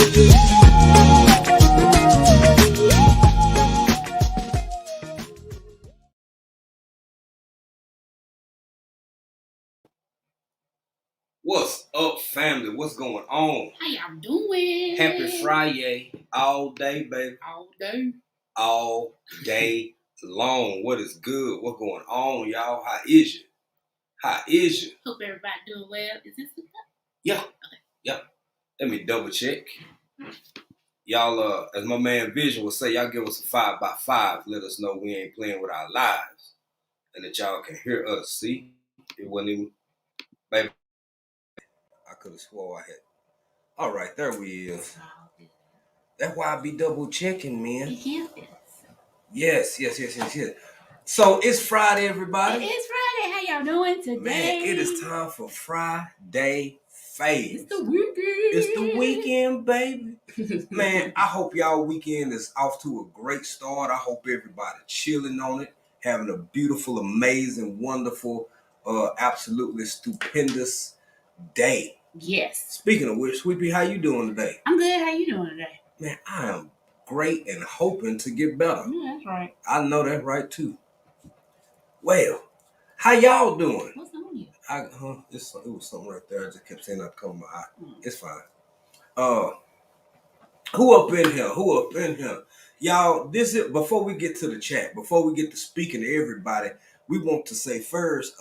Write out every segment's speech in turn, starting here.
What's up, family? What's going on? How y'all doing? Happy Friday. All day, baby. All day. All day long. What is good? What's going on, y'all? How is you? How is you? Hope everybody doing well. Is this the Yeah. Okay. Yeah. Let me double check. Y'all, as my man Vision would say, y'all give us a 5x5. Let us know we ain't playing with our lives. And that y'all can hear us. See? It wasn't even, baby. I could have swore I had. All right, there we is. That's why I be double checking, man. Yes. So it's Friday, everybody. It is Friday. How y'all doing today? Man, it is time for Friday Faves. It's the weekend. It's the weekend, baby. Man, I hope y'all weekend is off to a great start. I hope everybody chilling on it, having a beautiful, amazing, wonderful, absolutely stupendous day. Yes. Speaking of which, Sweepy, how you doing today? I'm good. How you doing today? Man, I am great and hoping to get better. Yeah, that's right. I know that's right too. Well, how y'all doing? What's on you? It was something right there. I just kept saying I'd come my eye. It's fine. Who up in here? Y'all, this is before we get to the chat, before we get to speaking to everybody, we want to say first,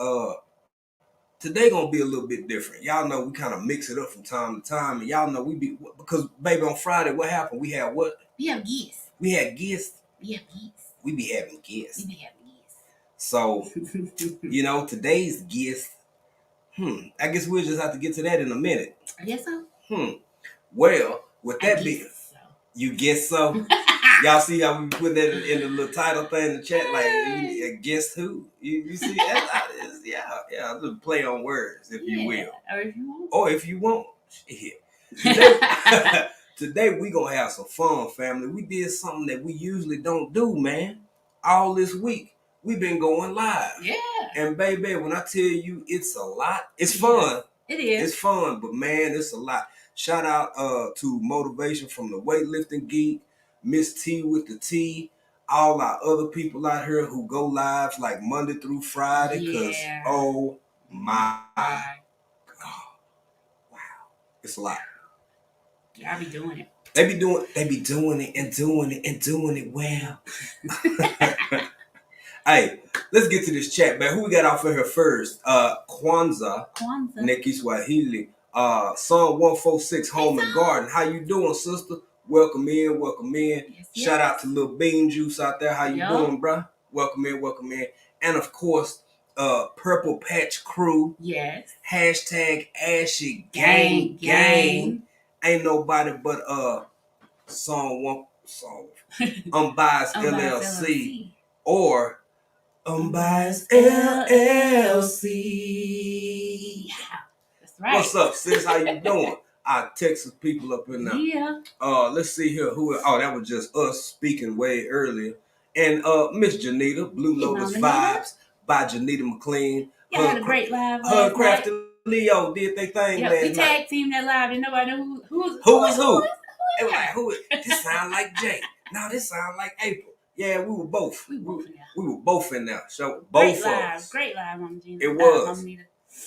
today gonna be a little bit different. Y'all know we kind of mix it up from time to time, and y'all know because baby on Friday, what happened? We had what? We have guests. We had guests. We have guests. We be having guests. We be having guests. So, today's guest. I guess we'll just have to get to that in a minute. I guess so. Well, with that being, you guess so? Y'all see how we put that in the little title thing in the chat? Like, guess who? You see? That's how it is. Yeah. A little play on words, if you will. Or if you want. Yeah. Today we gonna have some fun, family. We did something that we usually don't do, man. All this week, we've been going live. Yeah. And baby, when I tell you it's a lot, it's fun. It is. It's fun, but man, it's a lot. Shout out to Motivation from the Weightlifting Geek, Miss T with the T, all our other people out here who go live like Monday through Friday. Because, oh my God. Wow. It's a lot. Yeah, I be doing it. They be doing it well. Hey, let's get to this chat, man. Who we got off of here first? Kwanzaa. Neki Swahili. Psalm 146, Home and Garden. How you doing, sister? Welcome in. Yes. Shout out to Lil Bean Juice out there. How you doing, bruh? Welcome in. And of course, Purple Patch Crew. Yes. Hashtag Ashy Gang. Ain't nobody but Unbiased LLC. Or Unbiased LLC. Yeah, that's right. What's up, sis? How you doing? Our Texas people up in there. Yeah. Let's see here. That was just us speaking way earlier. And Miss Janita, Blue Lotus Vibes by Janita McLean. Yeah, had a great live. Her Crafty Leo did their thing last night. We tag teamed that live and nobody knew who was who. They were like, who is this? Sound like Jay. No, this sound like April. Yeah, we were both. We were both in there. So both of us. Great live, Mama Gina. It was.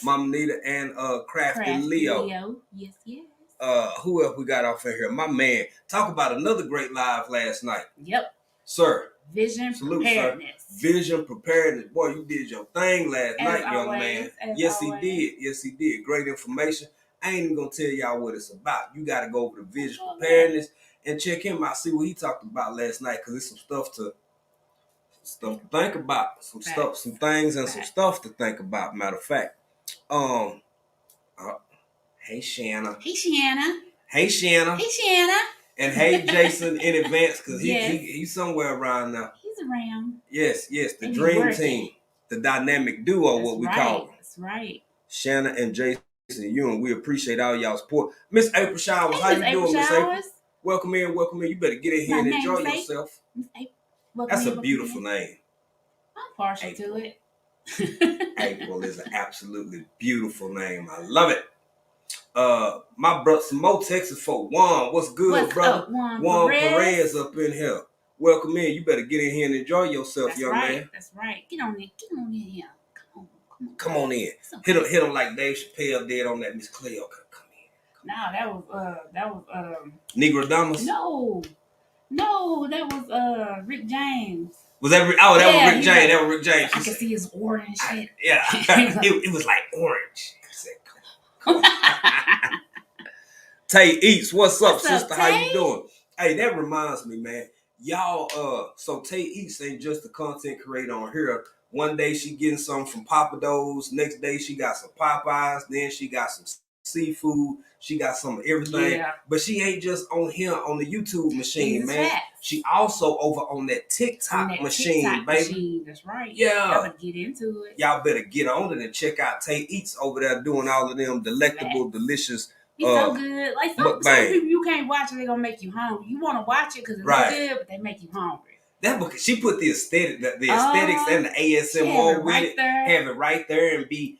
Mama Nita and Crafty Leo. Yes. Who else we got off of here? My man. Talk about another great live last night. Yep. Sir. Vision Preparedness. Sir. Vision Preparedness. Boy, you did your thing last night, young man. Yes, he did. Great information. I ain't even gonna tell y'all what it's about. You gotta go over to Vision Preparedness and check him out, see what he talked about last night, because it's some stuff to think about. Some things and some stuff to think about. Matter of fact. Hey Shanna. And hey Jason in advance, because he's somewhere around now. He's around. Yes, the dream team. The dynamic duo, what we call them. That's right. Shanna and Jason, you, and we appreciate all y'all support. Miss April Showers, how you doing, Miss April? Welcome in. You better get in here and enjoy yourself. That's a beautiful name. I'm partial to it. April is an absolutely beautiful name. I love it. My brother, some more Texas folk. Juan, what's good, brother? Juan Perez up in here. Welcome in. You better get in here and enjoy yourself, young man. That's right. Get on in here. Come on in. Okay. Hit him like Dave Chappelle did on that Miss Cleo. Come in. No, that was Negro Damas? No, that was Rick James. Was that? That was Rick James. That was Rick James. I could see his orange shit. It was like orange. I said, come on. Tay Eats, what's up, sister? How you doing? Hey, that reminds me, man. Y'all, so Tay Eats ain't just a content creator on here. One day she getting some from Papa Do's. Next day she got some Popeyes. Then she got some seafood. She got some of everything. Yeah. But she ain't just on here on the YouTube machine, man. She also over on that TikTok machine, baby. That's right. Yeah. Y'all better get into it. Y'all better get on it and check out Tay Eats over there doing all of them delectable, delicious. It's so good. Like some people you can't watch it, they're gonna make you hungry. You want to watch it because it's good, but they make you hungry. That because she put the aesthetics and the ASMR with it, have it right there, and be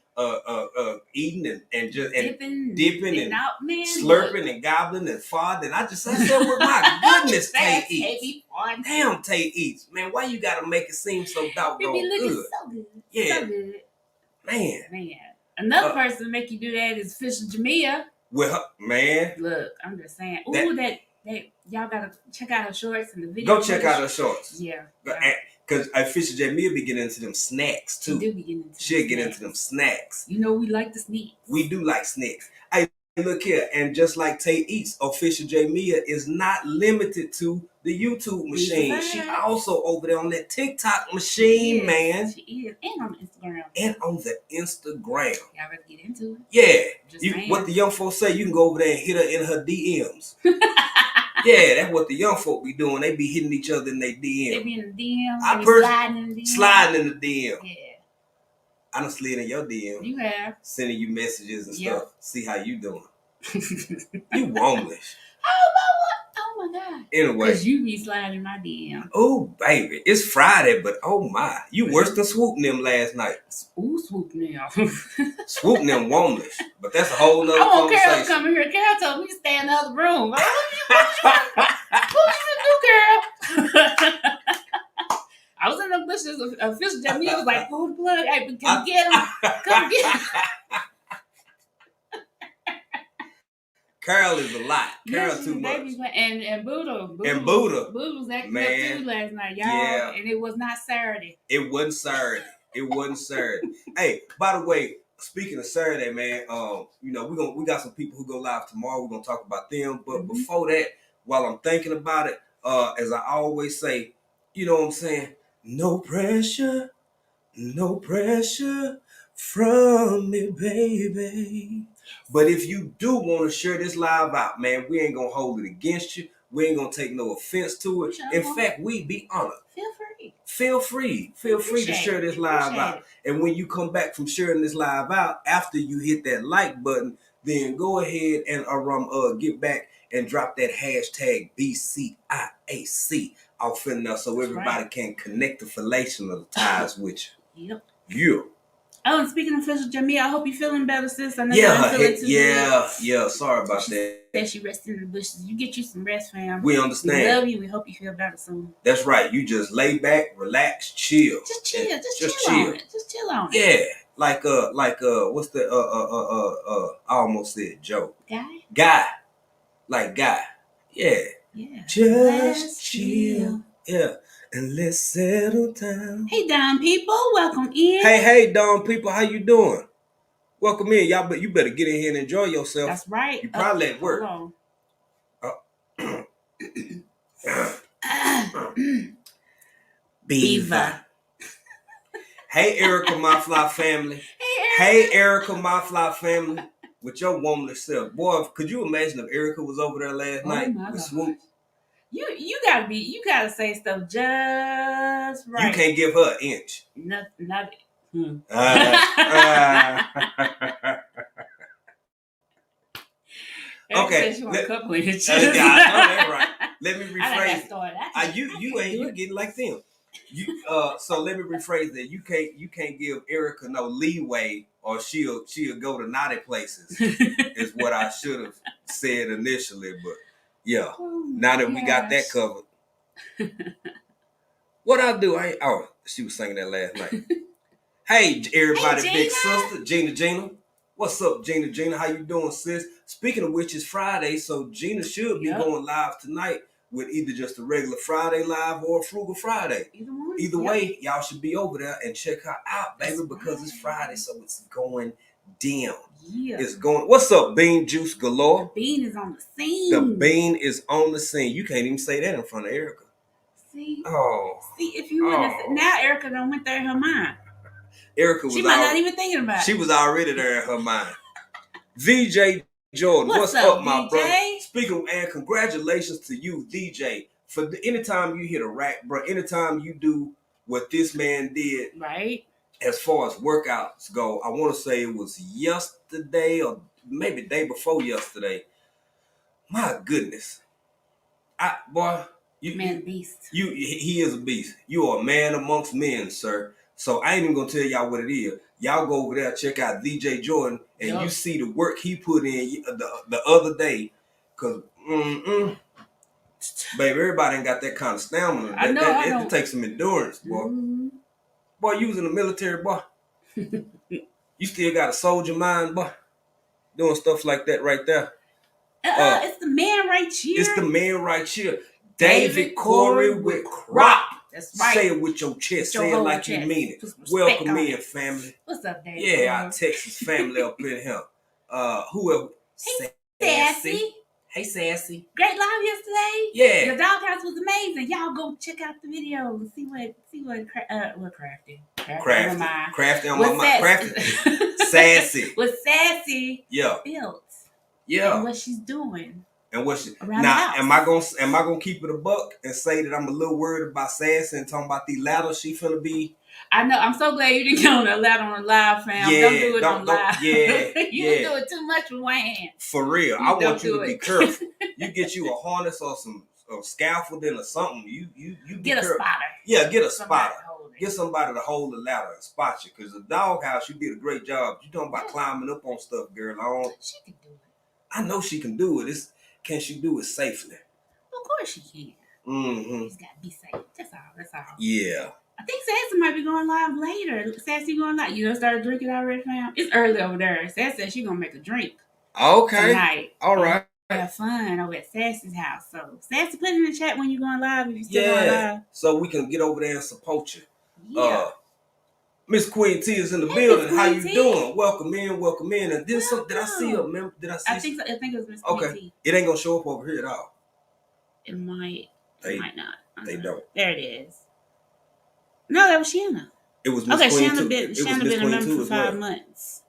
eating and just dipping and slurping and gobbling and farting. I said, well, my goodness, Tay Eats. Damn, Tay Eats, man. Why you gotta make it seem so doggone good? So good. Yeah, so good. Man. Another person to make you do that is Fisher Jamia. Well, man. Look, I'm just saying. Ooh, that y'all gotta check out her shorts and the video. Go check out her shorts. Yeah. Because Fisher J. Mia be getting into them snacks too. She'll get into them snacks. You know we like the snacks. We do like snacks. Hey, look here, and just like Tay Eats, Official J. Mia is not limited to the YouTube machine. She also over there on that TikTok machine, man. She is, and on Instagram. Y'all better get into it. Yeah. What the young folks say, you can go over there and hit her in her DMs. Yeah, that's what the young folk be doing. They be hitting each other in their DMs. They be in the DMs. Sliding in the DM. Yeah. I done slid in your DM. You have. Sending you messages and stuff. See how you doing. You womanish. Oh my God. Anyway. Because you be sliding in my DM. Oh, baby. It's Friday, but oh my. You worse than swooping them last night. Ooh, swooping them. Swooping them womanish. But that's a whole nother conversation. Carol coming here. Carol told me to stay in the other room. What you do, girl? I was in the bushes. Official Jamie was like, pull the plug. Hey, come get him. Come get him. Carol is a lot. Carol too much. And Buddha. Buddha was acting up too last night, y'all. Yeah. And it was not Saturday. It wasn't Saturday. Hey, by the way, speaking of Saturday, man, we got some people who go live tomorrow. We're gonna talk about them. But before that, while I'm thinking about it, as I always say, you know what I'm saying? No pressure from me, baby. But if you do want to share this live out, man, we ain't gonna hold it against you. We ain't gonna take no offense to it. In fact, we be honored. Feel free to share this live out. And when you come back from sharing this live out, after you hit that like button, then go ahead and get back and drop that hashtag BCIAC off in there so everybody can connect the relational ties with you. Yep. Yeah. Oh, and speaking of Fisher Jamia, I hope you're feeling better, sis. I know yeah. Sorry about that. Said she rested in the bushes. You get you some rest, fam. We understand. We love you. We hope you feel better soon. That's right. You just lay back, relax, chill. Just chill. Just chill on it. Yeah. Like what's the I almost said Joe. Guy. Like Guy. Yeah. Yeah. Just chill. Yeah. And let's settle down. Hey, Don people, welcome in. Hey, Don people, how you doing? Welcome in, y'all. But you better get in here and enjoy yourself. That's right. You probably at work. Beaver. Hey, Erica, my fly family. Hey, Erica, my fly family. With your womanly self, boy. Could you imagine if Erica was over there last night with Swoop? You gotta say stuff just right. You can't give her an inch. Not. Okay. She want a couple inches. I know that right. Let me rephrase. You getting like them. So let me rephrase that. You can't give Erica no leeway, or she'll go to naughty places. Is what I should have said initially, but yeah. Now that we got that covered, what I do? She was singing that last night. Hey, everybody, Hey, big sister, Gina. What's up, Gina? How you doing, sis? Speaking of which, it's Friday, so Gina should be going live tonight with either just a regular Friday live or a Frugal Friday. Either way, y'all should be over there and check her out, baby, because it's Friday, so it's going down. Yeah. It's going. What's up, Bean Juice Galore? The bean is on the scene. The bean is on the scene. You can't even say that in front of Erica. See? Oh. See, if you want to, now Erica done went there in her mind. Erica was. She might not even thinking about it. She was already there in her mind. VJ Jordan, what's up, my brother? Speaking and congratulations to you, DJ, for anytime you hit a rack, bro. Anytime you do what this man did, right? As far as workouts go, I want to say it was yesterday or maybe day before yesterday. My goodness, beast. He is a beast. You are a man amongst men, sir. So I ain't even gonna tell y'all what it is. Y'all go over there, check out DJ Jordan, and you see the work he put in the other day. Cause baby, everybody ain't got that kind of stamina. I know. It takes some endurance, boy. Mm-hmm. Boy, you was in the military, boy. You still got a soldier mind, boy. Doing stuff like that right there. It's the man right here. It's the man right here. David Corey with Crop. That's right. Say it with your chest. Say it like you mean it. Welcome in, family. What's up, David? Yeah, our Texas family up in here. Who else? Hey, Sassy. Hey, Sassy. Great live yesterday. Yeah. Your doghouse was amazing. Y'all go check out the video and see what crafty. Crafty on my mind. Crafty. Sassy. What Sassy built. Yeah. And what she's doing. And what she now am I gonna keep it a buck and say that I'm a little worried about Sassy and talking about the ladders she finna be? I know. I'm so glad you didn't get on that ladder on live, fam. Yeah, don't do it on live. Yeah, you do it too much with one hand. For real, I want you to be careful. You get you a harness or some scaffolding or something. You get a spotter. Yeah, get a spotter. Get somebody to hold the ladder and spot you. Because the doghouse, you did a great job. You talking about climbing up on stuff, girl. She can do it. I know she can do it. Can she do it safely? Of course she can. Mm-hmm. She's got to be safe. That's all. Yeah. I think Sassy might be going live later. Sassy going live. You done started drinking already, fam? It's early over there. Sassy said she going to make a drink. Okay. Tonight. All right. Have fun over at Sassy's house. So, Sassy, put in the chat when you're going live. If you're still going live. So we can get over there and support you. Yeah. Miss Queen T is in the building. How you doing? Welcome in. And did I see her? Did I see? I think so. I think it was Miss Queen T. It ain't gonna show up over here at all. It might. It might not. They don't. There it is. No, that was Shanna. It was Miss Queen T. Shanna been a member for 5 months.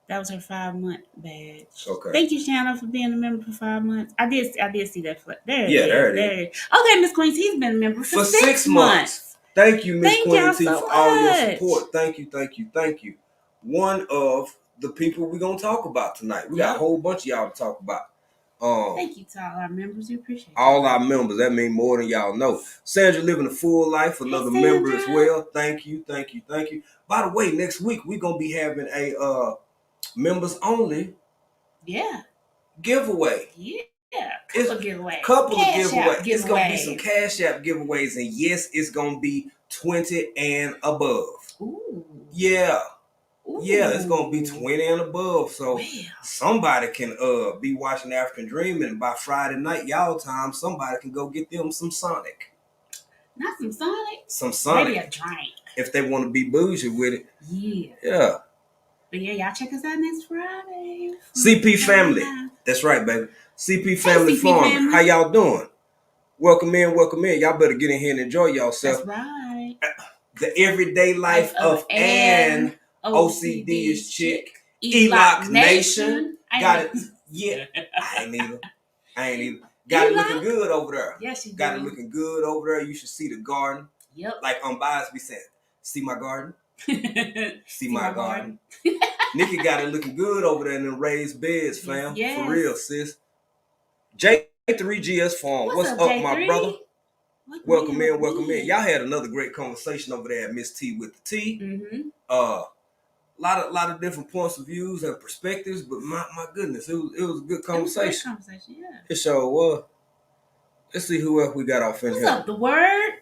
That was her 5-month badge. Okay. Thank you, Shanna, for being a member for 5 months. I did see that. There it is. Okay, Miss Queen T's been a member for 6 months. Thank you, Miss Queen T, so for all your support. Thank you. One of the people we're going to talk about tonight. We got a whole bunch of y'all to talk about. Thank you to all our members. We appreciate it. All our members. That means more than y'all know. Sandra living a full life. Another member as well. Thank you. By the way, next week we're going to be having a members only giveaway. Couple of giveaways. It's going to be some Cash App giveaways. And yes, it's going to be 20 and above. Ooh. Yeah. Ooh. Yeah, it's going to be 20 and above. So somebody can be watching African Dream, and by Friday night, y'all time, somebody can go get them some Sonic. Not some Sonic? Some Sonic. Maybe a drink. If they want to be bougie with it. Yeah. But y'all check us out next Friday. CP Family. That's right, baby. CP Family Farming. How y'all doing? Welcome in. Y'all better get in here and enjoy yourself. That's right. The everyday life of Ann. OCD is chick. Elock Nation. Got it. Yeah. I ain't either. Got it looking good over there. Yes, you got it looking good over there. You should see the garden. Yep. Like Unbiased be saying, see my garden? see my garden? Nikki got it looking good over there in the raised beds, fam. Yes. For real, sis. J3GS Farm. What's up, my brother? Welcome in. Y'all had another great conversation over there at Miss T with the T. Mm-hmm. Lot of different points of views and perspectives, but my goodness, it was a good conversation. Yeah. It sure was. Let's see who else we got off in What's here. up, the word?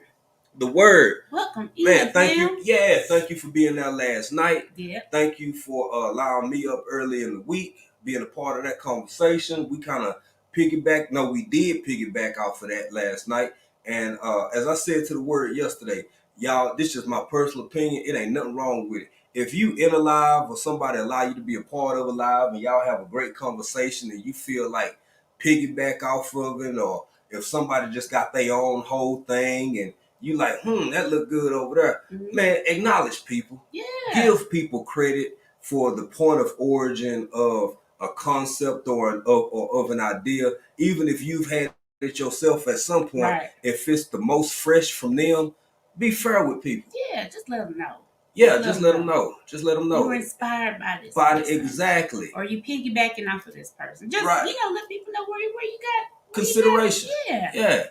The word. Welcome Man, in, thank fam. you. Yeah, thank you for being there last night. Yeah. Thank you for allowing me up early in the week, being a part of that conversation. We kind of we did piggyback off of that last night. And as I said to the word yesterday, y'all, this is my personal opinion. It ain't nothing wrong with it. If you in a live or somebody allow you to be a part of a live and y'all have a great conversation and you feel like piggyback off of it, or if somebody just got their own whole thing and you like, that look good over there. Mm-hmm. Man, acknowledge people. Yeah. Give people credit for the point of origin of a concept or of an idea, even if you've had it yourself at some point. Right. If it's the most fresh from them, be fair with people. Yeah, just let them know. Yeah, just let them know. Just let them know. You were inspired by this person. Exactly. Or you piggybacking off of this person. Just, let people know where you got consideration. Yeah.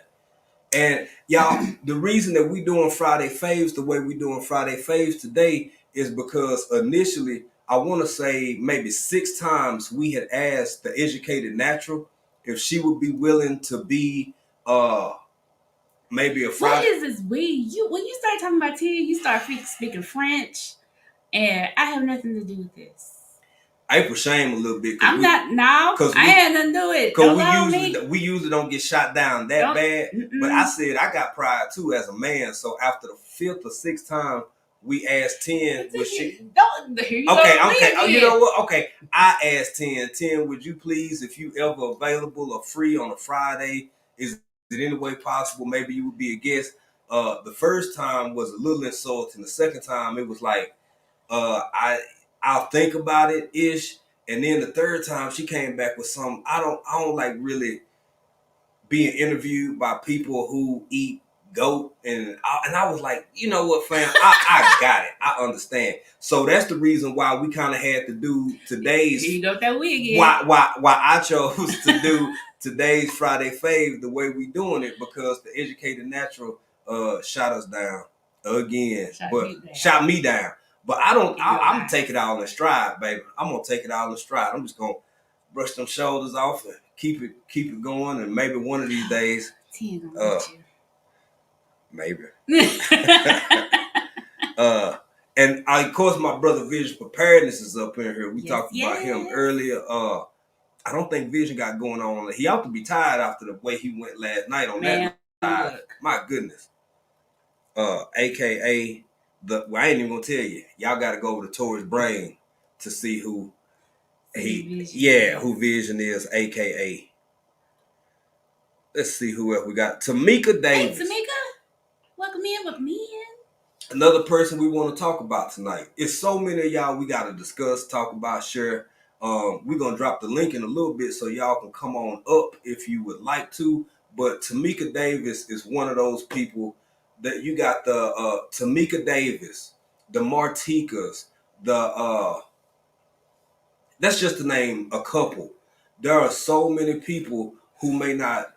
And y'all, the reason that we doing Friday Faves the way we doing Friday Faves today is because initially, I want to say maybe 6 times we had asked the educated natural if she would be willing to be maybe a Friday. What is this we? When you start talking about tea, you start speaking French, and I have nothing to do with this. April shame a little bit. I'm not now. I had nothing to do it. Because we usually don't get shot down that bad. Mm-mm. But I said I got pride too as a man. So after the 5th or 6th time we asked 10, was she? Okay. Oh, you know what? Okay, I asked 10. 10, would you please, if you ever available or free on a Friday, is it any way possible? Maybe you would be a guest. The first time was a little insulting. The second time it was like, I'll think about it ish. And then the third time she came back with some, I don't like really being interviewed by people who eat goat. And I was like, you know what, fam, I got it. I understand. So that's the reason why we kind of had to do today's. Here you go that wig again. Why I chose to do today's Friday Fave the way we doing it, because the educated natural shot us down again. Shot me down. But I'm gonna take it all in stride, baby. I'm gonna take it all in stride. I'm just gonna brush them shoulders off and keep it going, and maybe one of these days, maybe. And of course, my brother Vision Preparedness is up in here. We talked about him earlier. I don't think Vision got going on. He ought to be tired after the way he went last night on that. My goodness. AKA I ain't even gonna tell you. Y'all got to go over to Tori's brain to see who who Vision is, AKA. Let's see who else we got. Tamika Davis. Hey, Tamika, welcome in. Another person we want to talk about tonight. It's so many of y'all we got to discuss, talk about, share. We're gonna drop the link in a little bit so y'all can come on up if you would like to. But Tamika Davis is one of those people that you got the Tamika Davis, the Martikas, that's just to name a couple. There are so many people who may not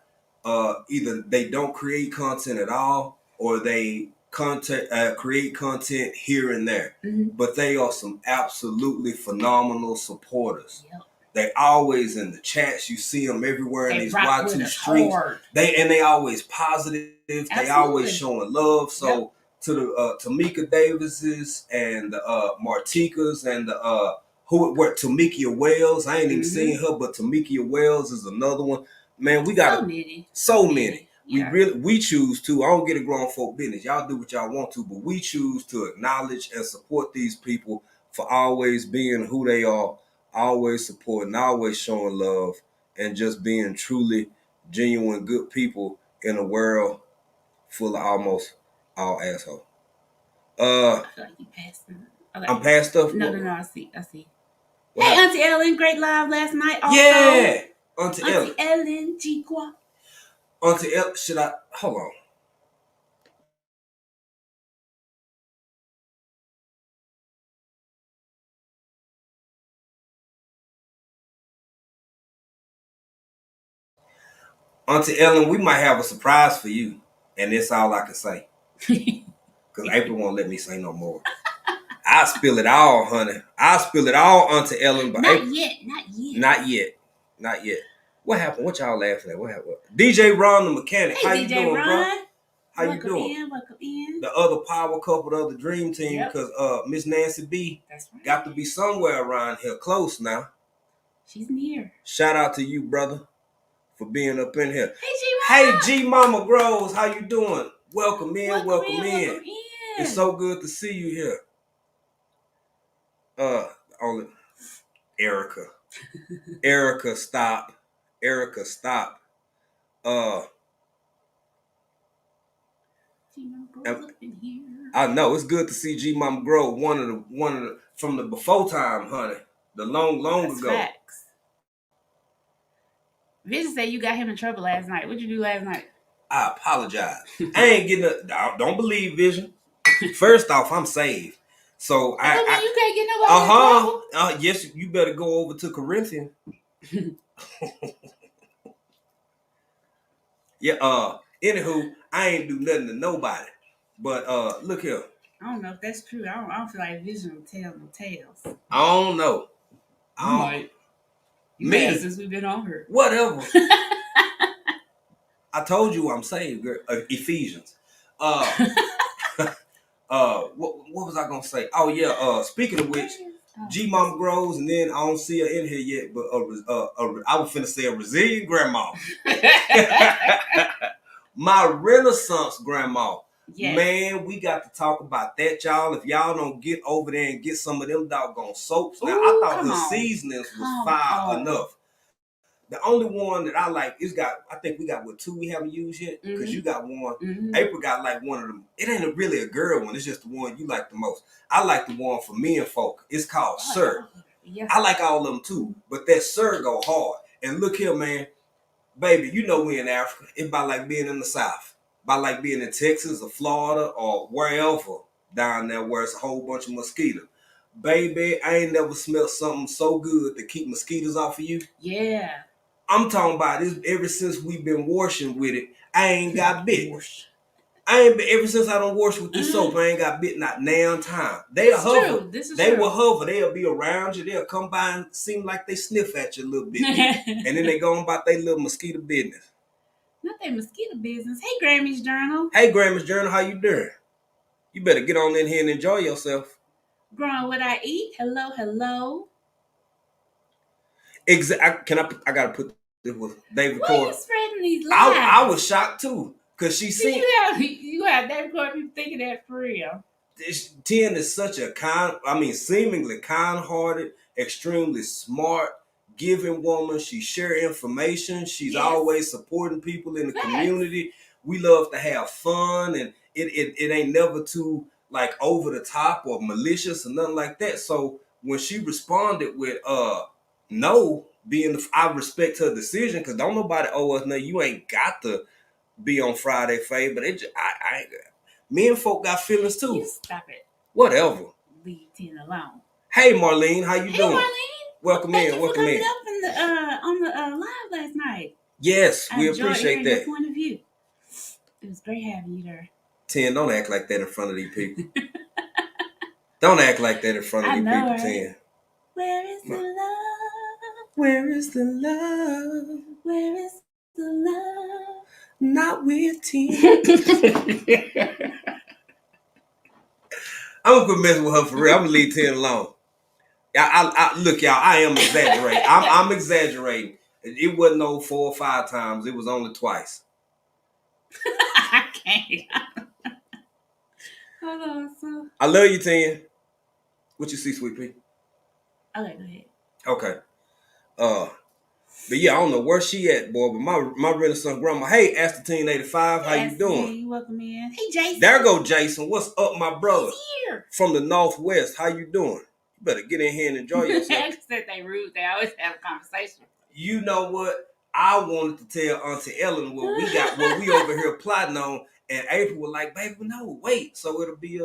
either they don't create content at all, or they create content here and there. Mm-hmm. But they are some absolutely phenomenal supporters. Yep. They always in the chats. You see them everywhere in these Y2 streets. They always positive. Absolutely. They always showing love. So to the Tamika Davises and the Martikas and the Tamikia Wells. I ain't even seen her, but Tamikia Wells is another one. Man, we got so many. Yeah. We choose to. I don't get a grown folk business. Y'all do what y'all want to, but we choose to acknowledge and support these people for always being who they are, always supporting, always showing love, and just being truly genuine good people in a world full of almost all assholes. I feel like you passed them. Okay. I'm past stuff. No, I see. What happened? Auntie Ellen, great live last night. Also. Yeah, Auntie Ellen, Chiqua. Auntie Ellen, should I hold on? Auntie Ellen, we might have a surprise for you. And that's all I can say. Because April won't let me say no more. I'll spill it all, honey. I'll spill it all onto Ellen. But not yet. Not yet. What happened? What y'all laughing at? What happened? DJ Ron the mechanic. Hey, how DJ you doing, Ron. bro? How welcome you doing? Welcome in. The other power couple, the other dream team, because Miss Nancy B got to be somewhere around here, close now. She's near. Shout out to you, brother, for being up in here. Hey, G Mama Groves, how you doing? Welcome in. It's so good to see you here. Only Erica. Erica, stop. I know it's good to see G Mama Grove, one of the from the before time, honey. The long ago. Facts. Vision said you got him in trouble last night. What'd you do last night? I apologize. I ain't getting don't believe Vision. First off, I'm saved. So you can't get nobody in trouble. Yes, you better go over to Corinthian. Yeah, anywho, I ain't do nothing to nobody. But look here. I don't know if that's true. I don't feel like Vision will tell no tales. I don't know. Me since we've been on her. Whatever. I told you I'm saved, girl. Ephesians. What was I gonna say? Oh yeah. Speaking of which, G Mama Grows, and then I don't see her in here yet. But I was finna say a resilient grandma. My Renaissance grandma. Yes. Man, we got to talk about that, y'all. If y'all don't get over there and get some of them doggone soaps. Now, I thought her seasonings was fire enough. The only one that I like I think we got two we haven't used yet. Because you got one. April got like one of them. It ain't really a girl one. It's just the one you like the most. I like the one for men folk. It's called Sir. Yeah. I like all of them too. But that Sir go hard. And look here, man. Baby, you know we in Africa. It's about like being in the South. About like being in Texas or Florida or wherever down there where it's a whole bunch of mosquitoes. Baby, I ain't never smelled something so good to keep mosquitoes off of you. Yeah. I'm talking about this ever since we've been washing with it. I ain't got bit. Ever since I don't wash with this soap, I ain't got bit not now time. They'll hover. They will hover. They'll be around you. They'll come by and seem like they sniff at you a little bit. And then they go on about their little mosquito business. Not that mosquito business. Hey, Grammy's Journal. Hey, Grammy's Journal. How you doing? You better get on in here and enjoy yourself. Growing what I eat. Hello. I gotta put this with David Core. Why are you spreading these lies? I was shocked too. Because she seen you have David Core people thinking that for real. 10 is such a seemingly kind-hearted, extremely smart, giving woman. She share information. She's always supporting people in the community. We love to have fun, and it ain't never too like over the top or malicious or nothing like that. So when she responded with no, I respect her decision because don't nobody owe us nothing. You ain't got to be on Friday Fave, but I me and folk got feelings too. You stop it. Whatever. Leave 10 alone. Hey Marlene, how you doing? Marlene. Welcome in. Welcome in. Up on the live last night. Yes, we appreciate that. Your point of view. It was great having you there. 10, don't act like that in front of these people. Don't act like that in front of these people, right? 10. Where is the love? Where is the love? Where is the love? Not with 10. I'm gonna quit messing with her for real. I'm gonna leave 10 alone. Look, y'all, I am exaggerating. I'm exaggerating. It wasn't no 4 or 5 times. It was only twice. I can't. Hold on, so. I love you, 10. What you see, Sweet Pea? Okay, go ahead. Okay. But yeah, I don't know where she at, boy. But my Renaissance grandma. Hey, Astor 85, how you doing? You welcome in. Hey, Jason. There go Jason. What's up, my brother? He's here. From the Northwest. How you doing? You better get in here and enjoy yourself. Said they rude. They always have a conversation. You know what? I wanted to tell Auntie Ellen what we over here plotting on, and April was like, "Baby, no, wait." So it'll be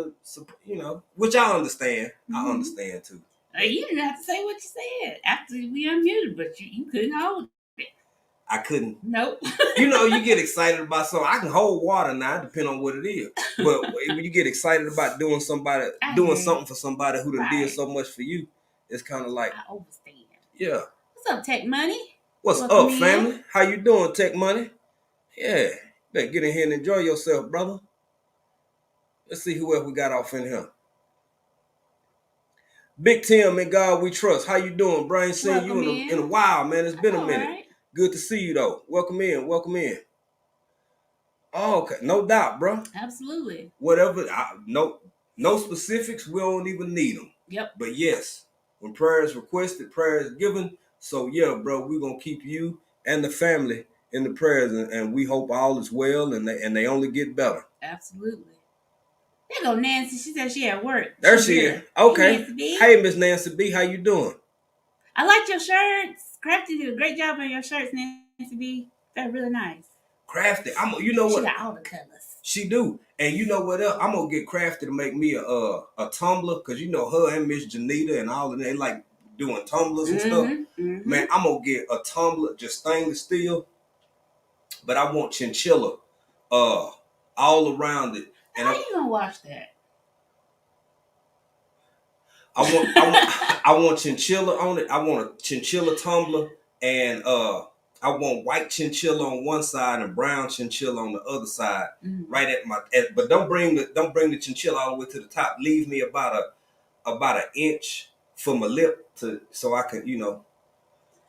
which I understand. Mm-hmm. I understand too. You didn't have to say what you said after we unmuted, but you couldn't hold it. I couldn't. Nope. You know, you get excited about something. I can hold water now, depending on what it is. But when you get excited about doing something for somebody who done did so much for you, it's kind of like I understand. Yeah. What's up, Tech Money? What's up, family? How you doing, Tech Money? Yeah. Better get in here and enjoy yourself, brother. Let's see who else we got off in here. Big Tim, in God we trust. How you doing, Brian? Seen you in a while, man. It's been a minute. Right. Good to see you, though. Welcome in. Welcome in. Oh, okay. No doubt, bro. Absolutely. Whatever. No specifics. We don't even need them. Yep. But yes, when prayer is requested, prayer is given. So, yeah, bro, we're going to keep you and the family in the prayers. And we hope all is well and they only get better. Absolutely. There go Nancy. She said she at work. There she is. Okay. Hey, Miss Nancy B. How you doing? I liked your shirts. Crafty did a great job on your shirts, Nancy B. They're really nice. Crafty. You know what? She got all the colors. She do. And you know what else? I'm going to get Crafty to make me a tumbler. Because you know her and Miss Janita and all of them, they like doing tumblers and stuff. Mm-hmm. Man, I'm going to get a tumbler, just stainless steel. But I want chinchilla all around it. And how you gonna wash that? I want chinchilla on it. I want a chinchilla tumbler, and I want white chinchilla on one side and brown chinchilla on the other side. Mm-hmm. Right but don't bring the chinchilla all the way to the top. Leave me about an inch for my lip so I can, you know.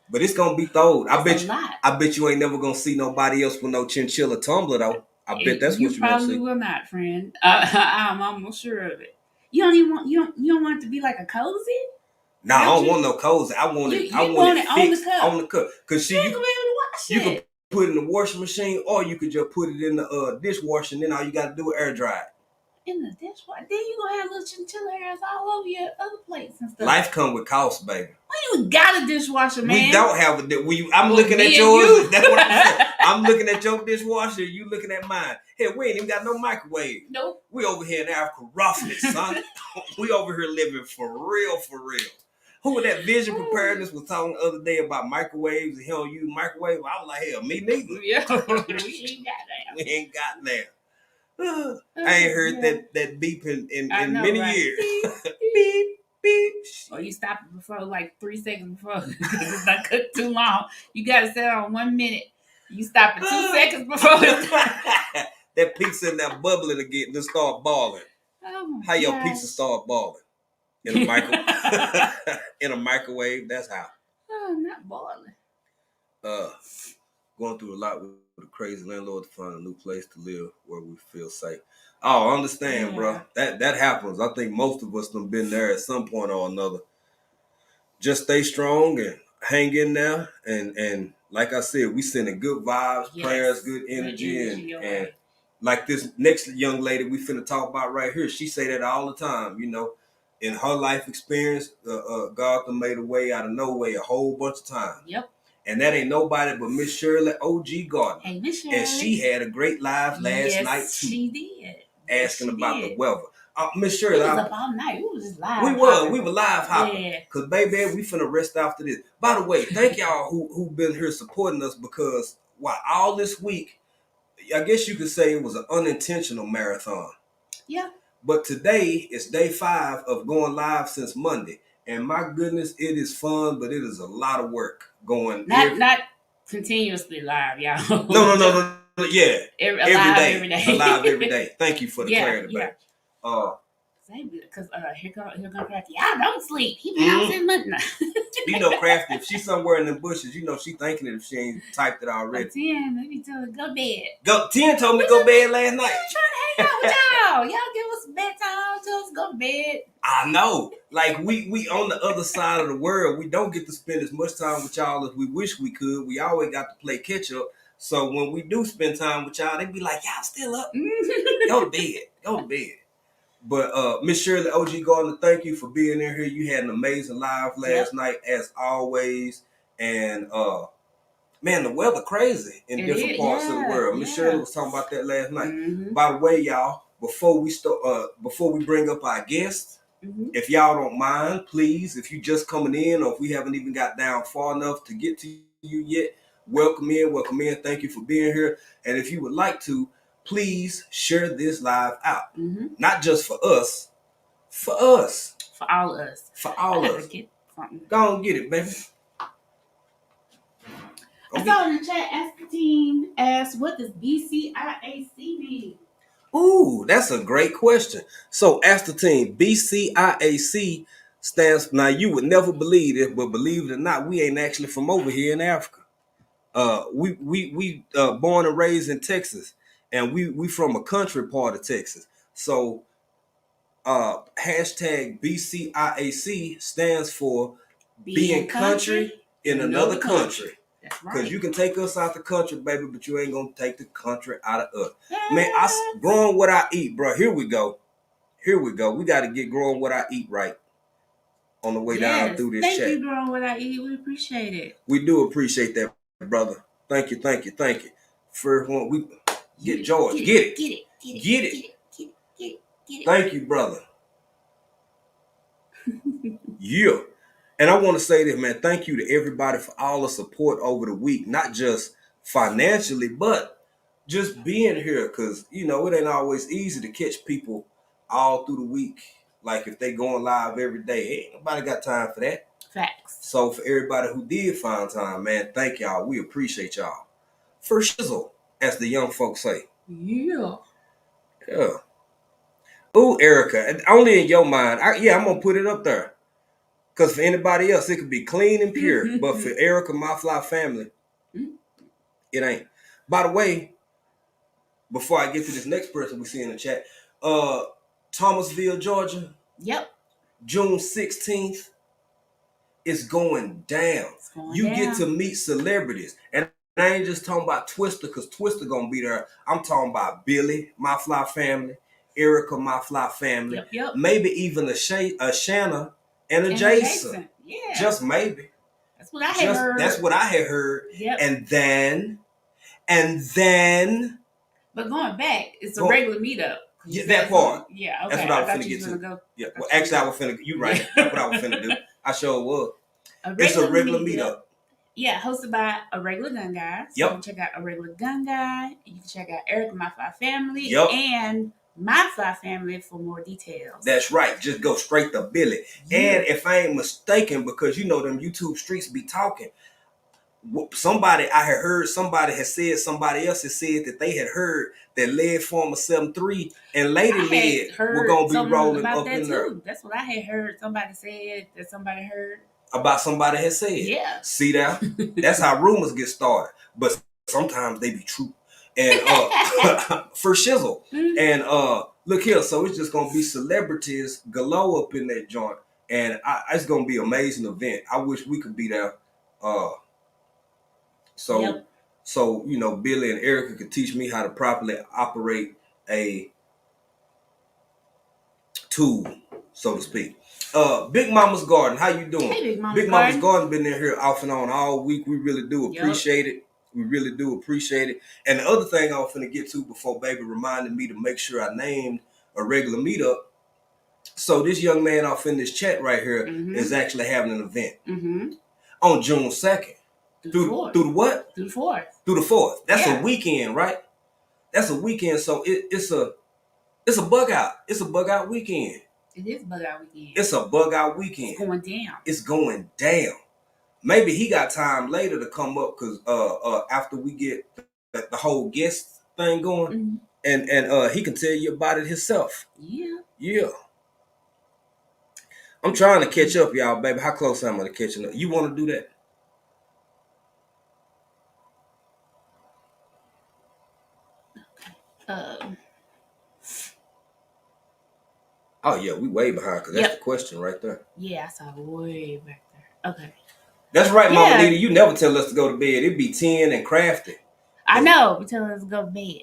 But it's gonna be throwed. I bet you ain't never gonna see nobody else with no chinchilla tumbler though. I bet that's what you probably will not, friend. I'm almost sure of it. You don't want it to be like a cozy? No, I don't want no cozy. I want it fixed on the cup. Cause you can be able to wash you can put it in the washing machine, or you could just put it in the dishwasher, and then all you got to do is air dry it. In the dishwasher, then you gonna have little chinchilla hairs all over your other plates and stuff. Life come with cost, baby. Well, you got a dishwasher, man. We don't have I'm looking at yours. That's what I'm saying. I'm looking at your dishwasher. You looking at mine. Hey, we ain't even got no microwave. Nope. We over here in Africa roughing it, son. We over here living for real, for real. Who with that Vision Preparedness was talking the other day about microwaves and he don't use microwave? I was like, hell, me neither. Yeah, we ain't got that. I ain't heard that beep in many years. Beep, beep. Or you stop it before like 3 seconds before because it's not cooked too long. You got to set it on 1 minute. You stop it 2 seconds before that pizza and that bubbling again to start boiling. Oh how your pizza start boiling? In a microwave. That's how. Oh, not boiling. Going through a lot with a crazy landlord to find a new place to live where we feel safe. Oh, I understand, bro. That happens. I think most of us done been there at some point or another. Just stay strong and hang in there. And like I said, we sending good vibes, prayers, good energy, and like this next young lady we finna talk about right here. She say that all the time. You know, in her life experience, God done made a way out of no way a whole bunch of times. Yep. And that ain't nobody but Miss Shirley OG Gardner. Hey, Miss Shirley. And she had a great live last night too. She did. Asking about the weather. Miss Shirley, we was up all night. We was just live. We were live hopping. Yeah. Cause baby, we finna rest after this. By the way, thank y'all who been here supporting us because all this week, I guess you could say it was an unintentional marathon. Yeah. But today is day 5 of going live since Monday. And my goodness, it is fun, but it is a lot of work going. Not continuously live, y'all. No. Yeah. Every day. Alive every day. Thank you for the clarity, baby. Because here go Crafty. Y'all don't sleep. He been out since Monday. You know, Crafty, if she's somewhere in the bushes, you know she thinking it if she ain't typed it already. 10, let me tell her, go bed. 10 told me to go bed last night. I'm trying to hang out with y'all. Y'all give us bedtime, tell us to go to bed. I know. Like, we on the other side of the world. We don't get to spend as much time with y'all as we wish we could. We always got to play catch up. So when we do spend time with y'all, they be like, y'all still up? Go to bed. Go to bed. But Miss Shirley OG Gardner, thank you for being in here. You had an amazing live last night, as always. And man, the weather crazy in different parts of the world. Miss Shirley was talking about that last night. Mm-hmm. By the way, y'all, before we bring up our guests, if y'all don't mind, please, if you just coming in or if we haven't even got down far enough to get to you yet, welcome in. Thank you for being here. And if you would like to, please share this live out. Not just for us, for us. For all of us. For all of us. Get something. Go on, get it, baby. I saw in the chat, Asking asked, what does BCIAC mean? Ooh, that's a great question. So, ask the team, BCIAC stands, now you would never believe it, but believe it or not, we ain't actually from over here in Africa. We born and raised in Texas, and we from a country part of Texas. So, hashtag BCIAC stands for being country in another country. That's right. Because you can take us out the country, baby, but you ain't gonna take the country out of us. Man, growing what I eat, bro. Here we go. We got to get growing what I eat right on the way down through this chat. Thank you, growing what I eat. We appreciate it. We do appreciate that, brother. Thank you. First one, we get George. Get it. Thank you, brother. Yeah. And I want to say this, man, thank you to everybody for all the support over the week, not just financially, but just being here, because, it ain't always easy to catch people all through the week. Like if they going live every day, ain't nobody got time for that. Facts. So for everybody who did find time, man, thank y'all. We appreciate y'all. For shizzle, as the young folks say. Yeah. Ooh, Erica, only in your mind. I'm going to put it up there. Because for anybody else, it could be clean and pure. But for Erica, my fly family, it ain't. By the way, before I get to this next person we see in the chat, Thomasville, Georgia. Yep. June 16th. It's going down. Get to meet celebrities. And I ain't just talking about Twister, because Twister going to be there. I'm talking about Billy, my fly family, Erica, my fly family. Yep. Maybe even a Shanna and a Jason. Yeah. Just maybe. That's what I had heard. That's what I had heard. Yep. And then. But going back, it's a regular meetup. Yeah, that part. Yeah, okay. That's what I was finna get to. Go. Yeah, well, actually, I was finna. You right. That's what I was finna do. I sure was. It's a regular meetup. Yeah, hosted by a regular gun guy. So you can check out a regular gun guy. You can check out Eric and My Fly Family. And My Fly Family for more details. That's right. Just go straight to Billy. Yeah. And if I ain't mistaken, because them YouTube streets be talking. Somebody I had heard, somebody else had said that they had heard that Lead Former 7-3 and Lady Lead were going to be rolling up in there. That's what I had heard. Somebody said that somebody heard. About somebody had said. Yeah. See that? That's how rumors get started. But sometimes they be true. And for shizzle. And look here, so it's just going to be celebrities galore up in that joint. And it's going to be an amazing event. I wish we could be there. So Billy and Erica could teach me how to properly operate a tool, so to speak. Big Mama's Garden, how you doing? Hey, Big Mama's Garden been in here off and on all week. We really do appreciate it. We really do appreciate it. And the other thing I was finna get to before Baby reminded me to make sure I named a regular meetup. So this young man off in this chat right here is actually having an event on June 2nd. Through the what? Through the 4th. Through the 4th. That's a weekend, right? That's a weekend. So it's a bug out. It's a bug out weekend. It is bug out weekend. It's a bug out weekend. It's going down. Maybe he got time later to come up because after we get the whole guest thing going, and he can tell you about it himself. Yeah. I'm trying to catch up, y'all, baby. How close am I to catching up? You want to do that? Oh yeah, we way behind because that's the question right there. Yeah, I saw way back there. Okay. That's right, Mama Nita. You never tell us to go to bed. It'd be 10 and crafty. I know, but tell us to go to bed.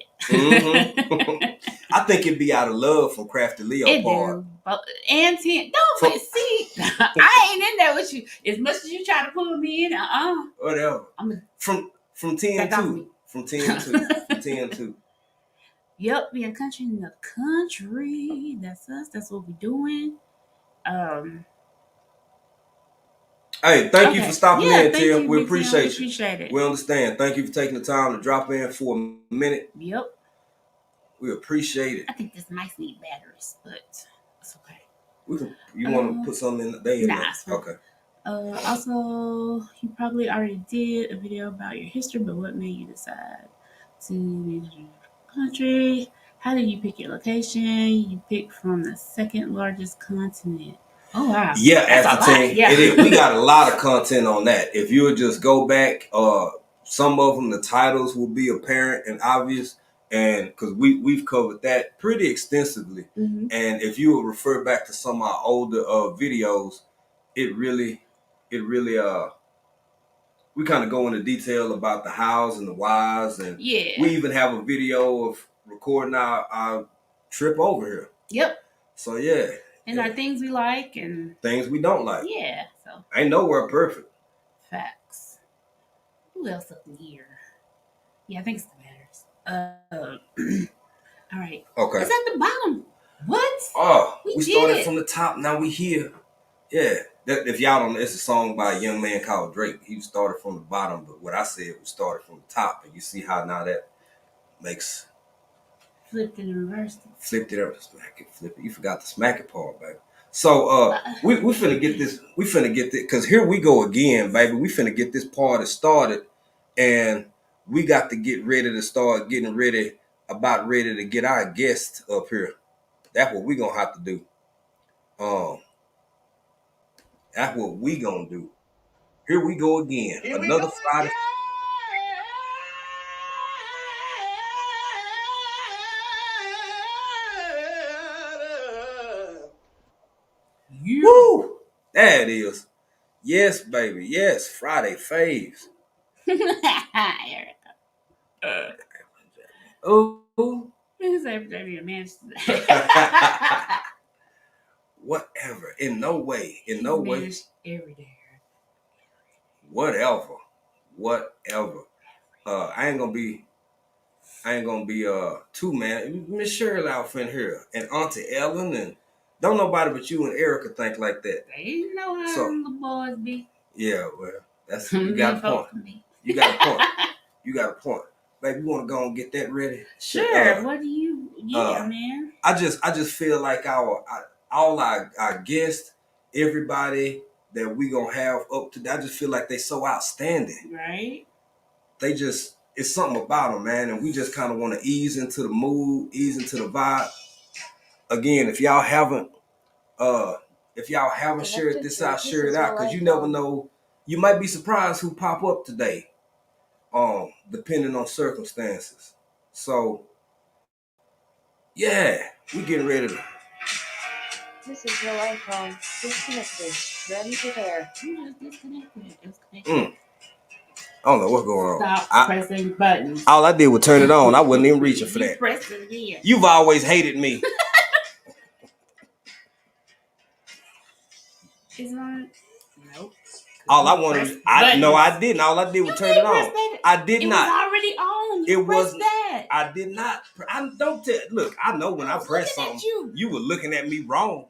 I think it'd be out of love from Crafty Leopard. And 10. Don't see. I ain't in there with you. As much as you try to pull me in, whatever. From 10 to. From 10 to. From 10 to. Yep, being country in the country. That's us. That's what we're doing. Hey, thank you for stopping in, Tim. We appreciate you. Appreciate it. We understand. Thank you for taking the time to drop in for a minute. Yep. We appreciate it. I think this might need batteries, but it's okay. We can. You want to put something in there? Nah. Okay. Also, you probably already did a video about your history, but what made you decide to move to the country? How did you pick your location? You picked from the second largest continent. Oh wow! Yeah, as a team, yeah. We got a lot of content on that. If you would just go back, some of them the titles will be apparent and obvious, and because we've covered that pretty extensively. Mm-hmm. And if you would refer back to some of our older videos, it really we kind of go into detail about the hows and the whys, and we even have a video of recording our trip over here. Yep. So yeah. And our things we like and things we don't like. Yeah. So ain't nowhere perfect. Facts. Who else up in here? Yeah, I think it's the batters. All right. Okay. It's at the bottom. What? Oh, we started from the top. Now we here. Yeah. If y'all don't know, it's a song by a young man called Drake. He started from the bottom, but what I said was started from the top. And you see how now that makes... Flipped it and reversed it. Flipped it up, smack it, flip it. You forgot the smack it part, baby. So we finna get this. We finna get this, because here we go again, baby. We finna get this party started, and we got to get ready to start getting ready, about ready to get our guests up here. That's what we gonna have to do. That's what we gonna do. Here we go again. Another Friday. Woo! There it is. Yes, baby. Yes, Friday faves. Oh. Whatever. In no way. In no way. Every day. Whatever. I ain't gonna be too man. Miss Shirley out in here and Auntie Ellen, and don't nobody but you and Erica think like that. They know how the boys be. Yeah, well, that's you got a point. You got a point. You got a point. Baby, you want to go and get that ready? Sure. What do you? Yeah, man. I just feel like all our guests, everybody that we gonna have up to, I just feel like they so outstanding. Right. They just, it's something about them, man, and we just kind of want to ease into the mood, ease into the vibe. Again, if y'all haven't shared this out, share it out, because you never know. You might be surprised who pop up today, depending on circumstances. So, yeah, we getting ready to. This is your iPhone. Disconnected. Ready to pair. You just disconnected. It's connected. I don't know what's going on. Stop pressing buttons. All I did was turn it on. I wasn't even reaching for that. Pressed it again. You've always hated me. Is it on? Nope. All I wanted, I didn't. All I did was turn it on. I did not. It was already on. You pressed that. I did not. I don't tell. Look, I know when I press something. You were looking at me wrong.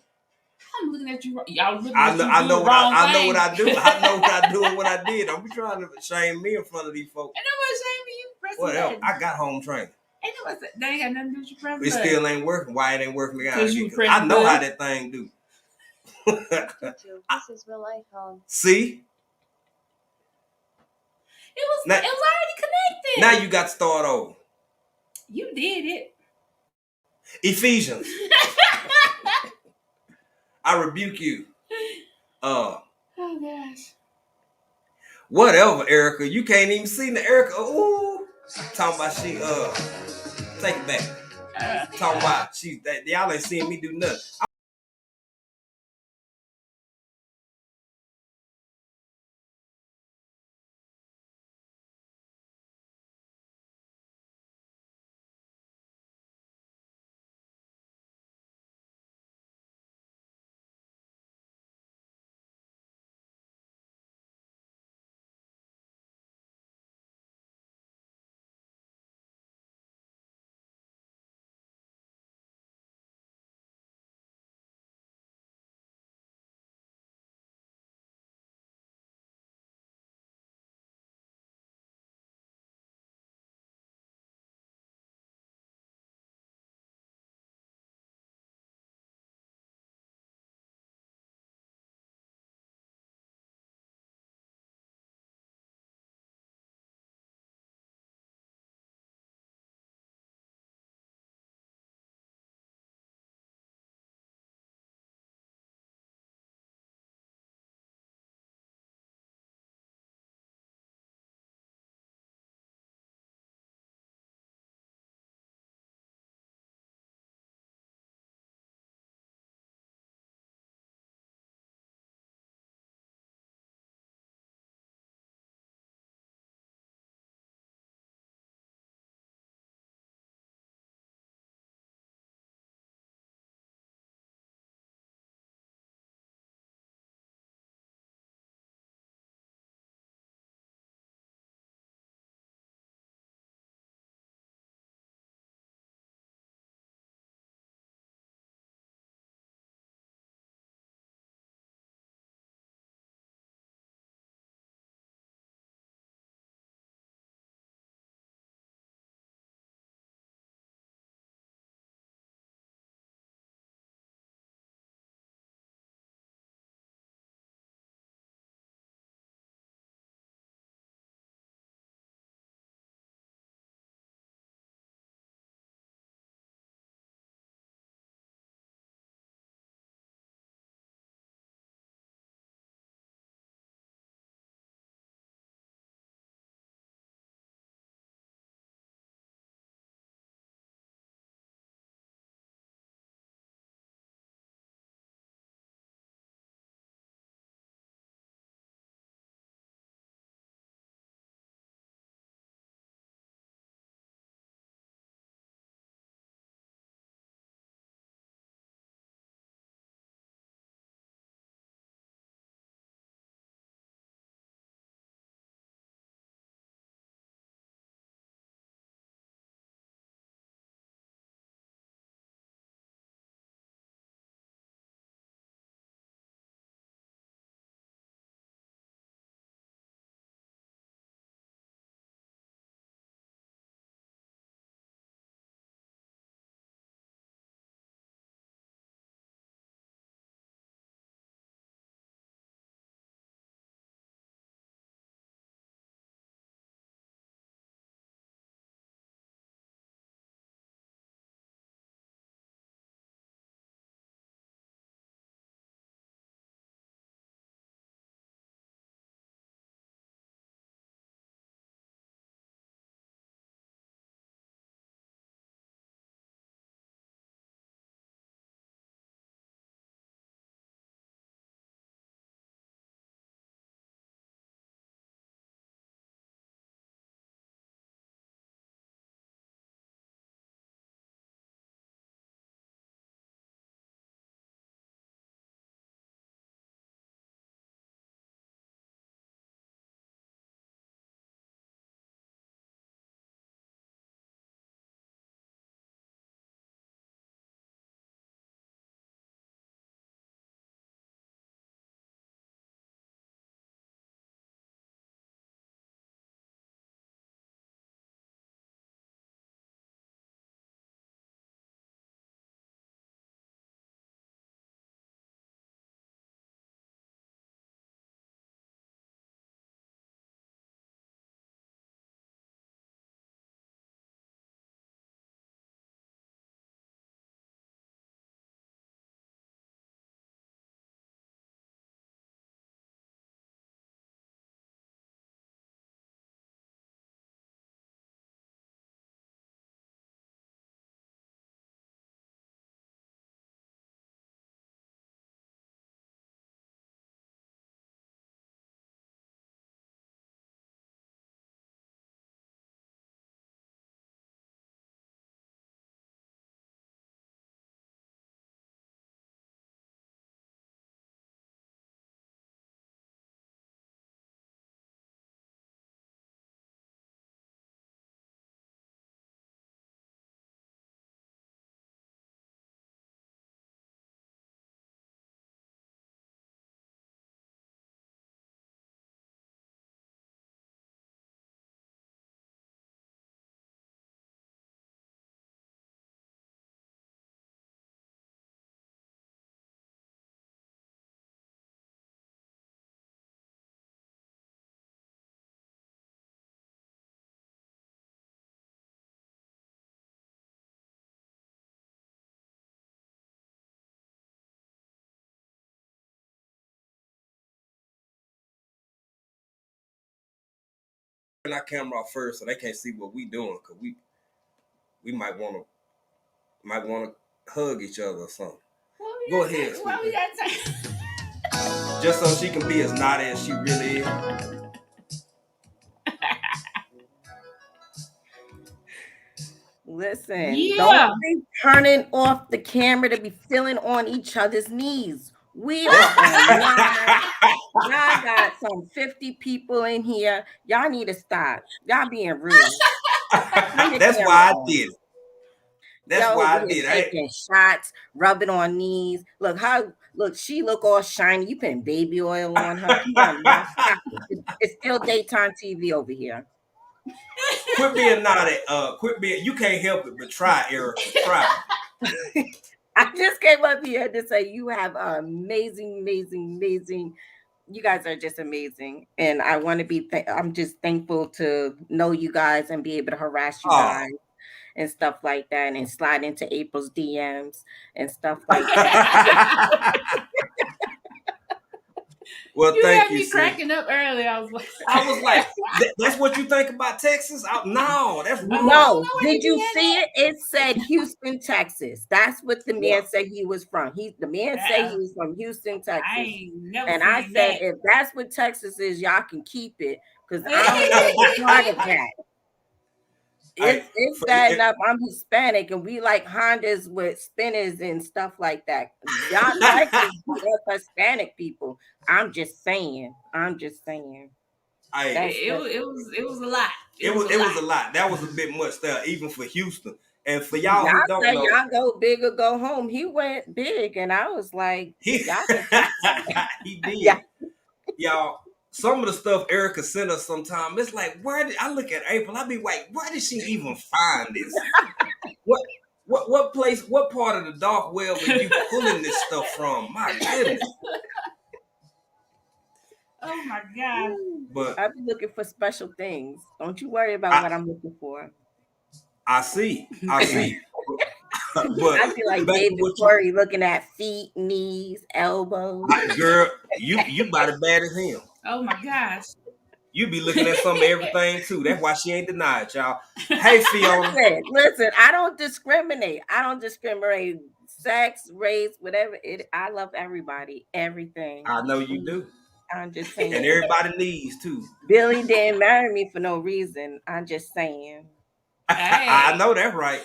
I'm looking at you wrong. Y'all looking at you I know what I know what I do. I know what I do and what I did. Don't be trying to shame me in front of these folks. Ain't nobody shaming you. Pressing whatever. I got home training. Ain't nobody. They ain't got nothing to do with you pressing. It still ain't working. Why it ain't working? I know how that thing do. This is real iPhone. See? It was already connected. Now you got to start over. You did it. Ephesians. I rebuke you. Oh gosh. Whatever, Erica. You can't even see the Erica. Ooh. Talking about she take it back. Talking about y'all ain't seeing me do nothing. our camera off first so they can't see what we doing, cause we might wanna hug each other or something. Go ahead, What we got time? Just so she can be as naughty as she really is. Listen, don't be turning off the camera to be feeling on each other's knees. We are on live. Y'all got some 50 people in here. Y'all need to stop. Y'all being rude. That's why I did it. That's why I did it. Taking shots, rubbing on knees. Look, she look all shiny. You putting baby oil on her. It's still daytime TV over here. Quit being naughty. You can't help it, but try, Erica. Try. I just came up here to say you have amazing. You guys are just amazing, and I want to be. I'm just thankful to know you guys and be able to harass you guys and stuff like that, and slide into April's DMs and stuff like that. Well, you thank had me cracking up early. I was like, that's what you think about Texas? No, that's wrong. No. Did you see it? It said Houston, Texas. That's what the man said he was from. The man said he was from Houston, Texas. I said, if that's what Texas is, y'all can keep it, because I don't want to be part of that. It's bad enough I'm Hispanic and we like Hondas with spinners and stuff like that. Y'all like Hispanic people. I'm just saying. It was a lot. It was a lot. That was a bit much there, even for Houston. And for y'all who don't know, y'all go big or go home. He went big, and I was like, he did. Yeah. Y'all, some of the stuff Erica sent us sometime, it's like, where did I look at April? I be like, where did she even find this? What place, what part of the dark web were you pulling this stuff from? My goodness. Oh my God. But I've been looking for special things. Don't you worry about what I'm looking for. I see. But I feel like David Corey looking at feet, knees, elbows. Girl, you about as bad as him. Oh my gosh. You be looking at some of everything too. That's why she ain't denied, y'all. Hey, Fiona. Listen, I don't discriminate. Sex, race, whatever. I love everybody, everything. I know you do. I'm just saying. And everybody needs too. Billy didn't marry me for no reason. I'm just saying. Hey. I know that's right.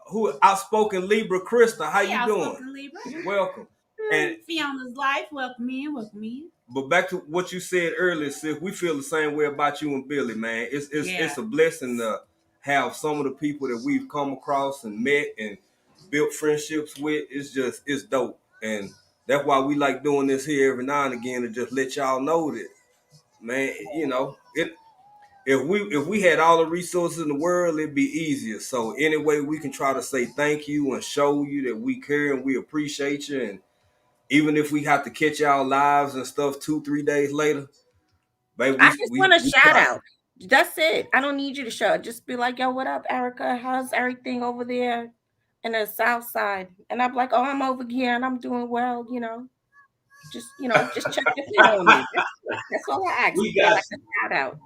Who outspoken Libra Krista? How you doing? Libra. Welcome. And Fiona's life, welcome in. But back to what you said earlier, sis, we feel the same way about you and Billy, man. It's a blessing to have some of the people that we've come across and met and built friendships with. It's dope. And that's why we like doing this here every now and again, to just let y'all know that, man, if we had all the resources in the world, it'd be easier. So any way we can try to say thank you and show you that we care and we appreciate you, and even if we have to catch y'all lives and stuff 2-3 days later, baby, I just want a shout out. That's it. I don't need you to shout. Just be like, yo, what up, Erica? How's everything over there in the South Side? And I'm like, oh, I'm over here and I'm doing well, Just check in on me. That's all I ask. We got like a shout out.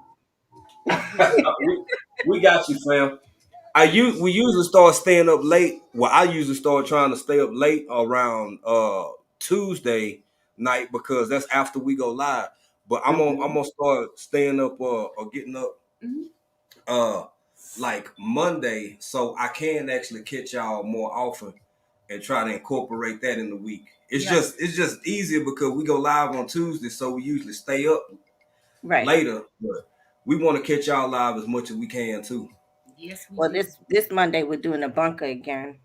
we got you, fam. We usually start staying up late. Well, I usually start trying to stay up late around Tuesday night, because that's after we go live. But I'm gonna start staying up or getting up like Monday, so I can actually catch y'all more often and try to incorporate that in the week. It's just easier because we go live on Tuesday, so we usually stay up later. But we want to catch y'all live as much as we can too. Yes. This Monday we're doing a bunker again.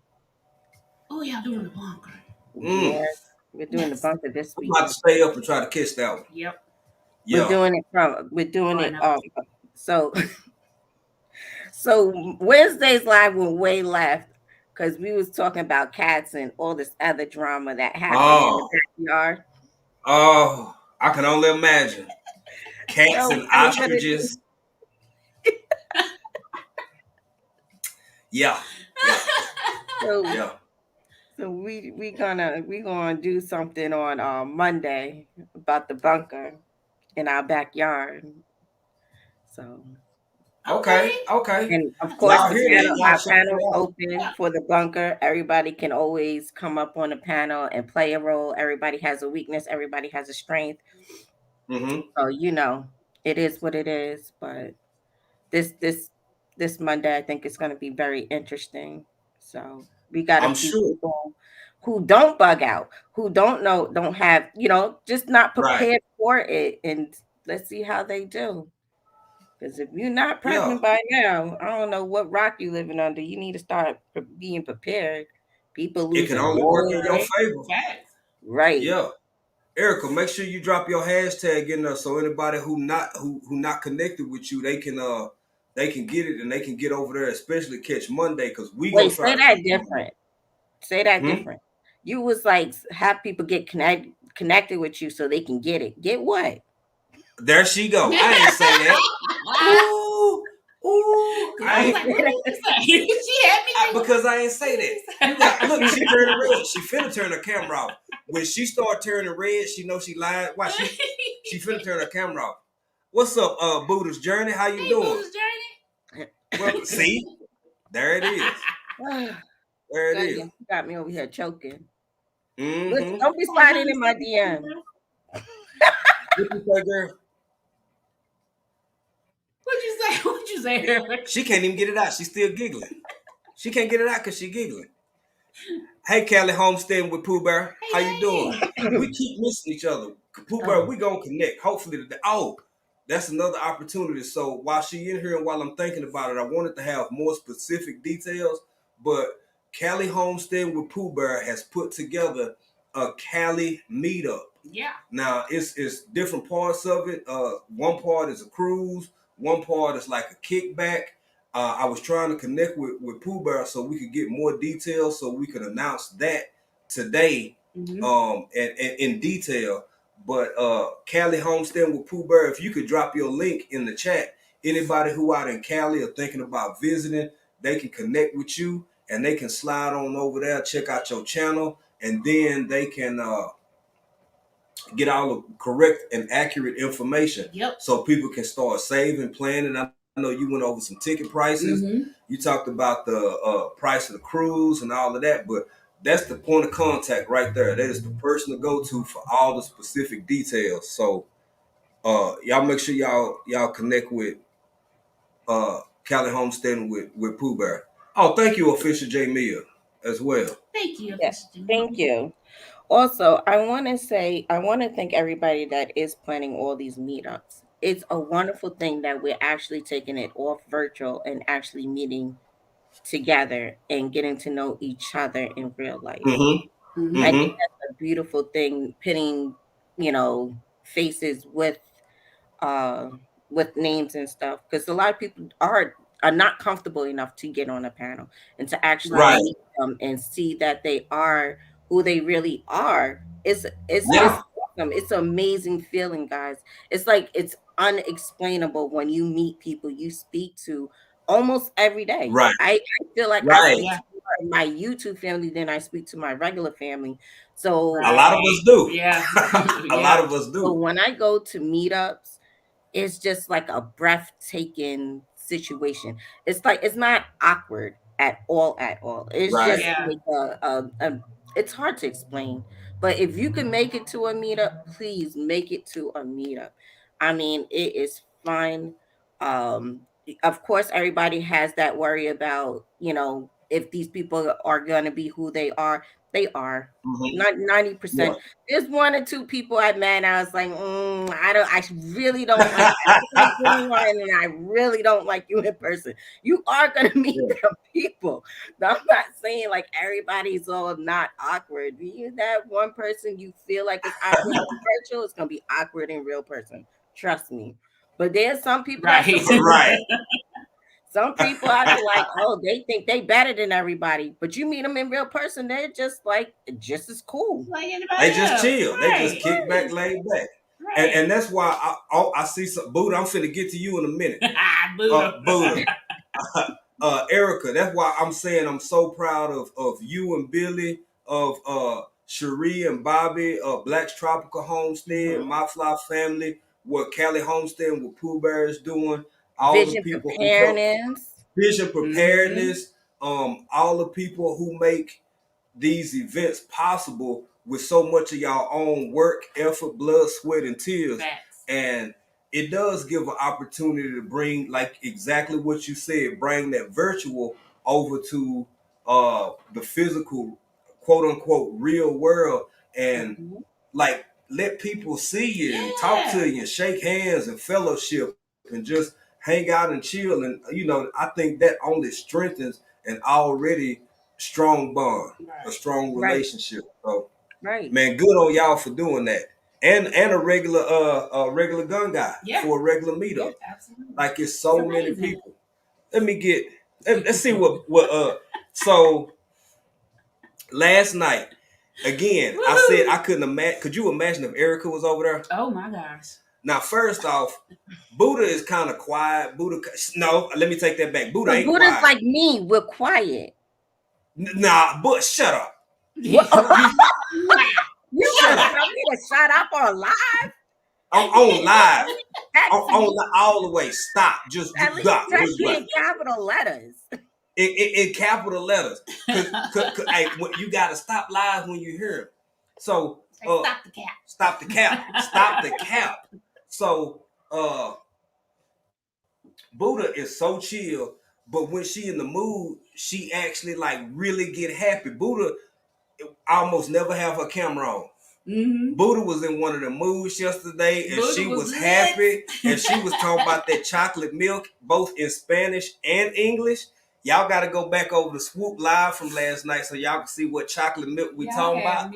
Oh, y'all doing the bunker? Yes, we're doing the bunker this week. I'm about to stay up and try to catch that one. Yep. We're doing it. So Wednesday's live went way left because we was talking about cats and all this other drama that happened in the backyard. Oh, I can only imagine. Cats and ostriches. So we gonna do something on Monday about the bunker in our backyard. So Okay. and of course Y'all hear that? Y'all our shout panel's it out. open for the bunker. Everybody can always come up on the panel and play a role. Everybody has a weakness. Everybody has a strength. Mm-hmm. So it is what it is. But this this this Monday, I think it's going to be very interesting. So we got a I'm few sure. people who don't bug out, who don't have, just not Right. prepared for it, and let's see how they do. Because if you're not Yeah. pregnant by now, I don't know what rock you living under. You need to start being prepared. People It can losing only work in your weight, favor. right? Yeah. Erica, make sure you drop your hashtag in there so anybody who not connected with you, they can get it and they can get over there, especially catch Monday, because we gonna Wait, try say to that catch Monday. different. Say that Hmm? different. You was like have people get connected with you so they can get it. Get what? There she go. I ain't say that. Ooh, ooh. I was like, what did you say? She had me because I ain't say that. You got look. She turning red. She finna turn her camera off. When she start turning red, she know she lied. Why she finna turn her camera off. What's up, Buddha's Journey? How you doing? Buddha's Journey. Well, see, there it is. There it is. You got me over here choking. Mm-hmm. Look, don't be sliding in my DM. What you say, girl? What'd you say? She can't even get it out. She's still giggling. She can't get it out because she giggling. Hey, Callie Homestead with Pooh Bear. How you doing? We keep missing each other. Pooh Bear, we gonna connect. Hopefully today. Oh, that's another opportunity. So while she in here and while I'm thinking about it, I wanted to have more specific details. But Callie Homestead with Pooh Bear has put together a Cali meetup. Yeah. Now it's different parts of it. One part is a cruise. One part is like a kickback. I was trying to connect with Pooh Bear so we could get more details so we could announce that today, and in detail. But Cali Homestead with Pooh Bear, if you could drop your link in the chat, anybody who out in Cali or thinking about visiting, they can connect with you and they can slide on over there, check out your channel, and then they can get all the correct and accurate information. Yep. So people can start saving, planning. I know you went over some ticket prices. You talked about the price of the cruise and all of that, but that's the point of contact right there. That is the person to go to for all the specific details. So y'all make sure y'all connect with Cali Homestead with Pooh Bear. Oh, thank you, Official J Mia, as well. Thank you. Yes, thank you. Also, I want to thank everybody that is planning all these meetups. It's a wonderful thing that we're actually taking it off virtual and actually meeting together and getting to know each other in real life. I think that's a beautiful thing, pitting, faces uh with names and stuff, because a lot of people are not comfortable enough to get on a panel and to actually meet them and see that they are who they really are. It's just awesome. It's an amazing feeling, guys. It's like it's unexplainable when you meet people you speak to almost every day. Right. I feel like I speak to my YouTube family than I speak to my regular family. So a lot of us do. Yeah. A lot of us do. So when I go to meetups, it's just like a breathtaking situation. It's like it's not awkward at all. It's just like it's hard to explain. But if you can make it to a meetup, please make it to a meetup. I mean, it is fun. Of course, everybody has that worry about, if these people are gonna be who they are. They are. Not 90%. There's one or two people I met. I was like, I really don't like that. I like anyone, and I really don't like you in person. You are gonna meet them people. Now, I'm not saying like everybody's all not awkward. You that one person you feel like it's awkward in virtual, it's gonna be awkward in real person. Trust me. But there's some people right. Some people I be like, oh, they think they better than everybody. But you meet them in real person, they're just as cool. Like they just chill. Right. They just kick back, lay back. Right. And that's why I see some Buddha. I'm finna get to you in a minute. Buddha. Erica, that's why I'm saying I'm so proud of you and Billy, of Cherie and Bobby, Black's Tropical Homestead, My Fly Family, what Cali Homestead and what Pooh Bear is doing, all Vision the people Preparedness. Vision Preparedness, all the people who make these events possible with so much of y'all own work, effort, blood, sweat, and tears. Facts. And it does give an opportunity to bring, like exactly what you said, bring that virtual over to the physical, quote unquote, real world, and like let people see you and talk to you and shake hands and fellowship and just hang out and chill. And I think that only strengthens an already strong bond, a strong relationship. So, man, good on y'all for doing that. And a regular gun guy for a regular meetup. Yeah, absolutely. Like it's so many people. Let's see what so last night again. Woo-hoo! I said I couldn't imagine. Could you imagine if Erica was over there? Oh my gosh. Now, first off, Buddha is kind of quiet. No, let me take that back. Buddha ain't Buddha's quiet. like me. We're quiet. Nah, but shut up. You shut up. Shut up on live. On live. on all the way. Stop. Just stop. In capital letters. In capital letters. Hey, you got to stop live when you hear it. So stop the cap. Stop the cap. Stop the cap. So Buddha is so chill, but when she in the mood, she actually like really get happy. Buddha almost never have her camera on. Buddha was in one of the moods yesterday, and Buddha she was happy, and she was talking about that chocolate milk, both in Spanish and English. Y'all got to go back over the Swoop Live from last night so y'all can see what chocolate milk we talking about.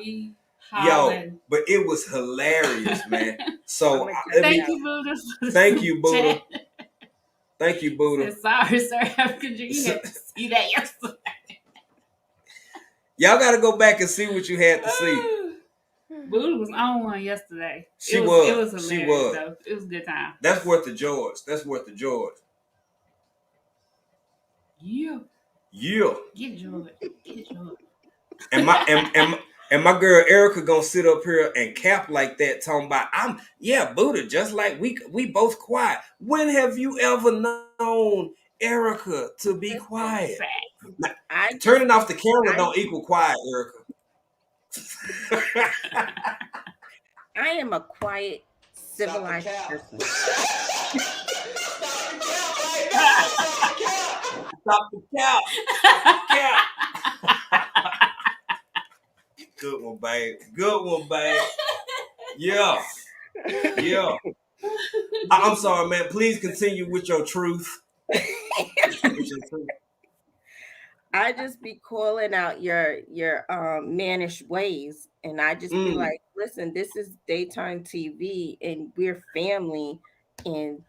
Yo, but it was hilarious, man. So thank you, Buddha. Thank you, Buddha. Thank you, Buddha. Sorry, sir. I could you had to see that yesterday. Y'all got to go back and see what you had to see. Buddha was on one yesterday. It was hilarious. She was. Though. It was a good time. That's worth the George. Yeah. Get George. And my girl Erica gonna sit up here and cap like that, talking about Buddha, just like we both quiet. When have you ever known Erica to be quiet? Now, turning off the camera don't equal quiet, Erica. I am a quiet, civilized person. Stop the cap. Good one, babe. Yeah. I'm sorry, man. Please continue with your truth. I just be calling out your mannish ways, and I just be like, listen, this is daytime TV, and we're family, and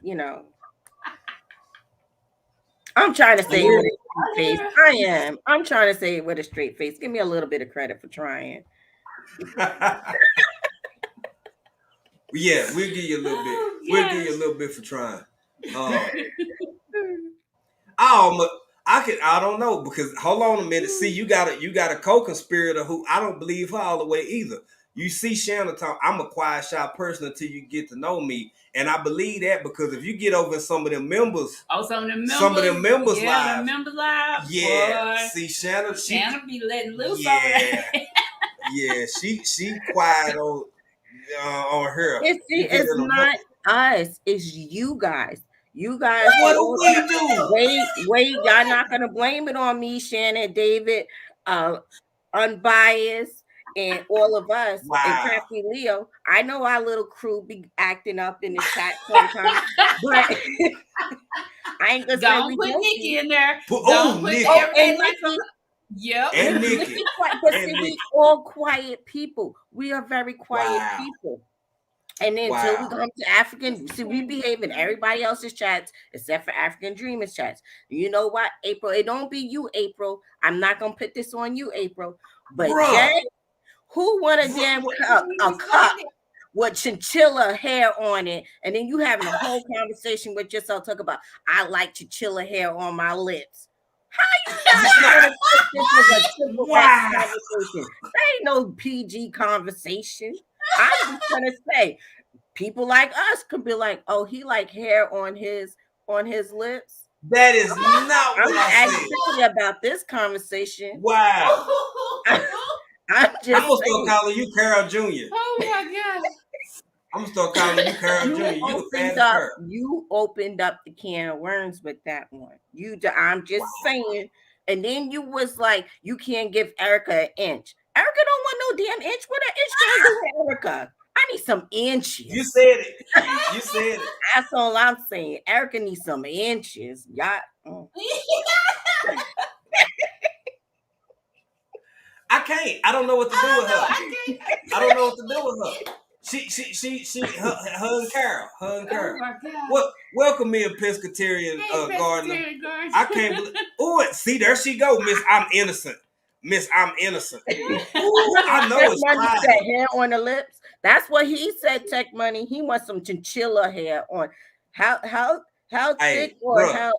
I'm trying to say it with a straight face. I am. I'm trying to say it with a straight face. Give me a little bit of credit for trying. Yeah, we'll give you a little bit. We'll give you a little bit for trying. I don't know, because hold on a minute. See, you got a co-conspirator who I don't believe her all the way either. You see Shannon talk, I'm a quiet, shy person until you get to know me. And I believe that because if you get over some of them members. Oh, some of them members live. Yeah. Boy. See, Shannon be letting loose over there. Yeah, she quiet on her. It's not us. It's you guys. You guys. What do we do? Wait. Y'all not going to blame it on me, Shannon, David, Unbiased, and all of us. Wow. And Crafty Leo. I know our little crew be acting up in the chat sometimes, but I ain't going to say we put Nikki in there. Nikki. And Nikki. Yep. And Nikki. But see, we all quiet people. We are very quiet people. And then until we come to African, we behave in everybody else's chats except for African Dreamers chats. You know what, April? It don't be you, April. I'm not gonna put this on you, April. But Jay, who want a damn a cup with chinchilla hair on it, and then you having a whole conversation with yourself talk about I like chinchilla hair on my lips. This is a simple conversation. There ain't no PG conversation. I'm just gonna say, people like us could be like, "Oh, he like hair on his lips." That is not what I said. I'm about this conversation. Wow. I'm just. I'm gonna start calling you Carol Jr. Oh my God. I'm gonna start calling you Carol Jr. You opened up the can of worms with that one. I'm just saying. And then you was like, you can't give Erica an inch. Erica don't want no damn inch. What an inch gonna do to Erica? I need some inches. You said it. You said it. That's all I'm saying. Erica needs some inches. Y'all. I can't. I don't know what to do with her. I don't know what to do with her. She, her and Carol. Her and Carol. Oh welcome me, Episcopalian Gardner. I can't believe. Oh, see, there she go, Miss I'm innocent. Miss I'm innocent. Ooh, I know it's Money hair on the lips. That's what he said. Tech Money. He wants some chinchilla hair on. How thick or how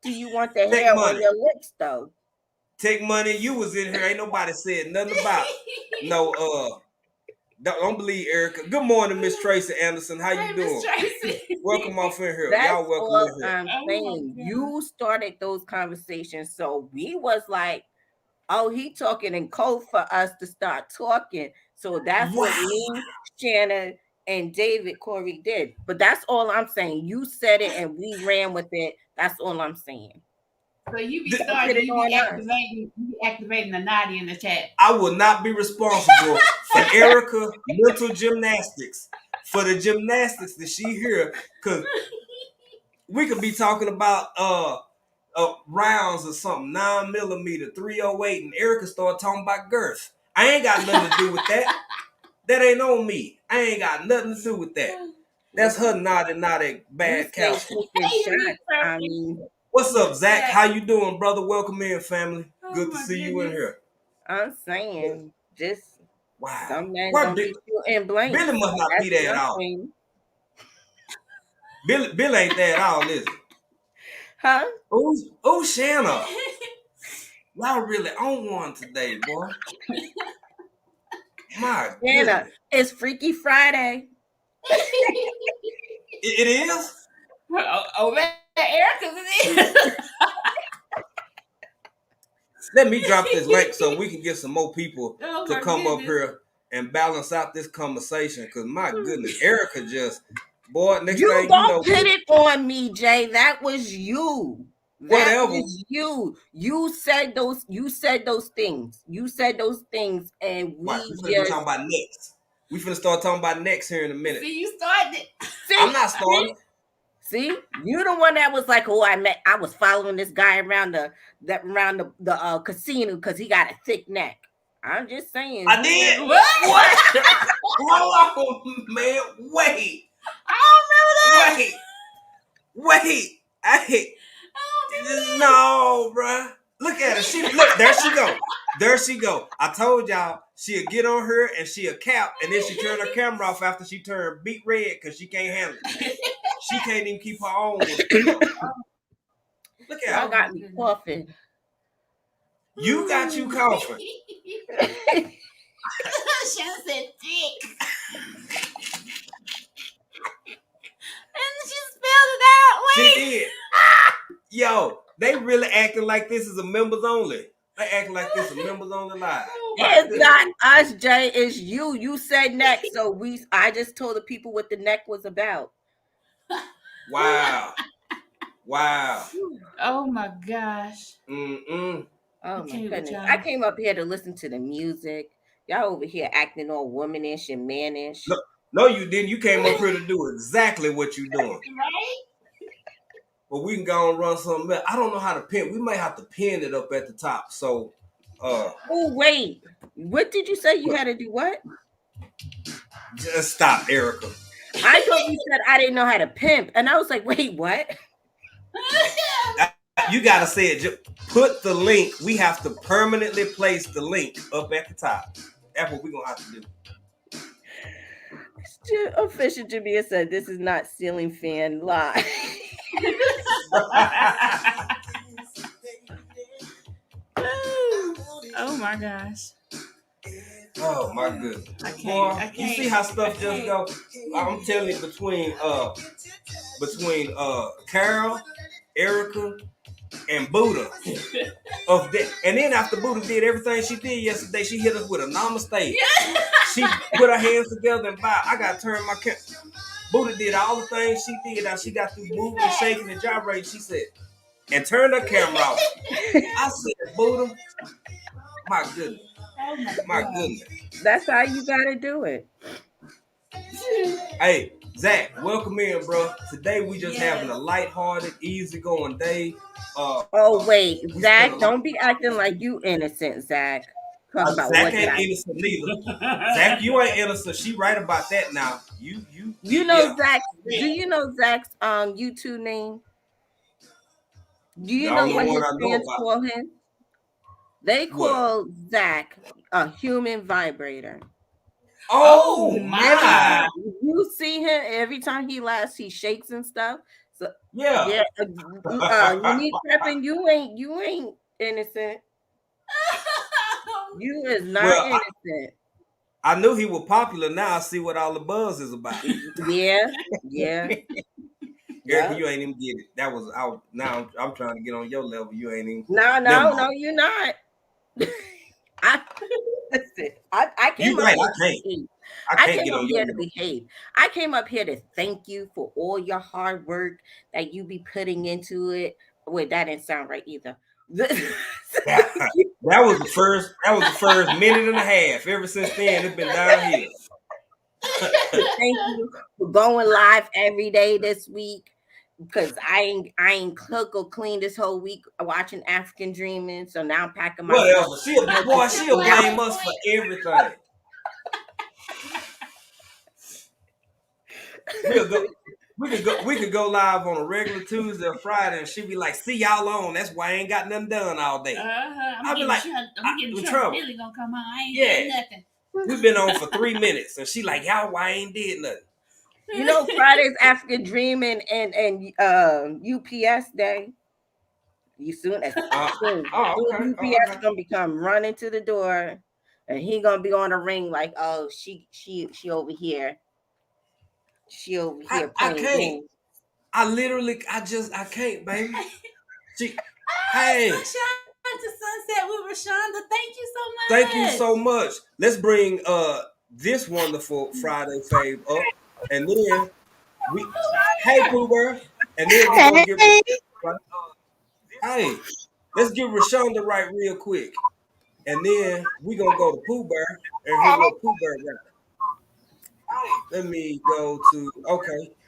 do you want the hair on your lips though? Tech Money, you was in here. Ain't nobody said nothing about no. Don't believe Erica. Good morning, Miss Tracy Anderson. How you doing? Welcome off in here. Y'all welcome in here. I'm saying you started those conversations, so we was like, "Oh, he talking in code for us to start talking." So that's what me, Shannon, and David Corey did. But that's all I'm saying. You said it, and we ran with it. That's all I'm saying. So you be activating the naughty in the chat. I will not be responsible for Erica mental gymnastics, for the gymnastics that she hear, because we could be talking about rounds or something, 9mm, 308, and Erica start talking about girth. I ain't got nothing to do with that. That ain't on me. I ain't got nothing to do with that. That's her naughty bad couch. I mean. What's up, Zach? How you doing, brother? Welcome in, family. Good to see you in here. I'm saying, just some men Why don't be shooting blank. Billy must not be there at all. Billy ain't there at all, is it? Huh? Oh, Shanna. Y'all really on one today, boy. My Shanna, it's Freaky Friday. It is? Oh, man. Erica's it. Let me drop this link so we can get some more people to come up here and balance out this conversation. Because my goodness, Erica just, boy, next thing you know, put it on me, Jay. That was you. Whatever. That was you. You said those things. You said those things, and we finna talking about next. We finna start talking about next here in a minute. See, you started it. I'm not starting. See, you're the one that was like, "Oh, I was following this guy around the casino because he got a thick neck." I'm just saying. I did. What? Hold on, man. Wait. I don't remember that. Wait. No, bruh. Look at her. Look, there she go. There she go. I told y'all she'll get on her and she'll cap, and then she turn her camera off after she turned beet red because she can't handle it. She can't even keep her own. Look at her. I got me coughing. You got you coughing. Shannon said dick. And she spelled it out. Wait. She did. Yo, they really acting like this is a members only. They acting like this is a members only live. It's not us, Jay. It's you. You said neck, so I just told the people what the neck was about. Wow. Oh my gosh. Oh my goodness. I came up here to listen to the music. Y'all over here acting all womanish and mannish. No, you didn't. You came up here to do exactly what you're doing. Right? But we can go and run something else. I don't know how to pin. We might have to pin it up at the top. So oh wait. What did you say you had to do what? Just stop, Erica. I thought you said I didn't know how to pimp. And I was like, wait, what? You gotta say it. Put the link. We have to permanently place the link up at the top. That's what we're gonna have to do. Official Jamia said this is not ceiling fan live. my gosh. Oh my goodness. I can't. Boy, you see how stuff just go? I'm telling you, between Carol, Erica, and Buddha of that. And then after Buddha did everything she did yesterday, she hit us with a namaste. She put her hands together and bowed. I got to turn my camera. Buddha did all the things she did. Now she got through moving and shaking and gyrating. She said, and turned her camera off. I said, Buddha, my goodness. Oh my goodness. That's how you gotta do it. Hey, Zach, welcome in, bro. Today we just having a lighthearted, easygoing day. Wait, Zach, don't be acting like you innocent, Zach. Zach ain't innocent neither. Zach, you ain't innocent. She right about that now. You know Zach. Do you know Zach's YouTube name? Do you know what his fans call him? They call Zach a human vibrator. Oh my! You see him every time he laughs, he shakes and stuff. So yeah. Unique Prepping, you ain't innocent. You is not innocent. I knew he was popular. Now I see what all the buzz is about. Yeah. Erica, you ain't even get it. That was out. Now I'm trying to get on your level. You ain't even. No, you're not. Listen, I came up here. I came up here to behave. I came up here to thank you for all your hard work that you be putting into it. Wait, that didn't sound right either. that was the first minute and a half. Ever since then, it's been downhill. Thank you for going live every day this week. Because I ain't cook or clean this whole week watching African Dreaming, so now I'm packing my. Whatever. She'll blame us for everything. We could go live on a regular Tuesday or Friday, and she'd be like, "See y'all on." That's why I ain't got nothing done all day. I'll be like, "I'm getting trouble." Billy gonna come on. I ain't did nothing. We've been on for 3 minutes, and she like, "Y'all, why I ain't did nothing?" You know, Friday's African Dreaming and UPS Day. You soon as UPS gonna become running to the door, and he gonna be on the ring like, oh, she over here. She over here playing games. I can't, baby. Hey. To Sunset with Rashonda. Thank you so much. Thank you so much. Let's bring this wonderful Friday fave up. And then hey Pooh Bear, and then we're gonna give let's give Rashonda right real quick, and then we're gonna go to Pooh Bear and hear what Pooh Bear got. Let me go to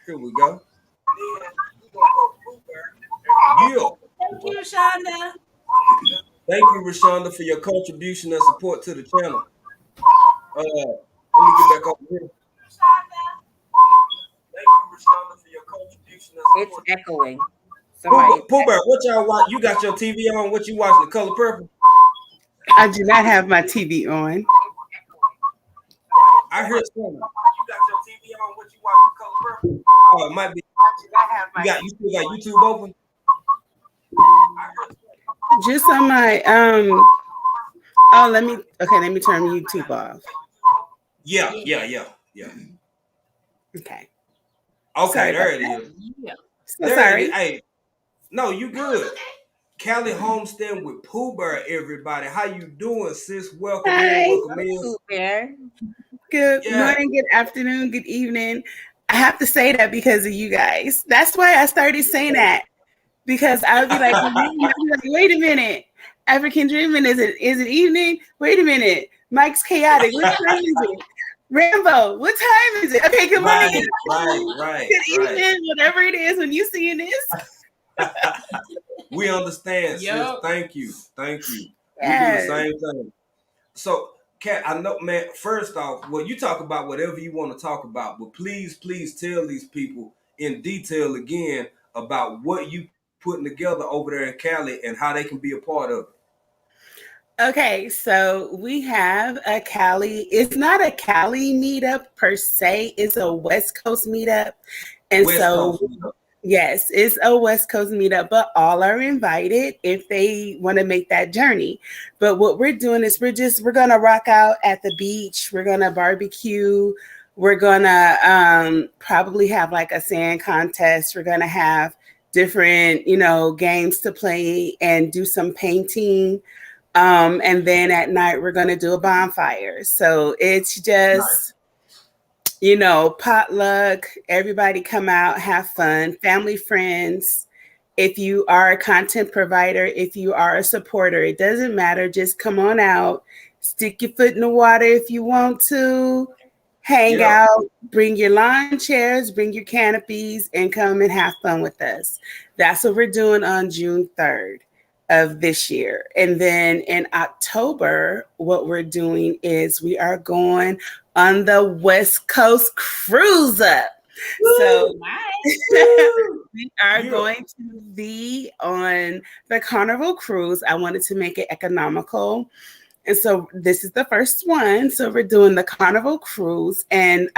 here we go. Yeah. Thank you, Rashonda. Thank you, Rashonda, for your contribution and support to the channel. Let me get back over here. Thank you, Rashonda, for your contribution and support. It's echoing. Pooh Bear, what y'all watch? You got your TV on? What you watching? The Color Purple? I do not have my TV on. I heard something. You got your TV on? What you watching? The Color Purple? Oh, it might be. You still got YouTube open? Just on my let me turn YouTube off. Yeah. Okay. Okay, there it is. Yeah. So sorry. Hey, no, you good. Callie Homestead with Pooh Bear, everybody. How you doing, sis? Welcome in. Welcome in. Pooh Bear. Good morning, good afternoon, good evening. I have to say that because of you guys. That's why I started saying that. Because I would be like, wait a minute. African Dreaming, is it evening? Wait a minute. Mike's Chaotic. What time is it? Rambo, what time is it? Okay, good morning. Right. Good evening, whatever it is when you seeing this. We understand, sis. Thank you. Yes. We do the same thing. So, Kat, I know, man, first off, you talk about whatever you want to talk about, but please tell these people in detail again about what you putting together over there in Cali and how they can be a part of it. Okay, so we have a Cali. It's not a Cali meetup per se. It's a West Coast meetup. And Yes, it's a West Coast meetup, but all are invited if they want to make that journey. But what we're doing is we're gonna rock out at the beach. We're gonna barbecue. We're gonna probably have like a sand contest. We're gonna have different, games to play and do some painting. And then at night we're gonna do a bonfire. So it's just potluck, everybody come out, have fun, family, friends. If you are a content provider, if you are a supporter, it doesn't matter. Just come on out, stick your foot in the water if you want to, hang out, bring your lawn chairs, bring your canopies, and come and have fun with us. That's what we're doing on June 3rd of this year. And then in October, what we're doing is we are going on the West Coast Cruise Up. So we are going to be on the Carnival Cruise. I wanted to make it economical. And so this is the first one. So we're doing the Carnival Cruise. And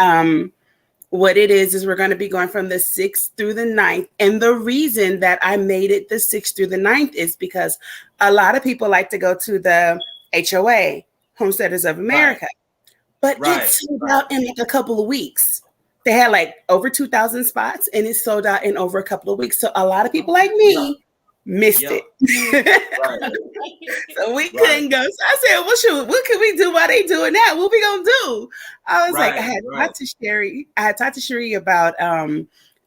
what it is we're going to be going from the 6th through the 9th. And the reason that I made it the 6th through the 9th is because a lot of people like to go to the HOA, Homesteaders of America. But it's sold out in like a couple of weeks. They had like over 2,000 spots and it's sold out in over a couple of weeks. So a lot of people like me missed it. So we couldn't go. So I said, well, shoot, what can we do while they doing that? What we gonna do? I was like, I had talked to Sherry about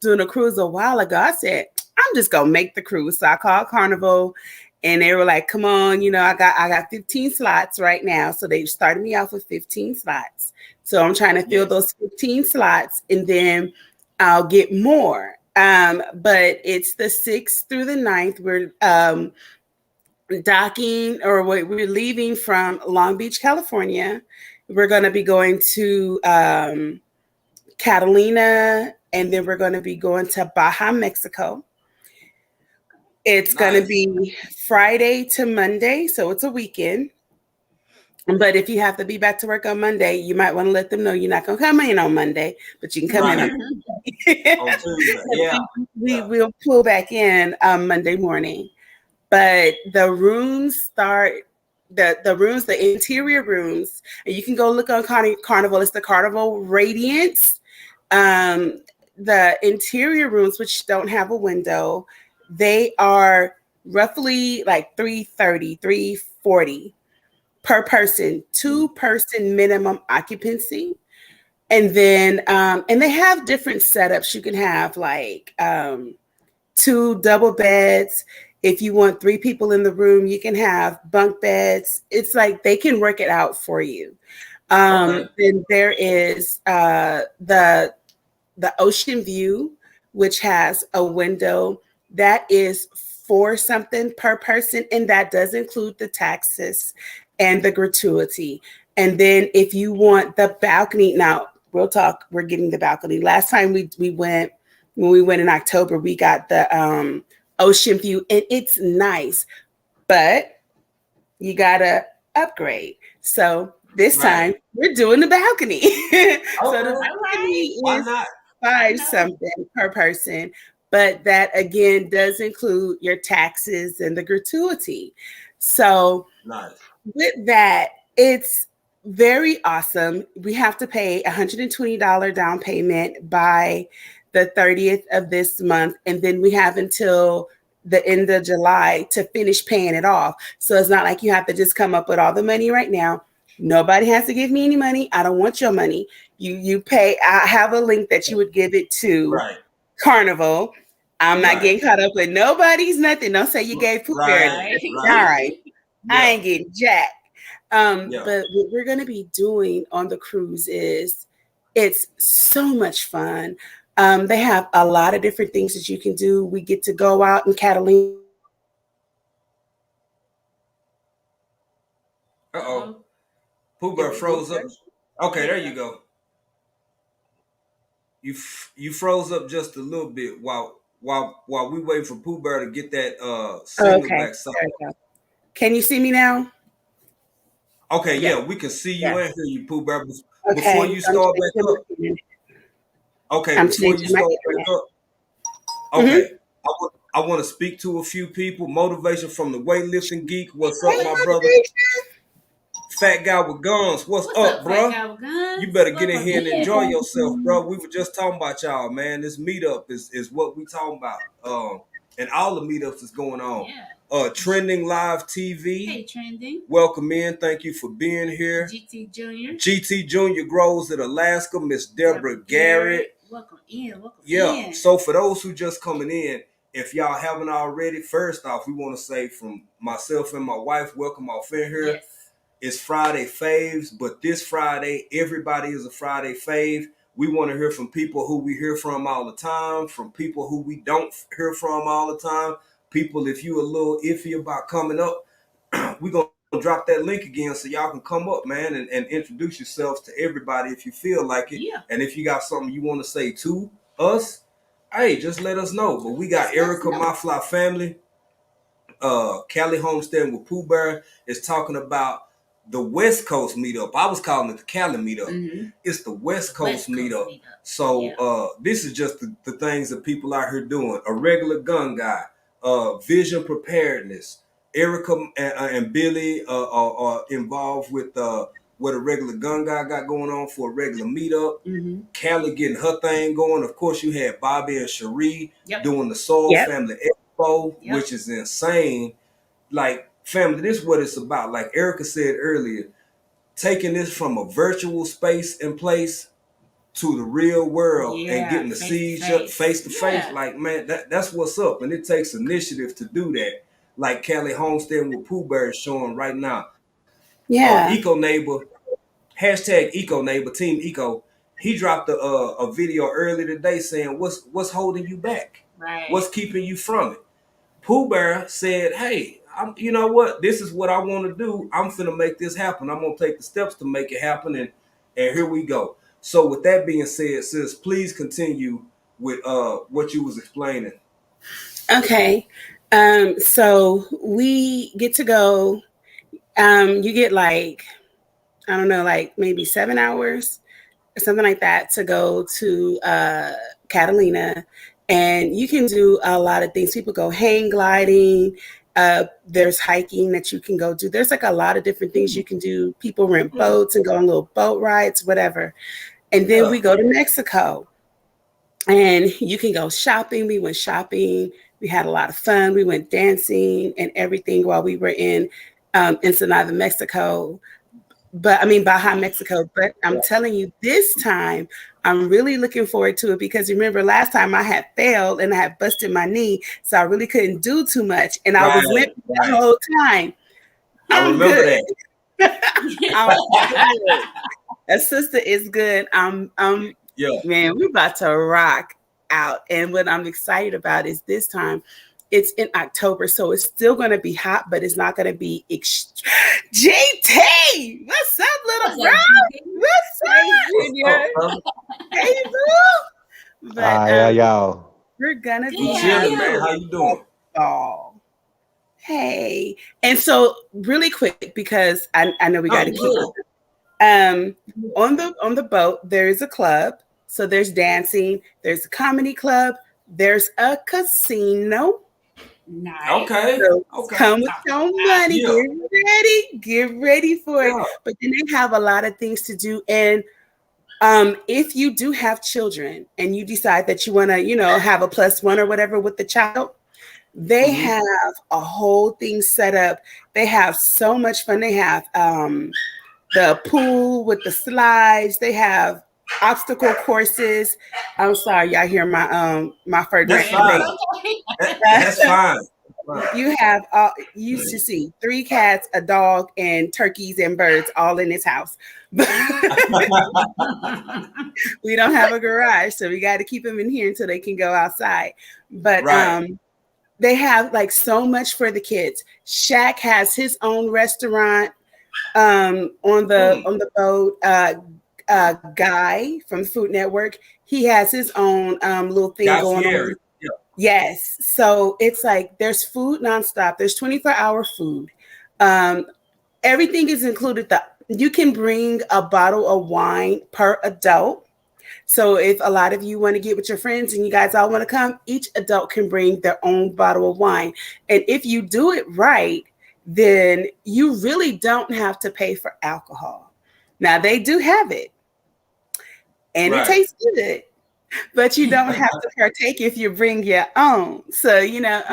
doing a cruise a while ago. I said, I'm just gonna make the cruise. So I called Carnival. And they were like, come on, I got 15 slots right now. So they started me off with 15 slots. So I'm trying to fill those 15 slots and then I'll get more. But it's the 6th through the 9th. We're we're leaving from Long Beach, California. We're going to be going to Catalina, and then we're going to be going to Baja, Mexico. It's going to be Friday to Monday, so it's a weekend. But if you have to be back to work on Monday, you might want to let them know you're not going to come in on Monday, but you can come in on Tuesday. We'll pull back in Monday morning. But the rooms start, the interior rooms, and you can go look on Carnival. It's the Carnival Radiance. The interior rooms, which don't have a window, they are roughly like $330, $340 per person, 2-person minimum occupancy. And then, and they have different setups. You can have like 2 double beds. If you want 3 people in the room, you can have bunk beds. It's like they can work it out for you. Then there is the Ocean View, which has a window. That is $4 something per person, and that does include the taxes and the gratuity. And then if you want the balcony, now real talk, we're getting the balcony. Last time we went, when we went in October, we got the Ocean View, and it's nice, but you gotta upgrade. So this time we're doing the balcony. So the balcony is $5 something per person. But that, again, does include your taxes and the gratuity. So with that, it's very awesome. We have to pay $120 down payment by the 30th of this month. And then we have until the end of July to finish paying it off. So it's not like you have to just come up with all the money right now. Nobody has to give me any money. I don't want your money. You pay. I have a link that you would give it to Carnival. I'm not getting caught up with nobody's nothing. Don't say you gave Pooh Bear. All right. I ain't getting jack. But what we're going to be doing on the cruise is it's so much fun. They have a lot of different things that you can do. We get to go out in Catalina. Pooh Bear froze up. Okay, there you go. You froze up just a little bit while we wait for Pooh Bear to get that signal back. Can you see me now? Okay, yeah, we can see you and hear you, Pooh Bear. Before you start back up. Okay, before you start back up. Okay. I want to speak to a few people. Motivation from the Weightlifting Geek. What's up, my brother? Fat guy with guns. What's up, bro? You better get in here and enjoy yourself, bro. We were just talking about y'all, man. This meetup is what we talking about. And all the meetups is going on. Yeah. Trending Live TV. Hey, Trending. Welcome in. Thank you for being here. GT Junior. GT Junior grows in Alaska. Miss Deborah Garrett. Welcome in. Yeah. So for those who just coming in, if y'all haven't already, first off, we want to say from myself and my wife, welcome off in here. Yes. It's Friday Faves, but this Friday, everybody is a Friday Fave. We want to hear from people who we hear from all the time, from people who we don't hear from all the time. People, if you a little iffy about coming up, we're going to drop that link again so y'all can come up, man, and introduce yourselves to everybody if you feel like it. Yeah. And if you got something you want to say to us, hey, just let us know. But we got Erica, My Fly Family, Cali Homestead with Pooh Bear is talking about the West Coast meetup. I was calling it the Cali meetup. Mm-hmm. It's the West Coast meetup. So this is just the things that people out here doing. A regular gun guy, vision preparedness. Erica and Billy are involved with what a regular gun guy got going on for a regular meetup. Mm-hmm. Cali getting her thing going. Of course, you had Bobby and Cherie doing the Soul Family Expo, which is insane. Like, family, this is what it's about. Like Erica said earlier, taking this from a virtual space and place to the real world and getting to see each other face to face. Like, man, that's what's up. And it takes initiative to do that. Like Cali Homestead with Pooh Bear is showing right now. Yeah. Eco Neighbor, hashtag Eco Neighbor, Team Eco. He dropped a video earlier today saying, what's holding you back? Right. What's keeping you from it? Pooh Bear said, hey, you know what? This is what I want to do. I'm finna make this happen. I'm gonna take the steps to make it happen, and here we go. So with that being said, sis, please continue with what you was explaining. Okay. So we get to go. You get like, I don't know, like maybe 7 hours or something like that to go to Catalina, and you can do a lot of things. People go hang gliding. There's hiking that you can go do. There's like a lot of different things you can do. People rent boats and go on little boat rides, whatever. And then we go to Mexico and you can go shopping. We went shopping. We had a lot of fun. We went dancing and everything while we were in Ensenada, Mexico. Baja, Mexico. But I'm telling you, this time, I'm really looking forward to it because remember last time I had failed and I had busted my knee, so I really couldn't do too much. And I was limping the whole time. I remember that. I'm good. A sister is good. Man, we're about to rock out. And what I'm excited about is this time, it's in October, so it's still going to be hot, but it's not going to be GT! What's up, little bro? What's up? Hey, boo! But y'all. We're going to be man. How you doing? Oh, hey. And so really quick, because I know we got to keep it. On the boat, there is a club. So there's dancing, there's a comedy club, there's a casino. Nice. Okay. So come with your money. Yeah. Get ready for it. But then they have a lot of things to do. And if you do have children and you decide that you want to, have a +1 or whatever with the child, they have a whole thing set up. They have so much fun. They have the pool with the slides. They have obstacle courses. I'm sorry, y'all hear my Ferguson. That's fine. You have you should see 3 cats, a dog, and turkeys and birds all in this house. We don't have a garage, so we got to keep them in here until they can go outside. But they have like so much for the kids. Shaq has his own restaurant on the boat. Guy from Food Network, he has his own little thing going on. Yeah. Yes. So it's like there's food nonstop. There's 24-hour food. Everything is included. You can bring a bottle of wine per adult. So if a lot of you want to get with your friends and you guys all want to come, each adult can bring their own bottle of wine. And if you do it right, then you really don't have to pay for alcohol. Now they do have it, and it tastes good, but you don't have to partake if you bring your own. So, I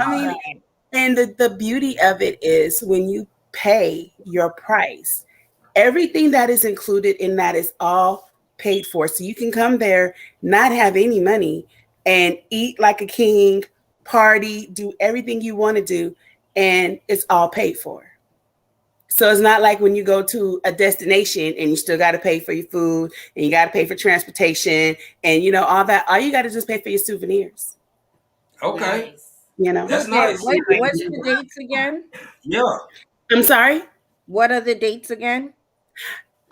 mean, and the beauty of it is when you pay your price, everything that is included in that is all paid for. So you can come there, not have any money, and eat like a king, party, do everything you want to do, and it's all paid for. So it's not like when you go to a destination and you still got to pay for your food and you got to pay for transportation and all that. All you got to just pay for your souvenirs. Okay. That's nice. What's the dates again? Yeah. I'm sorry? What are the dates again?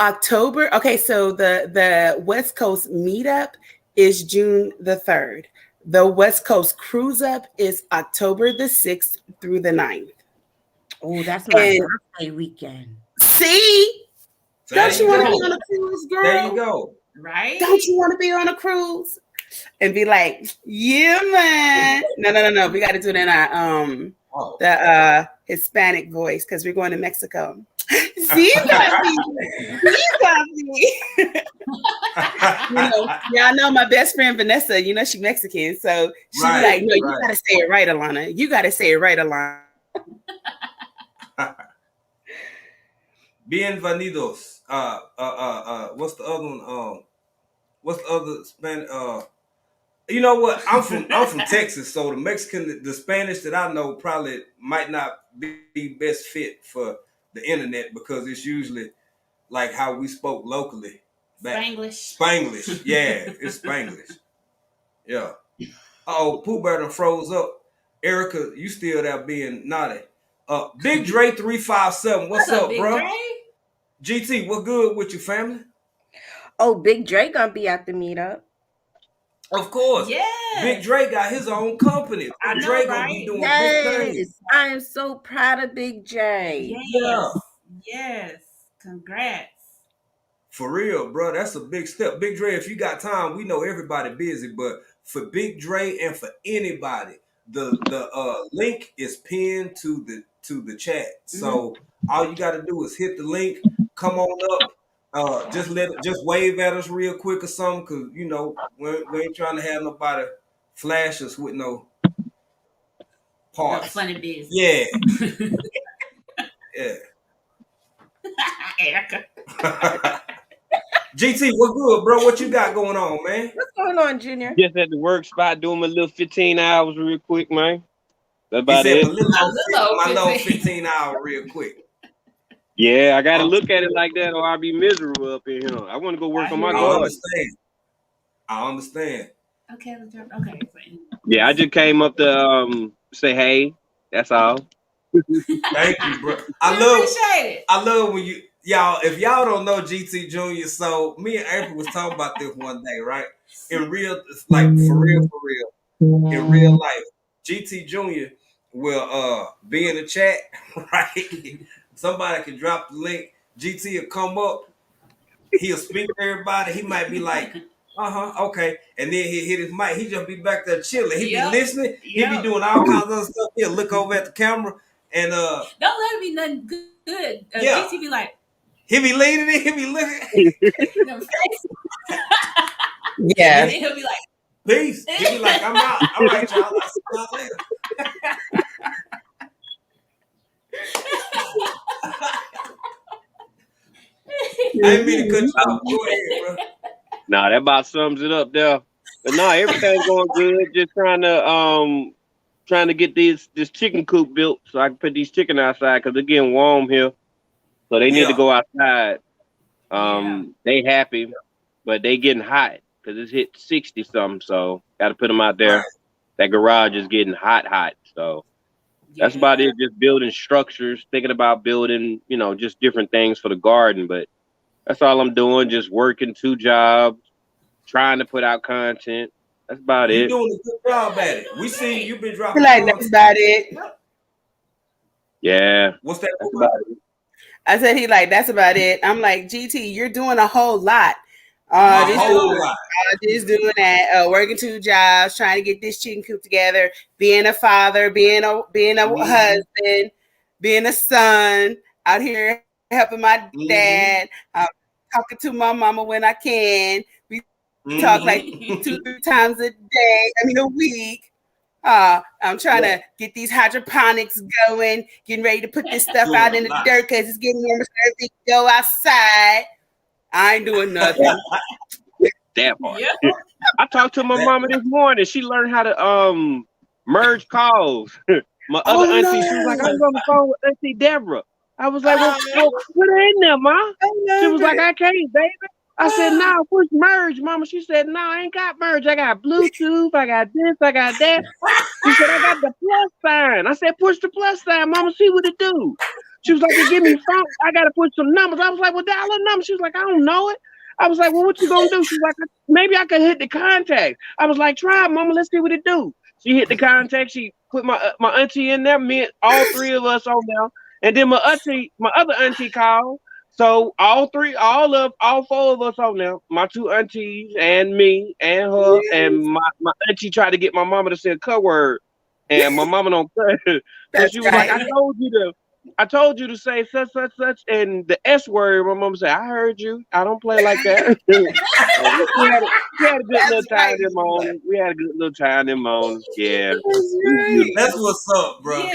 October. Okay, so the West Coast meetup is June the 3rd. The West Coast cruise up is October the 6th through the 9th. Oh, that's my birthday weekend. See? Don't you want to be on a cruise, girl? There you go. Right? Don't you want to be on a cruise? And be like, yeah, man. No. We got to do it in our the Hispanic voice because we're going to Mexico. See, y'all know my best friend Vanessa. She's Mexican, so she's like, no, you gotta say it right, Alana. You gotta say it right, Alana. Bienvenidos. What's the other one? What's the other Spanish? You know what? I'm from Texas, so the Spanish that I know probably might not be best fit for the internet because it's usually like how we spoke locally. Spanglish. Yeah, it's Spanglish. Yeah. Oh, Pooh Bear done froze up. Erica, you still there being naughty. Big Dre 357. What's up, bro? Dre? GT, what good with your family? Oh, Big Dre gonna be at the meetup. Of course. Yeah. Big Dre got his own company. Big Dre gonna be doing big things. I am so proud of Big Dre. Yes. Congrats. For real, bro. That's a big step. Big Dre, if you got time, we know everybody busy, but for Big Dre and for anybody, the link is pinned to the chat. So all you gotta do is hit the link, come on up. Just wave at us real quick or something, cause we ain't trying to have nobody flash us with no parts. No funny business. Yeah. Yeah. Erica. GT, what good, bro? What you got going on, man? What's going on, Junior? Just at the work spot doing my little 15 hours real quick, man. That's about it. My little 15 hours real quick. Yeah, I gotta look at it like that, or I'll be miserable up in here. I want to go work on my garden. I understand. Okay. Yeah, I just came up to say hey. That's all. Thank you, bro. I love when y'all. If y'all don't know GT Junior, so me and April was talking about this one day, right? In real, like for real, in real life, GT Junior will be in the chat, right? Somebody can drop the link. GT will come up. He'll speak to everybody. He might be like, okay. And then he'll hit his mic. He just be back there chilling. He be listening. He be doing all kinds of other stuff. He'll look over at the camera and don't let it be nothing good. GT be like, he be leaning in. He be looking. Yeah. And then he'll be like, peace. He be like, I'm out. All right, y'all. I'll see y'all later. I didn't mean to cut you off. Go ahead, bro. Nah, that about sums it up there. But no, everything's going good. Just trying to get this chicken coop built so I can put these chicken outside because they're getting warm here. So they need to go outside. They happy, but they getting hot because it's hit 60 something. So got to put them out there. Right. That garage is getting hot. So that's about it. Just building structures, thinking about building, just different things for the garden. But that's all I'm doing. Just working 2 jobs, trying to put out content. That's about it. You're doing a good job at it. We see you've been dropping. That's about it. Yeah. What's that? That's about it. I said that's about it. I'm like, GT, you're doing a whole lot. Just doing that, working 2 jobs, trying to get this chicken coop together, being a father, being a husband, being a son, out here helping my dad, talking to my mama when I can. We talk like 2-3 times a day. A week. I'm trying to get these hydroponics going, getting ready to put this stuff out in the dirt because it's getting warmer, so everything go outside. I ain't doing nothing. That part. Yeah. I talked to my mama this morning. She learned how to merge calls. My other auntie, she was like, I was on the phone with Auntie Deborah. I was like, well, put her in there, Ma. She was like, I can't, baby. I said, no, push merge, Mama. She said, no, I ain't got merge. I got Bluetooth. I got this. I got that. She said, I got the plus sign. I said, push the plus sign, Mama. See what it do. She was like, give me phone. I got to put some numbers. I was like, well, dial a number. She was like, I don't know it. I was like, well, what you gonna do? She's like, maybe I could hit the contact. I was like, try it, Mama. Let's see what it do. She hit the contact. She put my auntie in there. Me, all 3 of us on there. And then my other auntie called. So all 4 of us on there. My 2 aunties and me and her and my auntie tried to get my mama to say a cuss word, and my mama don't cuss. So she was like, I told you to say such, and the S word. My mom said, I heard you. I don't play like that. we had a good little time in morning. We had a good little time in morning. Yeah. That's what's up, bro.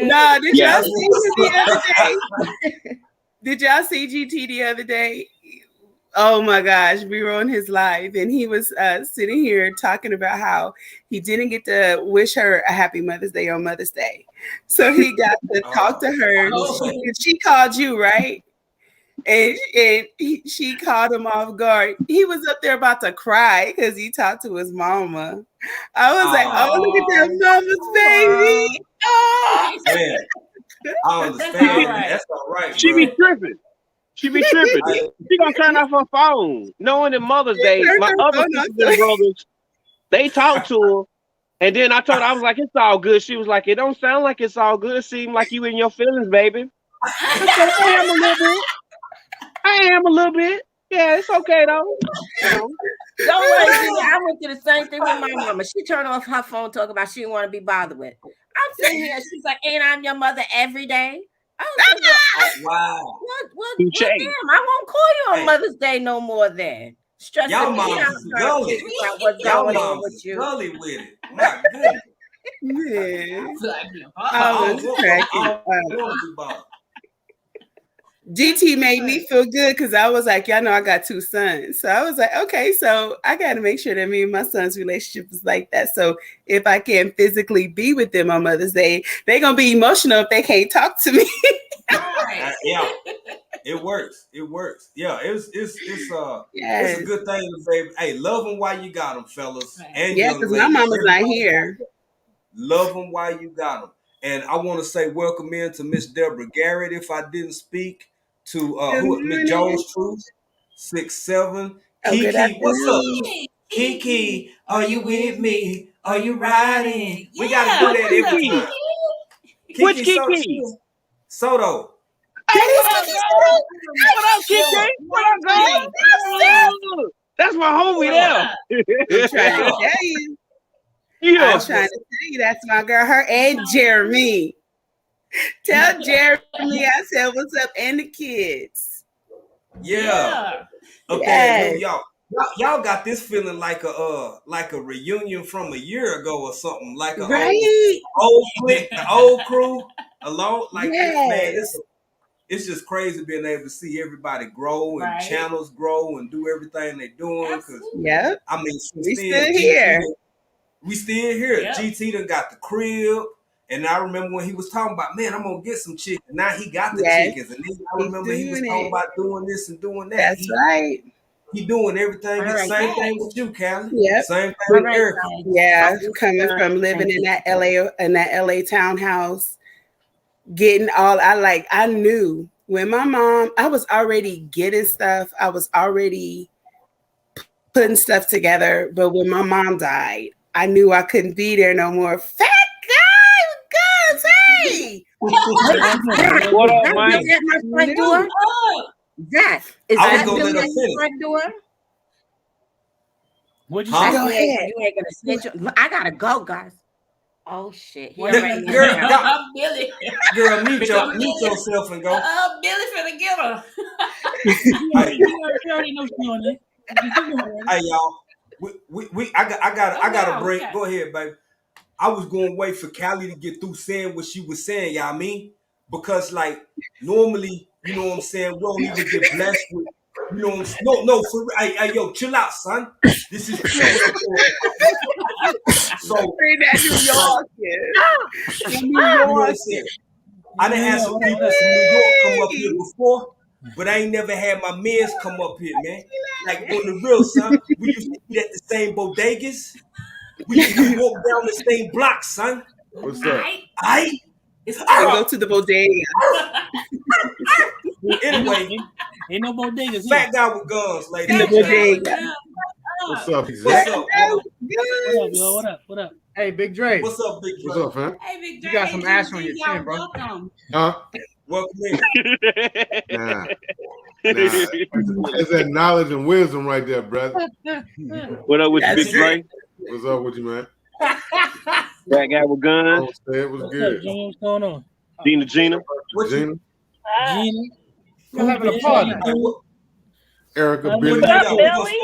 Nah, did y'all see the other day? Did y'all see GT the other day? Oh my gosh, we were on his live and he was sitting here talking about how he didn't get to wish her a happy Mother's Day on Mother's Day. So he got to talk to her. She called you, right? And she called him off guard. He was up there about to cry because he talked to his mama. I was like, oh, look at that mama's baby. Oh. Man, I understand. That's all right. She be tripping. She gonna turn off her phone. Knowing that Mother's Day, my other sisters and brothers, they talked to her. And then I told her, I was like, it's all good. She was like, it don't sound like it's all good. It seemed like you in your feelings, baby. I said, I am a little bit. I am a little bit. Yeah, it's okay though. Don't worry, I went through the same thing with my mama. She turned off her phone talking about she didn't want to be bothered with. I'm sitting here, she's like, ain't I your mother every day? I was like, wow. Well, damn, I won't call you on Mother's Day no more then. Stressing y'all me out gully. What's going on with you. Gully with it. My goodness. Man. I was cracking. GT made me feel good because I was like, y'all know I got 2 sons. So I was like, okay, so I got to make sure that me and my son's relationship is like that. So if I can't physically be with them on Mother's Day, they're going to be emotional if they can't talk to me. Yeah, it works. It works. Yeah, it's a good thing to say, hey, love them while you got them, fellas. And yeah, because my mama's not here. Love them while you got them. And I want to say welcome in to Miss Deborah Garrett, if I didn't speak. To Miss Jones Truth 6'7". Kiki, what's up? Kiki, are you with me? Are you riding? We gotta do that every time. Which Kiki? Soto. Hey, what up, Kiki? What up, girl? That's my homie there. I'm trying to tell you. I'm trying to tell you that's my girl. Her and Jeremy. Tell Jeremy I said what's up and the kids. Yeah. Okay, y'all got this feeling like a reunion from a year ago or something, like a old crew alone. Like man, it's just crazy being able to see everybody grow and channels grow and do everything they're doing. Because I mean, we still here. We still here. Yep. GT done got the crib. And I remember when he was talking about, man, I'm going to get some chickens. Now he got the chickens. And then I remember he was talking about doing this and doing that. That's right. He doing everything. Same thing with you, Callie. Yep. Same thing with Erica. Yeah, coming from living in that LA townhouse, getting all I knew when my mom, I was already getting stuff. I was already putting stuff together. But when my mom died, I knew I couldn't be there no more. Fat guys, hey! What up, Mike? At my front door? That is that building at my front door? What'd you I say? Go see ahead. you ain't gonna snitch. I gotta go, guys. Oh shit! He What already you knows now. Billy. Girl, mute yourself and go. Billy finna get her. You already know she on there. Hey y'all, I got a break. Go ahead, baby. I was going to wait for Callie to get through saying what she was saying, y'all mean? Because like normally, you know what I'm saying, we don't even get blessed with, you know what I'm saying? No, for hey, yo, chill out, son. This is so New York. New you know what York. I'm saying? I done had some people from New York come up here before, but I ain't never had my mans come up here, man. Like on the real, son, we used to eat at the same bodegas. We used to walk down the same block, son. What's up? And go to the bodega. Anyway, ain't no bodegas. Fat guy with guns, ladies. In the bodega. What's up, What's up, bro? What up? What up? Hey, Big Dre. What's up, Big Dre? What's up, fam? Hey, Big Dre. You got some ass on your chin, bro. Welcome. Huh? Welcome in. Nah. It's that knowledge and wisdom right there, brother. What up with you, Big That's Dre? What's up with you, man? That guy with guns. It was What's good. up, Gina? What's going on? Gina. Gina? Gina? We're having a party. Erica, Billy. What up, Billy?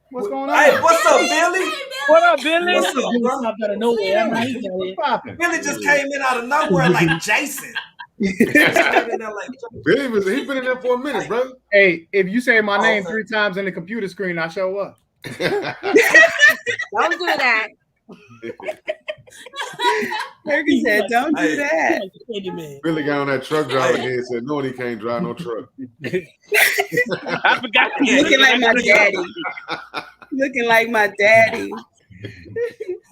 What's going on? Hey, what's up, Billy? What up, Billy? What's up, bro? Out of nowhere. I'm like, What's popping? Billy just came in out of nowhere like Jason. He came in there like Jason. He been in there for a minute, brother. Hey, if you say my name Okay. 3 times in the computer screen, I show up. Don't do that. Turkey said, "Don't do Hey. that." Billy got on that truck driver again and said, no, he can't drive no truck. I forgot. Looking like my daddy. Looking like my daddy.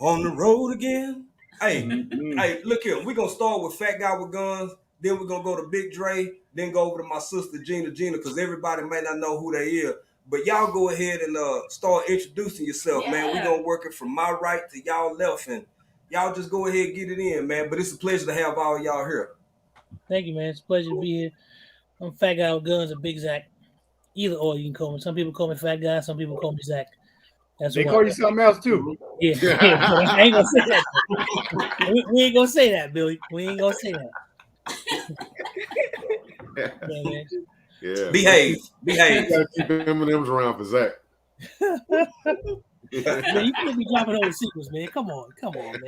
On the road again. Hey, hey, look here. We're gonna start with Fat Guy with Guns, then we're gonna go to Big Dre, then go over to my sister Gina, because everybody may not know who they is. But y'all go ahead and start introducing yourself, man. We're gonna work it from my right to y'all left, and y'all just go ahead and get it in, man. But it's a pleasure to have all y'all here. Thank you, man. It's a pleasure to be here. I'm Fat Guy with Guns and Big Zach. Either or you can call me. Some people call me Fat Guy, some people call me Zach. That's They why. call you something else too. Yeah. I ain't gonna say that. We ain't gonna say that, Billy. We ain't gonna say that. Yeah, man. Yeah. Behave. You gotta keep M&M's around for Zach. Man, you can't be dropping all the secrets, man. Come on, man.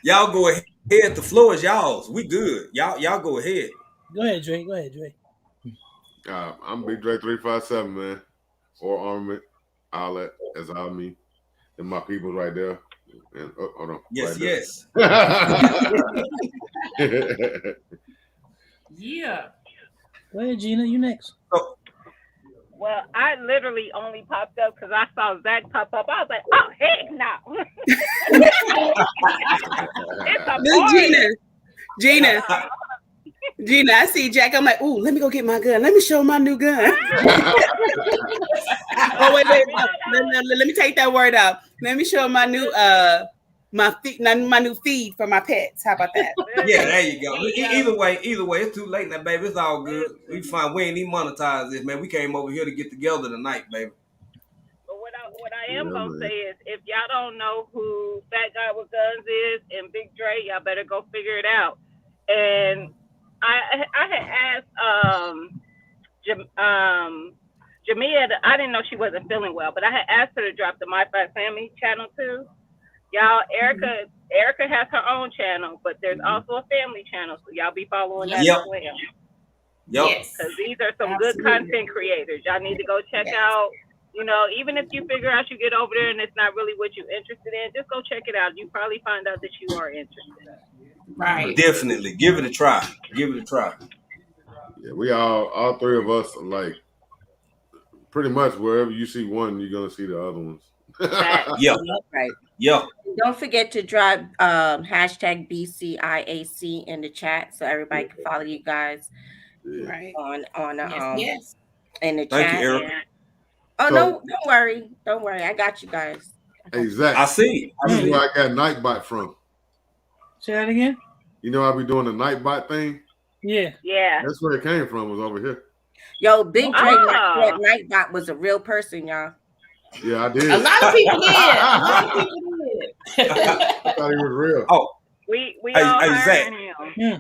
Y'all go ahead. The floor is y'all's. We good. Y'all go ahead. Go ahead, Dre. I'm Big Dre 357, man. Or Armament. Outlet, as all me. And my people right there. And hold on. Yes, right yes. Yeah. Go ahead, Gina. You next. Well, I literally only popped up because I saw Zach pop up. I was like, oh, heck no. It's a Look, party. Gina, I see Jack. I'm like, ooh, let me go get my gun. Let me show my new gun. Oh, wait. Let me take that word out. Let me show my new my new feed for my pets. How about that? Yeah, there you go. Either way, it's too late now, baby. It's all good. We fine. We ain't even monetize this, man. We came over here to get together tonight, baby. But what I am gonna say is, if y'all don't know who Fat Guy with Guns is and Big Dre, y'all better go figure it out. And I had asked Jamia, I didn't know she wasn't feeling well, but I had asked her to drop the My Fat Family channel too. Y'all, Erica has her own channel, but there's also a family channel, so y'all be following that as well. Yep. Yes, because these are some good content creators. Y'all need to go check out. You know, even if you figure out you get over there and it's not really what you're interested in, just go check it out. You probably find out that you are interested. Right. Definitely. Give it a try. Yeah, we all three of us are like pretty much wherever you see one, you're gonna see the other ones. Yeah. Right. Yeah. Don't forget to drop hashtag BCIAC in the chat so everybody can follow you guys Right. on Yes. in the Thank chat. you, Erica. Oh, So- no, don't worry. I got you guys. Exactly. I see. This is where I got Nightbot from. Say that again. You know, I be doing the Nightbot thing. Yeah. Yeah. That's where it came from. Was over here. Yo, Big Dre that Nightbot was a real person, y'all. Yeah, I did. A lot of people did. A lot of people did. I thought he was real. Oh, we all hiring him. Yeah.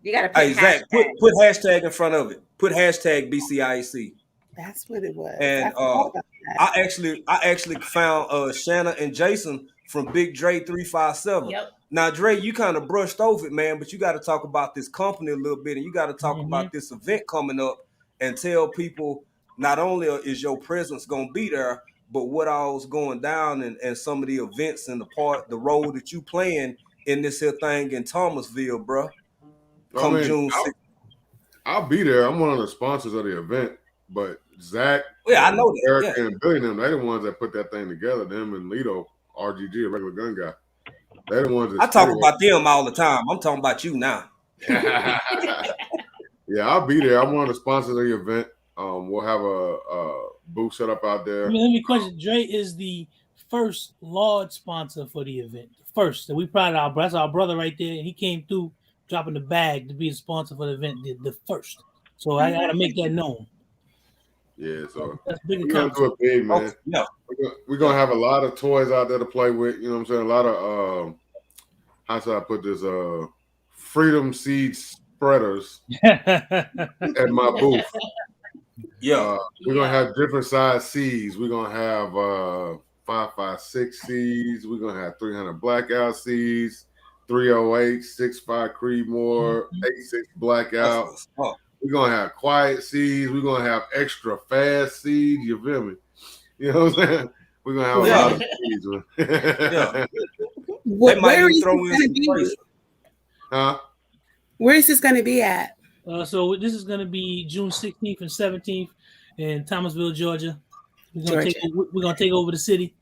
You gotta put hey Zach, put hashtag in front of it. Put hashtag BCIAC. That's what it was. And I actually found Shanna and Jason from Big Dre 357. Yep. Now, Dre, you kind of brushed over it, man, but you got to talk about this company a little bit, and you got to talk about this event coming up and tell people not only is your presence gonna be there, but what all's going down and some of the events and the role that you playing in this here thing in Thomasville, bro. Come June 6th. I'll be there. I'm one of the sponsors of the event, but Zach, I know that. Eric and Billy, they're the ones that put that thing together. Them and Lito, RGG, a regular gun guy. They're the ones that I talk about them all the time. I'm talking about you now. Yeah, I'll be there. I'm one of the sponsors of the event. We'll have a booth set up out there. Let me question. Dre is the first large sponsor for the event. First, so we proud of that's our brother right there, and he came through dropping the bag to be a sponsor for the event. The first, so I gotta make that known. Yeah, so that's big. We're gonna do it big, man. No, we're gonna have a lot of toys out there to play with. You know what I'm saying? A lot of how should I put this? Freedom Seed spreaders at my booth. Yeah, we're gonna have different size seeds. We're gonna have 5.56 seeds. We're gonna have 300 blackout seeds, 308, 6.5 Creedmoor, 86 blackout. We're gonna have quiet seeds. We're gonna have extra fast seeds. You feel me? You know what I'm saying? We're gonna have a lot of seeds. Yeah. Where are you going to be? Huh? Where is this going to be at? So this is going to be June 16th and 17th in Thomasville, Georgia. We're gonna take over the city,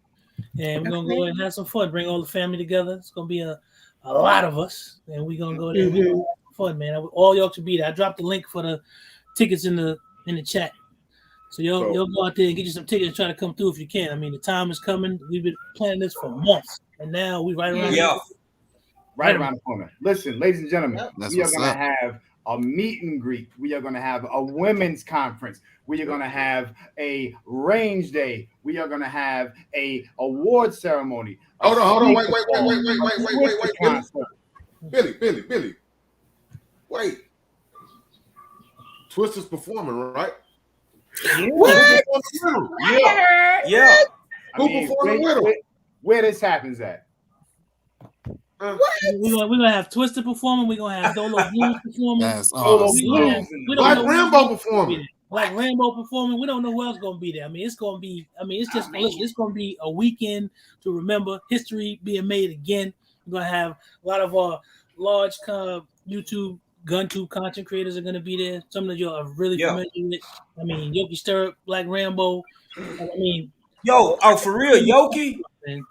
and we're gonna go and have some fun. Bring all the family together. It's gonna be a lot of us, and we're gonna go there. And have fun, man. All y'all should be there. I dropped the link for the tickets in the chat, so you'll go out there and get you some tickets and try to come through if you can. I mean, the time is coming. We've been planning this for months, and now we right around. Right around the corner. Listen, ladies and gentlemen, we are going to have a meet and greet. We are going to have a women's conference. We are going to have a range day. We are going to have a award ceremony. Hold on. Wait. Billy. Wait. Twister's performing, right? What? Yeah. Who performing with him? Where this happens at? We're gonna have Twister performing. We're gonna have Dolo Blues performing. That's awesome. Black Rambo performing. Black Rambo performing. We don't know who else gonna be there. I mean, it's gonna be. It's gonna be a weekend to remember. History being made again. We're gonna have a lot of large YouTube GunTube content creators are gonna be there. Some of you are really familiar with. I mean, Yoki Stirrup, Black Rambo. I mean, for real, Yoki.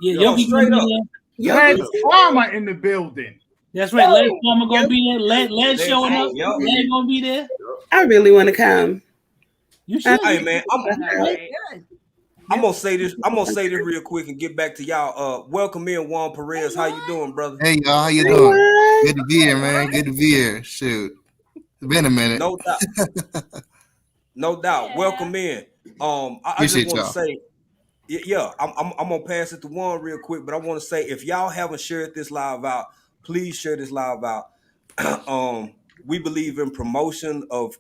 Yoki straight up. Lance Farmer in the building. That's right. Lance Farmer gonna be there. Lance showing up. Lance gonna be there. I really want to come. You should. Hey man, I'm gonna say this. I'm gonna say this real quick and get back to y'all. Welcome in, Juan Perez. How you doing, brother? Hey y'all, how you doing? Good to be here, man. Good to be here. Shoot, it's been a minute. No doubt. No doubt. Yeah. Welcome in. I just want to say. Yeah, I'm gonna pass it to Juan real quick, but I want to say if y'all haven't shared this live out, please share this live out. We believe in promotion of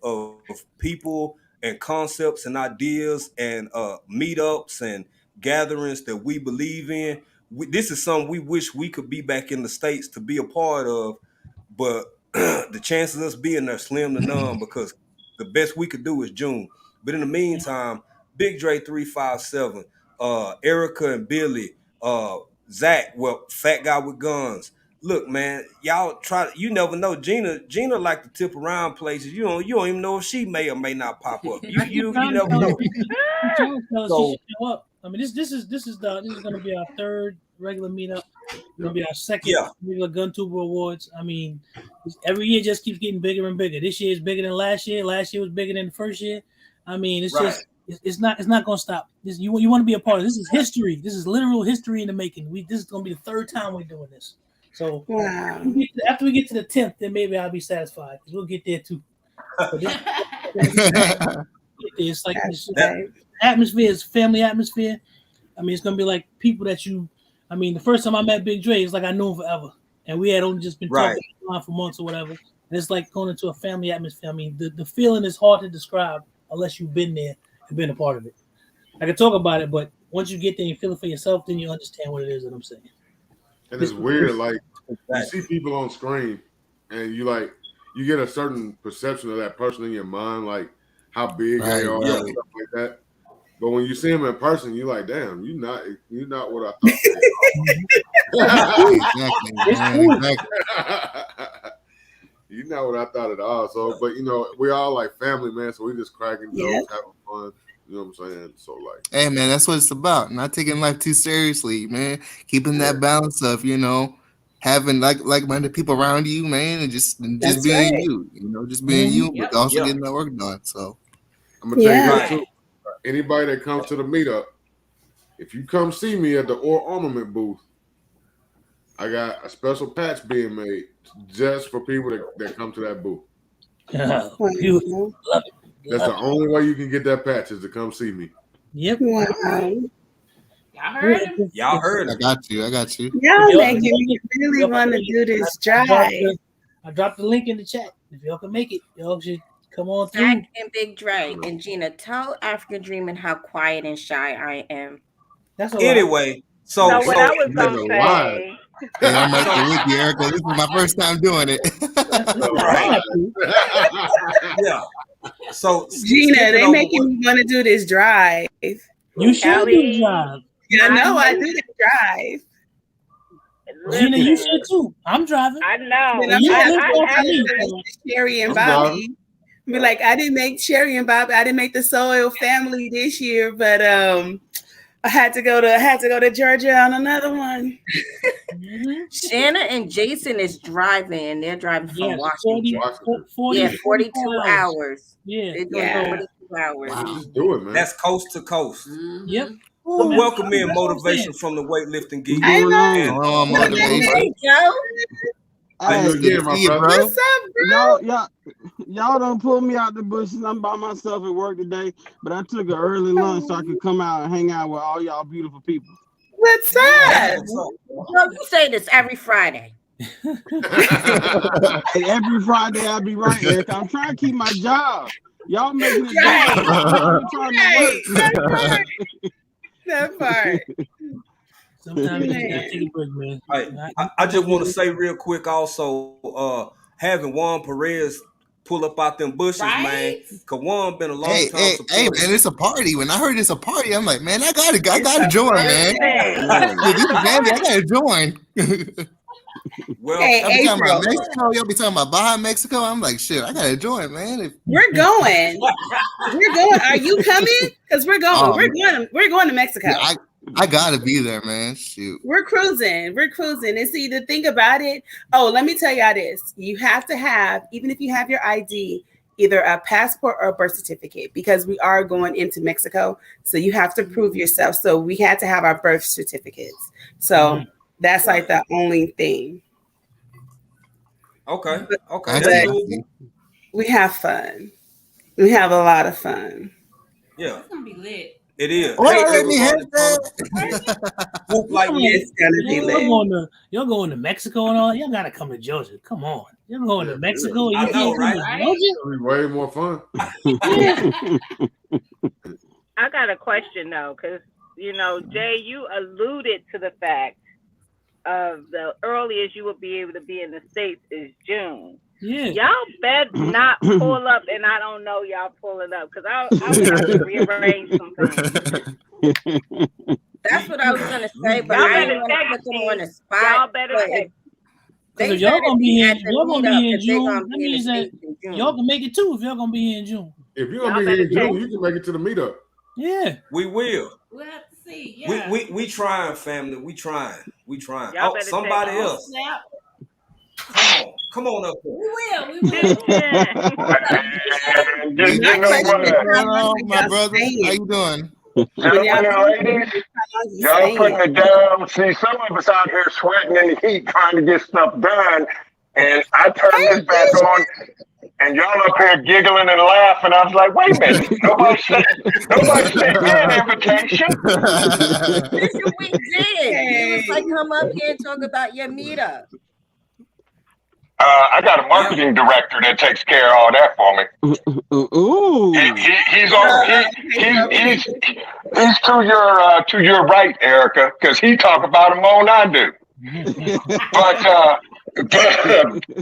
people and concepts and ideas and meetups and gatherings that we believe in. This is something we wish we could be back in the States to be a part of, but the chances of us being there slim to none because the best we could do is June. But in the meantime, Big Dre 357. Erica and Billy, Zach, Fat Guy with Guns. Look, man, y'all try. You never know. Gina like to tip around places. You don't even know if she may or may not pop up. You never know. So, I mean, this is going to be our third regular meetup. It's going to be our second regular GunTuber Awards. I mean, every year just keeps getting bigger and bigger. This year is bigger than last year. Last year was bigger than the first year. I mean, it's just. It's not going to stop. You want to be a part of this. Is history. This is literal history in the making. This is going to be the third time we're doing this. So after we get to the 10th, then maybe I'll be satisfied because we'll get there too. But It's like atmosphere is family atmosphere. I mean, it's gonna be like people that you. I mean, the first time I met Big Dre, it's like I knew him forever, and we had only just been talking for months or whatever. And it's like going into a family atmosphere. I mean, the feeling is hard to describe unless you've been there and been a part of it. I can talk about it, but once you get there and you feel it for yourself, then you understand what it is that I'm saying. And it's weird, like you see people on screen, and you get a certain perception of that person in your mind, like how big they are and stuff like that. But when you see them in person, you're like, damn, you're not what I thought. Exactly. You're not what I thought at all. So, but we're all like family, man. So we just cracking jokes, having fun. You know what I'm saying? So hey man, that's what it's about. Not taking life too seriously, man. Keeping that balance of, having like-minded people around you, man, and just being you. Just being you, but also getting that work done. So I'm gonna tell you this too. Anybody that comes to the meetup, if you come see me at the Or Armament booth, I got a special patch being made just for people that come to that booth. Beautiful. Love it. That's the only way you can get that patch is to come see me. Yep. Y'all heard him? Y'all heard it. I got you. Y'all making me really want to do this drive. I dropped the link in the chat. If y'all can make it, y'all should come on through. Zach and Big Dre and Gina, tell African Dreaming how quiet and shy I am. That's anyway. So what I was gonna say. Hey, I'm right there with you, Erica. This is my first time doing it. Yeah. So Gina, they making me want to do this drive. You should do the drive. Yeah, I know I do the drive. Gina, you should too. I'm driving. I know. I Sherry and Bobby. Be like, I didn't make Sherry and Bobby. I didn't make the Soil family this year, but I had to go to Georgia on another one. Shanna and Jason is driving. They're driving from Washington. 42 hours. Yeah. They're doing 42 hours. Wow. Just do it, man. That's coast to coast. Mm-hmm. Yep. Welcome in motivation from the weightlifting geek. I know. Hey, Joe. What's up, bro? Y'all done pulled me out the bushes. I'm by myself at work today, but I took an early lunch so I could come out and hang out with all y'all beautiful people. What's up? Well, you say this every Friday. Every Friday I'll be right, Eric. I'm trying to keep my job. Y'all making it I'm trying to work. That part. Sometimes you just gotta take a break, man. I just want to say real quick also, having Juan Perez pull up out them bushes, man. Cause Juan been a long time supporter. Hey, man, it's a party. When I heard it's a party, I'm like, man, I gotta join, man. I gotta join. Well, y'all be talking about Mexico. Y'all be talking about Baja Mexico. I'm like, shit, I gotta join, man. We're going. Are you coming? Because we're going. We're going to Mexico. Yeah, I gotta be there, man. Shoot. We're cruising. And see, the thing about it, let me tell y'all this. You have to have, even if you have your ID, either a passport or a birth certificate, because we are going into Mexico. So you have to prove yourself. So we had to have our birth certificates. So that's like the only thing. Okay. We have fun. We have a lot of fun. Yeah. It's gonna be lit. It is. Let me hit that. It's gonna be lit. Y'all going to Mexico and all? Y'all gotta come to Georgia. Come on. You're going to Mexico. I know, right? It'll be way more fun. I got a question though, because Jay, you alluded to the fact of the earliest you would be able to be in the States is June. Yeah. Y'all better not pull up, and I don't know y'all pulling up because I would have to rearrange some things. That's what I was gonna say, but I didn't want to put them on the spot. Y'all better text. If y'all gonna be here, in June. That means that y'all can make it too. If y'all gonna be here in June. If you're gonna be here in June, you can make it to the meetup. Yeah, we will. We'll have to see. Yeah. We trying, family. We trying. Y'all somebody else. Come on up here. We will. My brother, how you doing? Y'all putting it down. See, some of us out here sweating in the heat trying to get stuff done. And I turn this back on. and y'all up here giggling and laughing. I was like, wait a minute, nobody sent me an invitation. Listen, we did. He was like, come up here and talk about your meetup. I got a marketing director that takes care of all that for me. Ooh. He's to your right, Erica, because he talk about them more than I do. But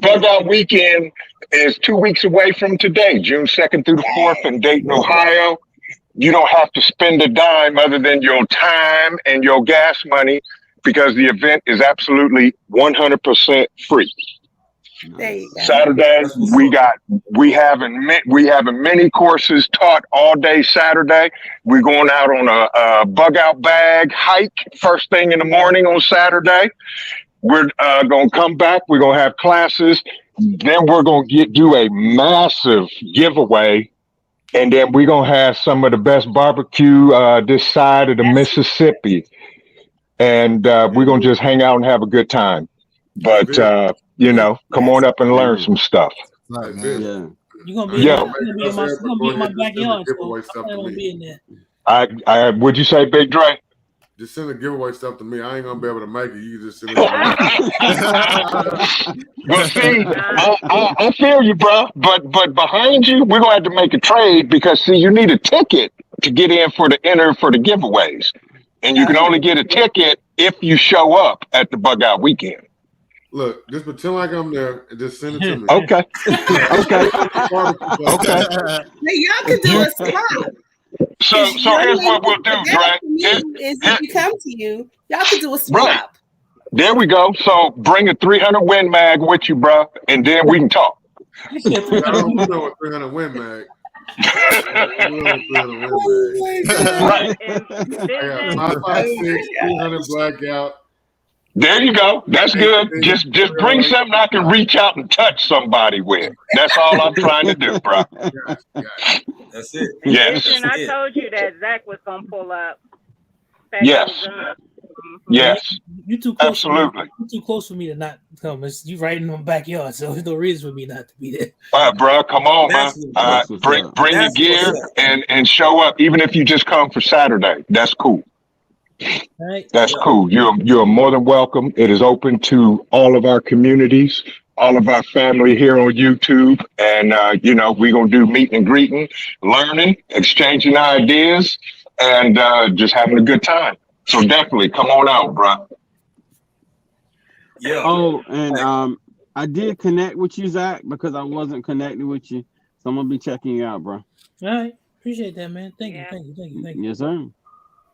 Bug Out Weekend is 2 weeks away from today, June 2nd through the 4th in Dayton, Ohio. You don't have to spend a dime other than your time and your gas money because the event is absolutely 100% free. Saturday, we having many courses taught all day Saturday. We're going out on a bug out bag hike first thing in the morning on Saturday. We're going to come back. We're going to have classes. Then we're going to do a massive giveaway. And then we're going to have some of the best barbecue this side of the Mississippi. And we're going to just hang out and have a good time. But, come on up and learn some stuff. You're going to be in my backyard. So I'm going to be in there. Would you say, Big Dre? Just send the giveaway stuff to me. I ain't gonna be able to make it. You can just send it. Well, see, I feel you, bro. But behind you, we're gonna have to make a trade because see, you need a ticket to get in for the giveaways, and you can only get a ticket if you show up at the Bug Out Weekend. Look, just pretend like I'm there and just send it to me. Okay. Okay. Now y'all can do a swap. So here's what we'll do, Dre. If we come to you, y'all can do a swap. Right. There we go. So bring a 300 Win Mag with you, bro, and then we can talk. I don't know a 300 Win Mag. Right. I got 5.56, 300 blackout. There you go. That's good. Just bring something I can reach out and touch somebody with. That's all I'm trying to do, bro. That's it. Yes. And I told you that Zach was gonna pull up. Yes. Yes. You too close. Absolutely. You too close for me to not come. It's you right in my backyard, so there's no reason for me not to be there. Bro, come on, man. Bring your gear and show up, even if you just come for Saturday. That's cool. Right. That's cool. You're more than welcome. It is open to all of our communities, all of our family here on YouTube. And, we're going to do meeting and greeting, learning, exchanging ideas, and just having a good time. So definitely come on out, bro. Yeah. Oh, and I did connect with you, Zach, because I wasn't connected with you. So I'm going to be checking you out, bro. All right. Appreciate that, man. Thank you. Yes, sir.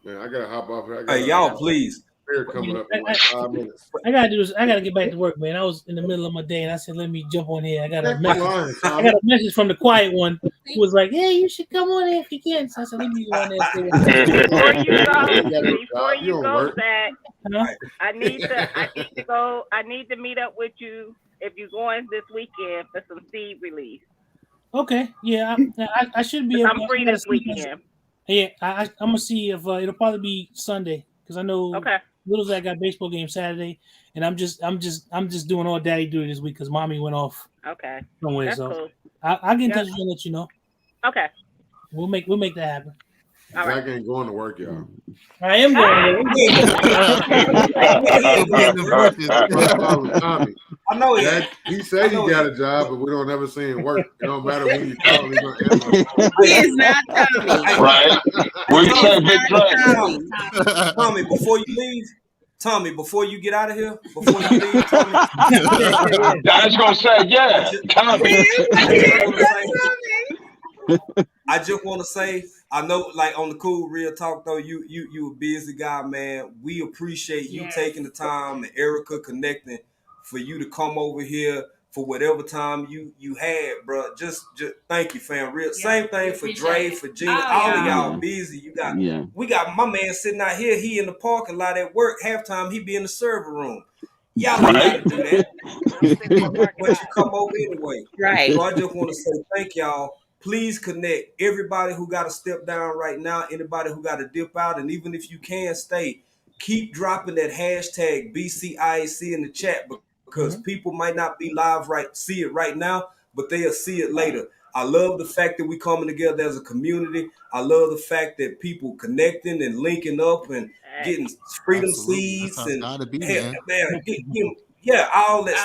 Man, I gotta hop off here. Hey, y'all, please. Coming up in like 5 minutes. I gotta do this. I gotta get back to work, man. I was in the middle of my day, and I said, "Let me jump on here." I got a message from the quiet one who was like, "Hey, you should come on here if you can." So I said, "Let me go on there." Before you go, Zach, I need to go. I need to meet up with you if you're going this weekend for some seed release. Okay. Yeah, I should be. I'm free this weekend. Yeah, I'm gonna see if it'll probably be Sunday because I know Little Zach got baseball game Saturday, and I'm just doing all daddy duty this week because mommy went off. Okay. Somewhere, that's so cool. I'll get in touch with you and let you know. Okay. We'll make that happen. Zach ain't going to work, y'all. I am going to Tommy. I know he said he got a job, but we don't ever see him work. It don't matter when you call him, he's gonna answer. He is not Tommy. Right? What you say, Big Dre? Tommy, before you leave, Tommy, before you get out of here, before you leave, Tommy. I was gonna say, yeah, Tommy. I just want to say, I know, like on the cool real talk though, you a busy guy, man. We appreciate you taking the time and Erica connecting for you to come over here for whatever time you had, bro. Just thank you, fam. Same thing for Dre, for Gina. All of y'all busy. We got my man sitting out here. He in the parking lot at work. Halftime, he be in the server room. Y'all ain't got to do that. But you come over anyway. Right. So I just want to say thank y'all. Please connect everybody who got to step down right now, anybody who got to dip out, and even if you can stay, keep dropping that hashtag BCIAC in the chat because people might not be live see it right now, but they'll see it later. I love the fact that we coming together as a community. I love the fact that people connecting and linking up and getting freedom seeds and all that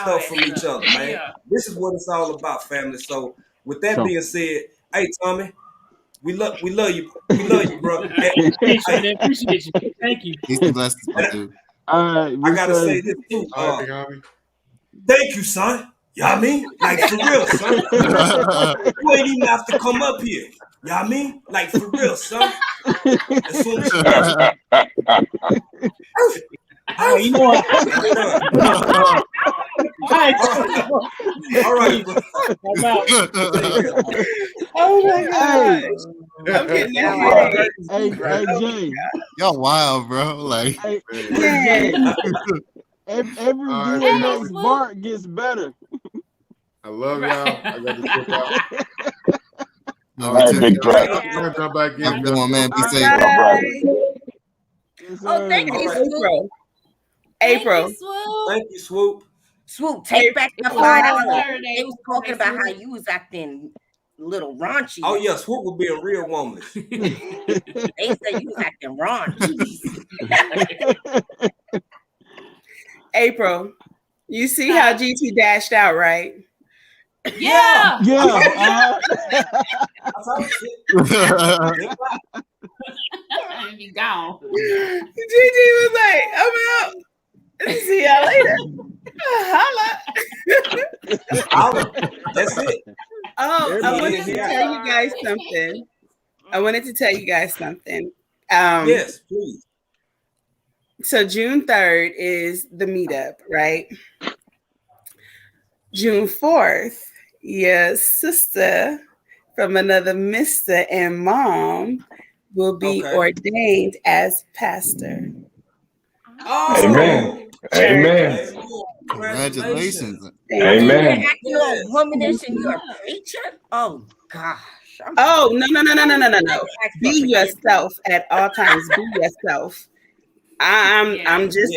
stuff from each other, man. Yeah. This is what it's all about, family. So with that being said, hey Tommy, we love you. We love you, bro. Appreciate you. Thank you. Peace and blessings, my dude. I gotta say this too. Thank you, son. You know what I mean? Like, for real, son. You ain't even have to come up here. You know what I mean? Like, for real, son. As soon as you know what? All right, bro. Oh my God. I'm getting that. Hey, Jay. Y'all wild, bro. Like, Jay. Every year next Bart gets better. I love y'all. I got to check out. All right, Big Dre. Jump back in. Man, be safe. Oh, thank you, Swoop. April. Thank you, Swoop. Swoop, take back the $5. They was talking about how you was acting little raunchy. Oh yeah, Swoop was being real womanish. They said you was acting raunchy. April, you see how GT dashed out, right? Yeah. Be gone. GT was like, I'm out. See y'all later. Holla. That's it. Oh, I wanted to tell you guys something. Yes, please. So June 3rd is the meetup, right? June 4th, your sister from another Mr. and mom will be ordained as pastor. Oh. Amen. Amen. Congratulations. Amen. You're a womanish and you're a preacher? Oh gosh. No. Be yourself at all times. Be yourself. I'm just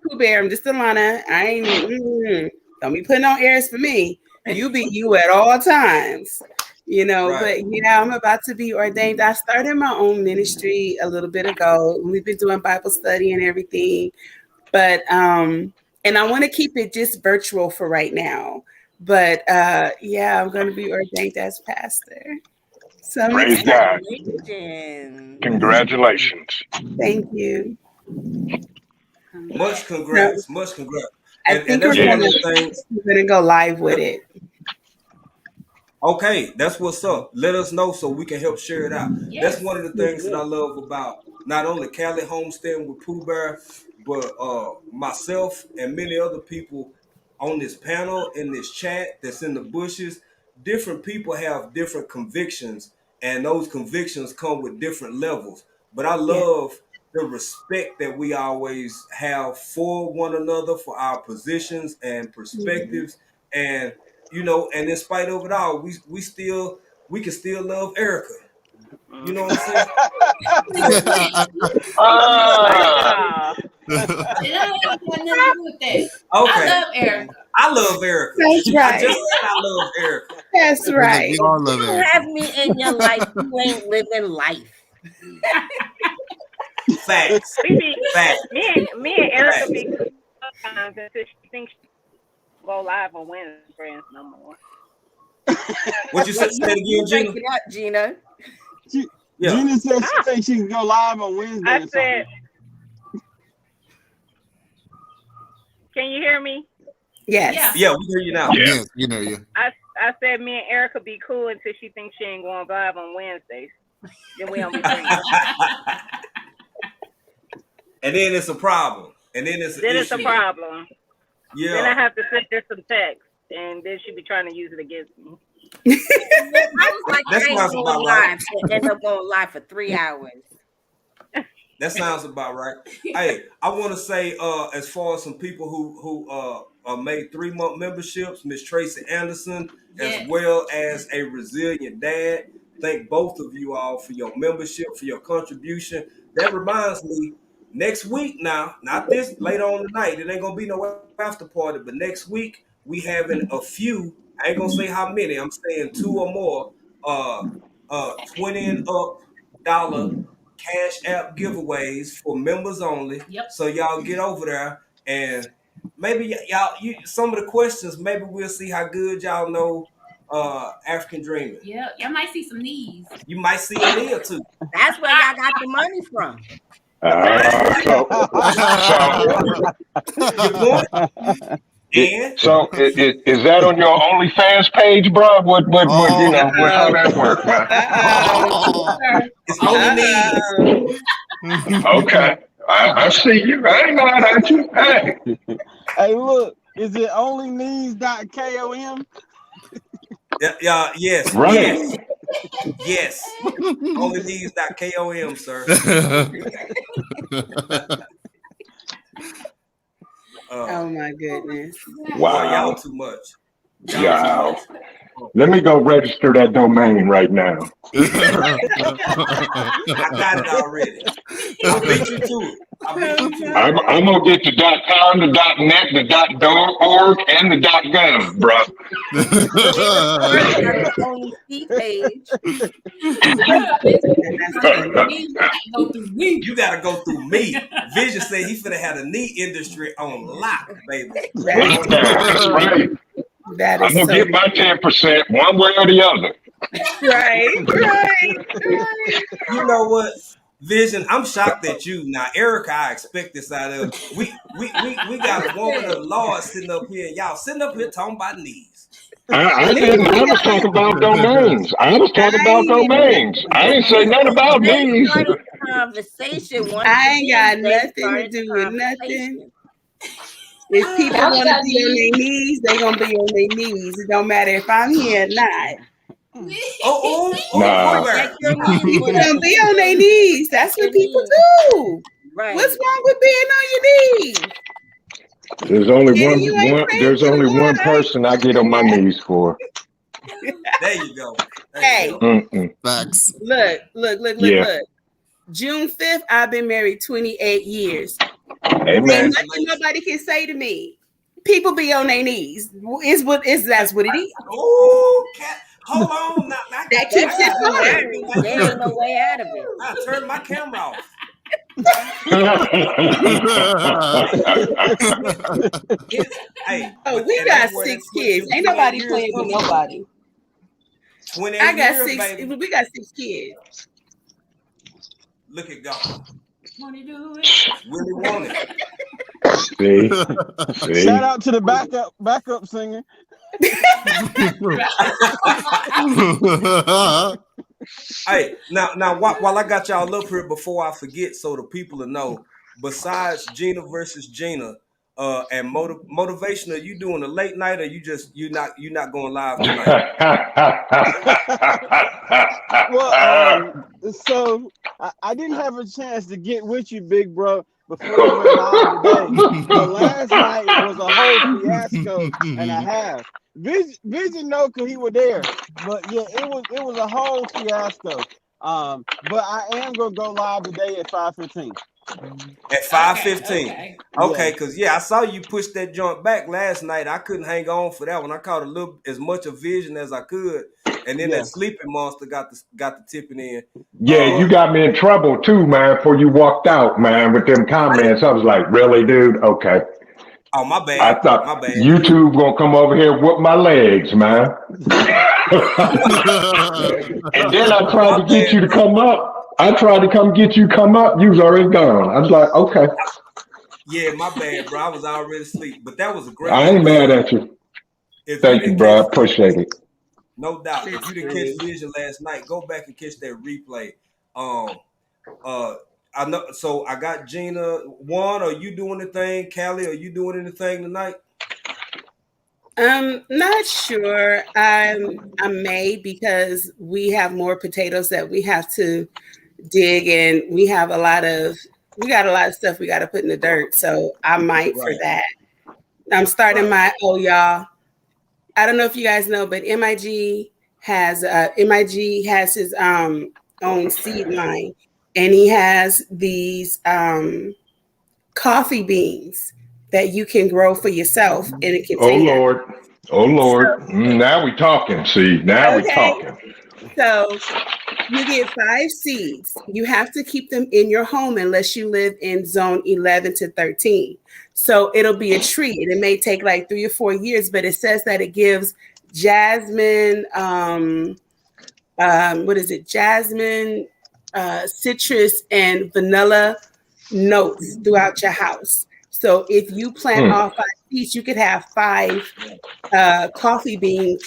Pooh Bear. I'm just Alana. I ain't don't be putting on airs for me. You be you at all times. You know, right. But yeah, I'm about to be ordained. I started my own ministry a little bit ago. We've been doing Bible study and everything. But and I want to keep it just virtual for right now. But yeah, I'm going to be ordained as pastor. So praise God. Congratulations. Thank you. Much congrats. Much congrats. I think we're going to go live with it. Okay, that's what's up. Let us know so we can help share it out. Yes. That's one of the things that I love about not only Cali Homestead with Pooh Bear, but myself and many other people on this panel, in this chat that's in the bushes. Different people have different convictions, and those convictions come with different levels. But I love the respect that we always have for one another, for our positions and perspectives, and you know, and in spite of it all, we can still love Erica. You know what I'm saying? Okay. I love Erica. I love Erica. That's right. I just said I love Erica. That's right. We all love Erica. You have me in your life. You ain't living life. Facts. Facts. Me and Erica be sometimes until she thinks she go live on Wednesday friends no more. What you said again, Gina? Break it up, Gina. Gina said she thinks she can go live on Wednesday. I said, can you hear me? Yes. Yeah, we hear you now. Yes, you know you. I said me and Erica be cool until she thinks she ain't going live on Wednesdays. Then we don't be friends. And then it's a problem. And then it's a problem. Yeah. Then I have to send her some text, and then she be trying to use it against me. I was like, I ain't going live. And end up going live for 3 hours. That sounds about right. Hey, I want to say, as far as some people who made 3-month memberships, Miss Tracy Anderson, as well as a resilient dad. Thank both of you all for your membership, for your contribution. That reminds me, next week now, not this later on tonight, it ain't gonna be no after party, but next week we having a few I ain't gonna say how many. I'm saying 2 or more. 20 and up dollar cash app giveaways for members only. Yep. So y'all get over there and maybe some of the questions. Maybe we'll see how good y'all know African Dreaming. Yeah, y'all might see some knees. You might see a knee or two. That's where y'all got the money from. Good point. And so is that on your OnlyFans page, bro? What you know? How that work, man? It's only knees. Okay, I see you. I ain't mad at you. Hey. Hey, look, is it only knees.com? Yeah, yes. Right. Yes. Only knees.com, sir. Oh my goodness. Wow. Boy, y'all too much. Wow. Let me go register that domain right now. I got it already. I beat you to it. I'm gonna get the .com, the .net, the .org, and the .gov, bro. Only feet page. You gotta go through me. Vision said he finna have the knee industry on lock, baby. That's right. That is I'm gonna get my 10% one way or the other. Right. You know what, Vision? I'm shocked at you. Now, Erica, I expect this out of we got a woman of the Lord sitting up here, and y'all sitting up here talking about knees. I didn't. I was talking about domains. I ain't say nothing about knees. Conversation. I ain't got nothing to do with nothing. If people want to be on their knees, they gonna be on their knees. It don't matter if I'm here or not. Nah. People gonna be on their knees. That's what people do. Right. What's wrong with being on your knees? There's only one person I get on my knees for. There you go. Facts. Look. Yeah. June 5th, I've been married 28 years. Amen. There's nothing nobody can say to me. People be on their knees. That's what it is. Oh, cat. Hold on. That keeps it fun. There ain't no way out of it. I turned my camera off. We got 6 kids. Ain't nobody playing with nobody. 28 I got years, 6. baby. We got 6 kids. Look at God. Want to do it? Really want it. See? Shout out to the backup singer. Hey, now while I got y'all up here, before I forget, so the people will know, besides Gina versus Gina, and motivational, you doing a late night, or you're not going live tonight? Well, so I didn't have a chance to get with you, big bro, before you went live today. But last night was a whole fiasco and a half. Vision know because he was there, but yeah, it was a whole fiasco. But I am gonna go live today at 5:15. At 5:15. Okay, because I saw you push that joint back last night. I couldn't hang on for that one. I caught as much of Vision as I could, and then that sleeping monster got the tipping in. Yeah, you got me in trouble too, man. Before you walked out, man, with them comments, I was like, "Really, dude? Okay." Oh, my bad. I thought my bad. YouTube gonna come over here and whoop my legs, man. And then I tried to get you to come up. I tried to come up. You was already gone. I was like, okay. Yeah, my bad, bro. I was already asleep. But that was a great. I ain't mad at you. Thank you, bro. I appreciate it. No doubt. If you didn't catch Vision last night, go back and catch that replay. I know. So I got Gina. Juan, are you doing anything? Callie, are you doing anything tonight? Not sure. I may, because we have more potatoes that we have to dig, and we got a lot of stuff we got to put in the dirt. So I might for that. I'm starting y'all. I don't know if you guys know, but MIG has his own seed line, and he has these coffee beans that you can grow for yourself in a container. Oh Lord. Oh Lord, now we talking. See, now we talking. So you get 5 seeds. You have to keep them in your home unless you live in zone 11 to 13. So it'll be a tree, and it may take like 3 or 4 years, but it says that it gives jasmine, what is it? Jasmine, citrus, and vanilla notes throughout your house. So if you plant all 5 seeds, you could have 5 coffee bean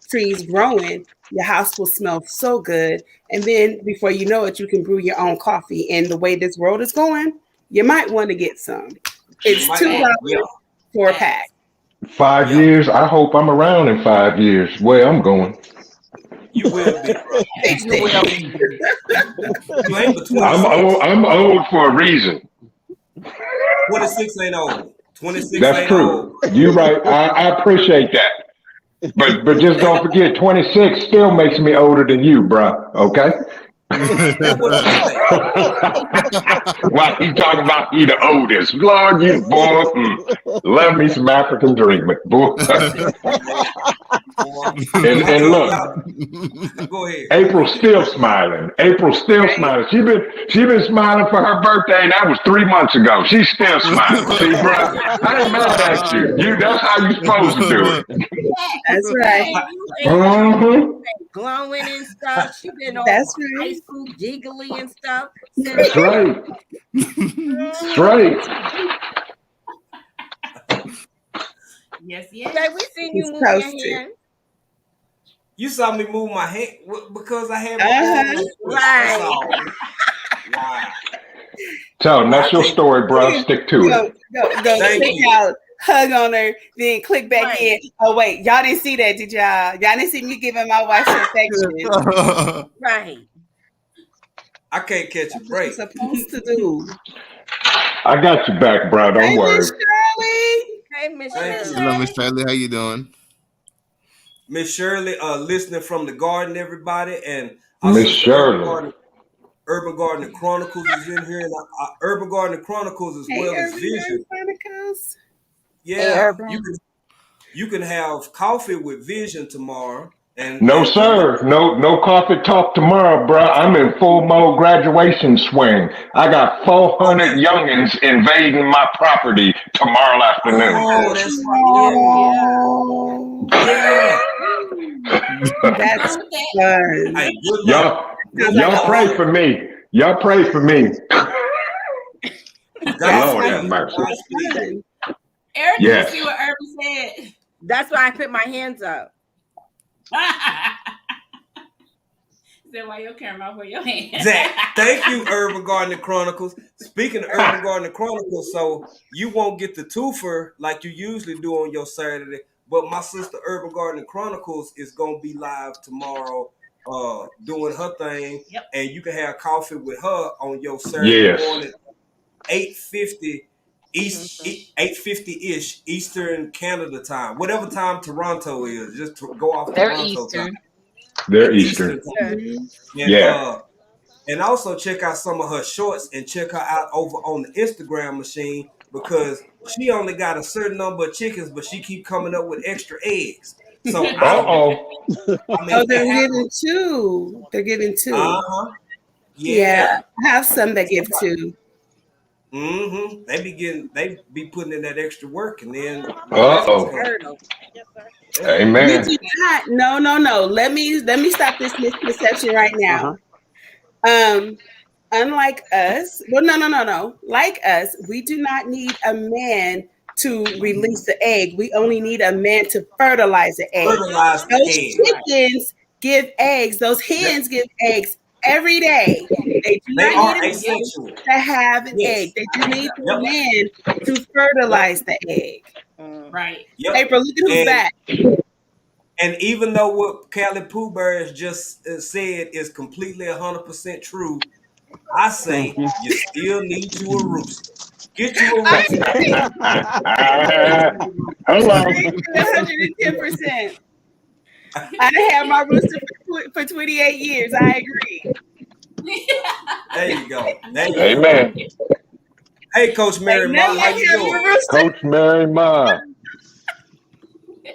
trees growing. Your house will smell so good. And then before you know it, you can brew your own coffee. And the way this world is going, you might want to get some. It's $2 for a pack. 5 years. I hope I'm around in 5 years. Where I'm going. You will be, bro. I'm old for a reason. 26 ain't old. 26 That's ain't true. old. You're right. I appreciate that. But just don't forget, 26 still makes me older than you, bro. Okay? Why you talking about you the oldest? Lord, you boy, love me some African dream, boy. and look, go ahead. April's still smiling. April's still smiling. She been smiling for her birthday, and that was 3 months ago. She's still smiling. See, bro, I ain't mad at you. That's how you supposed to do it. That's right. Glowing and stuff. She been on high school giggly and stuff. That's right. That's right. Yes, yes. Okay, we seen you move your hand. You saw me move my hand because I had my right. Wow. So that's your story, bro. Stick to it. Go check out, hug on her, then click back in. Oh wait, y'all didn't see that, did y'all? Y'all didn't see me giving my wife affection. Right. I can't catch a break. What you're supposed to do. I got you back, bro. Don't worry. Miss Shirley. Hey, Miss Shirley. Hello, Miss Shirley. How you doing? Miss Shirley, listening from the garden, everybody, and Miss Shirley. Urban Gardener Chronicles is in here, and Urban Gardener Chronicles as well as Vision. Chronicles. Yeah, you can have coffee with Vision tomorrow. And no, sir. No coffee talk tomorrow, bro. I'm in full mode graduation swing. I got 400 youngins invading my property tomorrow afternoon. Oh, that's right. That's fun. Hey, y'all pray for me. Y'all pray for me. Lord have mercy. Eric, you see what Urban said? That's why I put my hands up. Then why your camera for your hands? Zach, thank you, Urban Gardener Chronicles. Speaking of Urban Gardener Chronicles, so you won't get the twofer like you usually do on your Saturday, but my sister Urban Gardener Chronicles is gonna be live tomorrow, doing her thing, and you can have coffee with her on your Saturday morning, 8:50 8:50-ish Eastern Canada time, whatever time Toronto is. Just to go off Toronto time. They're Eastern. And, and also check out some of her shorts and check her out over on the Instagram machine because she only got a certain number of chickens, but she keep coming up with extra eggs. So they're giving 2. They're giving 2. Yeah. I have some that give 2. They be putting in that extra work and then Amen. No. Let me stop this misconception right now. Unlike us, no. Like us, we do not need a man to release the egg. We only need a man to fertilize the egg. Those chickens give eggs. Those hens give eggs every day. They do not need a man to have an egg. They do need a man to fertilize the egg. Right. April, look at who's back. And even though what Callie Pooh Bear has just said is completely 100% true, I say you still need you a rooster. Get you a rooster. Hello. 110%. I had my rooster for 28 years. I agree. There you go. Amen. Hey, Coach Mary Ma, how you doing? Coach Mary Ma.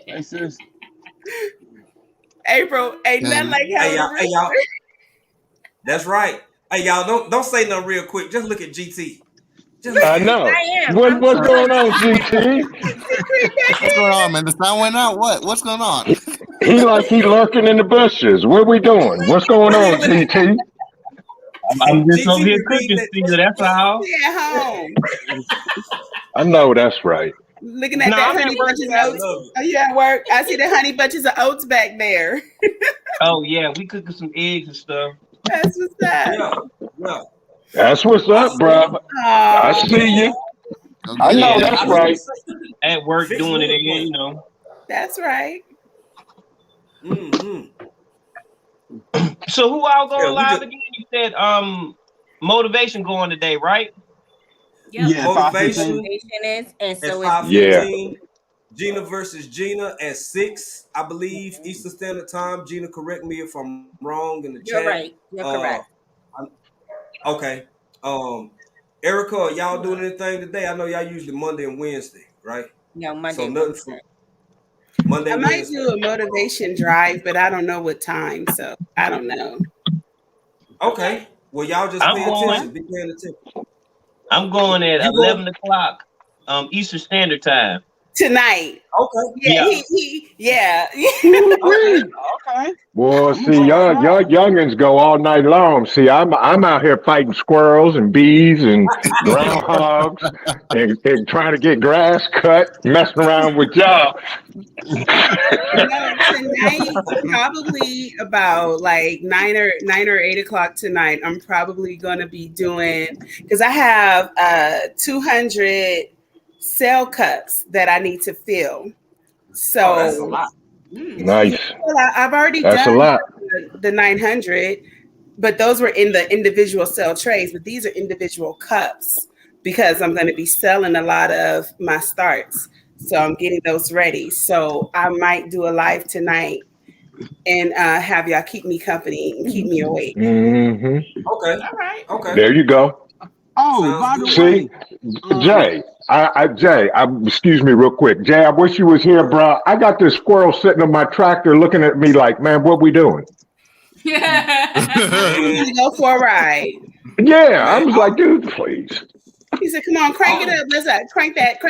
Hey, sis. April, ain't nothing like having a y'all. That's right. Hey, y'all, don't say nothing real quick. Just look at GT. I know. What's going on, GT? What's going on, man? The sound went out. What's going on? He lurking in the bushes. What we doing? What's going on, GT? I'm just over here cooking still. That's all. Stay at home. I know that's right. Looking at that honey bunches of oats. Are you at work? I see the honey bunches of oats back there. Oh yeah, we cooking some eggs and stuff. That's what's up. Yeah. That's what's up, bro. I see you. I know that's right. At work doing it again, you know. That's right. Mm-hmm. So who all going live again? You said motivation going today, right? Yep. Yeah, motivation is, and so at 5:15. Gina versus Gina at 6, I believe, Eastern Standard Time. Gina, correct me if I'm wrong in the chat. You're right. You're correct. Okay. Erica, are y'all doing anything today? I know y'all usually Monday and Wednesday, right? No, Monday. So nothing for Monday. I might Wednesday. do a motivation drive, but I don't know what time, so I don't know. Okay. Well, y'all just pay attention. Be paying attention. I'm going at 11 o'clock Eastern Standard Time. Tonight. Okay. Yeah. Okay. Boy, see, y'all youngins go all night long. See, I'm out here fighting squirrels and bees and groundhogs and trying to get grass cut, messing around with y'all. No, tonight, probably about like 9 or 8 o'clock tonight, I'm probably gonna be doing, because I have 200 cell cups that I need to fill. So that's a lot. Nice. Well, I've already That's done a lot. the 900, but those were in the individual cell trays. But these are individual cups because I'm going to be selling a lot of my starts. So I'm getting those ready. So I might do a live tonight and have y'all keep me company and keep me awake. Mm-hmm. Okay. All right. Okay. There you go. Oh, by the way, Jay, Jay, excuse me real quick. Jay, I wish you was here, bro. I got this squirrel sitting on my tractor looking at me like, man, what we doing? I'm gonna go for a ride. Yeah, I was like, dude, please. He said, come on, crank it up. Let's crank that.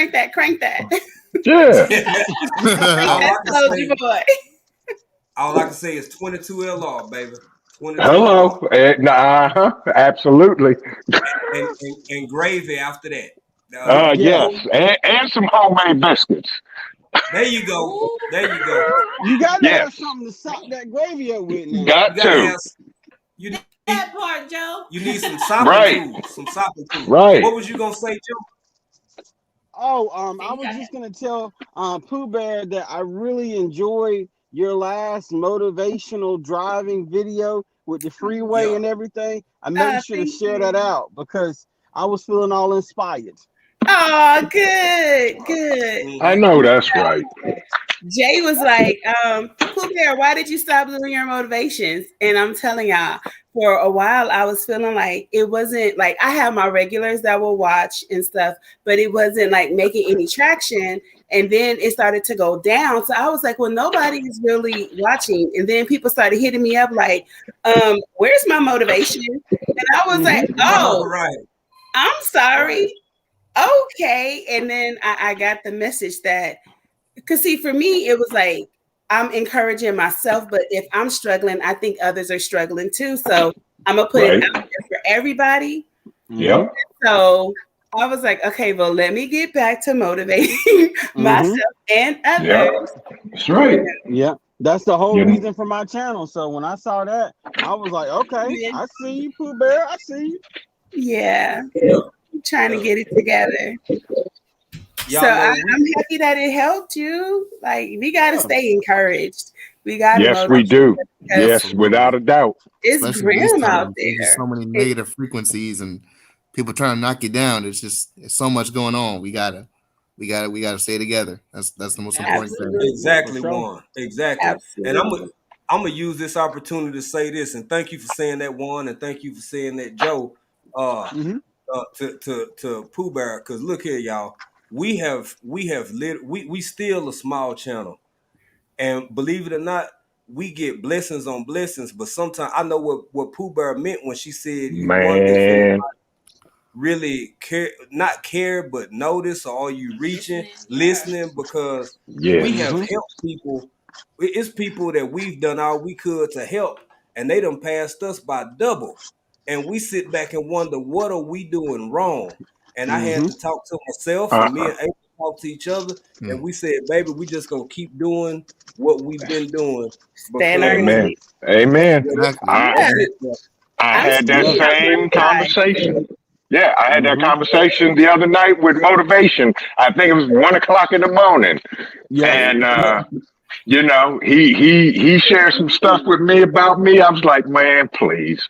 Yeah. Boy. All I can say is 22 LR, baby. 22 Hello. Absolutely. And gravy after that. Yes. And some homemade biscuits. There you go. You gotta have something to sop that gravy up with now. Got to. You need that part, Joe. You need some sopping tools. Some sopping tools. Right. What was you gonna say, Joe? Oh, I was just gonna tell Pooh Bear that I really enjoyed your last motivational driving video with the freeway and everything. I made sure to share that out because I was feeling all inspired. Oh, good. I know that's right. Jay was like, Pooh Bear, why did you stop doing your motivations? And I'm telling y'all, for a while, I was feeling like it wasn't like I have my regulars that will watch and stuff, but it wasn't like making any traction. And then it started to go down. So I was like, well, nobody's really watching. And then people started hitting me up like, where's my motivation? And I was like, oh, right. I'm sorry. Okay. And then I got the message that, because see, for me, it was like, I'm encouraging myself, but if I'm struggling, I think others are struggling too. So I'm going to put it out there for everybody. Yep. So I was like, okay, well, let me get back to motivating myself and others. Yep. That's right. Yeah. That's the whole reason for my channel. So when I saw that, I was like, okay, I see you, Pooh Bear. I see you. Yeah. I'm trying to get it together. So I'm happy that it helped you. Like, we got to stay encouraged. We got to. Yes, we do. Yes, without a doubt. It's grim out there. There's so many negative frequencies and people trying to knock you down. There's so much going on. We gotta stay together. That's the most important thing. Exactly, Juan. Exactly. Absolutely. And I'm gonna use this opportunity to say this, and thank you for saying that, Juan, and thank you for saying that, Joe. To Pooh Bear, because look here, y'all. We still a small channel, And believe it or not, we get blessings on blessings. But sometimes I know what Pooh Bear meant when she said you wonder if anybody really not care, but notice, or are you reaching, listening, because we have helped people. It's people that we've done all we could to help, and they done passed us by double. And we sit back and wonder, what are we doing wrong? And I had to talk to myself, and me and April talked to each other, and we said, baby, we just gonna keep doing what we've been doing. Amen. Amen. I had that same conversation. Yeah, I had that conversation the other night with motivation. I think it was 1 o'clock in the morning. And you know, he shared some stuff with me about me. I was like, man, please.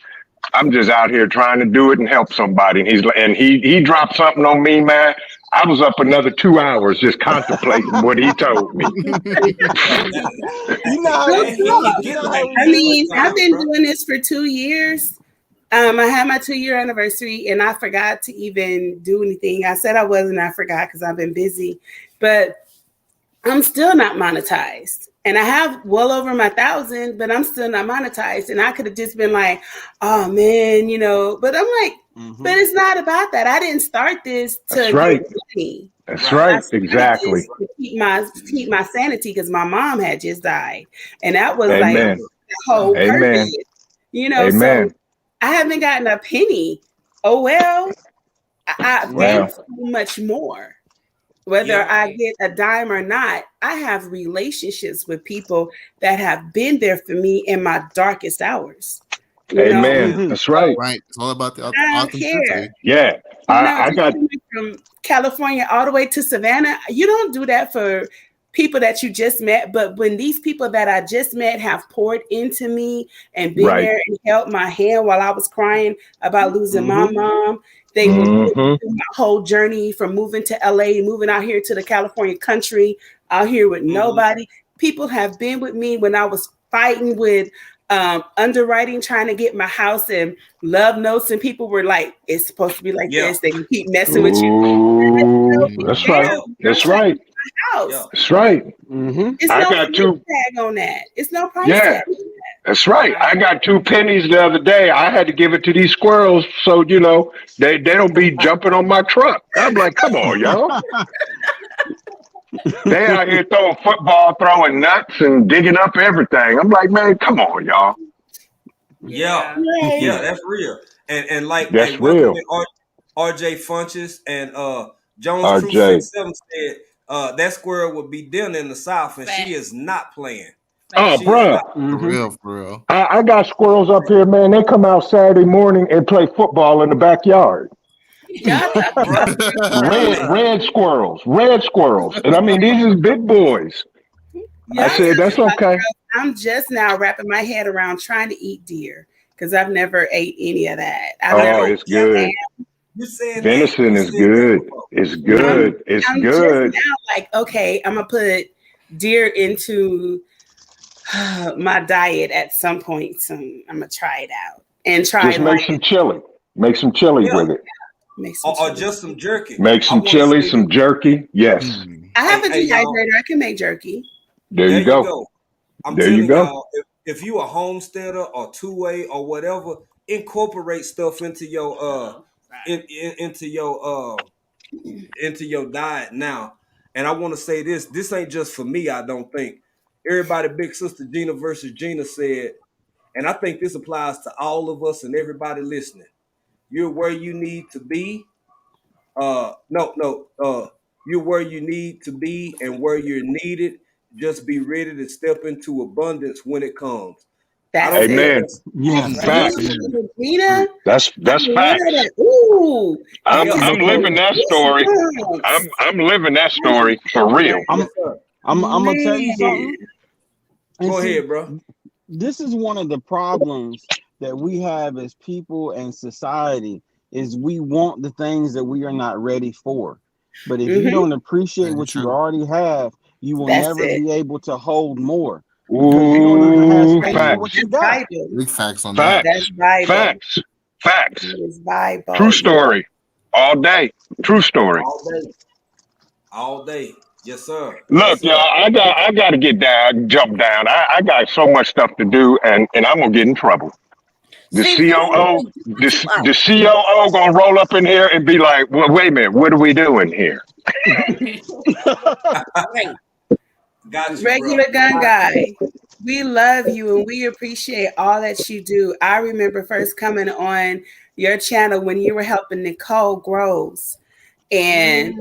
I'm just out here trying to do it and help somebody. And he dropped something on me, man. I was up another 2 hours just contemplating what he told me. I mean, I've been doing this for 2 years. I had my 2-year anniversary, and I forgot to even do anything. I said I wasn't. I forgot because I've been busy, but I'm still not monetized. And I have well over my 1,000, but I'm still not monetized. And I could have just been like, oh man, you know, but I'm like, but it's not about that. I didn't start this to get money. That's right. Exactly. To keep my sanity, because my mom had just died. And that was like the whole purpose. You know, so I haven't gotten a penny. Oh well, I've gained so much more. Whether I get a dime or not, I have relationships with people that have been there for me in my darkest hours. Amen. That's right. Right. It's all about the authenticity. Yeah. I got from California all the way to Savannah. You don't do that for people that you just met, but when these people that I just met have poured into me and been there and held my hand while I was crying about losing my mom, they were through my whole journey from moving to LA, moving out here to the California country, out here with nobody. People have been with me when I was fighting with underwriting, trying to get my house, and love notes, and people were like, it's supposed to be like this. They can keep messing with you. That's right. That's right. House. That's right. It's I no got price tag on that. It's no price tag on that. That's right. I got 2 pennies the other day. I had to give it to these squirrels, so you know they don't be jumping on my truck. I'm like, come on, y'all. They out here throwing football, throwing nuts, and digging up everything. I'm like, man, come on, y'all. Yeah, that's real. And like that's real. RJ Funches and Jones True 67 said that squirrel would be dinner in the South, and she is not playing. Oh, bro. For real. I got squirrels up here, man. They come out Saturday morning and play football in the backyard. red squirrels. And I mean, these are big boys. I said, that's okay. I'm just now wrapping my head around trying to eat deer because I've never ate any of that. It's good. Venison is good. It's good. I'm good. Just now like, okay, I'm going to put deer into my diet at some point soon. I'm going to try it out and try just make some chili. Make some chili with it. Or just some jerky. Make some chili, some jerky. Yes. I have a dehydrator. I can make jerky. There you go. I'm telling you, if you a homesteader or two-way or whatever, incorporate stuff into your into your diet now. And I want to say this ain't just for me, I don't think. Everybody, Big Sister Gina versus Gina said, and I think this applies to all of us and everybody listening. You're where you need to be. You're where you need to be and where you're needed. Just be ready to step into abundance when it comes. Amen. Facts. That's facts. Ooh, I'm living that story. I'm living that story for real. I'm gonna tell you something. Go ahead, bro. This is one of the problems that we have as people and society is we want the things that we are not ready for. But if you don't appreciate what you already have, you will never be able to hold more. Ooh, facts. Big facts on that. That's Bible. Facts. It's Bible. True story. All day. True story. All day. Yes, sir. Look, y'all, I got to get down, jump down. I got so much stuff to do, and I'm gonna get in trouble. The See, COO, you up. the COO gonna roll up in here and be like, "Well, wait a minute, what are we doing here?" Right. Got you, Regular bro. gun guy. We love you and we appreciate all that you do. I remember first coming on your channel when you were helping Nicole Groves. And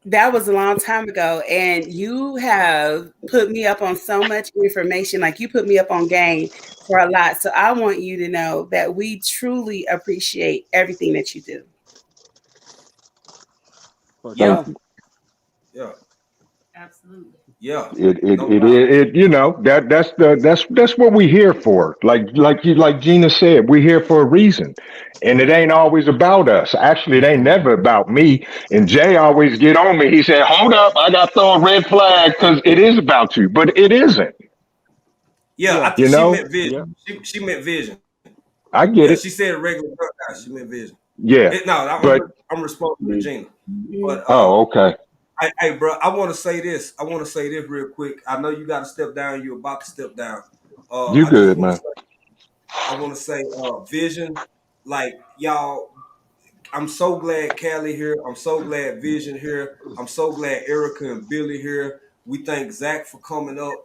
that was a long time ago. And you have put me up on so much information. Like you put me up on game for a lot. So I want you to know that we truly appreciate everything that you do. Yeah. Yeah. Absolutely. Yeah. It you know that's what we here for. Like Gina said, we here for a reason, and it ain't always about us. Actually, it ain't never about me. And Jay always get on me. He said, "Hold up, I got to throw a red flag because it is about you," but it isn't. Yeah, I think she meant vision. She meant vision. I get it. She said a regular drug guy. She meant vision. Yeah, but I'm responding to Gina. But okay. Hey, bro, I want to say this. Real quick. I know you got to step down. You're about to step down. You good, man? I want to say, vision. Like y'all, I'm so glad Callie here. I'm so glad Vision here. I'm so glad Erica and Billy here. We thank Zach for coming up.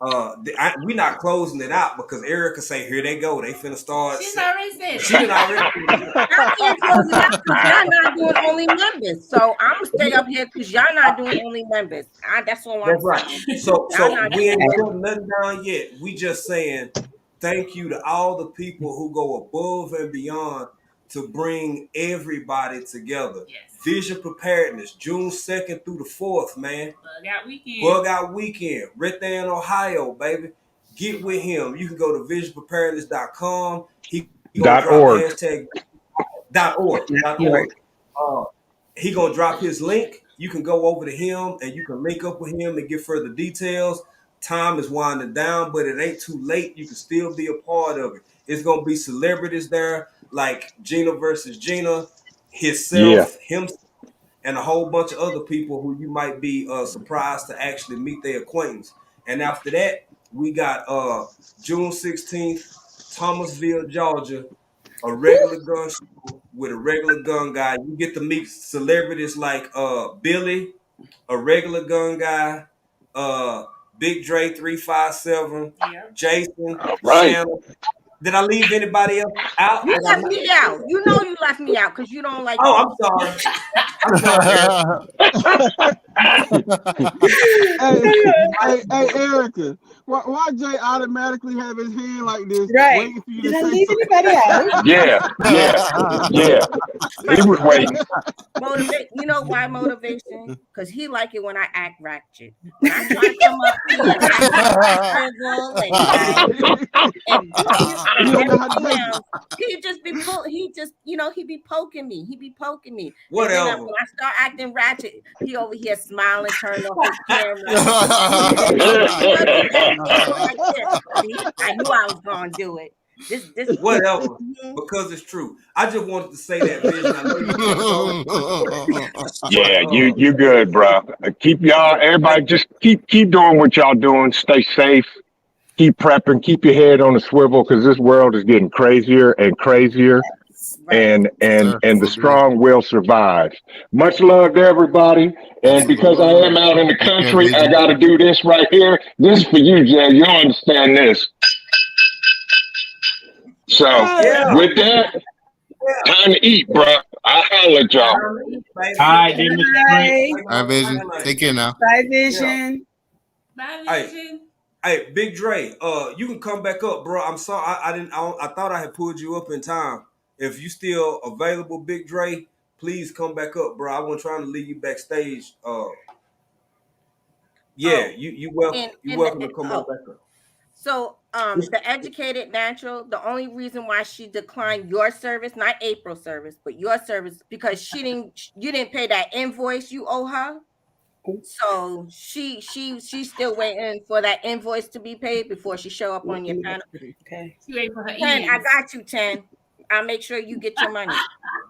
We're not closing it out because Erica say, "Here they go. They finna start." She's already said. She didn't already. I can't close it out because y'all not doing only members. So I'm gonna stay up here because y'all not doing only members. That's all I'm saying. So we ain't putting nothing down yet. We just saying thank you to all the people who go above and beyond to bring everybody together. Yes. Vision Preparedness, June 2nd through the 4th, man. Bug out weekend. Right there in Ohio, baby. Get with him. You can go to visionpreparedness.com. He gonna drop .org. hashtag .org. He gonna drop his link. You can go over to him and you can link up with him and get further details. Time is winding down, but it ain't too late. You can still be a part of it. It's gonna be celebrities there like Gina versus Gina, him, and a whole bunch of other people who you might be surprised to actually meet their acquaintance. And after that, we got June 16th, Thomasville, Georgia, a regular gun show with a regular gun guy. You get to meet celebrities like Billy, a regular gun guy, Big Dre 357, Jason, Shannon. Did I leave anybody else out? You left me out. You know you left me out because you don't like. Oh, I'm sorry. Hey, Erica, why Jay automatically have his hand like this? Right. Waiting for you Did to I say leave something? anybody out? Yeah. He was waiting. You know why motivation? Because he like it when I act ratchet. When I try to come up here and everything else, he just be he be poking me. He be poking me. Whatever. And then when I start acting ratchet, he over here smiling, turning off his camera. I knew I was gonna do it. This Whatever, because it's true. I just wanted to say that, Vision. Yeah, you good, bro. Keep everybody just keep doing what y'all doing. Stay safe. Keep prepping. Keep your head on the swivel because this world is getting crazier and crazier. And the strong will survive. Much love to everybody. And because I am out in the country, I got to do this right here. This is for you, Jay. You don't understand this. So with that, time to eat, bro. I'll holler at y'all. All right, Vision. Take care now. Bye, Vision. Bye, Vision. Hey, Big Dre, you can come back up, bro. I'm sorry, I thought I had pulled you up in time. If you still available, Big Dre, please come back up, bro. I wasn't trying to leave you backstage. You welcome to come on back up. So the Educated Natural, the only reason why she declined your service, not April's service, but your service, because you didn't pay that invoice you owe her. So she's still waiting for that invoice to be paid before she show up on your panel. Okay. She waiting for her 10, I got you, 10. I'll make sure you get your money.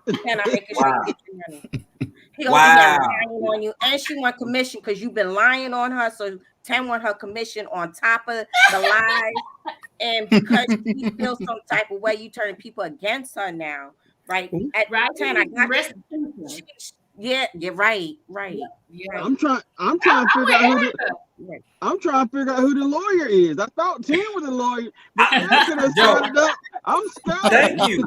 10, I'll make sure you get your money. He over here lying on you, and she want commission because you've been lying on her. So 10 want her commission on top of the lies, and because she feels some type of way, you turning people against her now, right? At 10, I got you. Yeah, you're right. Yeah. I'm trying to figure out who the lawyer is. I thought 10 was a lawyer, but Erica done started up. I'm scared.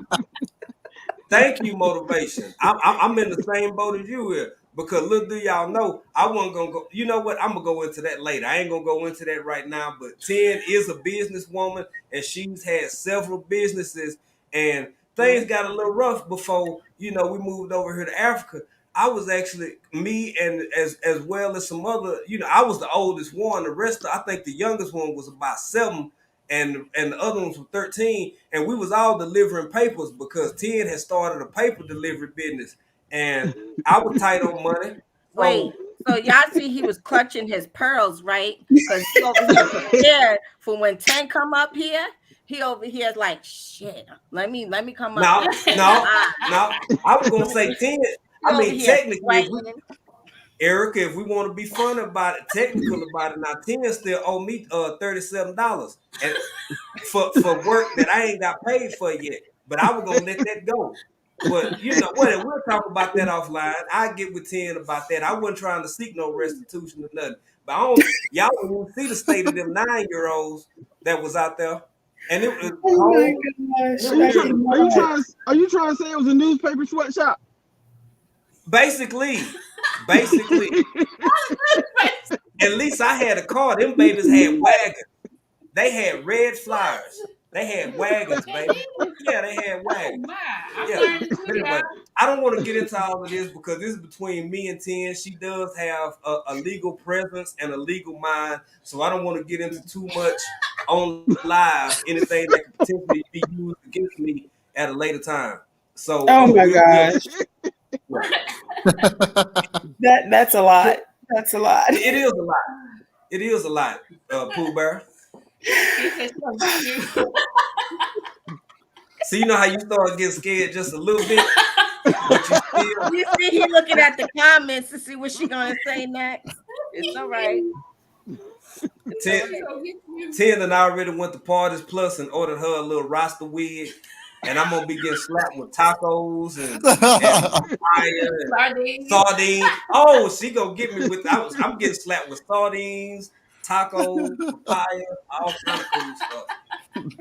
Thank you, motivation. I'm in the same boat as you here because little do y'all know, I wasn't gonna go. You know what? I'm gonna go into that later. I ain't gonna go into that right now. But 10 is a businesswoman, and she's had several businesses, and things got a little rough before we moved over here to Africa. I was actually me and as well as some other. I was the oldest one. The rest, I think, the youngest one was about 7. And the other ones were 13, and we was all delivering papers because 10 had started a paper delivery business, and I was tight on money. Wait, so y'all see he was clutching his pearls, right? Because he over here prepared for when 10 come up here. He over here is like, shit. Let me come up. No. I was gonna say 10. I mean, technically, Erica, if we want to be fun about it, technical about it, now 10 still owe me $37 and for work that I ain't got paid for yet. But I was gonna let that go. But you know what? We'll talk about that offline. I get with 10 about that. I wasn't trying to seek no restitution or nothing. But y'all don't see the state of them 9-year-olds that was out there. And it was Are you trying to say it was a newspaper sweatshop? Basically. At least I had a car. Them babies had wagons. They had red flyers. They had wagons, baby. Yeah, they had wagons. Anyway, I don't want to get into all of this because this is between me and 10. She does have a legal presence and a legal mind, so I don't want to get into too much on live, anything that could potentially be used against me at a later time. So, my gosh. That's a lot. That's a lot. It is a lot. It is a lot, Pooh Bear. So you know how you start getting scared just a little bit? You see he looking at the comments to see what she gonna say next. It's all right. 10 and I already went to Parties Plus and ordered her a little Rasta wig. And I'm gonna be getting slapped with tacos and sardines. Oh, she gonna get me with. I'm getting slapped with sardines, tacos, papaya, all kind of cool stuff.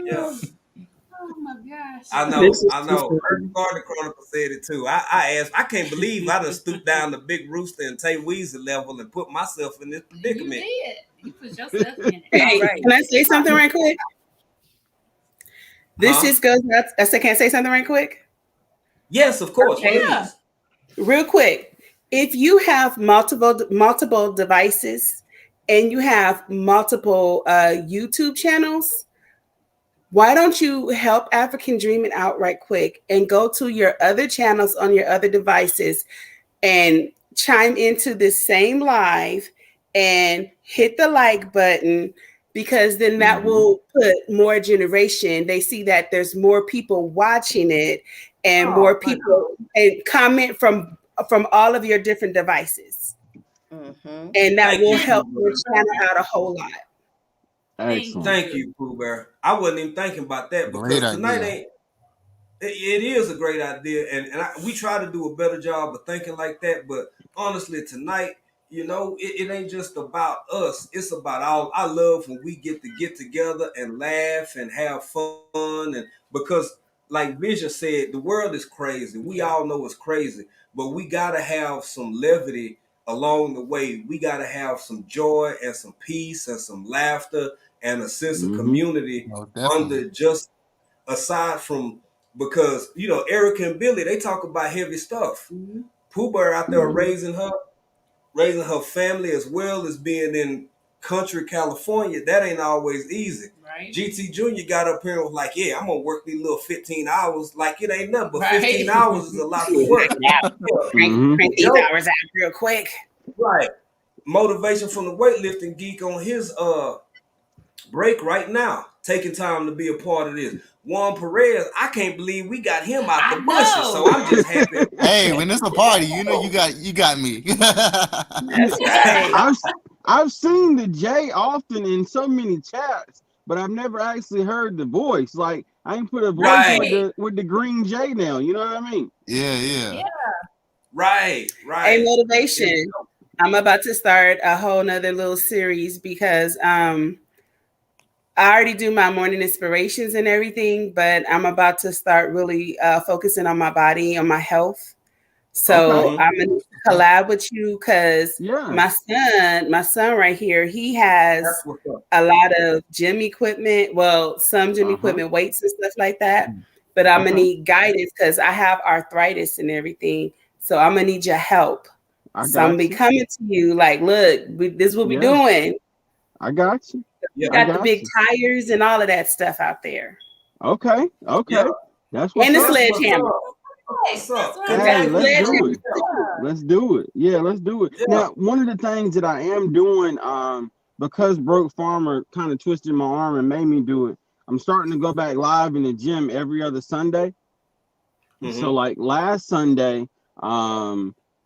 Yeah. Oh my gosh. I know. Garden Chronicle said it too. I asked. I can't believe I done stooped down to Big Rooster and Tay Weezy level and put myself in this predicament. You did. You put yourself in it. Hey, can I say something right quick? This just goes out. I said, can I say something right quick? Yes, of course. Okay. Yeah. Real quick. If you have multiple devices and you have multiple YouTube channels, why don't you help African Dreaming out right quick and go to your other channels on your other devices and chime into this same live and hit the like button, because then that will put more generation. They see that there's more people watching it and more people and comment from all of your different devices. And that will help your channel out a whole lot. Excellent. Thank you, Pooh Bear. I wasn't even thinking about that because tonight it is a great idea, and we try to do a better job of thinking like that. But honestly, tonight, it ain't just about us. It's about all. I love when we get together and laugh and have fun, and because, like Vision said, the world is crazy. We all know it's crazy, but we gotta have some levity along the way. We gotta have some joy and some peace and some laughter and a sense of community under just aside from, because Erica and Billy, they talk about heavy stuff. Pooh Bear out there raising her family as well as being in country California. That ain't always easy. Right. GT Jr. got up here and was like, yeah, I'm gonna work these little 15 hours. Like, it ain't nothing, but 15 hours is a lot of work. Crank these hours out real quick. Right. Motivation from the weightlifting geek on his break right now. taking time to be a part of this. Juan Perez, I can't believe we got him out the bushes, so I'm just happy. Hey, when it's a party, you know you got me. That's right. I've seen the J often in so many chats, but I've never actually heard the voice. Like I ain't put a voice with the green J now. You know what I mean? Yeah. Right. Hey, motivation. I'm about to start a whole nother little series because I already do my morning inspirations and everything, but I'm about to start really focusing on my body, on my health. So I'm gonna collab with you because my son right here, he has a lot of gym equipment. Well, some gym equipment, weights and stuff like that. But I'm gonna need guidance because I have arthritis and everything. So I'm gonna need your help. I'm gonna be coming to you like, look, this is what we're doing. I got you. You got the big tires and all of that stuff out there. Okay. Yeah. That's what's and the up. sledgehammer. What's up? Hey, let's do it. Yeah, let's do it. Now, one of the things that I am doing, because Broke Farmer kind of twisted my arm and made me do it, I'm starting to go back live in the gym every other Sunday. So like last Sunday,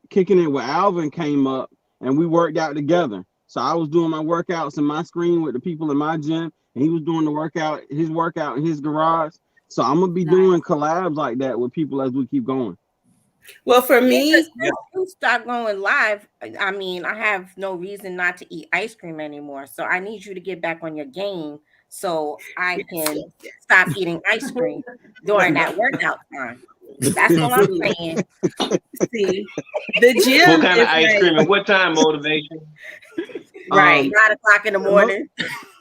Kicking It with Alvin came up and we worked out together. So I was doing my workouts in my screen with the people in my gym, and he was doing his workout in his garage. So I'm gonna be doing collabs like that with people as we keep going. Well, for me, you start going live. I mean, I have no reason not to eat ice cream anymore. So I need you to get back on your game so I can stop eating ice cream during that workout time. That's all I'm saying. See, the gym. What kind of ice cream and what time, motivation? Right, 9 o'clock in the morning.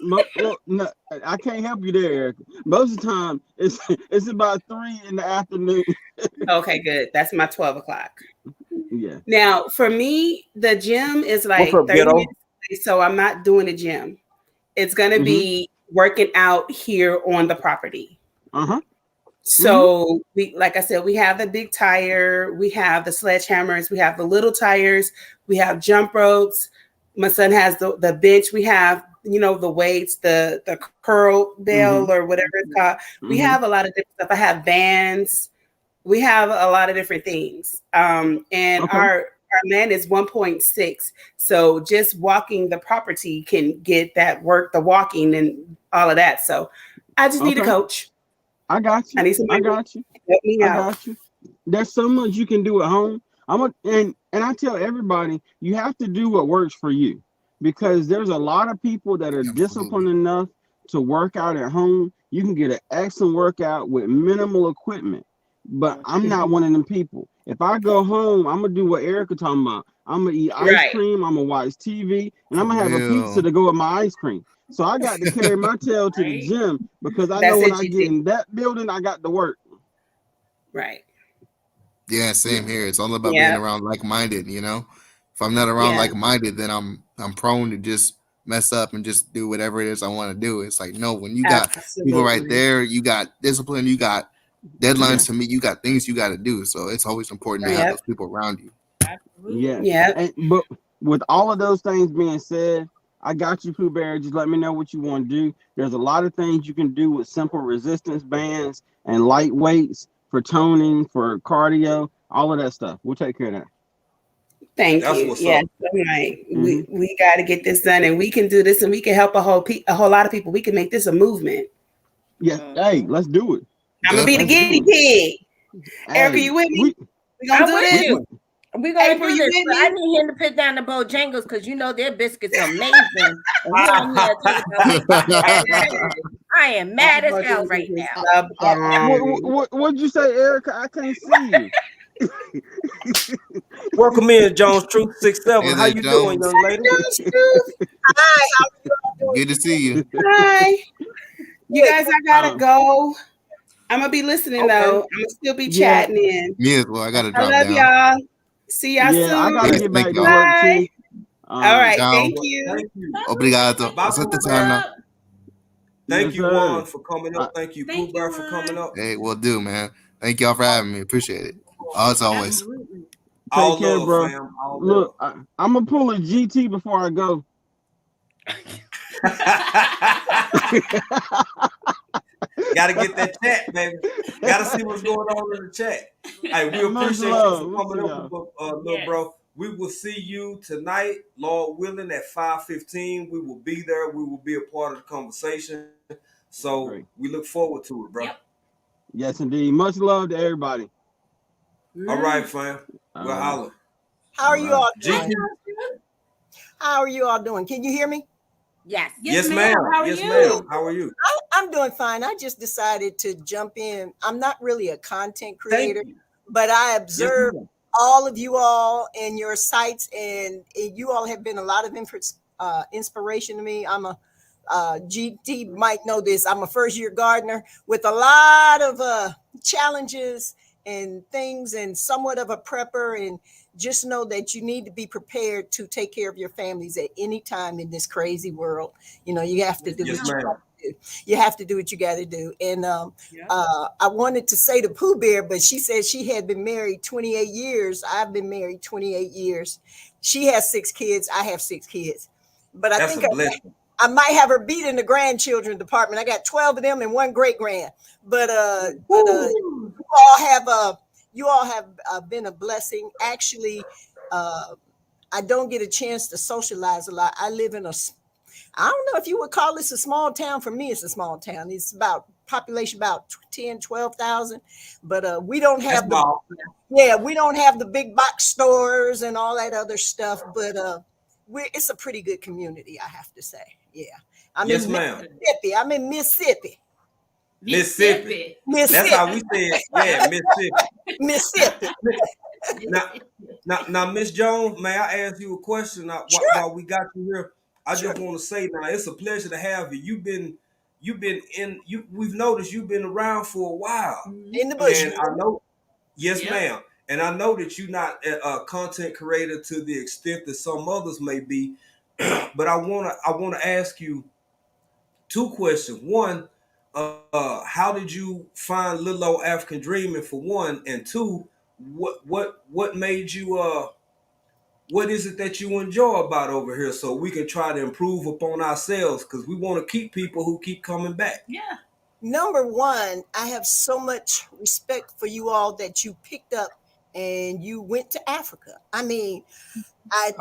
No, I can't help you there, Eric. Most of the time, it's about 3 in the afternoon. Okay, good. That's my 12 o'clock. Yeah. Now, for me, the gym is like 30 minutes away, so I'm not doing the gym. It's gonna be working out here on the property. So we, like I said, we have the big tire, we have the sledgehammers, we have the little tires, we have jump ropes. My son has the bench. We have, the weights, the curl bell or whatever it's called. We have a lot of different stuff. I have bands. We have a lot of different things. And our land is 1.6. So just walking the property can get that work, the walking and all of that. So I just need a coach. I got you. I need somebody. I got you. Help me out. Got you. There's so much you can do at home. And I tell everybody, you have to do what works for you, because there's a lot of people that are disciplined enough to work out at home. You can get an excellent workout with minimal equipment, but I'm not one of them people. If I go home, I'm gonna do what Erica talking about. I'm gonna eat ice cream. I'm gonna watch TV, and I'm gonna have a pizza to go with my ice cream. So I got to carry my tail to the gym because I know when I get in that building, I got to work. Right. Yeah, same here. It's all about being around like-minded, If I'm not around like-minded, then I'm prone to just mess up and just do whatever it is I want to do. It's like, no, when you got people right there, you got discipline, you got deadlines to meet, you got things you got to do. So it's always important to have those people around you. But with all of those things being said, I got you, Pooh Bear. Just let me know what you want to do. There's a lot of things you can do with simple resistance bands and light weights for toning, for cardio, all of that stuff. We'll take care of that. Thank you. Yes, right. We got to get this done, and we can do this, and we can help a whole lot of people. We can make this a movement. Yeah. Hey, let's do it. I'm gonna be the guinea pig. Erica, you with me? We gonna do this. We're gonna do this. I need him to put down the Bojangles because their biscuits are amazing. I am mad as hell right now. What'd you say, Erica? I can't see you. Welcome in, Jones Truth 67. How you doing, young lady? Hi. Good to see you. Hi. You guys, I gotta go. I'm gonna be listening though. I'm gonna still be chatting in. Me as well. I gotta drop down. I love y'all. See y'all soon. I gotta get back to work too. All right. Thank you. Obrigado. Thank you, Juan, for coming up. Thank you, Pooh Bear, for coming up. Hey, will do, man. Thank y'all for having me. Appreciate it. As always. Take care, bro. Fam. Look, I'm gonna pull a GT before I go. Gotta get that chat, baby. Gotta see what's going on in the chat. Hey, we appreciate you for coming up, little bro. We will see you tonight, Lord willing, at 5:15. We will be there. We will be a part of the conversation. So we look forward to it, bro. Yep. Yes, indeed. Much love to everybody. All right, fam. We'll holler. How are you all doing? How are you all doing? Can you hear me? Yes. Yes, ma'am. Yes, ma'am. How are you? I'm doing fine. I just decided to jump in. I'm not really a content creator, but I observe all of you all and your sites, and you all have been a lot of inspiration to me. I'm a GT might know this. I'm a first-year gardener with a lot of challenges and things, and somewhat of a prepper. And just know that you need to be prepared to take care of your families at any time in this crazy world. You know, you have to do what you got to do. You have to do what you got to do. And I wanted to say to Pooh Bear, but she said she had been married 28 years. I've been married 28 years. She has 6 kids. I have 6 kids. But I think I might have her beat in the grandchildren department. I got 12 of them and 1 great grand. But you all have been a blessing. Actually, I don't get a chance to socialize a lot. I live in I don't know if you would call this a small town. For me, it's a small town. It's about population about 10, 12,000. But we don't have we don't have the big box stores and all that other stuff. But it's a pretty good community, I have to say. Yeah. I'm in Mississippi. I'm in Mississippi. Mississippi. That's how we say it. Yeah, Mississippi. Now, Miss Jones, may I ask you a question while we got you here? I just want to say now, it's a pleasure to have you. We've noticed you've been around for a while. In the bush. And I know, yes, ma'am. And I know that you're not a content creator to the extent that some others may be. But I wanna ask you 2 questions. One, how did you find Little Old African Dreaming, for one, and 2, what made you what is it that you enjoy about over here, so we can try to improve upon ourselves, because we want to keep people who keep coming back. Yeah. Number one, I have so much respect for you all that you picked up and you went to Africa. I mean, I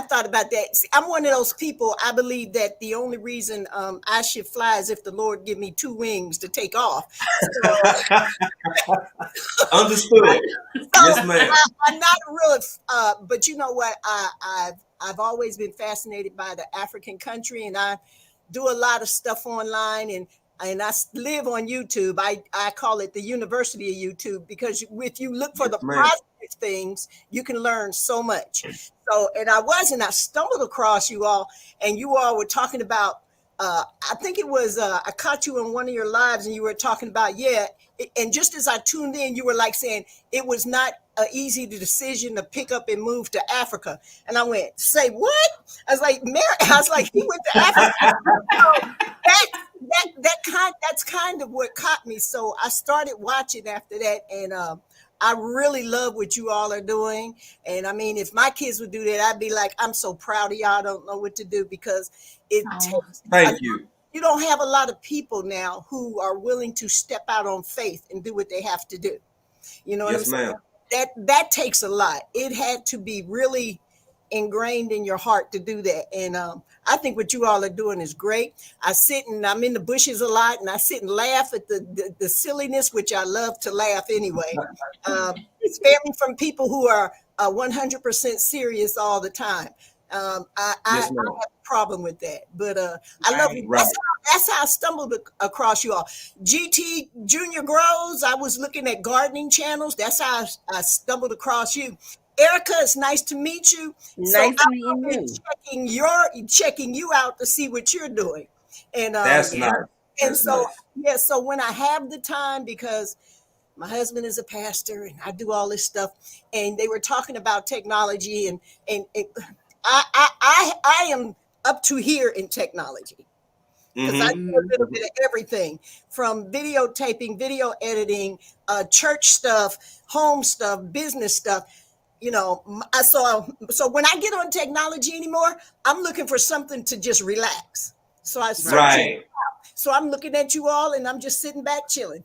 thought about that. See, I'm one of those people. I believe that the only reason I should fly is if the Lord give me 2 wings to take off. So, understood. Yes, ma'am. I'm not real, but you know what? I've always been fascinated by the African country, and I do a lot of stuff online, and I live on YouTube. I call it the University of YouTube, because if you look for the positive things, you can learn so much. So, and I stumbled across you all, and you all were talking about, I think it was, I caught you in one of your lives, and you were talking about, and just as I tuned in, you were like saying it was not an easy decision to pick up and move to Africa. And I went, say what? I was like, he went to Africa. So that's kind of what caught me. So I started watching after that, and I really love what you all are doing. And I mean, if my kids would do that, I'd be like, I'm so proud of y'all. I don't know what to do, because it takes. Thank you. You don't have a lot of people now who are willing to step out on faith and do what they have to do. You know what I'm saying? That takes a lot. It had to be really ingrained in your heart to do that. And I think what you all are doing is great. I'm in the bushes a lot, and I sit and laugh at the silliness, which I love to laugh anyway. Spare me from people who are 100% serious all the time. I have a problem with that, but I love it. That's how I stumbled across you all. GT Junior Grows. I was looking at gardening channels. That's how I stumbled across you. Erica, it's nice to meet you. Nice to meet you. Checking you out to see what you're doing, and that's nice. And so so when I have the time, because my husband is a pastor and I do all this stuff, and they were talking about technology, and I am up to here in technology, because I do a little bit of everything, from videotaping, video editing, church stuff, home stuff, business stuff. You know, so when I get on technology anymore, I'm looking for something to just relax. So I search it out. So I'm looking at you all, and I'm just sitting back chilling.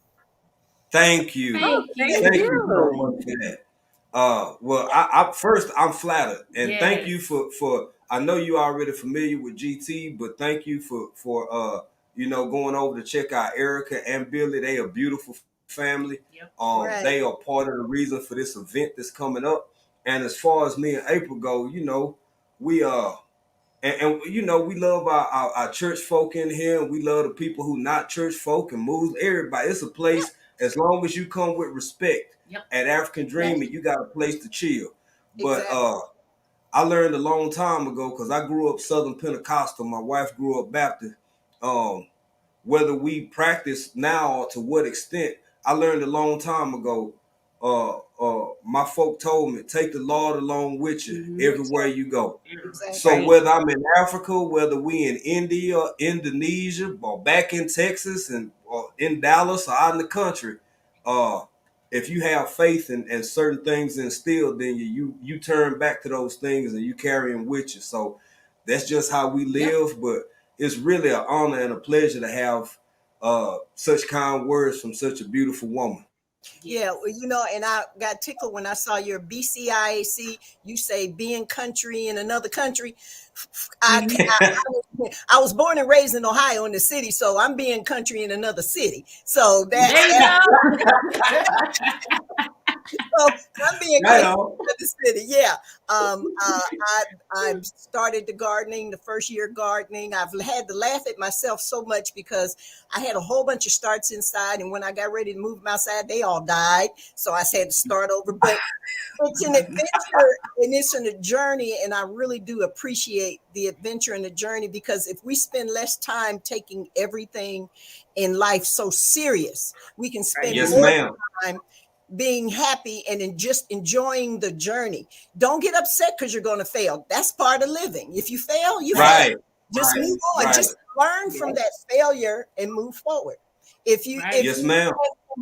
Thank you. Thank you so much for that. Well, I'm flattered, and thank you for. I know you already familiar with GT, but thank you for going over to check out Erica and Billy. They are beautiful family. Yep. They are part of the reason for this event that's coming up. And as far as me and April go, we and we love our church folk in here, and we love the people who not church folk and move everybody. It's a place, as long as you come with respect. Yep. At African Dreaming, you got a place to chill. But I learned a long time ago, because I grew up Southern Pentecostal. My wife grew up Baptist. Whether we practice now or to what extent, I learned a long time ago. My folk told me, take the Lord along with you everywhere you go. Exactly. So whether I'm in Africa, whether we in India, Indonesia, or back in Texas, or in Dallas, or out in the country, if you have faith and certain things instilled in you turn back to those things and you carry them with you. So that's just how we live. Yep. But it's really an honor and a pleasure to have such kind words from such a beautiful woman. Yeah, well, and I got tickled when I saw your BCIAC. You say being country in another country. I was born and raised in Ohio, in the city, so I'm being country in another city. So that so I'm being country in the city. Yeah. I started the gardening, the first year gardening. I've had to laugh at myself so much because I had a whole bunch of starts inside, and when I got ready to move them outside, they all died. So I had to start over. But it's an adventure, and it's a journey, and I really do appreciate the adventure and the journey, because if we spend less time taking everything in life so serious, we can spend more time being happy and just enjoying the journey. Don't get upset because you're going to fail. That's part of living. If you fail, you fail. Just move on. Just learn from that failure and move forward. If you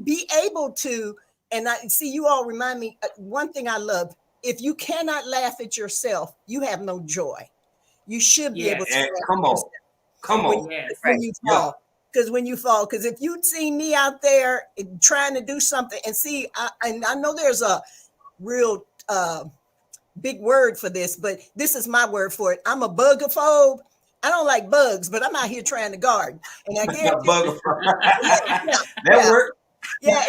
be able to, and I see you all remind me, one thing I love, if you cannot laugh at yourself, you have no joy. You should be able to laugh at yourself. Come on. When you fall. Because when you fall, because if you'd seen me out there trying to do something, and see, and I know there's a real big word for this, but this is my word for it. I'm a bugophobe. I don't like bugs, but I'm out here trying to garden. And I guarantee that worked. Yeah.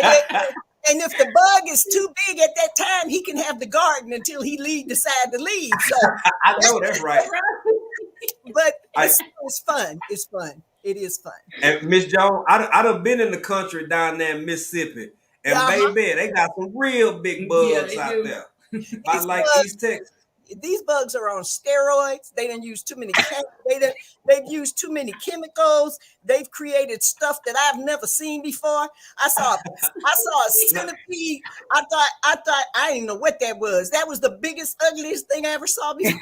And if the bug is too big at that time, he can have the garden until he decide to leave. So I know that's right. But it's fun. It's fun. It is fun. And Miss Jones, I done been in the country down there in Mississippi, and baby, they got some real big bugs out there. I like East Texas. These bugs are on steroids. They didn't use too many. They've used too many chemicals. They've created stuff that I've never seen before. I saw a centipede. I thought I didn't know what that was. That was the biggest, ugliest thing I ever saw before.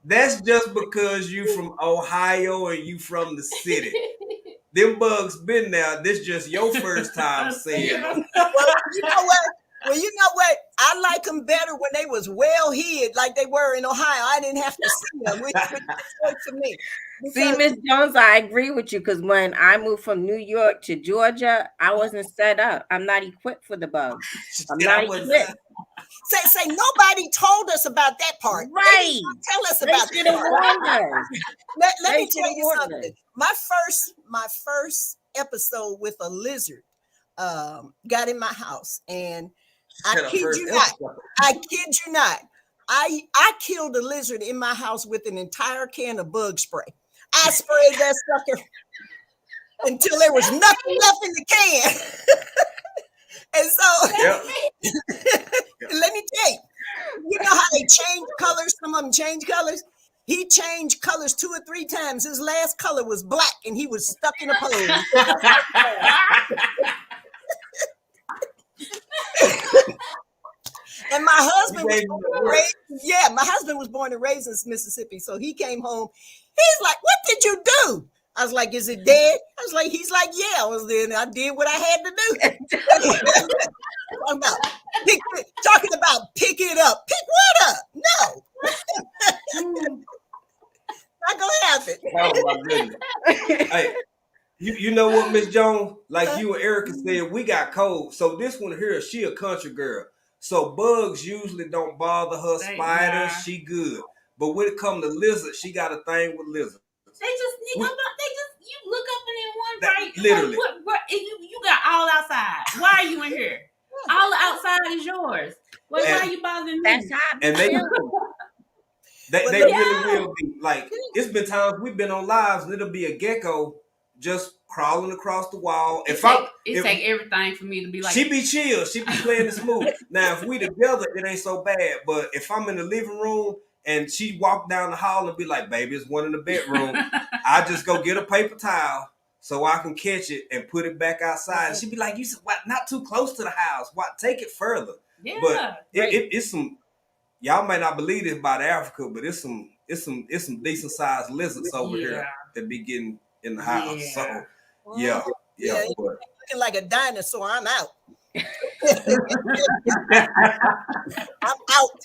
That's just because you from Ohio and you from the city. Them bugs been there. This just your first time seeing them. Well, you know what? I like them better when they was well hid, like they were in Ohio. I didn't have to see them, which was for me. See, Miss Jones, I agree with you, because when I moved from New York to Georgia, I wasn't set up. I'm not equipped for the bugs. I'm not equipped. Say nobody told us about that part. Right. Tell us about that. Let me tell you something. My first episode with a lizard got in my house, and I kid you not. I killed a lizard in my house with an entire can of bug spray. I sprayed that sucker until there was nothing left in the can. And so let me tell you, you know how they change colors? Some of them change colors. He changed colors 2 or 3 times. His last color was black, and he was stuck in a pose. And my husband was born and raised in Mississippi. So he came home. He's like, "What did you do?" I was like, "Is it dead?" He's like, "Yeah." I did what I had to do. Talking about pick it up. Pick what up? No. Not gonna happen. Oh my goodness. Hey, you know what, Miss Jones? Like you and Erica said, we got cold. So this one here, she a country girl. So bugs usually don't bother her. Spiders, she good. But when it comes to lizards, she got a thing with lizards. They just you look up and in one right. Literally. What you got all outside. Why are you in here? All the outside is yours. Why are you bothering me? That's how and they really will be. Like, it's been times we've been on lives and it'll be a gecko just crawling across the wall. It take everything for me to be like, she be chill, she be playing it smooth. Now if we together, it ain't so bad. But if I'm in the living room and she walk down the hall and be like, baby, it's one in the bedroom, I just go get a paper towel so I can catch it and put it back outside. And she be like, you said, what, not too close to the house. Why, take it further. Yeah, but it's some, y'all might not believe this about Africa, but it's some decent sized lizards over here that be getting in the house. So yeah. Looking like a dinosaur. I'm out. I'm out.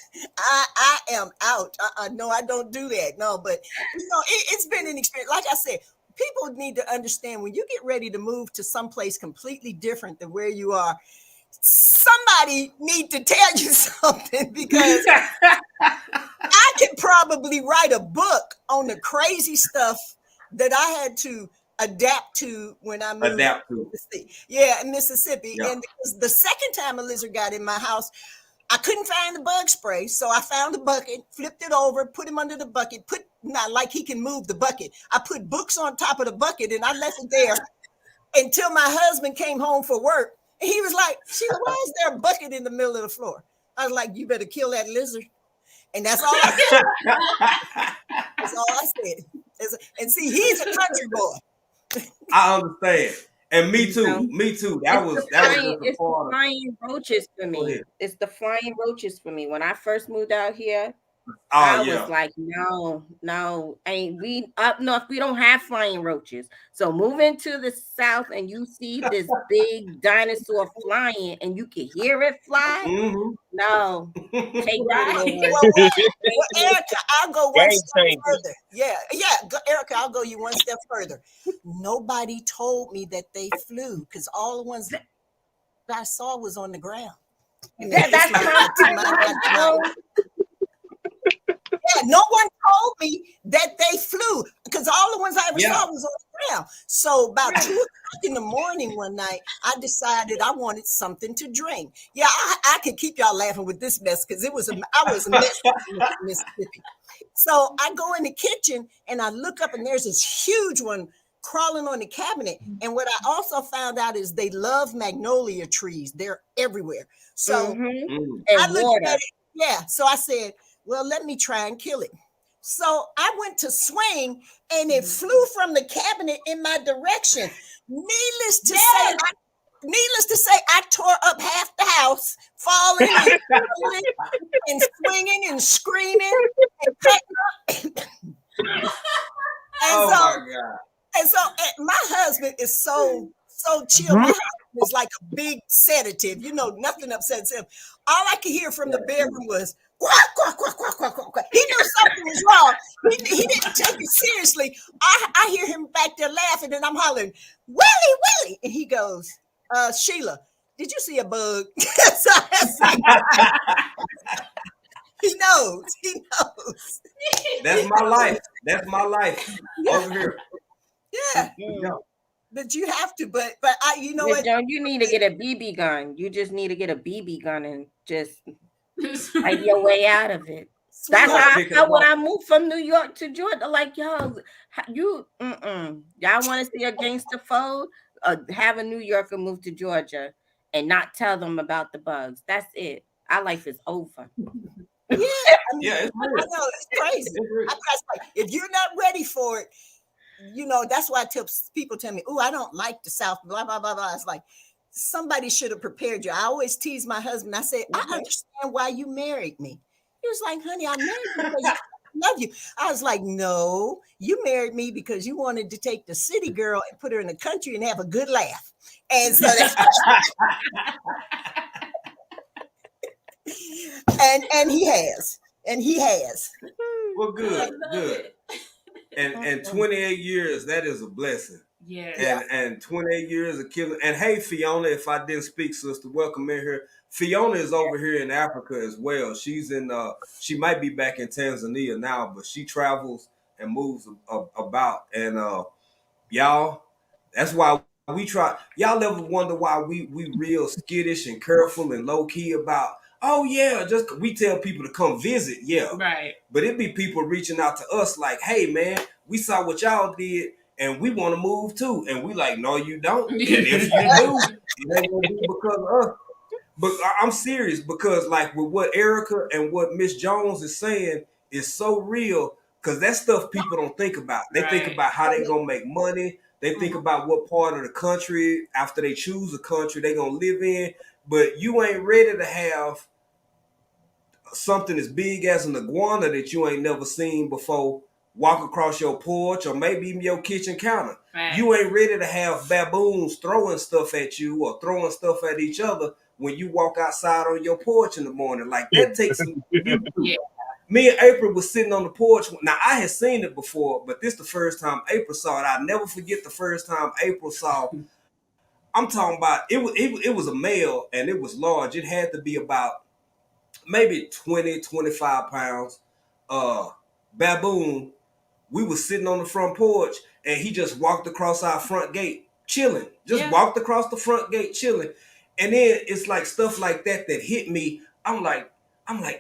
I am out. No, I don't do that. No, but it's been an experience. Like I said, people need to understand when you get ready to move to someplace completely different than where you are, somebody need to tell you something, because I could probably write a book on the crazy stuff that I had to adapt to when I moved to Mississippi. Yeah, in Mississippi. Yeah. And because the second time a lizard got in my house, I couldn't find the bug spray. So I found a bucket, flipped it over, put him under the bucket, not like he can move the bucket. I put books on top of the bucket and I left it there until my husband came home for work. And he was like, Sheila, why is there a bucket in the middle of the floor? I was like, you better kill that lizard. And that's all I said. That's all I said. And see, he's a country boy. I understand. And me too. Me too. That was the flying roaches for me. It's the flying roaches for me. When I first moved out here, I was like, no, ain't we up north? We don't have flying roaches. So moving to the south and you see this big dinosaur flying and you can hear it fly. Mm-hmm. No, take that. Well, Erica, I'll go one step further. Yeah, Erica, I'll go you one step further. Nobody told me that they flew, because all the ones that I saw was on the ground. And that's yeah, no one told me that they flew, because all the ones I ever saw was on the ground. So about 2 o'clock in the morning one night, I decided I wanted something to drink. Yeah, I could keep y'all laughing with this mess, because I was a mess in Mississippi. So I go in the kitchen and I look up and there's this huge one crawling on the cabinet. And what I also found out is they love magnolia trees. They're everywhere. So I looked at it. Yeah. So I said, well, let me try and kill it. So I went to swing and it flew from the cabinet in my direction. Needless to say, I tore up half the house, falling and swinging and screaming and cutting up. And so my husband is so chill. My husband is like a big sedative. Nothing upsets him. All I could hear from the bedroom was quack, quack, quack, quack, quack, quack. He knew something was wrong. He didn't take it seriously. I hear him back there laughing, and I'm hollering, Willie. And he goes, Sheila, did you see a bug? He knows. That's my life. Over here. Yeah. But you have to, but you know what? You need to get a BB gun. You just need to get a BB gun and just fight your way out of it. That's how I felt when I moved from New York to Georgia. Like, y'all want to see a gangster fold? Have a New Yorker move to Georgia and not tell them about the bugs. That's it. Our life is over. Yeah, it's crazy. If you're not ready for it, that's why people tell me, "Oh, I don't like the South." Blah blah blah blah. It's like somebody should have prepared you. I always tease my husband. I say, "I understand why you married me." He was like, "Honey, I married you because I love you." I was like, "No, you married me because you wanted to take the city girl and put her in the country and have a good laugh." And so and he has. And he has. Well, good. And 28 years, that is a blessing. Yeah. And 28 years of killing. And hey, Fiona, if I didn't speak, sister, welcome in here. Fiona is over here in Africa as well. She's in she might be back in Tanzania now, but she travels and moves about. And y'all, that's why we try. Y'all ever wonder why we real skittish and careful and low key about, oh yeah, just we tell people to come visit, yeah. Right. But it be people reaching out to us like, hey man, we saw what y'all did and we want to move too. And we like, no, you don't. And if you do, it ain't gonna be because of us. But I'm serious, because like with what Erica and what Miss Jones is saying is so real, because that stuff people don't think about. They think about how they gonna make money. They think about what part of the country, after they choose a country, they gonna live in. But you ain't ready to have something as big as an iguana that you ain't never seen before walk across your porch or maybe even your kitchen counter. Right. You ain't ready to have baboons throwing stuff at you or throwing stuff at each other when you walk outside on your porch in the morning. Like, that takes some yeah. Me and April was sitting on the porch. Now, I had seen it before, but this the first time April saw it. I'll never forget the first time April saw. I'm talking about, it was a male, and it was large. It had to be about maybe 20, 25 pounds. Baboon. We was sitting on the front porch, and he just walked across our front gate, chilling. Just walked across the front gate, chilling. And then it's like stuff like that hit me. I'm like,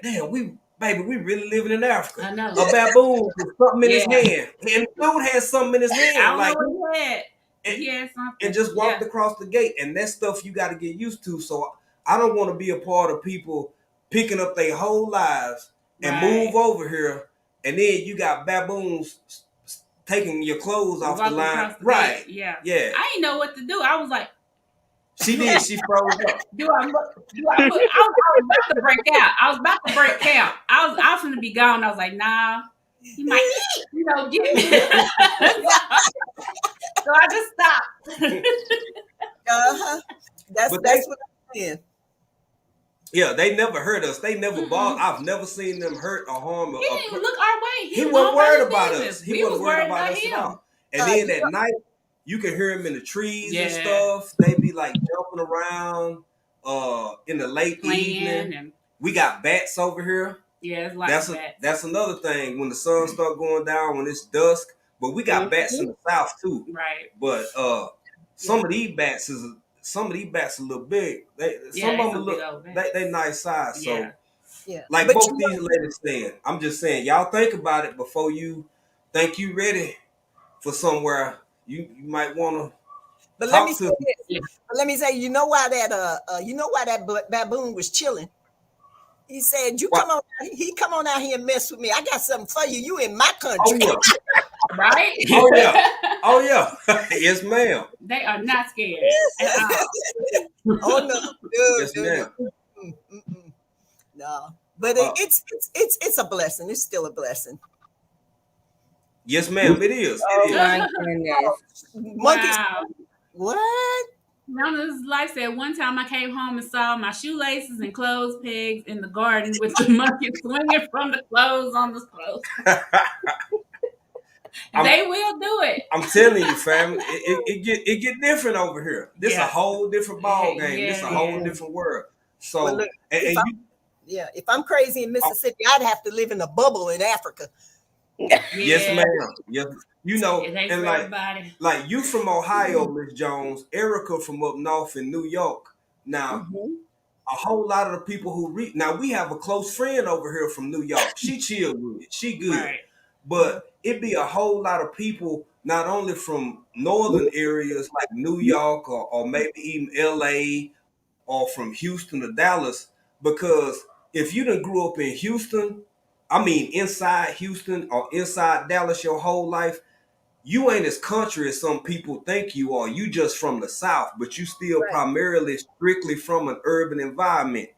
damn, we really living in Africa. I know. A baboon with something in his hand, and the dude had something in his hand. I don't know what he had. He had something. And just walked across the gate, and that stuff you got to get used to. So I don't want to be a part of people picking up their whole lives and move over here, and then you got baboons taking your clothes off the line. Right. Yeah. Yeah. I didn't know what to do. I was like, she did. She froze up. I was about to break out. I was going to be gone. I was like, nah, he might, get me. So I just stopped. That's what I'm saying. Yeah, they never hurt us. They never bothered. I've never seen them hurt or harm. He didn't even look our way. He wasn't worried about us. He wasn't worried about us at all. And then at night, you can hear him in the trees and stuff. They be like jumping around in the late evening. And we got bats over here. Yeah, it's like bats. That's another thing. When the sun start going down, when it's dusk, but we got bats in the south too. Right. But some of these bats a little big. Some of them look they nice size. So like but both these ladies saying, I'm just saying, y'all think about it before you think you ready for somewhere you might want to. But let me say, you know why that baboon was chilling? He said, he come on out here and mess with me. I got something for you. You in my country. Oh, yeah. Right? Oh yeah. Yes, ma'am. They are not scared. Oh no. No. But it's a blessing. It's still a blessing. Yes, ma'am. It is. My goodness. Monkeys. Wow. What? Nana's life said, one time I came home and saw my shoelaces and clothes pegs in the garden with the monkeys swinging from the clothes on the clothes. They will do it. I'm telling you, family, it get different over here. This a whole different ball game. This a whole different world. So, well, look, if I'm crazy in Mississippi, I'd have to live in a bubble in Africa. Yes, ma'am. Yes. You know, and like you from Ohio, Miss Jones, Erica from up north in New York. Now, a whole lot of the people who now we have a close friend over here from New York. She chill with it. She good. Right. But it be a whole lot of people, not only from northern areas like New York or maybe even LA or from Houston to Dallas, because if you done grew up in Houston, I mean inside Houston or inside Dallas your whole life, you ain't as country as some people think you are. You just from the South, but you still primarily strictly from an urban environment.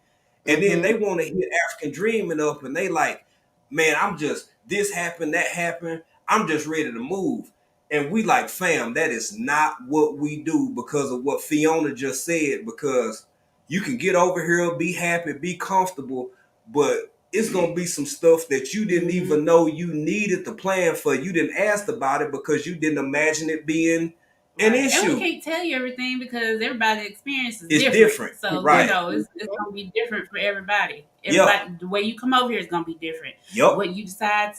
And then they want to hit African dreaming up and they like, man, I'm just, this happened, that happened. I'm just ready to move. And we like, fam, that is not what we do because of what Fiona just said, because you can get over here, be happy, be comfortable, but it's gonna be some stuff that you didn't even know you needed to plan for. You didn't ask about it because you didn't imagine it being an issue. And we can't tell you everything because everybody's experience is different. So right. It's gonna be different for everybody. The way you come over here is gonna be different. What you decide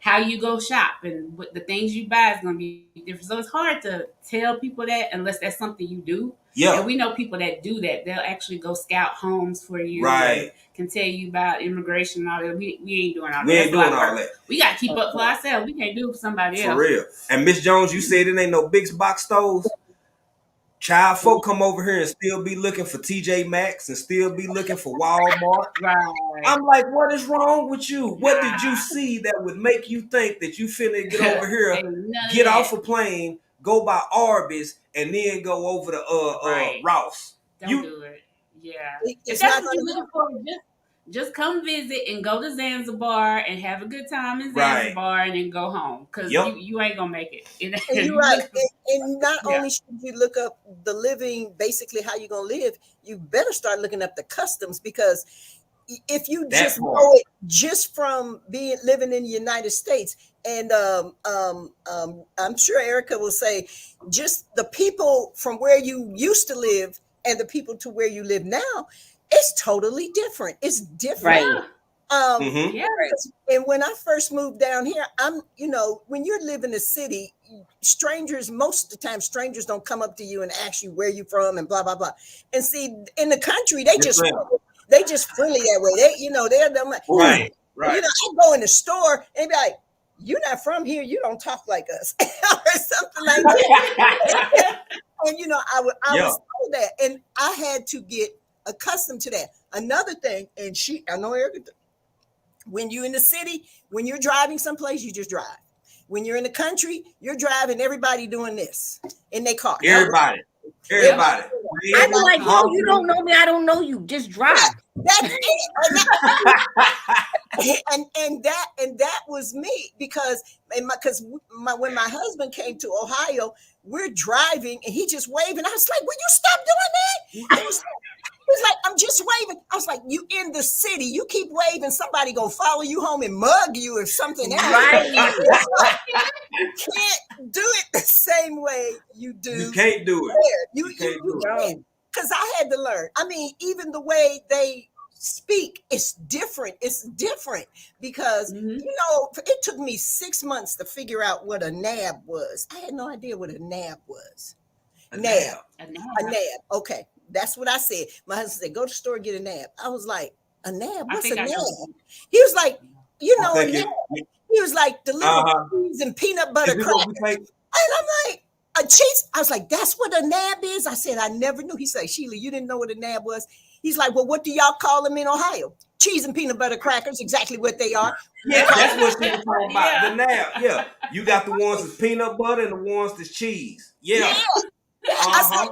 how you go shop and what the things you buy is gonna be different. So it's hard to tell people that unless that's something you do. And we know people that do that. They'll actually go scout homes for you. Right. Can tell you about immigration and all that. We ain't doing all that. We ain't doing all that. We got to keep up for ourselves. We can't do it for somebody else. For real. And Miss Jones, you said it ain't no big box stores. Child folk come over here and still be looking for TJ Maxx and still be looking for Walmart. Right. I'm like, what is wrong with you? What did you see that would make you think that you finna get over here, get off a plane, go by Arby's, and then go over to Ross? Don't do it. Yeah. If that's what you're looking for, just come visit and go to Zanzibar and have a good time in Zanzibar and then go home because you ain't gonna make it. And you're right. And not only should you look up the living, basically how you're gonna live, you better start looking up the customs because if you just know it just from living in the United States, and I'm sure Erica will say, just the people from where you used to live and the people to where you live now. It's totally different. It's different. Right. And when I first moved down here, when you're living in a city, most of the time, strangers don't come up to you and ask you where you from and blah, blah, blah. And see, in the country, they just friendly that way. They're like, right. I go in the store and be like, you're not from here. You don't talk like us or something like that. And, I was told that. And I had to get accustomed to that. Another thing, and I know Erica, when you're in the city, when you're driving someplace, you just drive. When you're in the country, you're driving, everybody doing this in their car. Everybody. I'm like, yo, you don't know me, I don't know you. Just drive. That's it. And that was me because when my husband came to Ohio, we're driving and he just waving. I was like, will you stop doing that? He was like, I'm just waving. I was like, you in the city. You keep waving. Somebody gonna follow you home and mug you or something else. Right. You can't do it the same way you do. You can't do it. You can't. Because I had to learn. I mean, even the way they speak, it's different. It's different because, it took me 6 months to figure out what a nab was. I had no idea what a nab was. A nab. Okay. That's what I said. My husband said, go to the store and get a nab. I was like, a nab? What's a nab? He was like, a nab. He was like, the little cheese and peanut butter crackers. And I'm like, a cheese? I was like, that's what a nab is? I said, I never knew. He said, Sheila, you didn't know what a nab was? He's like, well, what do y'all call them in Ohio? Cheese and peanut butter crackers, exactly what they are. Yeah, that's what she was talking about. The nab. Yeah. You got the ones that's peanut butter and the ones that's cheese. Yeah. I said,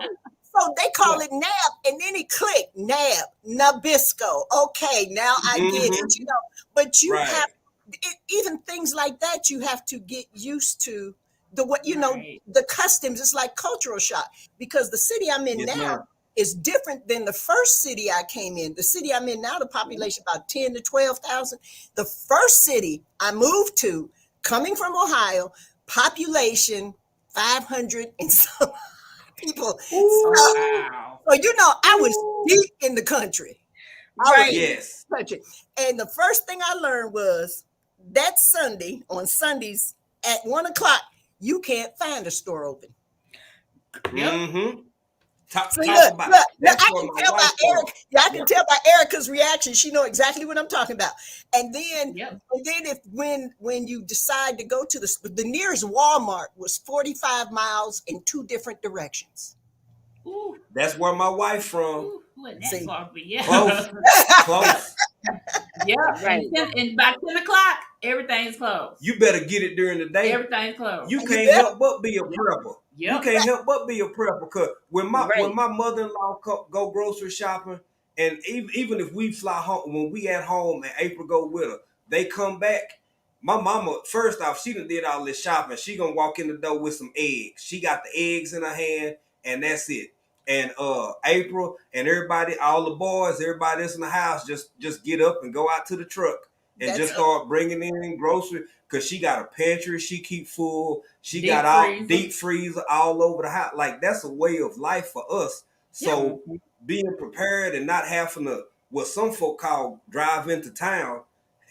so they call it nab, and then it clicked, Nabisco. Okay, now I get it, But you have, even things like that, you have to get used to the customs. It's like cultural shock because the city I'm in now is different than the first city I came in. The city I'm in now, the population about 10 to 12,000. The first city I moved to, coming from Ohio, population 500 and some people. Wow. So I was deep in the country. Country. And the first thing I learned was that Sunday, on Sundays at 1:00, you can't find a store open. Mm-hmm. So look, I can tell by Erica's reaction. She know exactly what I'm talking about. And then, when you decide to go to the nearest Walmart was 45 miles in 2 different directions. Ooh. That's where my wife from. That far, but yeah. Close. Yeah, right. And by 10 o'clock, everything's closed. You better get it during the day. Everything's closed. You can't help but be a prepper. Yep. You can't help but be a prepper because when my mother-in-law go grocery shopping, and even if we fly home, when we at home and April go with her, they come back. My mama, first off, she done did all this shopping. She gonna walk in the door with some eggs. She got the eggs in her hand, and that's it. and April and everybody, all the boys, everybody that's in the house, just get up and go out to the truck and just start bringing in groceries. Cause she got a pantry, she keep full. She got all deep freezer all over the house. Like that's a way of life for us. So being prepared and not having to what some folk call drive into town.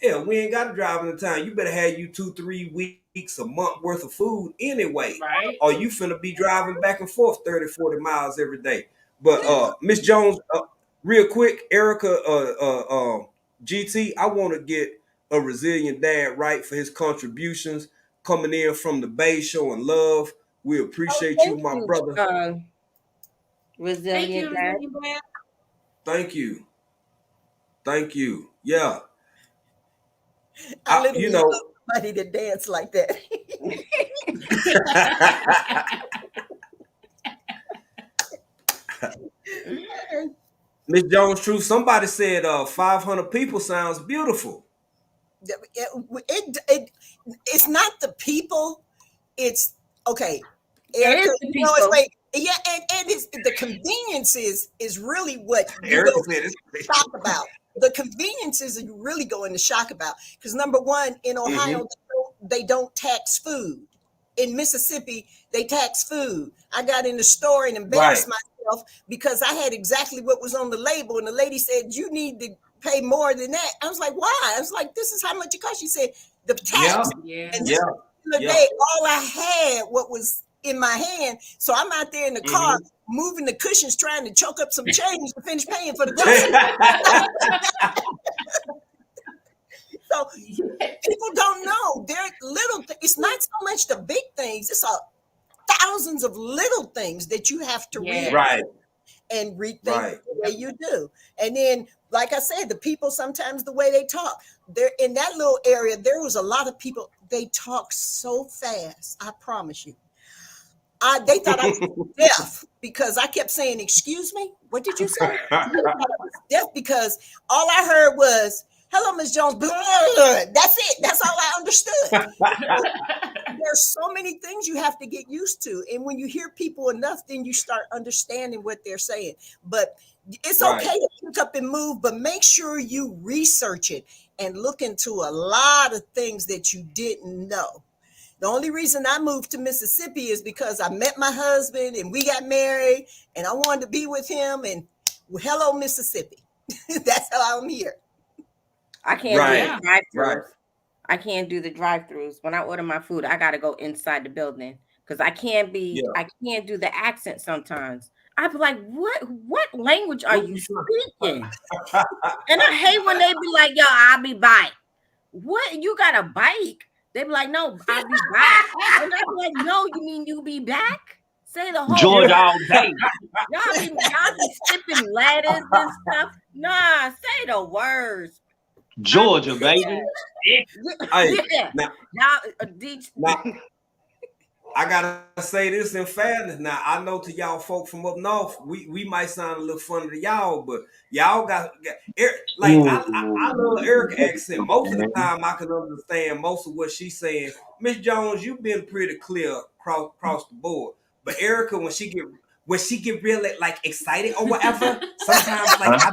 Hell, we ain't got to drive into town. You better have you 2-3 weeks, a month worth of food anyway. Right. Or you finna be driving back and forth 30-40 miles every day. But Miss Jones, real quick, Erica, GT, I want to get a resilient dad right for his contributions coming in from the Bay, showing love. We appreciate you, my brother. Resilient dad. Thank you. Thank you. Yeah. I literally love somebody to dance like that. Miss Jones, Truth, somebody said 500 people sounds beautiful. It's not the people. It's okay. Erica, it is the people. It's like, and it's the conveniences is really what you go shock about. The conveniences you really go into shock about. Because number one, in Ohio, they don't tax food. In Mississippi, they tax food. I got in the store and embarrassed myself because I had exactly what was on the label. And the lady said, you need to pay more than that. I was like, why? I was like, this is how much it costs. She said, the tax. And this day, all I had, what was in my hand. So I'm out there in the car, moving the cushions, trying to choke up some change to finish paying for the groceries. So people don't know. They're little. It's not so much the big things. It's thousands of little things that you have to read and rethink the way you do. And then, like I said, the people sometimes the way they talk. They're in that little area. There was a lot of people. They talk so fast. I promise you. They thought I was deaf because I kept saying, "Excuse me, what did you say?" I was deaf because all I heard was, "Hello, Ms. Jones." That's it. That's all I understood. There's so many things you have to get used to. And when you hear people enough, then you start understanding what they're saying. But it's okay to pick up and move, but make sure you research it and look into a lot of things that you didn't know. The only reason I moved to Mississippi is because I met my husband and we got married and I wanted to be with him. And hello, Mississippi. That's how I'm here. I can't do the drive-thrus. I can't do the drive-thrus. When I order my food, I gotta go inside the building because I can't do the accent sometimes. I'd be like, what language are you speaking? And I hate when they be like, yo, I'll be back. What? You got a bike? They be like, no, I'll be back. And I be like, no, you mean you be back? Say the whole George all day. Y'all be skipping letters and stuff. Nah, say the words. Georgia, baby. Now, I gotta say this in fairness. Now, I know to y'all folk from up north, we might sound a little funny to y'all, but y'all got like I love Erica's accent. Most of the time, I can understand most of what she's saying. Miss Jones, you've been pretty clear across the board, but Erica, when she get really like excited or whatever, sometimes like I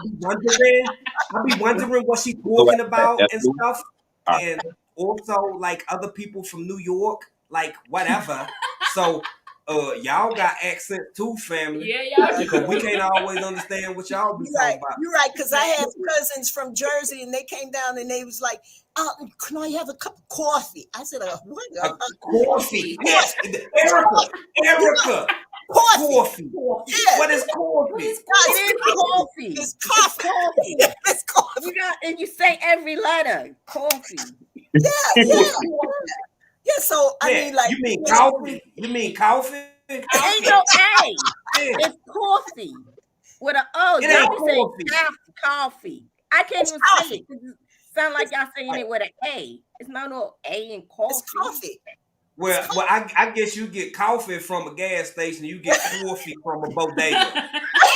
be wondering what she's talking about and stuff, and also like other people from New York. Like whatever. So y'all got accent too, family. Yeah, y'all do. Because we can't always understand what y'all be talking about. You're right, because I had cousins from Jersey and they came down and they was like, can I have a cup of coffee? I said, what? Coffee. Yes. Erica. Coffee. Yeah. What is coffee? It's coffee. It's coffee. It's coffee. And you say every letter. Coffee. Yeah. Yeah, so I mean, like, you mean coffee? You mean coffee? Ain't no A. It's coffee with an O. Y'all be saying coffee. I can't even say it. It sound like y'all saying it with an A. It's not no A in coffee. It's coffee. Well, I guess you get coffee from a gas station. You get coffee from a bodega.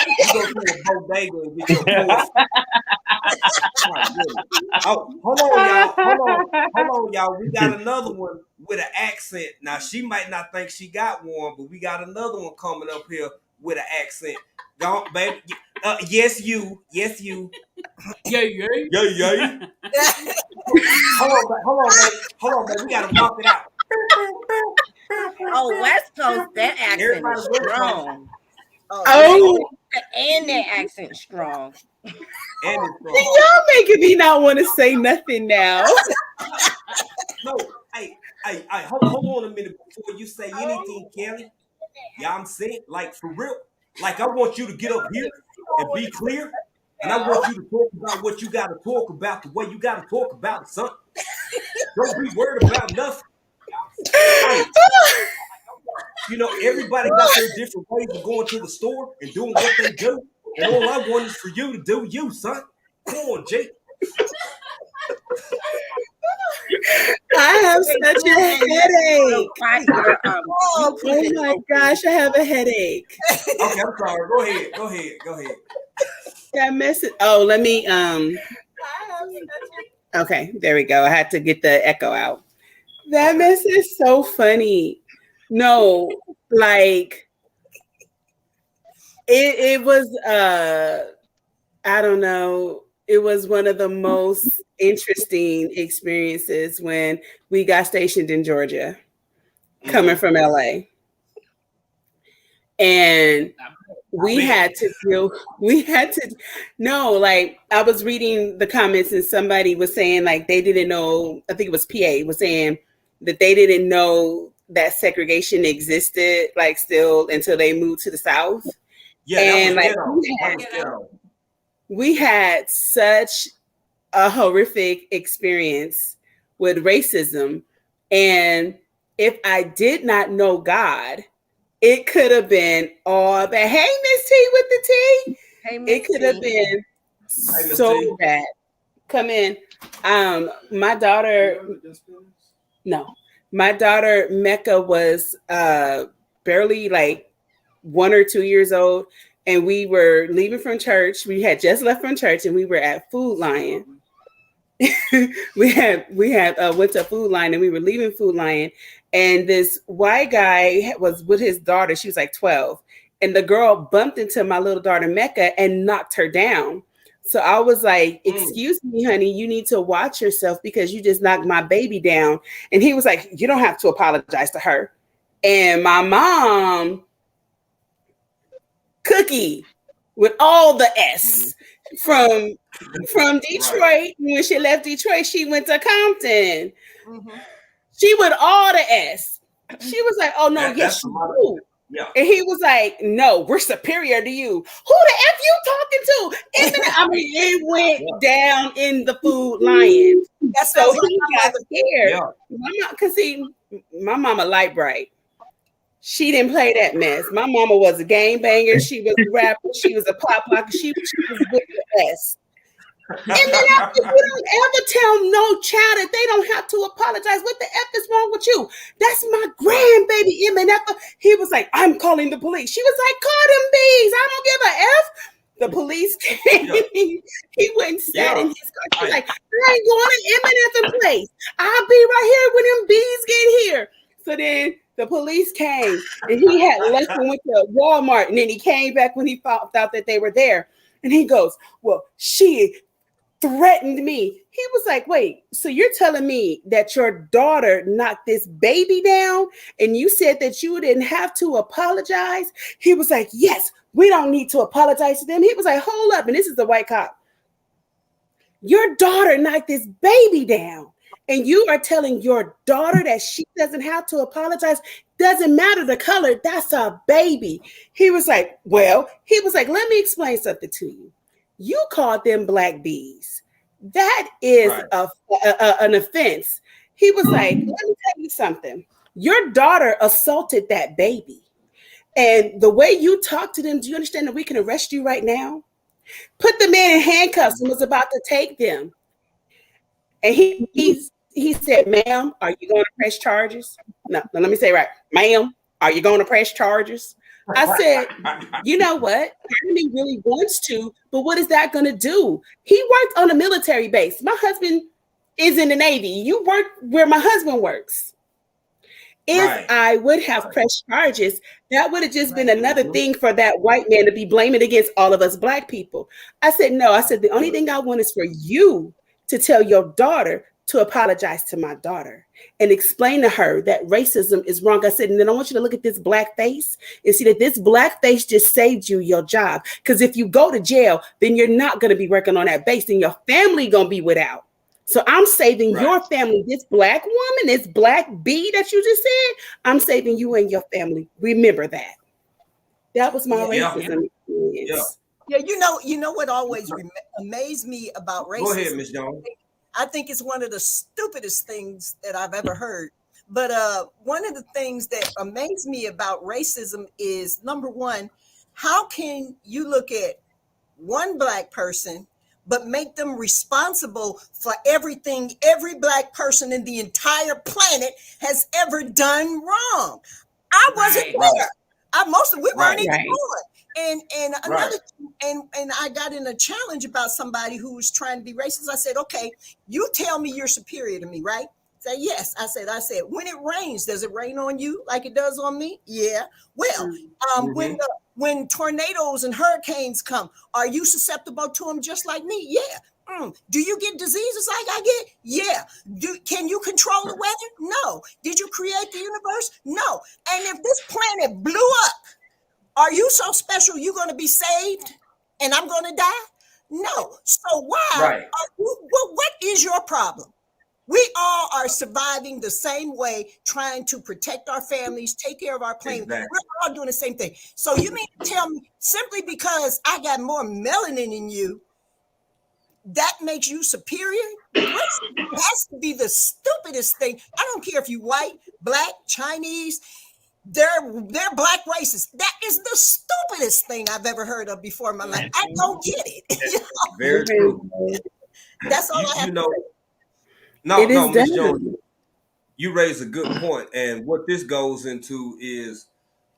You go to a bodega and get your coffee. Hold on, y'all. We got another one with an accent. Now, she might not think she got one, but we got another one coming up here with an accent. Go, baby. Yes, you. Yes, you. Yay. Hold on, baby. We gotta walk it out. Oh, West Coast, that accent is strong. Oh, and that accent strong. And it's strong. Y'all making me not want to say nothing now. No, hey, hold on a minute before you say anything, Kelly. Yeah, I'm saying, like, for real. Like, I want you to get up here and be clear. And I want you to talk about what you got to talk about the way you got to talk about it, son. Don't be worried about nothing. Hey, you know, everybody got their different ways of going to the store and doing what they do. And all I want is for you to do you, son. Come on, Jake. I have such a headache. Oh my gosh, I have a headache. Okay, I'm sorry. Go ahead. That message. Oh, let me okay, there we go. I had to get the echo out. That mess is so funny. No, like it was I don't know. It was one of the most interesting experiences when we got stationed in Georgia, coming from LA. And we had to, like, I was reading the comments and somebody was saying, like, they didn't know, I think it was PA, was saying that they didn't know that segregation existed, like, still until they moved to the South. Yeah, and like we had such a horrific experience with racism. And if I did not know God, it could have been all bad. Hey, Miss T with the T. Hey, Miss T. It could have been so bad. Come in. My daughter Mecca was barely like 1 or 2 years old, and we were leaving from church. We had just left from church, and we were at Food Lion. we had went to Food Lion, and we were leaving Food Lion, and this white guy was with his daughter. She was like 12, and the girl bumped into my little daughter Mecca and knocked her down. So I was like, excuse me, honey, you need to watch yourself because you just knocked my baby down. And he was like, you don't have to apologize to her. And my mom, Cookie, with all the S, from Detroit. Right. When she left Detroit, she went to Compton. Mm-hmm. She with all the S. She was like, oh no, yes, you do. Yeah. And he was like, no, we're superior to you. Who the F you talking to? I mean, it went down in the Food Lion. So he got scared. Yeah. Because see, my mama light bright. She didn't play that mess. My mama was a gangbanger. She was a rapper. She was a pop locker. She was with the S. And then after, you don't ever tell no child that they don't have to apologize. What the F is wrong with you? That's my grandbaby, MNF. He was like, I'm calling the police. She was like, call them bees. I don't give a F. The police came. Yeah. He went and sat in his car. He was like, I ain't going to MNF place. I'll be right here when them bees get here. So then the police came, and he had left and went to Walmart, and then he came back when he found out that they were there. And he goes, well, she threatened me. He was like, wait, so you're telling me that your daughter knocked this baby down and you said that you didn't have to apologize? He was like, yes, we don't need to apologize to them. He was like, hold up. And this is the white cop. Your daughter knocked this baby down, and you are telling your daughter that she doesn't have to apologize. Doesn't matter the color. That's a baby. He was like, well, let me explain something to you. You called them black bees. That is an offense. He was like, let me tell you something. Your daughter assaulted that baby. And the way you talk to them, do you understand that we can arrest you right now? Put the man in handcuffs and was about to take them. And he said, ma'am, are you going to press charges? No, let me say right. Ma'am, are you going to press charges? I said, you know what? He really wants to, but what is that going to do? He worked on a military base. My husband is in the Navy. You work where my husband works. If I would have pressed charges, that would have just been another thing for that white man to be blaming against all of us Black people. I said, no, I said, the only thing I want is for you to tell your daughter to apologize to my daughter and explain to her that racism is wrong. I said, and then I want you to look at this Black face and see that this Black face just saved you your job. Because if you go to jail, then you're not going to be working on that base and your family going to be without. So I'm saving your family, this Black woman, this Black bee that you just said, I'm saving you and your family. Remember that. That was my racism experience. Yeah, you know what always amazed me about racism? Go ahead, Ms. Jones. I think it's one of the stupidest things that I've ever heard. But one of the things that amazed me about racism is, number one, how can you look at one Black person but make them responsible for everything every Black person in the entire planet has ever done wrong? I wasn't there. We weren't even born. And another and I got in a challenge about somebody who was trying to be racist. I said, okay, you tell me you're superior to me, right? Say yes. I said, when it rains, does it rain on you like it does on me? Yeah. Well, when tornadoes and hurricanes come, are you susceptible to them just like me? Yeah. Do you get diseases like I get? Yeah. Can you control the weather? No. Did you create the universe? No. And if this planet blew up, are you so special you're going to be saved and I'm going to die? No. So why? What is your problem? We all are surviving the same way, trying to protect our families, take care of our planet. Exactly. We're all doing the same thing. So you mean to tell me simply because I got more melanin in you, that makes you superior? It has to be the stupidest thing. I don't care if you white, Black, Chinese, they're Black racists. That is the stupidest thing I've ever heard of before in my life. I don't get it. Very true. That's all I have to say. No, Ms. Jones, you raise a good point. And what this goes into is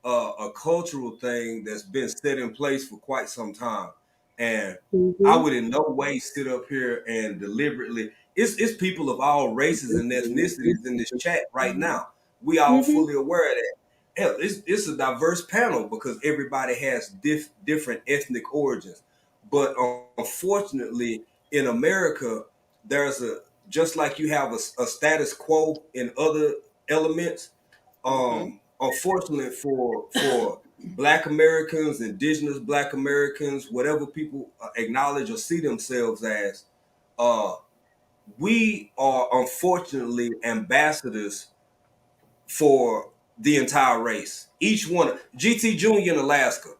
a cultural thing that's been set in place for quite some time. And I would in no way sit up here and deliberately, it's people of all races and ethnicities in this chat right now. We all fully aware of that. Hell, it's a diverse panel because everybody has different ethnic origins. But unfortunately, in America, there's just like you have a status quo in other elements. Unfortunately for Black Americans, indigenous Black Americans, whatever people acknowledge or see themselves as, we are unfortunately ambassadors for the entire race. Each one, GT Junior in Alaska,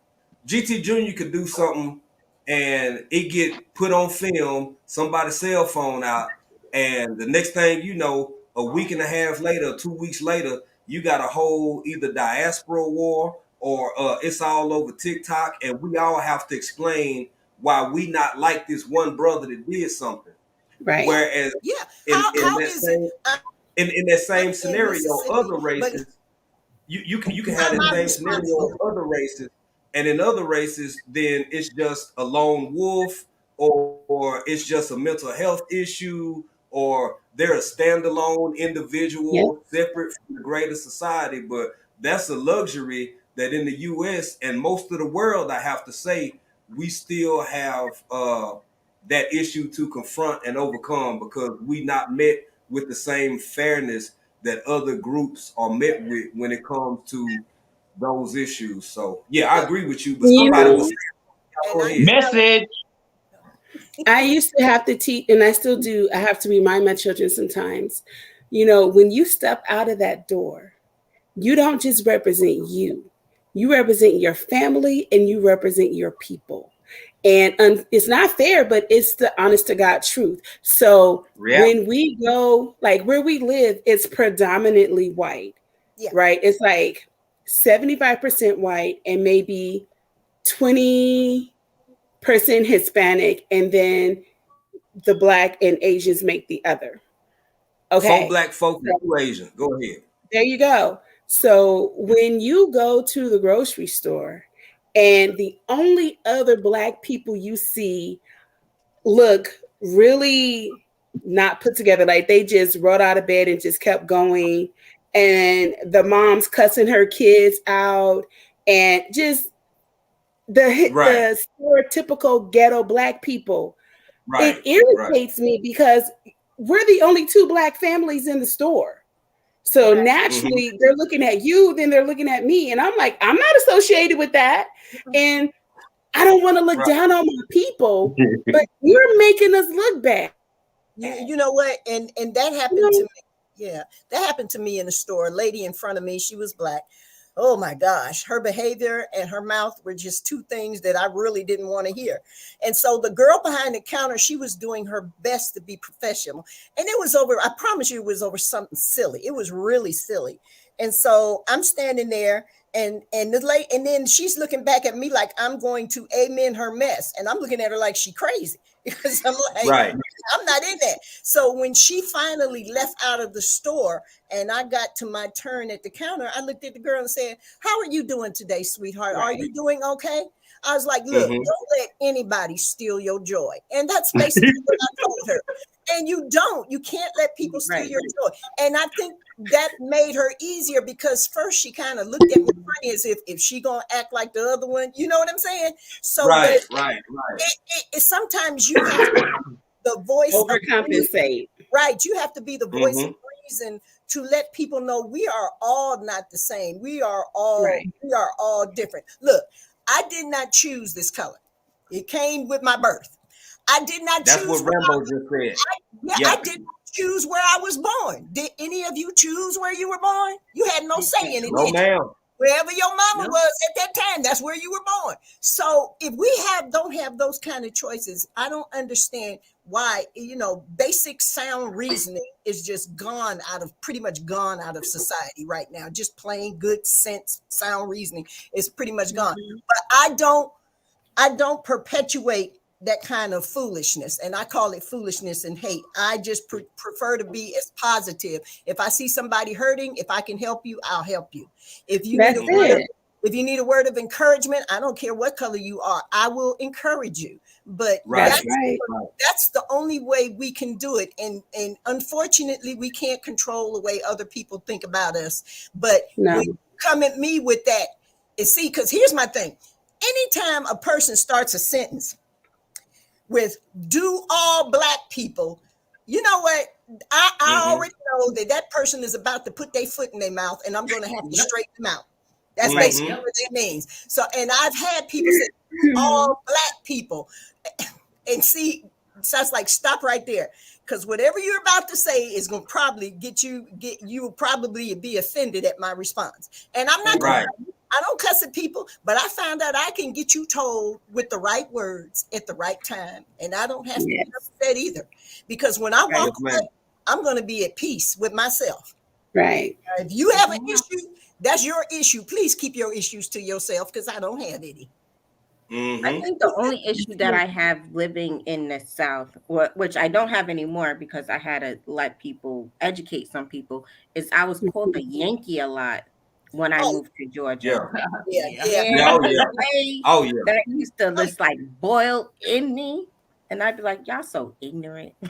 GT Junior could do something and it get put on film, somebody's cell phone out, and the next thing you know, a week and a half later, 2 weeks later, you got a whole either diaspora war or it's all over TikTok, and we all have to explain why we not like this one brother that did something. Right. Whereas in that same scenario, other races, you can have that same scenario of other races, and in other races, then it's just a lone wolf, or it's just a mental health issue, or they're a standalone individual separate from the greater society. But that's a luxury that in the U.S. and most of the world, I have to say, we still have that issue to confront and overcome because we not met with the same fairness that other groups are met with when it comes to those issues. So yeah, I agree with you. But somebody was message. I used to have to teach, and I still do. I have to remind my children sometimes, when you step out of that door, you don't just represent you. You represent your family and you represent your people. And it's not fair, but it's the honest to God truth. So when we go, like where we live, it's predominantly white, right? It's like 75% white and maybe 20% Hispanic, and then the Black and Asians make the other. Okay. 4 Black folk, 2 Asian. Go ahead. There you go. So when you go to the grocery store and the only other Black people you see look really not put together, like they just rolled out of bed and just kept going, and the mom's cussing her kids out, and just the stereotypical ghetto Black people. It irritates me because we're the only 2 Black families in the store. So naturally, they're looking at you, then they're looking at me, and I'm like, I'm not associated with that, and I don't want to look down on my people, but you're making us look bad. You know what? And that happened to me. Yeah, that happened to me in the store. A lady in front of me, she was Black. Oh my gosh, her behavior and her mouth were just 2 things that I really didn't want to hear. And so the girl behind the counter, she was doing her best to be professional. And it was over, I promise you, it was over something silly. It was really silly. And so I'm standing there, and then she's looking back at me like I'm going to amen her mess. And I'm looking at her like she crazy, because I'm like, I'm not in that. So when she finally left out of the store and I got to my turn at the counter, I looked at the girl and said, how are you doing today, sweetheart? Are you doing okay? I was like, look, don't let anybody steal your joy. And that's basically what I told her. And you can't let people steal your joy. And I think that made her easier, because first she kind of looked at me funny as if she gonna act like the other one. You know what I'm saying? So sometimes you have to be the voice overcompensate. Right. You have to be the voice of reason to let people know we are all not the same. We are all different. Look, I did not choose this color. It came with my birth. I did not choose. That's what Rambo just said. I did not choose where I was born. Did any of you choose where you were born? You had no say in it. No, ma'am. Wherever your mama was at that time, that's where you were born. So if we don't have those kind of choices, I don't understand why, basic sound reasoning is just pretty much gone out of society right now. Just plain good sense, sound reasoning is pretty much gone. But I don't perpetuate that kind of foolishness, and I call it foolishness and hate. I just prefer to be as positive. If I see somebody hurting, if I can help you, I'll help you. If you need a word of encouragement, I don't care what color you are, I will encourage you. But that's the only way we can do it. And unfortunately, we can't control the way other people think about us. But when you come at me with that, because here's my thing. Anytime a person starts a sentence with "do all Black people," you know what? I already know that person is about to put their foot in their mouth, and I'm going to have to straighten them out. That's basically what it means. So, and I've had people say "all Black people," and see, so I was like, stop right there, because whatever you're about to say is going to probably you will probably be offended at my response. And I'm not going to. I don't cuss at people, but I found out I can get you told with the right words at the right time. And I don't have to be upset either. Because when I walk away, I'm going to be at peace with myself. Right. If you have an issue, that's your issue. Please keep your issues to yourself, because I don't have any. I think the only issue that I have living in the South, which I don't have anymore because I had to let people educate some people, is I was called a Yankee a lot when I moved to Georgia. That used to just like boil in me, and I'd be like, y'all so ignorant. That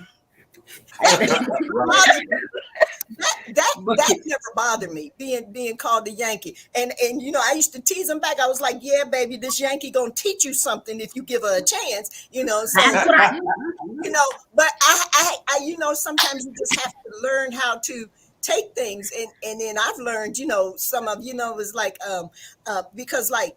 never bothered me, being called a Yankee. And I used to tease him back. I was like, yeah, baby, this Yankee gonna teach you something if you give her a chance, so but I sometimes you just have to learn how to take things, and then I've learned, some of was like because like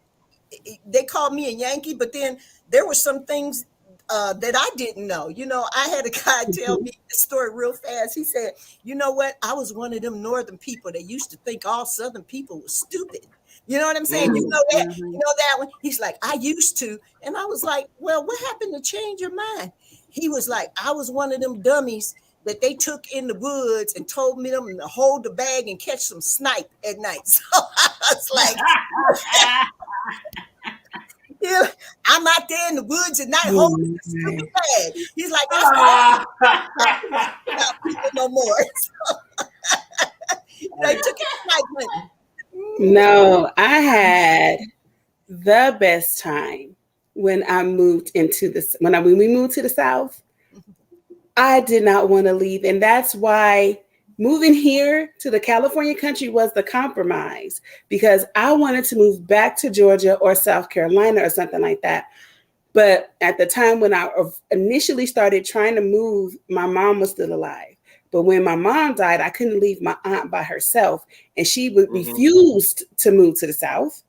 they called me a Yankee, but then there were some things that I didn't know. I had a guy tell me the story real fast. He said, you know what? I was one of them Northern people that used to think all Southern people were stupid. You know what I'm saying? You know that? You know that one? He's like, I used to. And I was like, well, what happened to change your mind? He was like, I was one of them dummies that they took in the woods and told me them to hold the bag and catch some snipe at night. So I was like, yeah, I'm out there in the woods at night holding the stupid bag. He's like, that's not people no more. So, they took it like no, I had the best time when I moved into this. When we moved to the South, I did not want to leave, and that's why moving here to the California country was the compromise because I wanted to move back to Georgia or South Carolina or something like that. But at the time when I initially started trying to move, my mom was still alive. But when my mom died, I couldn't leave my aunt by herself, and she refused to move to the South.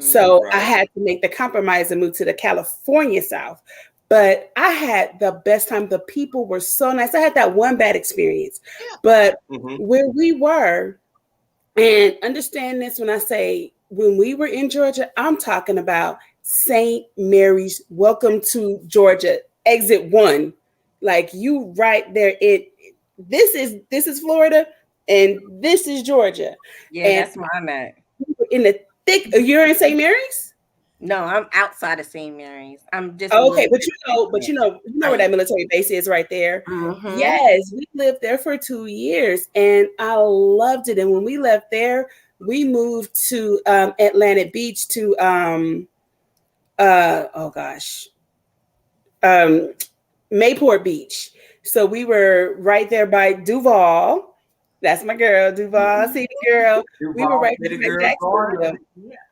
So I had to make the compromise and move to the California South. But I had the best time. The people were so nice. I had that one bad experience, but where we were, and understand this when I say when we were in Georgia, I'm talking about St. Mary's. Welcome to Georgia, exit 1. Like you right there. This is Florida, and this is Georgia. Yeah, and that's where I'm at. In the thick, you're in St. Mary's? No, I'm outside of St. Mary's. I'm just okay, but you know where that military base is right there. Yes, we lived there for 2 years, and I loved it. And when we left there, we moved to Atlantic Beach to Mayport Beach. So we were right there by Duval. That's my girl, Duval, city girl. We were right there by Jacksonville.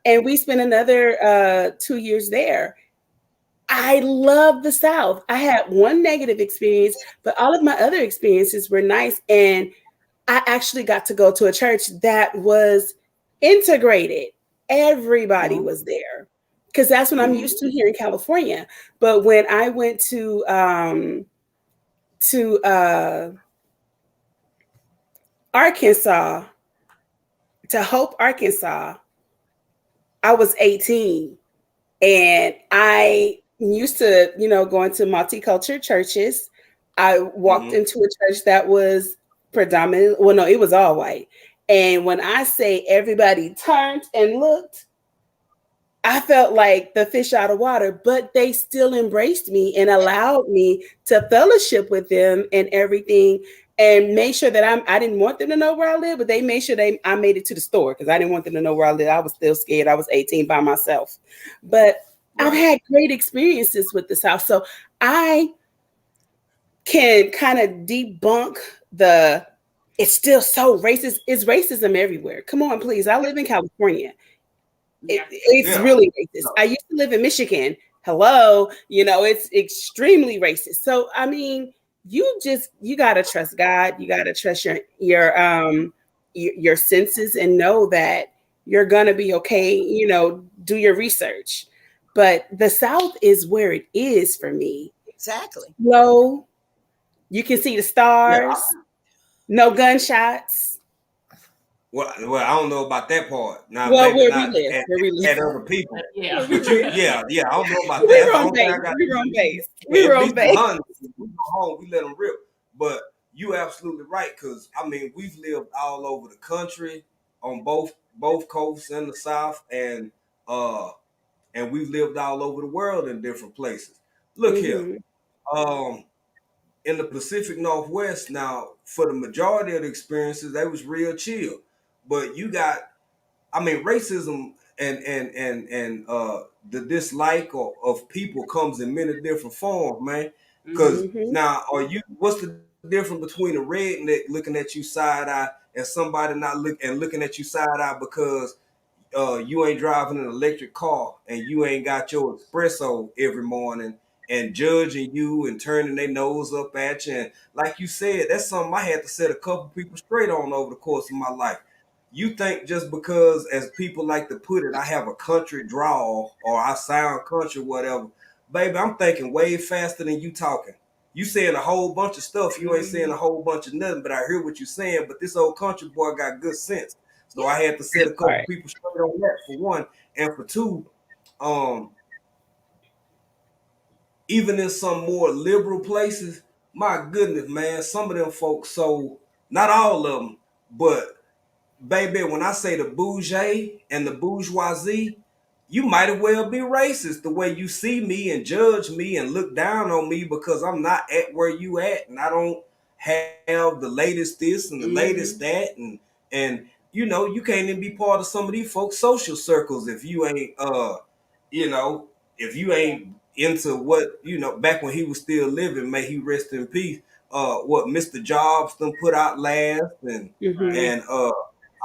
And we spent another 2 years there. I love the South. I had one negative experience, but all of my other experiences were nice. And I actually got to go to a church that was integrated. Everybody was there because that's what I'm used to here in California. But when I went to Arkansas, to Hope, Arkansas, I was 18. And I used to, going to multicultural churches. I walked into a church that was predominant. Well, no, it was all white. And when I say everybody turned and looked, I felt like the fish out of water, but they still embraced me and allowed me to fellowship with them and everything, and made sure that I didn't want them to know where I live, but they made sure I made it to the store because I didn't want them to know where I live. I was still scared. I was 18 by myself. But I've had great experiences with the South. So I can kind of debunk it's still so racist. It's racism everywhere. Come on, please. I live in California. It's really racist. I used to live in Michigan. Hello, it's extremely racist. So I mean, you gotta trust God. You gotta trust your senses and know that you're gonna be okay. Do your research. But the South is where it is for me. Exactly. Low, you can see the stars. No gunshots. Well, I don't know about that part. Now, well, maybe where not we live. at other people. Yeah. But I don't know about that. We were on base. We were on base. We go home, we let them rip. But you absolutely right, because I mean, we've lived all over the country on both coasts in the South, and we've lived all over the world in different places. Look here. In the Pacific Northwest, now for the majority of the experiences, they was real chill. But you got, I mean, racism and the dislike of people comes in many different forms, man. Because now, what's the difference between a redneck looking at you side eye and somebody not looking at you side eye because you ain't driving an electric car and you ain't got your espresso every morning and judging you and turning their nose up at you. And like you said, that's something I had to set a couple people straight on over the course of my life. You think just because, as people like to put it, I have a country drawl or I sound country, whatever, baby, I'm thinking way faster than you talking. You saying a whole bunch of stuff. You ain't saying a whole bunch of nothing, but I hear what you're saying. But this old country boy got good sense. So I had to set a couple people straight on that, for one. And for two, even in some more liberal places, my goodness, man, some of them folks, so not all of them, but baby, when I say the bourgeois and the bourgeoisie, you might as well be racist the way you see me and judge me and look down on me because I'm not at where you at and I don't have the latest this and the latest that, and you can't even be part of some of these folks' social circles if you ain't if you ain't into what back when he was still living, may he rest in peace. what Mr. Jobs done put out last, and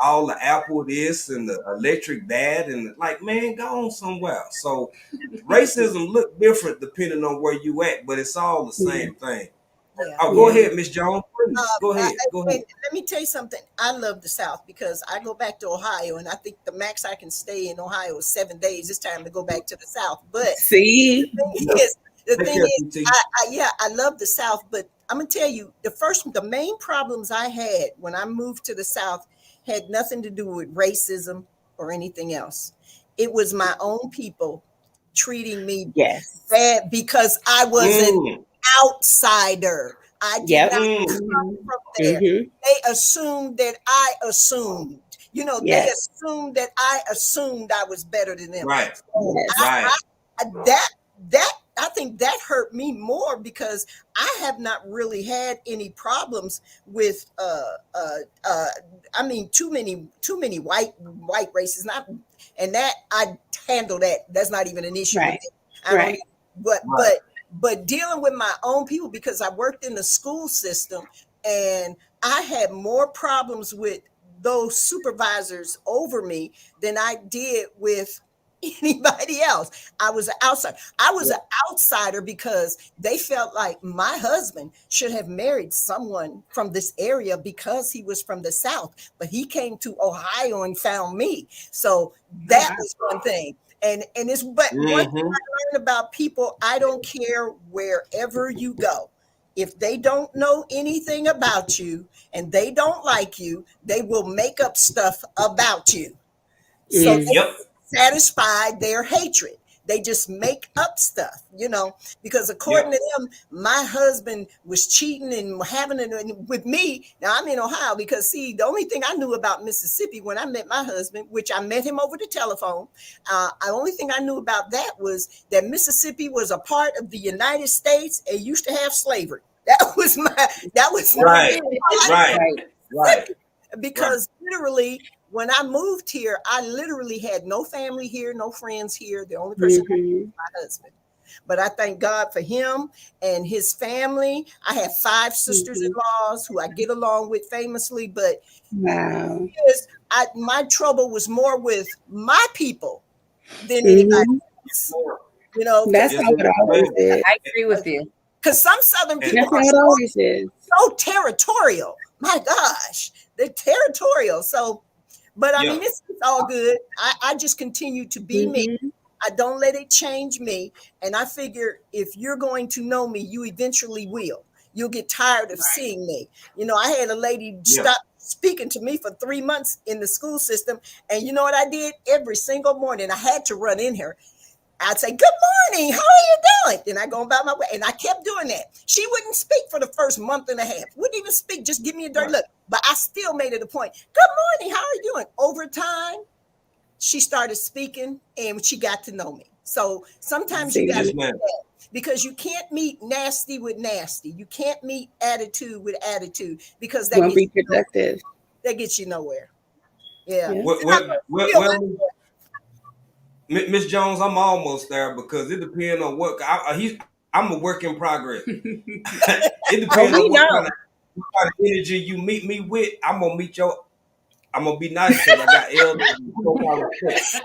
all the Apple this and the electric that, and like, man, go on somewhere. So racism look different depending on where you at, but it's all the same thing. Yeah. Oh, go ahead, Miss Jones. Please. Go ahead. Go ahead. Let me tell you something. I love the South because I go back to Ohio, and I think the max I can stay in Ohio is 7 days. It's time to go back to the South. But see, the thing is, I love the South, but I'm gonna tell you, the main problems I had when I moved to the South had nothing to do with racism or anything else. It was my own people treating me bad because I was an outsider. I did not come from there. They assumed that I assumed. You know, they assumed that I assumed I was better than them. Right. So I think that hurt me more because I have not really had any problems with I mean too many white races. And that I handle that. That's not even an issue. Right. Right. But dealing with my own people, because I worked in the school system and I had more problems with those supervisors over me than I did with anybody else. I was an outsider. I was an outsider because they felt like my husband should have married someone from this area because he was from the South, but he came to Ohio and found me. So that was one thing. And it's one thing I learned about people, I don't care wherever you go. If they don't know anything about you and they don't like you, they will make up stuff about you. So they satisfy their hatred. They just make up stuff, you know, because according to them, my husband was cheating and having it with me. Now I'm in Ohio because see, the only thing I knew about Mississippi when I met my husband, which I met him over the telephone, the only thing I knew about that was that Mississippi was a part of the United States and used to have slavery. That was right. Because literally, when I moved here, I literally had no family here, no friends here. The only person I knew was my husband. But I thank God for him and his family. I have 5 sisters-in-laws who I get along with famously. But my trouble was more with my people than anybody else. You know, that's how it always is. I agree with you. Because some Southern people are so territorial. My gosh, they're territorial. So, but I mean, it's all good. I just continue to be me. I don't let it change me. And I figure if you're going to know me, you eventually will. You'll get tired of seeing me. You know, I had a lady stop speaking to me for 3 months in the school system. And you know what I did? Every single morning, I had to run in here. I'd say, good morning, how are you doing? Then I go about my way. And I kept doing that. She wouldn't speak for the first month and a half. Wouldn't even speak, just give me a dirty look. But I still made it a point. Good morning, how are you doing? Over time, she started speaking and she got to know me. So sometimes you got to do that because you can't meet nasty with nasty. You can't meet attitude with attitude because that won't be productive. That gets you nowhere. Yeah. Miss Jones, I'm almost there because it depends on what I'm a work in progress. It depends on what kind of energy you meet me with. I'm gonna be nice because I got elders.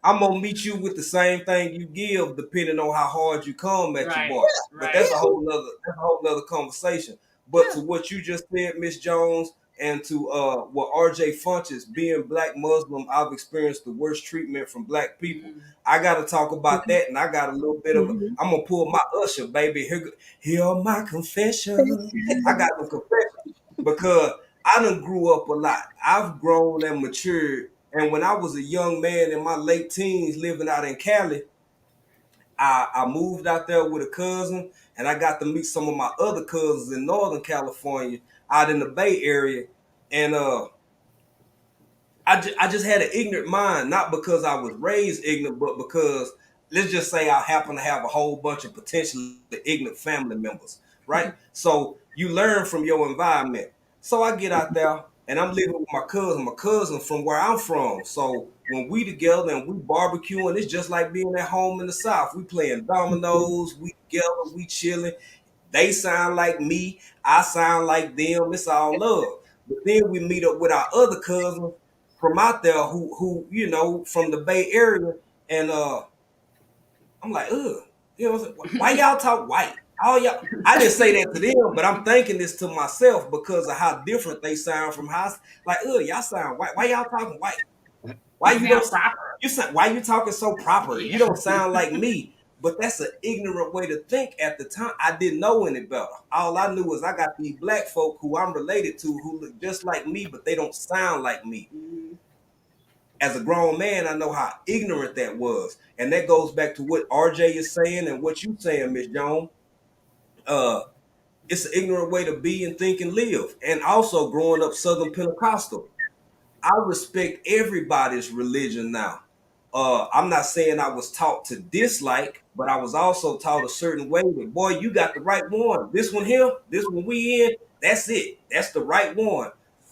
I'm gonna meet you with the same thing you give, depending on how hard you come at your boss. But that's a whole nother conversation. But to what you just said, Miss Jones, and to what RJ Funches, being Black Muslim, I've experienced the worst treatment from Black people. I got to talk about that, and I got a little bit of I'm gonna pull my Usher, baby. Here are my confessions. I got the confessions because I done grew up a lot. I've grown and matured. And when I was a young man in my late teens living out in Cali, I moved out there with a cousin, and I got to meet some of my other cousins in Northern California, out in the Bay Area. And I just had an ignorant mind, not because I was raised ignorant, but because, let's just say I happen to have a whole bunch of potentially ignorant family members, right? So you learn from your environment. So I get out there, and I'm living with my cousin from where I'm from. So when we together and we barbecuing, it's just like being at home in the South. We playing dominoes, we together, we chilling. They sound like me. I sound like them. It's all love. But then we meet up with our other cousins from out there who you know, from the Bay Area, and I'm like, ugh, you know, why y'all talk white? All y'all, I didn't say that to them, but I'm thinking this to myself because of how different they sound from how, like, y'all sound white. Why y'all talking white? Why you don't proper? Why you talking so proper? You don't sound like me. But that's an ignorant way to think at the time. I didn't know any better. All I knew was I got these black folk who I'm related to who look just like me, but they don't sound like me. As a grown man, I know how ignorant that was. And that goes back to what RJ is saying and what you saying, Miss Jones. It's an ignorant way to be and think and live. And also growing up Southern Pentecostal, I respect everybody's religion now. I'm not saying I was taught to dislike, but I was also taught a certain way that, boy, you got the right one. This one here, this one we in, that's it. That's the right one.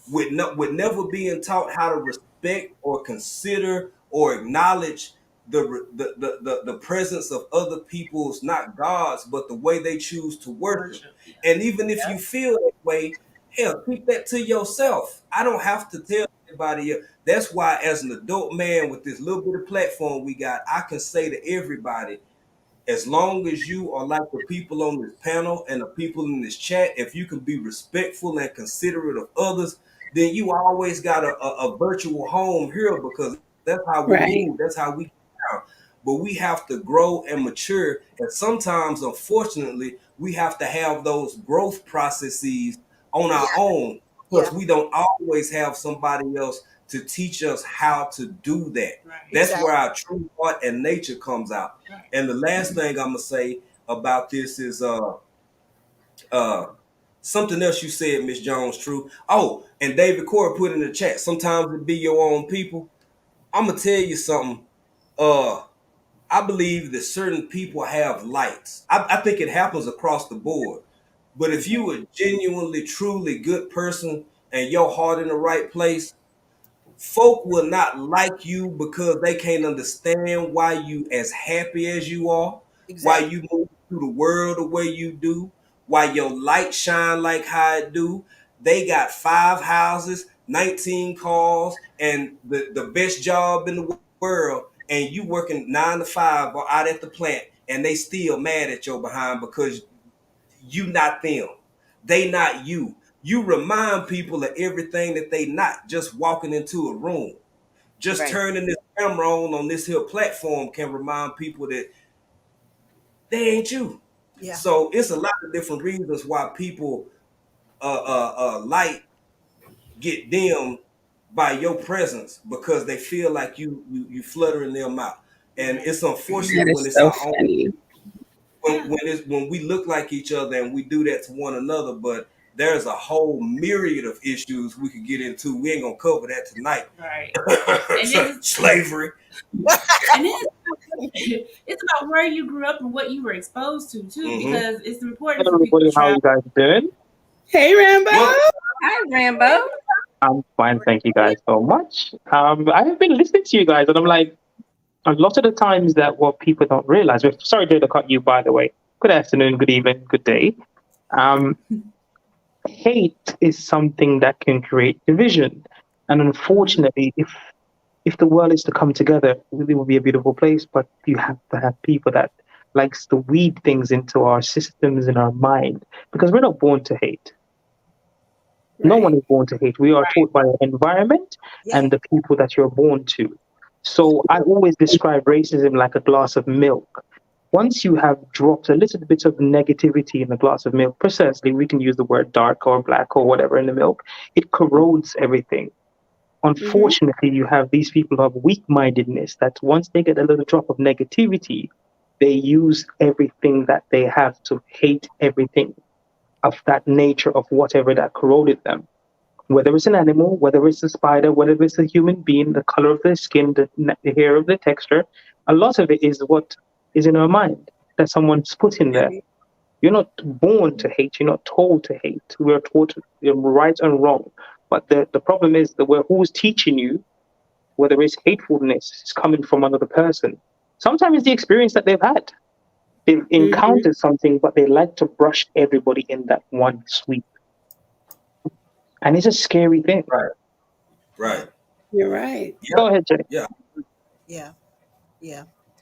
With never being taught how to respect or consider or acknowledge the presence of other people's, not gods, but the way they choose to worship. And even if you feel that way, hell, keep that to yourself. I don't have to tell anybody else. That's why, as an adult man with this little bit of platform we got, I can say to everybody, as long as you are like the people on this panel and the people in this chat, if you can be respectful and considerate of others, then you always got a virtual home here, because that's how we move. That's how we get out. But we have to grow and mature. And sometimes, unfortunately, we have to have those growth processes on our own, because we don't always have somebody else to teach us how to do that. That's where our true heart and nature comes out. And the last thing I'm gonna say about this is something else you said, Miss Jones. True. Oh, and David Corey put in the chat. Sometimes it be your own people. I'm gonna tell you something. I believe that certain people have lights. I think it happens across the board. But if you a genuinely, truly good person and your heart in the right place, folk will not like you because they can't understand why you as happy as you are, why you move through the world the way you do, why your light shine like how it do. They got 5 houses, 19 cars, and the best job in the world, and you working 9 to 5 or out at the plant, and they still mad at your behind because you not them. They not you. You remind people of everything that they not, just walking into a room. Just turning this camera on this here platform can remind people that they ain't you. Yeah. So it's a lot of different reasons why people light get dimmed by your presence, because they feel like you fluttering them out. And it's unfortunate when it's our own. When we look like each other and we do that to one another, but there's a whole myriad of issues we could get into. We ain't gonna cover that tonight. Right. Slavery. And then it's about where you grew up and what you were exposed to too, because it's important for people to How you guys doing? Hey, Rambo. Hi, Rambo. I'm fine, thank you guys so much. I have been listening to you guys, and I'm like, a lot of the times that what people don't realize. Sorry to cut you, by the way. Good afternoon, good evening, good day. Hate is something that can create division, and unfortunately, if the world is to come together, it will be a beautiful place. But you have to have people that likes to weed things into our systems and our mind, because we're not born to hate. No one is born to hate. We are taught by our environment and the people that you're born to. So I always describe racism like a glass of milk. Once you have dropped a little bit of negativity in a glass of milk, precisely, we can use the word dark or black or whatever in the milk, it corrodes everything. Unfortunately, you have these people who have weak-mindedness that once they get a little drop of negativity, they use everything that they have to hate everything of that nature of whatever that corroded them. Whether it's an animal, whether it's a spider, whether it's a human being, the color of their skin, the hair of the texture, a lot of it is what is in our mind that someone's put in there. You're not born to hate. You're not told to hate. We're taught right and wrong. But the problem is that who's teaching you, whether it's hatefulness is coming from another person. Sometimes it's the experience that they've had. They've encountered something, but they like to brush everybody in that one sweep. And it's a scary thing. Right. You're right. Yep. Go ahead, Jenny. Yeah.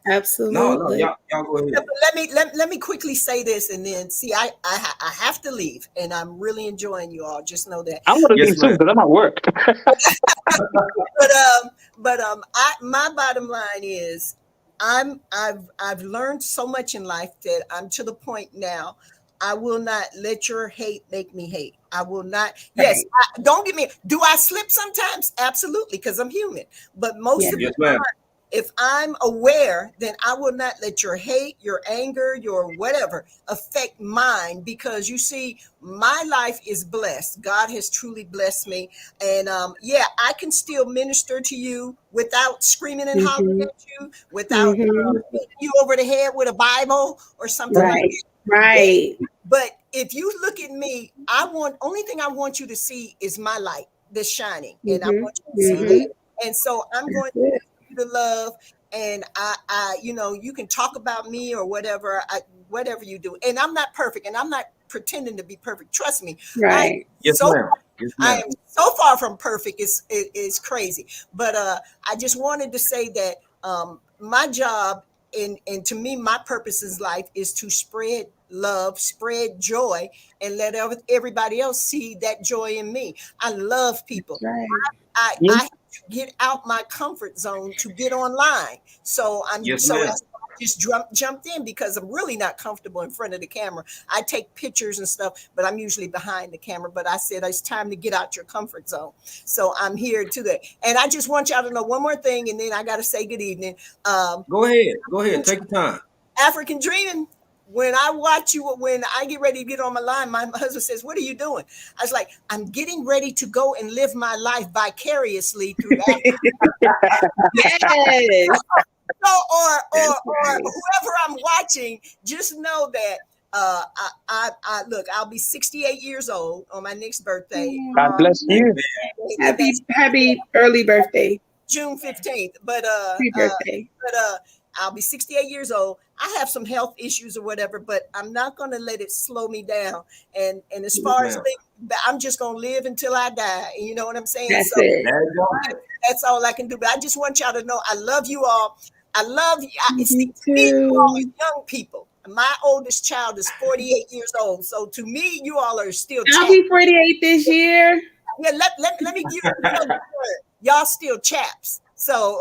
Absolutely. No, y'all go ahead. Let me quickly say this, and then see, I have to leave, and I'm really enjoying you all. Just know that. I'm gonna leave soon because I'm at work. My bottom line is, I've learned so much in life that I'm to the point now. I will not let your hate make me hate. I will not. Yes, don't get me. Do I slip sometimes? Absolutely, because I'm human. But most of the time, if I'm aware, then I will not let your hate, your anger, your whatever affect mine, because you see, my life is blessed. God has truly blessed me. And I can still minister to you without screaming and hollering at you, without hitting you over the head with a Bible or something like that. Right. But if you look at me, only thing I want you to see is my light that's shining. And I want you to see that. And so I'm going to the love, and I you can talk about me or whatever you do, and I'm not perfect, and I'm not pretending to be perfect, trust me. Right. I am so far from perfect, it's crazy. But I just wanted to say that my job, and to me, my purpose in life is to spread love, spread joy, and let everybody else see that joy in me. I love people. I have to get out my comfort zone to get online. So I just jumped in because I'm really not comfortable in front of the camera. I take pictures and stuff, but I'm usually behind the camera. But I said it's time to get out your comfort zone. So I'm here today. And I just want y'all to know one more thing, and then I got to say good evening. Go ahead. Take your time. African Dreaming. When I watch you, when I get ready to get on my line, my husband says, "What are you doing?" I was like, "I'm getting ready to go and live my life vicariously through Africa." Yes. or whoever I'm watching, just know that I look, I'll be 68 years old on my next birthday. God bless you. Happy early birthday. June 15th. But happy birthday. I'll be 68 years old. I have some health issues or whatever, but I'm not going to let it slow me down. And as far as I'm just going to live until I die. You know what I'm saying? That's it. That's all I can do. But I just want y'all to know I love you all. I love you. You all young people. My oldest child is 48 years old. So to me, you all are still I'll be 48 this year. Yeah, let me give you another word. Y'all still chaps. So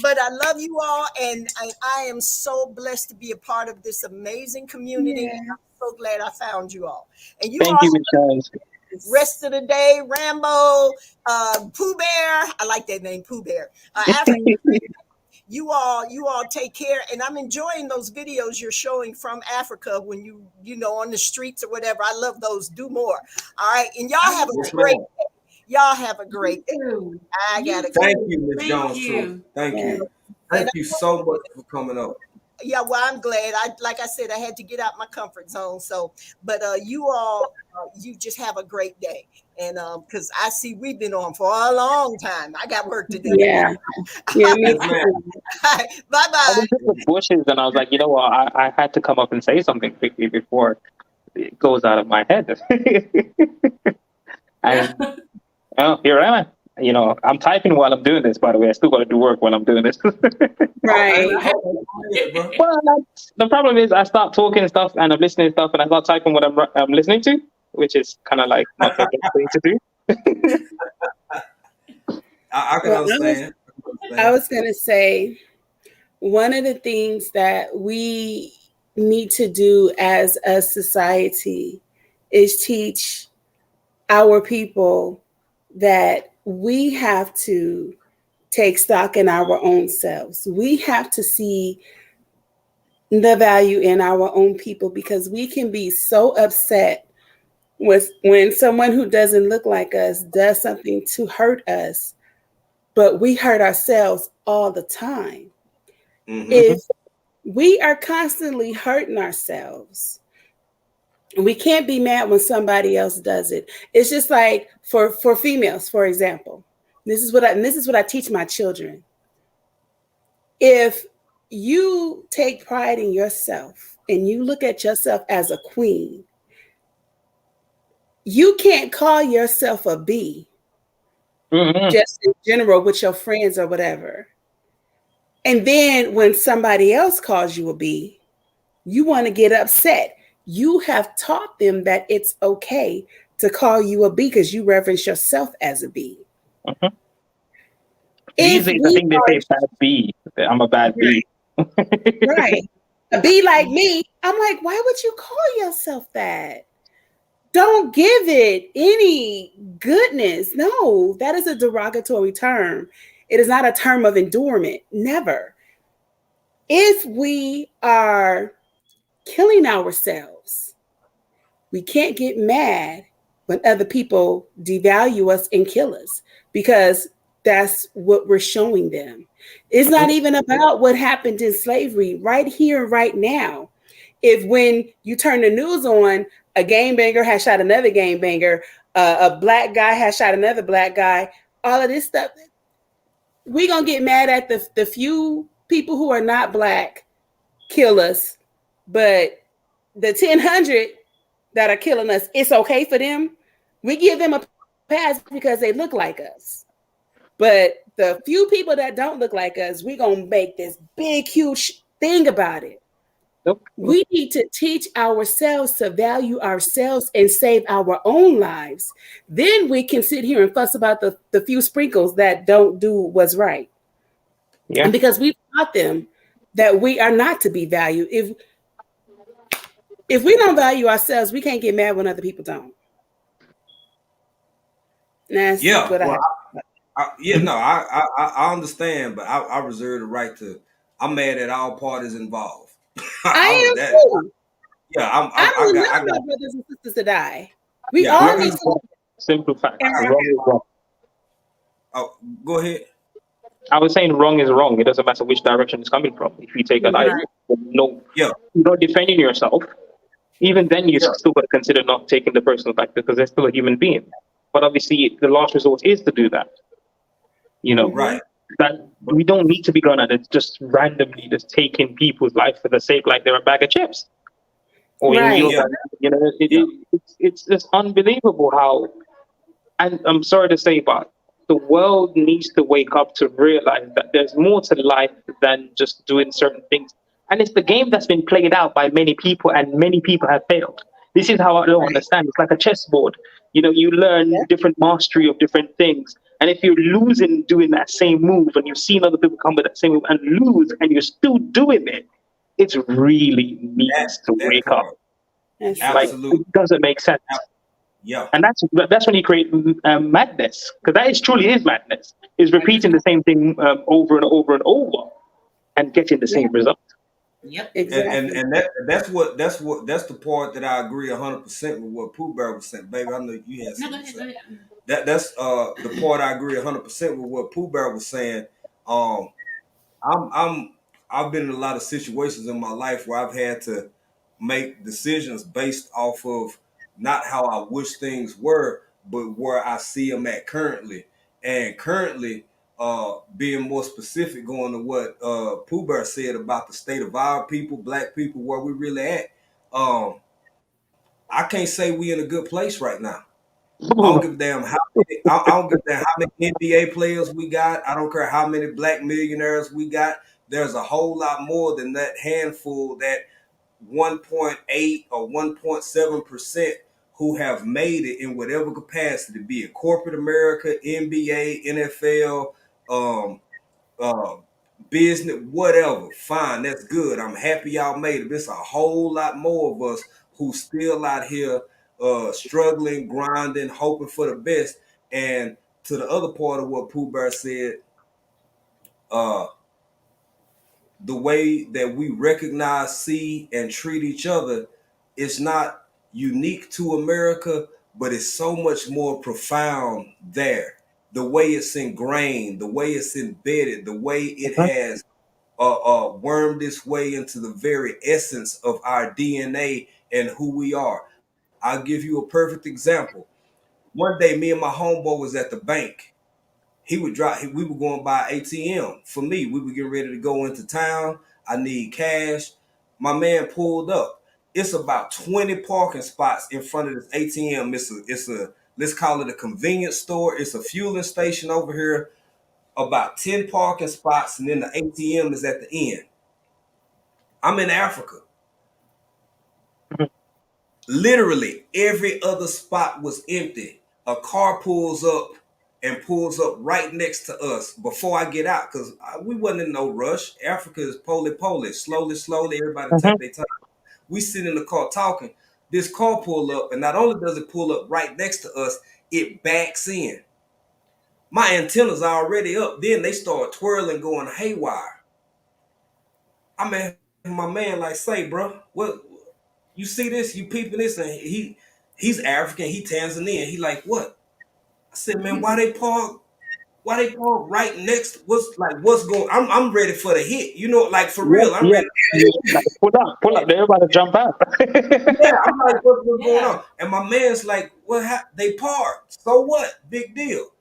but I love you all, and I am so blessed to be a part of this amazing community. Yeah. I'm so glad I found you all. And Thank you, Michelle. Rest of the day, Rambo, Pooh Bear. I like that name, Pooh Bear. You all take care, and I'm enjoying those videos you're showing from Africa when you know on the streets or whatever. I love those. Do more. All right, and y'all have a great day. Y'all have a great day. I gotta go. Thank you, Ms. Jones. Thank you. Thank you so much for coming up. Yeah, well, I'm glad. Like I said, I had to get out my comfort zone. So, but you all, you just have a great day. And because I see we've been on for a long time. I got work to do. Yeah. Yeah, me too. Bye-bye. I was in the bushes and I was like, you know what? I had to come up and say something quickly before it goes out of my head. And here I am. You know, I'm typing while I'm doing this, by the way. I still got to do work while I'm doing this. Right. Well, the problem is I start talking stuff and I'm listening to stuff and I start typing what I'm listening to, which is kind of like not the best thing to do. I can understand. I was going to say, one of the things that we need to do as a society is teach our people that we have to take stock in our own selves. We have to see the value in our own people, because we can be so upset with when someone who doesn't look like us does something to hurt us, but we hurt ourselves all the time. Mm-hmm. If we are constantly hurting ourselves, we can't be mad when somebody else does it. It's just like for females, for example. This is what I teach my children. If you take pride in yourself and you look at yourself as a queen, you can't call yourself a B just in general with your friends or whatever. And then when somebody else calls you a B, you want to get upset. You have taught them that it's okay to call you a B because you reverence yourself as a B. These days, I think they say bad B. I'm a bad B. Right. A B like me, I'm like, why would you call yourself that? Don't give it any goodness. No, that is a derogatory term. It is not a term of endurement. Never. If we are killing ourselves, we can't get mad when other people devalue us and kill us because that's what we're showing them. It's not even about what happened in slavery right here, right now. If when you turn the news on, a gangbanger has shot another gangbanger, a black guy has shot another black guy, all of this stuff, we're going to get mad at the few people who are not black kill us, but the 1,000 that are killing us, it's okay for them. We give them a pass because they look like us. But the few people that don't look like us, we're going to make this big, huge thing about it. We need to teach ourselves to value ourselves and save our own lives. Then we can sit here and fuss about the few sprinkles that don't do what's right. Yeah. And because we've taught them that we are not to be valued. If we don't value ourselves, we can't get mad when other people don't. That's what I understand, but I reserve the right to. I'm mad at all parties involved. I am too. Yeah, I got my brothers and sisters to die. We all need to simple fact. Wrong is wrong. Oh, go ahead. I was saying wrong is wrong. It doesn't matter which direction it's coming from. If you take an idea, you're not defending yourself. Even then, you still got to consider not taking the personal back because they're still a human being. But obviously, the last resort is to do that. You know, that we don't need to be going at it just randomly, just taking people's life for the sake like they're a bag of chips. Or it's just unbelievable how. And I'm sorry to say, but the world needs to wake up to realize that there's more to life than just doing certain things. And it's the game that's been played out by many people, and many people have failed. This is how I don't understand. It's like a chessboard. You know, you learn different mastery of different things. And if you're losing doing that same move, and you've seen other people come with that same move and lose, and you're still doing it, it really needs to wake up. Absolutely. It doesn't make sense. Yeah, and that's when you create madness, because that truly is madness. Is repeating the same thing over and over and over, and getting the same result. Yep, exactly. And that's the part that I agree 100% with what Pooh Bear was saying, baby. I know you had something to say. That's the part I agree 100% with what Pooh Bear was saying. I've been in a lot of situations in my life where I've had to make decisions based off of not how I wish things were, but where I see them at currently. And currently, being more specific, going to what Pooh Bear said about the state of our people, black people, where we really at. I can't say we in a good place right now. I don't give a damn how many NBA players we got. I don't care how many black millionaires we got. There's a whole lot more than that handful, that 1.8 or 1.7% who have made it in whatever capacity, be it corporate America, NBA, NFL, business, whatever. Fine, that's good. I'm happy y'all made it. There's a whole lot more of us who still out here struggling, grinding, hoping for the best. And to the other part of what Pooh Bear said, the way that we recognize, see, and treat each other, it's not unique to America, but it's so much more profound there. The way it's ingrained, the way it's embedded, the way it has wormed its way into the very essence of our DNA and who we are. I'll give you a perfect example. One day, me and my homeboy was at the bank. He would drop. We were going by ATM. For me, we were getting ready to go into town. I need cash. My man pulled up. It's about 20 parking spots in front of this ATM. It's a let's call it a convenience store. It's a fueling station over here. About 10 parking spots, and then the ATM is at the end. I'm in Africa. Literally every other spot was empty. A car pulls up right next to us before I get out, because we wasn't in no rush. Africa is poly, slowly, everybody take their time. We sit in the car talking. This car pull up, and not only does it pull up right next to us, it backs in. My antennas are already up. Then they start twirling, going haywire. I mean, my man like, say, bro, what? You see this? You peeping this? And he's African. He Tanzanian. He like, what? I said, man, why they park right next? What's going? I'm ready for the hit. You know, like for real. I'm ready. Like, pull up. They're about to jump out. Yeah, I'm like, what's going on? And my man's like, what? They parked. So what? Big deal.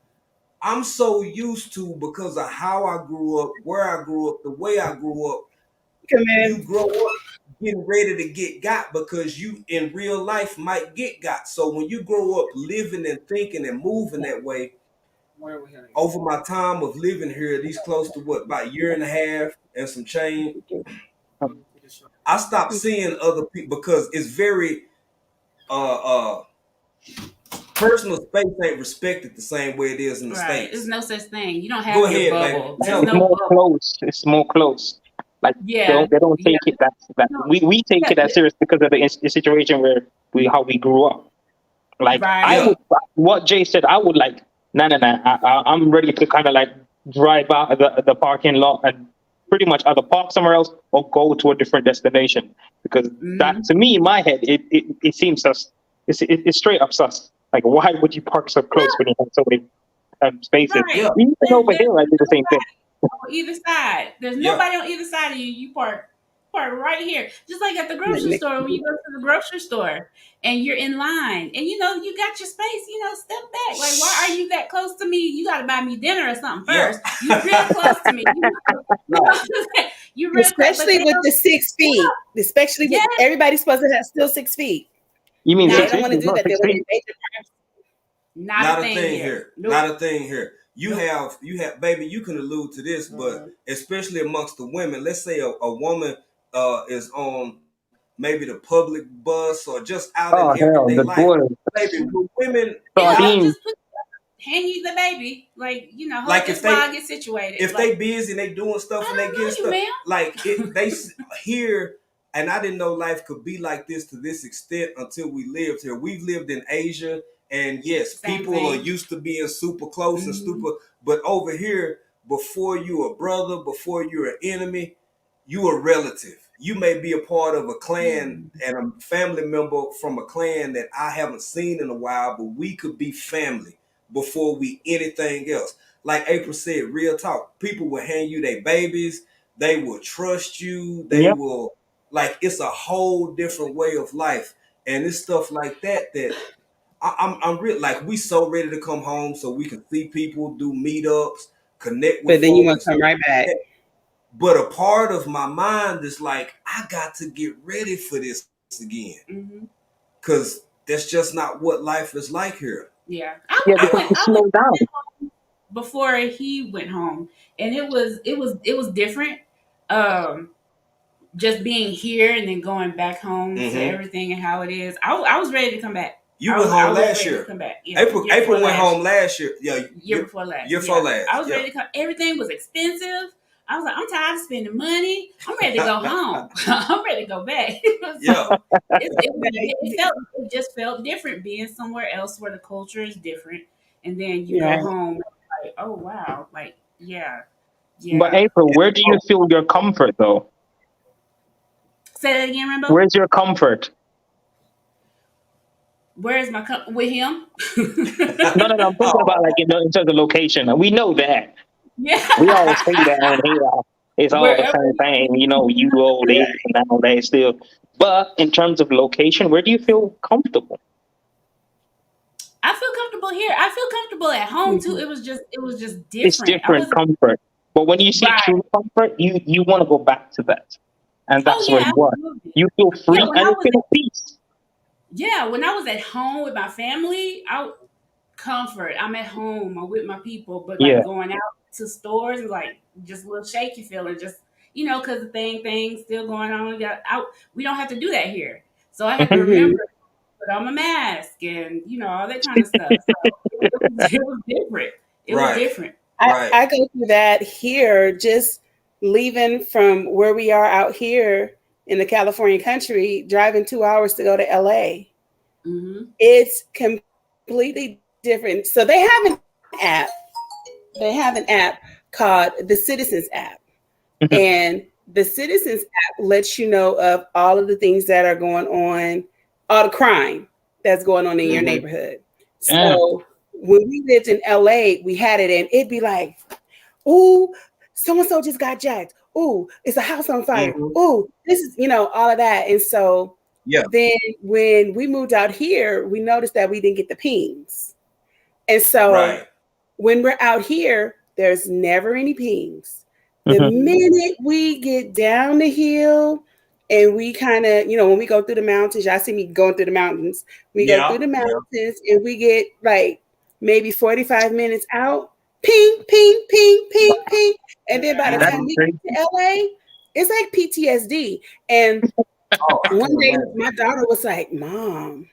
I'm so used to, because of how I grew up, where I grew up, the way I grew up. You grow up getting ready to get got, because you in real life might get got. So when you grow up living and thinking and moving that way, over my time of living here, these close to about a year and a half and some change, I stopped seeing other people, because it's very personal space ain't respected the same way it is in the States. There's no such thing. You don't have Go your ahead, bubble. baby. It's more close. It's more close. Like they don't take it that we take it as serious because of the situation where how we grew up. Like I would, what Jay said, I would like I'm ready to kind of like drive out of the parking lot and pretty much either park somewhere else or go to a different destination, because that, to me, in my head, it seems sus. It's straight up sus. Like, why would you park so close when you have so many spaces? Right. Even over here, I do the same thing. On either side, there's nobody on either side of you. You park right here, just like at the grocery store. When you go to the grocery store and you're in line, and you got your space, step back. Like, why are you that close to me? You got to buy me dinner or something first. You're real close to me. You're real especially close, with the 6 feet. Especially with everybody's supposed to have still 6 feet. You mean they don't want to do that? Not a thing here. Nope. Not a thing here. You have, baby, you can allude to this, but especially amongst the women, let's say a woman is on maybe the public bus or just out in everyday life. Baby, women, just hand you the baby, like if while I get situated. If they busy and they doing stuff and they get stuff, like they here. And I didn't know life could be like this to this extent until we lived here. We've lived in Asia, and yes, people are used to being super close and super. But over here, before you a brother, before you're an enemy, you a relative. You may be a part of a clan and a family member from a clan that I haven't seen in a while, but we could be family before we anything else. Like April said, real talk. People will hand you their babies. They will trust you. They will. Like, it's a whole different way of life, and it's stuff like that I'm really, like, we so ready to come home so we can see people, do meetups, connect with. But then you want to come right back. But a part of my mind is like, I got to get ready for this again, because that's just not what life is like here. Yeah, I went down before he went home, and it was different. Just being here and then going back home to everything and how it is. I was ready to come back. You went home last year. Come back. Yeah, April went home last year. Yeah, year before last. Year before last. I was ready to come. Everything was expensive. I was like, I'm tired of spending money. I'm ready to go home. I'm ready to go back. It just felt different being somewhere else where the culture is different, and then you go home like, oh wow, like yeah. But April, where do you feel your comfort though? Say that again, Rambo. Where's your comfort? Where is my with him? No. I'm thinking about like in terms of location. We know that. Yeah. We always say that on here. It's all the same thing, you old age and all that still. But in terms of location, where do you feel comfortable? I feel comfortable here. I feel comfortable at home too. It was just different. It's different comfort. But when you see true comfort, you want to go back to that, and that's where you are. You feel free and you feel peace. Yeah, when I was at home with my family, comfort. I'm at home. I'm with my people, but like going out to stores is like just a little shaky feeling. Just because the thing's still going on. We don't have to do that here, so I had to remember to put on my mask and all that kind of stuff. So it was different. It was different. I go through that here, just leaving from where we are out here in the California country, driving 2 hours to go to LA. Mm-hmm. It's completely different. So they have an app. They have an app called the Citizens app. And the Citizens app lets you know of all of the things that are going on, all the crime that's going on in your neighborhood. So when we lived in LA, we had it, and it'd be like, ooh, so-and-so just got jacked. Ooh, it's a house on fire. Ooh, this is, all of that. And so then when we moved out here, we noticed that we didn't get the pings. And so when we're out here, there's never any pings. The minute we get down the hill and we kind of, when we go through the mountains, y'all see me going through the mountains. We go through the mountains and we get like maybe 45 minutes out, ping, ping, ping, ping, ping. And then by the time we get to LA, it's like PTSD. And one day my daughter was like, Mom,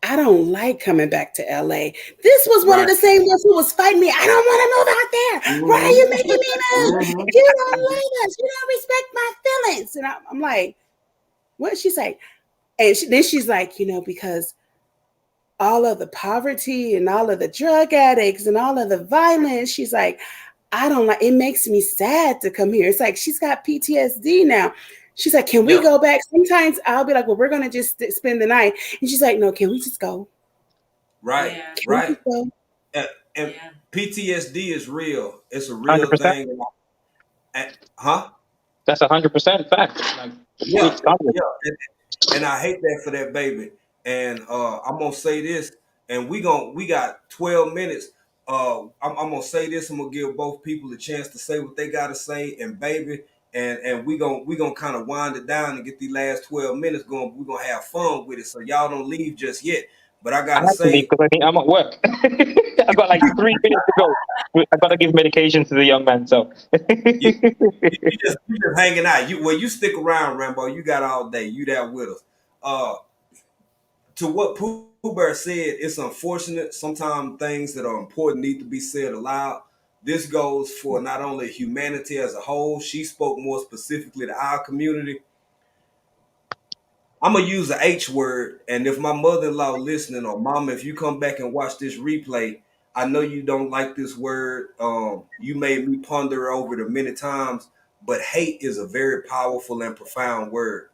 I don't like coming back to LA. This was one of the same ones who was fighting me. I don't want to move out there. Why are you making me move? You don't like us. You don't respect my feelings. And I'm like, what did she say? And then she's like, because all of the poverty and all of the drug addicts and all of the violence, she's like, I don't like, it makes me sad to come here. It's like she's got PTSD now. She's like, can we go back? Sometimes I'll be like, well, we're going to just spend the night. And she's like, no, can we just go? Right, right. And PTSD is real. It's a real 100%. thing. That's 100% fact. And I hate that for that baby. And I'm gonna say this, and we got 12 minutes. I'm gonna say this. I'm gonna give both people a chance to say what they gotta say, and baby, and we gonna kind of wind it down and get these last 12 minutes going. We're gonna have fun with it, so y'all don't leave just yet. But I gotta say, because I think I'm at work. I've got like 3 minutes to go. I gotta give medication to the young man. So you just hanging out. You stick around, Rambo. You got all day. You there with us. To what Pooh Bear said, it's unfortunate. Sometimes things that are important need to be said aloud. This goes for not only humanity as a whole. She spoke more specifically to our community. I'm going to use the H word. And if my mother-in-law listening, or mama, if you come back and watch this replay, I know you don't like this word. You made me ponder over it many times. But hate is a very powerful and profound word.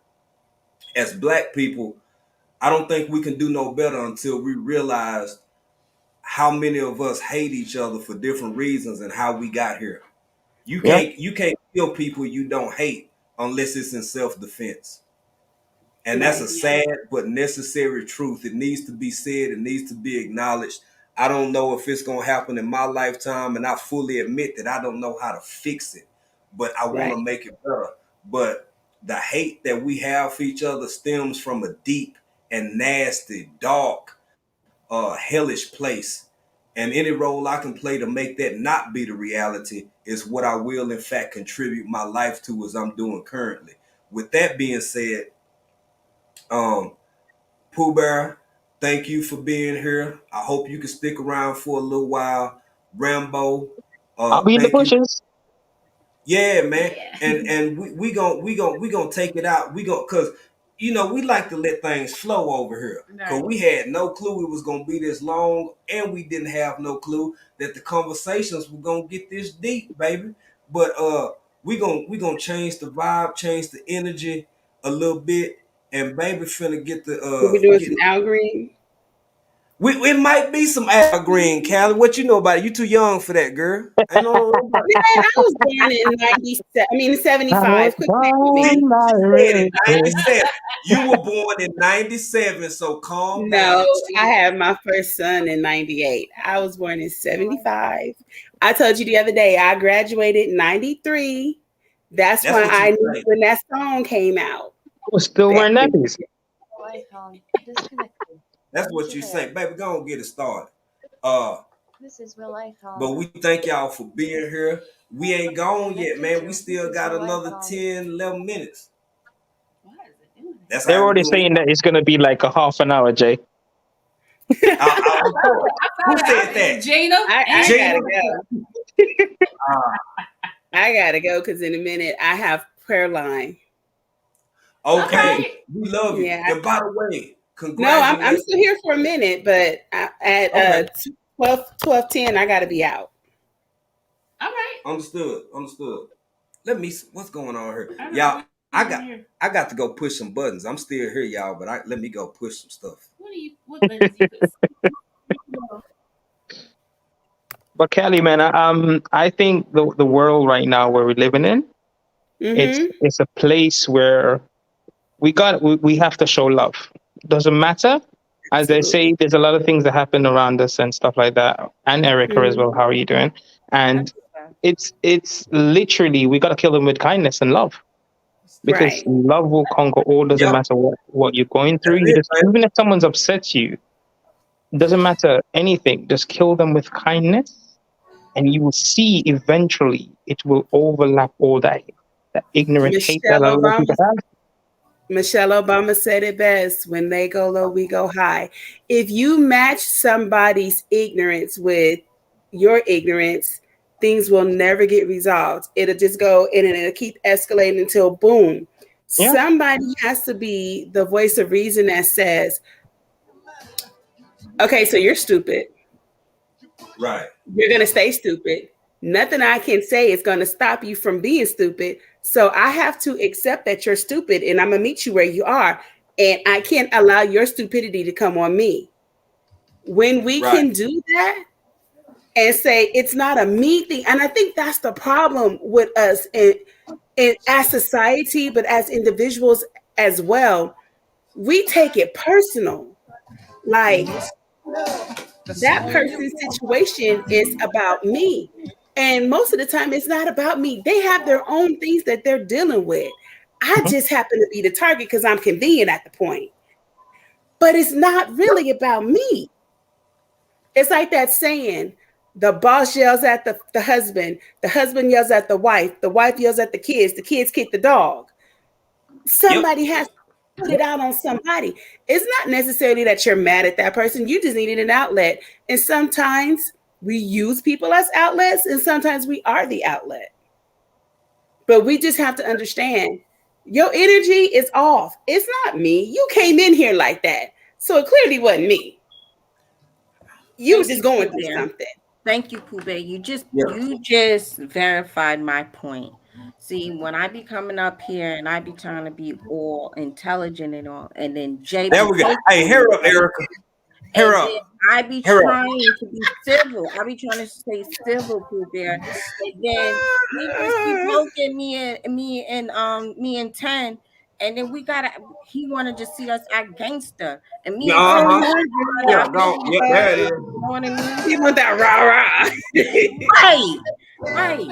As Black people, I don't think we can do no better until we realize how many of us hate each other for different reasons and how we got here. You can't kill people you don't hate unless it's in self-defense. And that's a sad but necessary truth. It needs to be said. It needs to be acknowledged. I don't know if it's going to happen in my lifetime, and I fully admit that I don't know how to fix it, but I want to make it better. But the hate that we have for each other stems from a deep and nasty, dark, hellish place. And any role I can play to make that not be the reality is what I will, in fact, contribute my life to, as I'm doing currently. With that being said, Pooh Bear, thank you for being here. I hope you can stick around for a little while. Rambo, I'll be in the bushes. Yeah, man. And we gonna take it out. Cause we like to let things flow over here. Cause we had no clue it was gonna be this long, and we didn't have no clue that the conversations were gonna get this deep, baby. But we gonna change the vibe, change the energy a little bit, and baby finna get the we doing some Al Green. It might be some Al Green, Callie. What you know about it? You too young for that, girl. I know. I was born in 97. I mean 75. Quick me. 97. You were born in 97, so calm down. No, I had my first son in 98. I was born in 75. I told you the other day, I graduated in 93. That's when I knew when that song came out. I was still wearing nappies. That's what you say, baby. Go on, get it started. This is Will Icon. But we thank y'all for being here. We ain't gone yet, man. We still got another 10, 11 minutes. That's They're how already saying that it's gonna be like a half an hour, Jay. Who said that? Gina. I gotta go. I gotta go because in a minute I have prayer line. Okay, we love you. Yeah. And by the way, congratulations. No, I'm still here for a minute, but at 12:10 I gotta be out. All right. Understood. Let me see what's going on here, y'all. I got to go push some buttons. I'm still here, y'all, but let me go push some stuff. What buttons you push? But Kelly, man, I think the world right now where we're living in, it's a place where we have to show love. Doesn't matter. As they say, there's a lot of things that happen around us and stuff like that. And Erica as well. How are you doing? And it's literally, we got to kill them with kindness and love. Because love will conquer all. Doesn't matter what you're going through. Even if someone's upset you, doesn't matter anything. Just kill them with kindness. And you will see eventually it will overlap all that ignorant hate that a lot of people have. Michelle Obama said it best: when they go low, we go high. If you match somebody's ignorance with your ignorance, things will never get resolved. It'll just go and it'll keep escalating until boom. Yeah. Somebody has to be the voice of reason that says, okay, so you're stupid. Right. You're going to stay stupid. Nothing I can say is going to stop you from being stupid. So I have to accept that you're stupid and I'm going to meet you where you are. And I can't allow your stupidity to come on me. When we can do that and say it's not a me thing. And I think that's the problem with us and as society, but as individuals as well. We take it personal. Like, that person's situation is about me. And most of the time, it's not about me. They have their own things that they're dealing with. I just happen to be the target because I'm convenient at the point. But it's not really about me. It's like that saying, the boss yells at the husband yells at the wife yells at the kids kick the dog. Somebody has to put it out on somebody. It's not necessarily that you're mad at that person. You just needed an outlet. And sometimes we use people as outlets, and sometimes we are the outlet. But we just have to understand your energy is off. It's not me. You came in here like that. So it clearly wasn't me. You were just going through something. Thank you, Pooh. You just verified my point. See, when I be coming up here and I be trying to be all intelligent and all, and then Jay. There we go. Hey, hair up, Erica. Hair up. I be trying to be civil. I be trying to stay civil, Pooh Bear. And then he just be poking me and 10. And then he want to just see us act gangster. And me and 10, there it is. You know what I mean? He want that rah-rah. Right.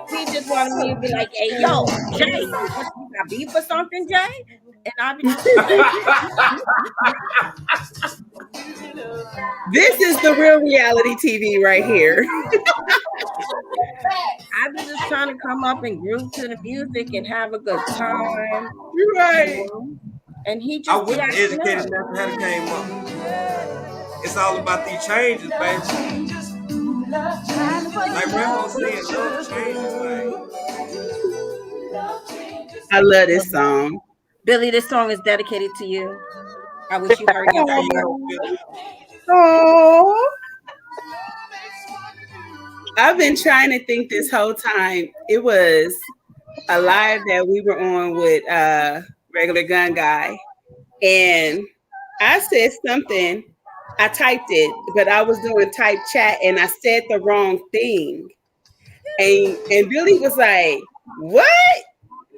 He just wanted me to be like, hey, yo, Jay, you got beef or something, Jay? And I be This is the real reality TV right here. I was just trying to come up and groove to the music and have a good time. Right. And he just I wasn't educated enough to how it came up. It's all about these changes, baby. Like Rambo said, love changes, man. I love this song. Billy, this song is dedicated to you. I wish you hurry up. Oh. I've been trying to think this whole time. It was a live that we were on with Regular Gun Guy. And I said something. I typed it, but I was doing type chat and I said the wrong thing. And Billy was like, what?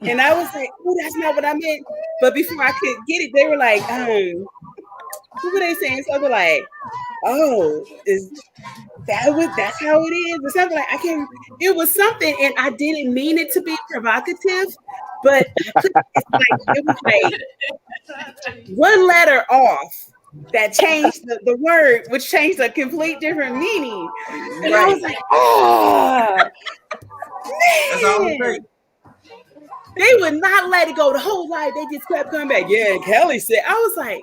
And I was like, oh, that's not what I meant. But before I could get it, they were like, what were they saying? So they were like, oh, that's how it is. Or something like it was something, and I didn't mean it to be provocative, but it was like one letter off that changed the word, which changed a complete different meaning. And I was like, oh man. They would not let it go the whole life. They just kept coming back. Yeah, and Kelly said, I was like,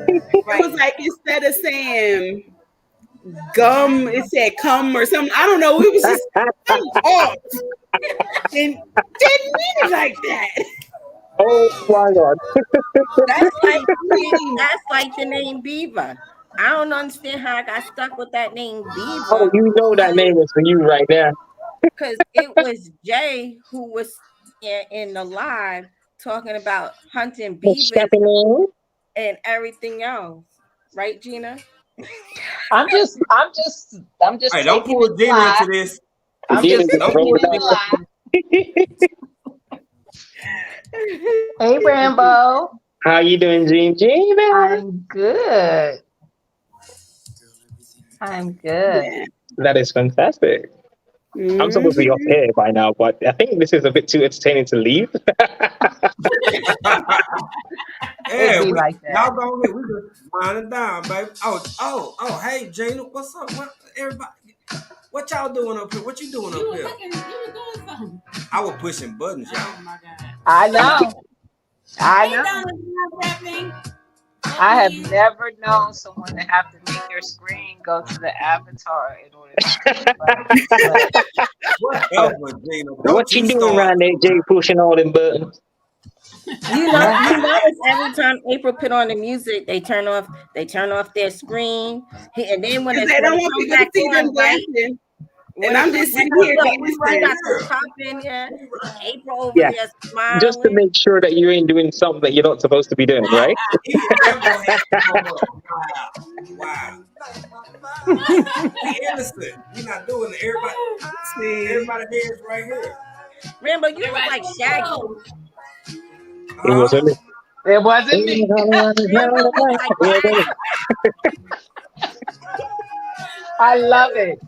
it was like instead of saying gum, it said cum or something. I don't know. It was just off. And didn't mean it like that. Oh my God. That's like the name Beaver. I don't understand how I got stuck with that name Beaver. Oh, you know that name is for you right there. Because it was Jay who was in the live talking about hunting beavers and everything else. Right, Gina? I'm just Hey, don't pull Gina into this. I'm just taking it live. Hey, Rambo. How you doing, Gina? I'm good. I'm good. That is fantastic. I'm supposed to be off air by now, but I think this is a bit too entertaining to leave. Yeah, like that. Y'all go ahead. We just winding down, baby. Oh, hey, Gina, what's up? Everybody, what y'all doing up here? What you doing up here? You were doing something. I was pushing buttons, y'all. Oh my God. I know. I know. I have never known someone to have to make their screen go to the avatar in order to What you doing around there, Jay, pushing all them buttons? You notice every time April put on the music, they turn off their screen, and then when they don't want people to see them dancing. And I'm just sitting here. April over there smiling. Just to make sure that you ain't doing something that you're not supposed to be doing, right? Wow. We innocent. We're not doing it. Everybody heads right here. Rambo, you look like Shaggy. It wasn't me. It wasn't me. I love it.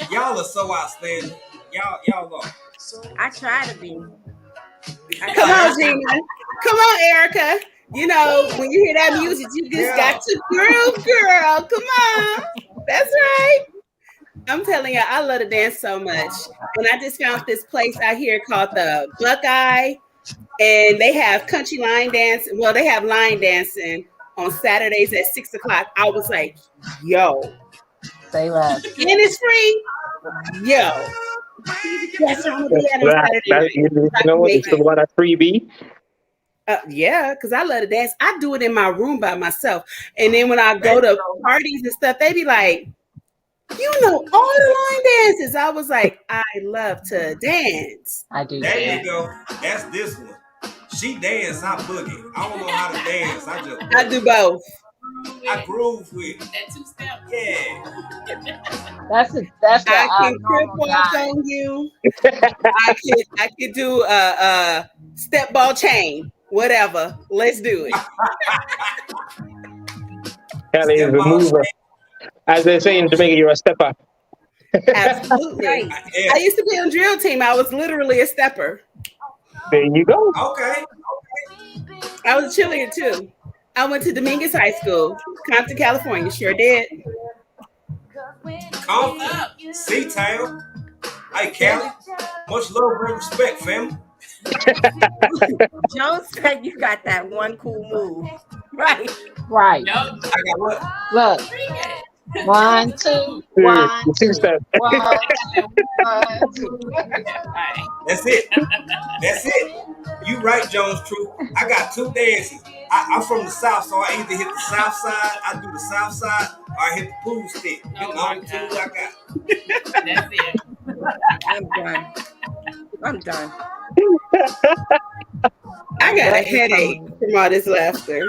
Y'all are so outstanding. Y'all are. I try to be. Come on, Gina. Come on, Erica. You know, when you hear that music, you just got to groove, girl. Come on. That's right. I'm telling you, I love to dance so much. And I just found this place out here called the Buckeye. And they have country line dance. Well, they have line dancing on Saturdays at 6 o'clock. I was like, yo. Say less. And it's free. Yo. That's what I'm gonna be at on Saturday. You know, it's the one at 3B. Yeah, because I love to dance. I do it in my room by myself. And then when I go to parties and stuff, they be like, you know all the line dances. I was like, I love to dance. I do. There you go. That's this one. She dance, I boogie. I don't know how to dance. I do both. I groove with that 2-step. Yeah. That's I can crip walk on you. I could do a step ball chain. Whatever. Let's do it. Kelly is a mover. As they say in Jamaica, you're a stepper. Absolutely. I used to be on drill team. I was literally a stepper. There you go. Okay. I was a cheerleader too. I went to Dominguez High School, Compton, California. Sure did. Compton, C-Town. Hey, Cali. Much love and respect, family. Jones said you got that one cool move. Right. Right. I got what? Look. 1, 2, 1, 2, 1, 2. That's it. That's it. You right, Jones. True. I got 2 dances. I'm from the South, so I either hit the South side, I do the South side, or I hit the pool stick. That's the only 2 I got. That's it. I'm done. I got a headache from all this laughter.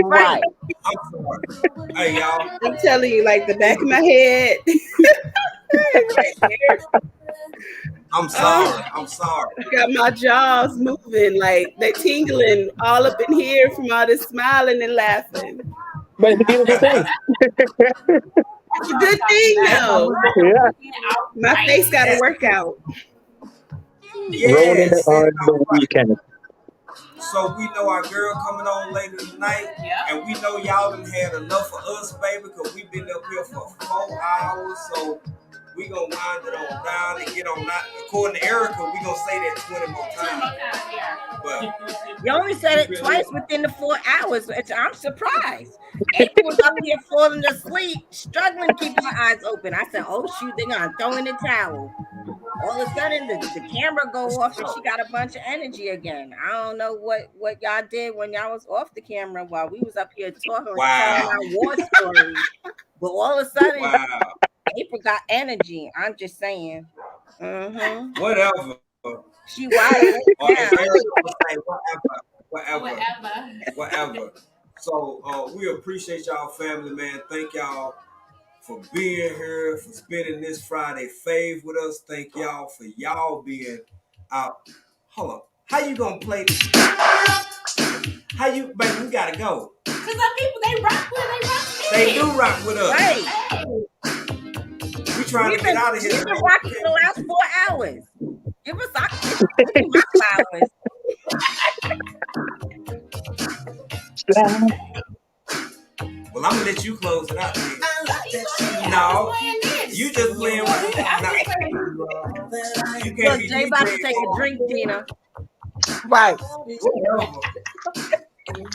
Right. I'm sorry. Hey, y'all. I'm telling you, like the back of my head. I'm sorry. I'm sorry. I got my jaws moving, like they tingling all up in here from all this smiling and laughing. But it's a beautiful thing. It's a good thing, though. Yeah. My face got to work out. Rolling on the weekend. So we know our girl coming on later tonight, and we know y'all done had enough of us, baby, because we've been up here for 4 hours. So we gonna wind it on down and get on that. According to Erica, we gonna say that 20 more times. But you only said it twice within the 4 hours. I'm surprised. April was up here falling asleep, struggling keeping her eyes open. I said, "Oh shoot, they're gonna throw in the towel." All of a sudden, the camera go off and she got a bunch of energy again. I don't know what y'all did when y'all was off the camera while we was up here talking, telling our war stories. But all of a sudden, April got energy. I'm just saying. Mm-hmm. Whatever. She wide whatever. So we appreciate y'all, family, man. Thank y'all for being here, for spending this Friday fave with us. Thank y'all for y'all being out. Hold on. How you gonna play this? How you, baby, we gotta go. Cause some people, they rock with us. They do rock with us. Right. We trying to get out of here. We've been rocking for the last 4 hours. Give us my flowers. Well, I'm gonna let you close it out. No, you just playing with you. Look, Jay about to take a drink, Tina. Right.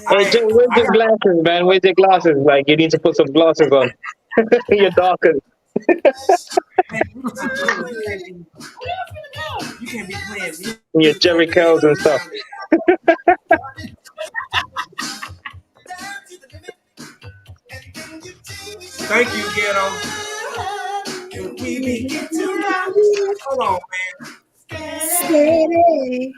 Hey, Jay, where's your glasses, man? Where's your glasses? Like, you need to put some glasses on. You're darker. You can't be playing me. Your Jerry Curls and stuff. Thank you, Ghetto. Hold on, man. Steady.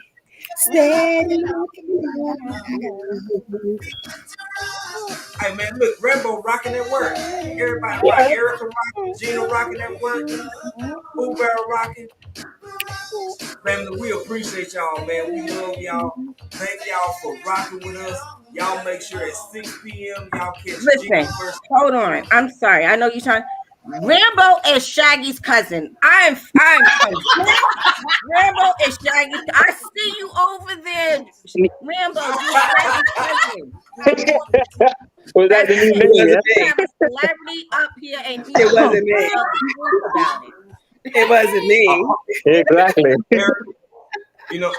Hey, man, look, Rambo rocking at work. Everybody rock. Erica rocking, Gina rocking at work. Boo Bear rocking. Family, we appreciate y'all, man. We love y'all. Thank y'all for rocking with us. Y'all make sure at 6 p.m. y'all catch Listen, hold on. I'm sorry. I know you're trying. Rambo is Shaggy's cousin. I'm Rambo is Shaggy's. I see you over there, Rambo. You're Shaggy's cousin. Was that the new name? You have a celebrity up here, and it wasn't me. About it. It wasn't me. Exactly. You know,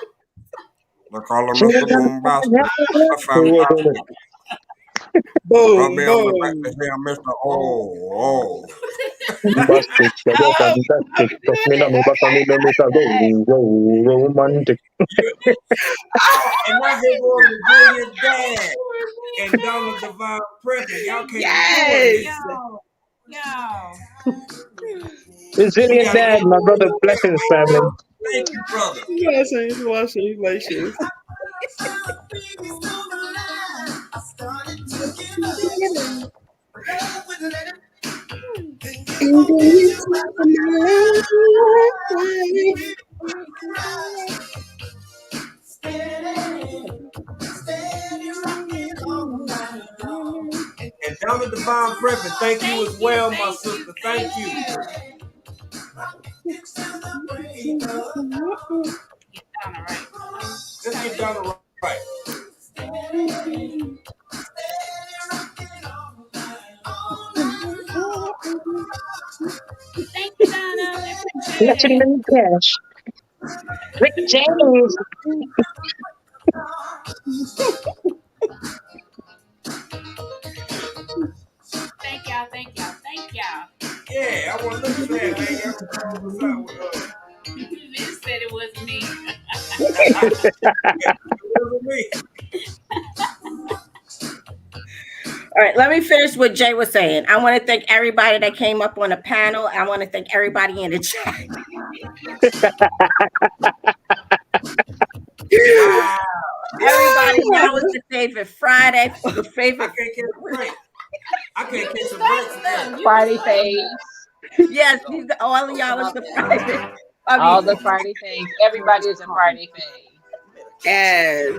they call him Mr. Boombastic. Boom, boom. Back to him, Mr. Oh. Bombastic, fantastic. Romantic. And my head was a brilliant dad. And Donald Divine Prepping. Y'all can't Resilient dad, my brother Blessings family. Thank you, brother. Congratulations. And Donald Divine Prepping, thank you as well, my sister. Thank you. Let's get Donna right. Thank you, Donna. Legendary Cash. Rick James. Thank y'all. Yeah, I want to look at that, man. Vince said it wasn't me. It wasn't me. All right, let me finish what Jay was saying. I want to thank everybody that came up on the panel. I want to thank everybody in the chat. Everybody, that was the favorite Friday. Favorite. I can't catch a break. Friday phase. Yes, all of y'all is the Friday. All the Friday things. Everybody is a Friday phase. Yes.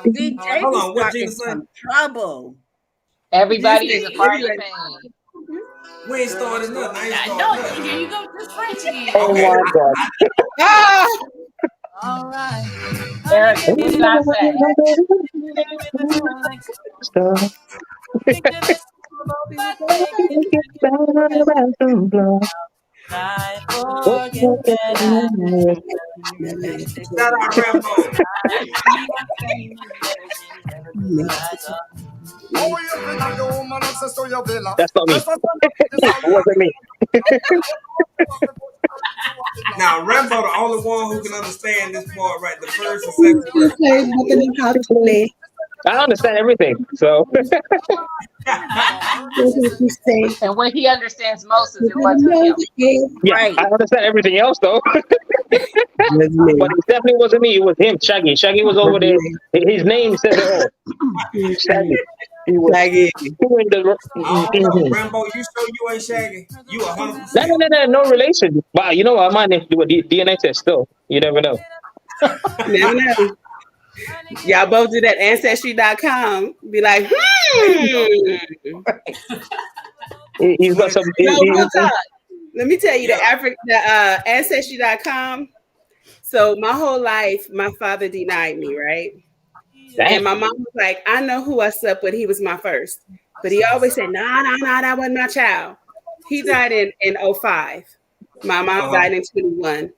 DJ Hold on, what in some trouble. Everybody is a part of your pain. We ain't started nothing. I ain't started nothing. Here you go, this French again. Oh Okay. my God. All right. Eric, what did I say? Shout out Rambo. That's not me. It wasn't me. Now Rambo, the only one who can understand this part, right? The first and second verse. I understand everything. So. And what he understands most is it wasn't him. Yeah, Right. I understand everything else though. But it definitely wasn't me. It was him, Shaggy. Shaggy was over there. His name says it all. Shaggy. He was doing the. I don't know, Rambo. You sure you ain't Shaggy? You 100%. No relation. Wow, you know what? I might have to do a DNA test still. You never know. Never know. Y'all both do that ancestry.com. Be like, He's got some. Let me tell you, the ancestry.com. So my whole life, my father denied me, right? And my mom was like, I know who I slept with. He was my first. But he always said, no, that wasn't my child. He died in 05. My mom died in 21.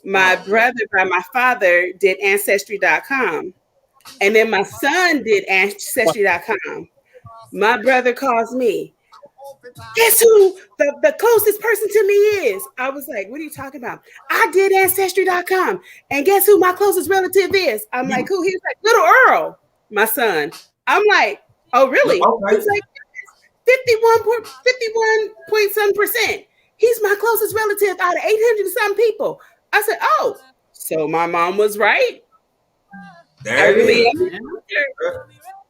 My brother by my father did ancestry.com. And then my son did ancestry.com. My brother calls me. Guess who the closest person to me is? I was like, what are you talking about? I did ancestry.com. And guess who my closest relative is? I'm like, who? He's like, little Earl, my son. I'm like, oh, really? Okay. He's like, 51.7%. He's my closest relative out of 800 and some people. I said, oh, so my mom was right. There it is.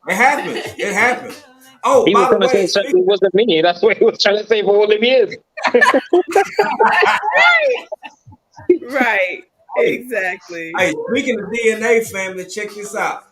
It happened. It happened. Oh, he was by the trying way, to say it wasn't me. That's what he was trying to say for all the years. Right. Exactly. Hey, speaking of DNA, family, check this out.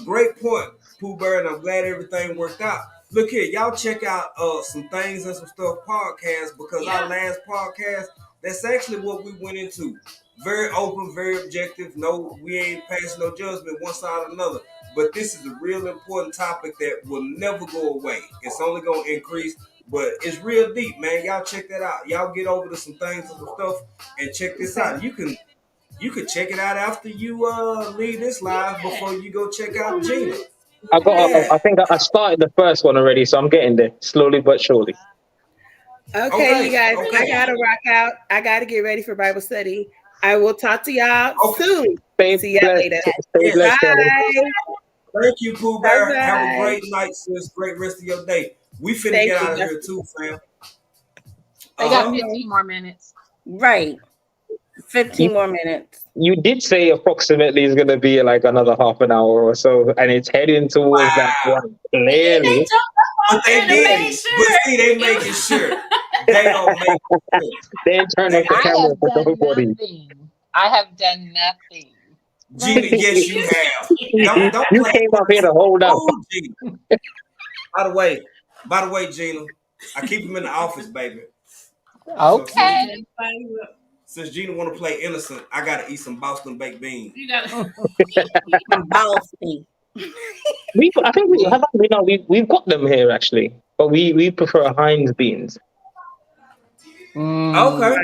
Great point, Pooh Bear, and I'm glad everything worked out. Look here, y'all check out some things and some stuff podcast, because our last podcast, that's actually what we went into. Very open, very objective. No, we ain't passing no judgment one side or another. But this is a real important topic that will never go away. It's only going to increase, but it's real deep, man. Y'all check that out. Y'all get over to some things and some stuff and check this out. You can check it out after you leave this live before you go check out Gina. I think I started the first one already, so I'm getting there slowly but surely. Okay, you guys, I gotta rock out. I gotta get ready for Bible study. I will talk to y'all soon. See y'all later. Bye. Thank you, Pooh Bear. Have a great night, sis. Great rest of your day. We finna get out of here too, fam. They got 15 more minutes. Right. 15 more minutes. You did say approximately it's going to be like another half an hour or so, and it's heading towards that one. Clearly. But they did. But see, they making sure. They don't make sure. They turn off the camera for nobody. I have done nothing. Gina, yes, you have. Don't you came up here to hold up. By the way, Gina, I keep him in the office, baby. Okay. Since Gina want to play innocent, I gotta eat some Boston baked beans. You gotta Boston. We've got them here actually, but we prefer Heinz beans. Okay.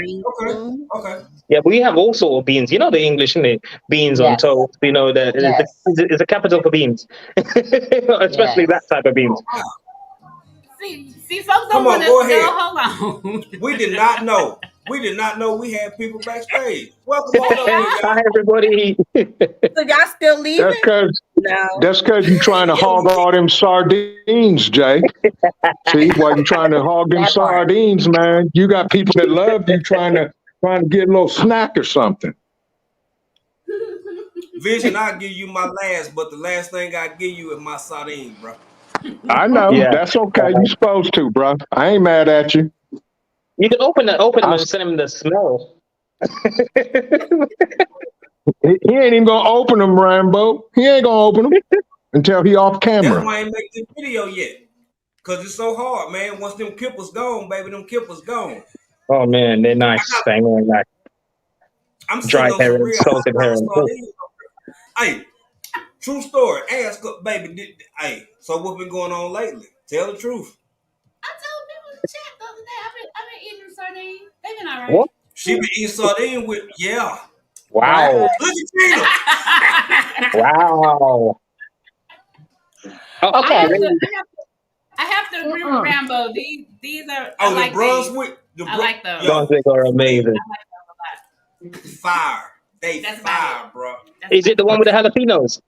Yeah, we have all sort of beans. You know the English, innit? Beans on toast. You know that it's a capital for beans, especially that type of beans. See, folks don't want to go ahead. Hold on. We did not know. We had people backstage. Welcome on up here, y'all. Hi, everybody. So y'all still leaving? That's because you're trying to hog all them sardines, Jay. See, while you're trying to hog them sardines, man, you got people that love you trying to get a little snack or something. Vision, I'll give you my last, but the last thing I give you is my sardine, bro. I know. Yeah. That's okay. You're supposed to, bro. I ain't mad at you. You can open them and send him the smell. He ain't even gonna open them, Rambo. He ain't gonna open them until he off camera. That's why I ain't make this video yet. Cause it's so hard, man. Once them kippers gone, baby, them kippers gone. Oh man, they're nice. They ain't like I'm dry sitting on some herring, real salted hot herring. sardines. Hey, true story. Ask up, baby. Hey, so what been going on lately? Tell the truth. I told people in the chat the other day. I've been eating sardines. They've been all right. What? She been eating sardine with Wow. Look at Tina. Wow. Okay. I have to agree with Rambo. These are I like the Brunswick. I like those. Brunswick are amazing. I like those a lot. Fire. That's fire, bro. Is it the one with the jalapenos?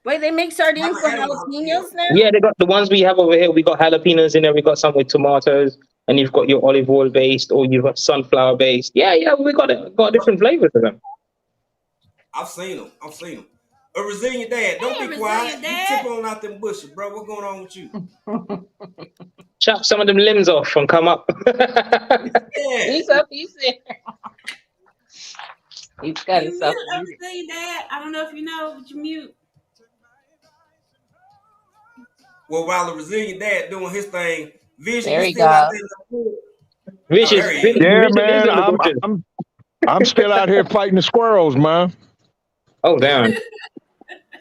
Wait, they make sardines with jalapenos now? Yeah, they got the ones we have over here. We got jalapenos in there. We got some with tomatoes, and you've got your olive oil based, or you've got sunflower based. Yeah, we got it. Got different flavors of them. I've seen them. A resilient dad. Don't be quiet. You tip on out them bushes, bro. What's going on with you? Chop some of them limbs off and come up. Yeah. He's up. He's there. He's got himself. A resilient dad. I don't know if you know, but you mute. Well, while the resilient dad doing his thing, Vision there is still out there. Yeah, man. I'm still out here fighting the squirrels, man. Oh, damn.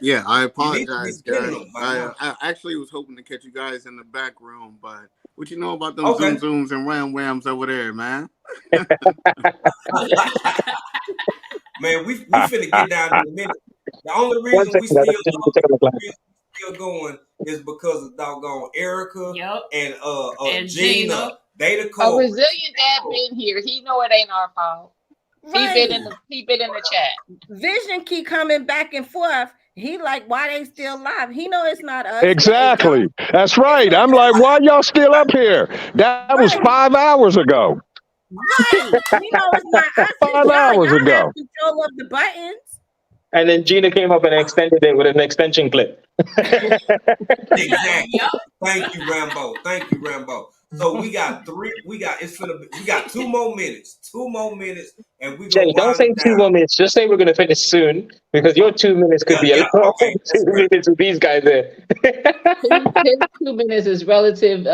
Yeah, I apologize, guys. I actually was hoping to catch you guys in the back room, but what you know about them zooms and ram whams over there, man? Man, we finna get down in a minute. The only reason we still going is because of doggone Erica and Gina. They the A resilient dad been here. He know it ain't our fault. Right. He been in the chat. Vision keep coming back and forth. He like, why they still live? He know it's not us. Exactly. That's right. I'm like, why y'all still up here? That was 5 hours ago. Right. You know it's not us. 5 hours ago. Have control of the buttons. And then Gina came up and extended it with an extension clip. Exactly. Thank you, Rambo. So we got 2 more minutes. 2 more minutes, and we Jay, don't say 2 more minutes. Just say we're gonna finish soon, because your 2 minutes could be a long 2 minutes with these guys there. His 2 minutes is relative.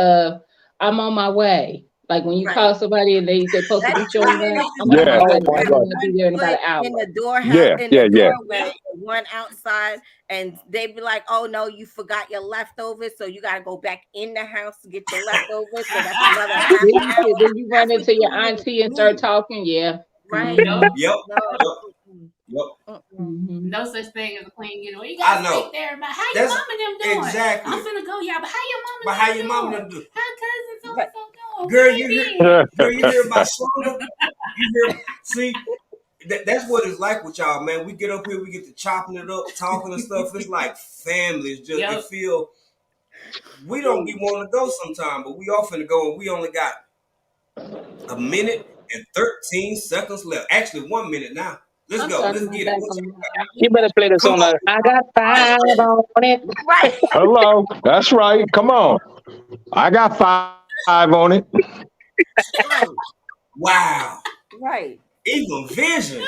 I'm on my way. Like when you call somebody and they're supposed to be showing up, I'm on my way. I'm going to be there in about an hour. In the doorway, one outside, and they be like, "Oh no, you forgot your leftovers, so you got to go back in the house to get your leftovers." So that's another half hour. Then you run into your auntie and start talking. Yeah, right. Yep. No such thing as a clean getaway. You gotta think there about how your mama them doing. Exactly. I'm finna go, y'all, but how your mama them doing? How cousins so and so doing? Girl, you hear about Shonda? See, that's what it's like with y'all, man. We get up here, we get to chopping it up, talking and stuff. It's like family. It's just it feel. We don't be wanting to go sometime, but we all finna go, and we only got 1 minute and 13 seconds left. Actually, 1 minute now. Let's go. Let's get it. You better play the song. I got 5 on it. Right. Hello. That's right. Come on. I got 5 on it. Wow. Right. Even vision.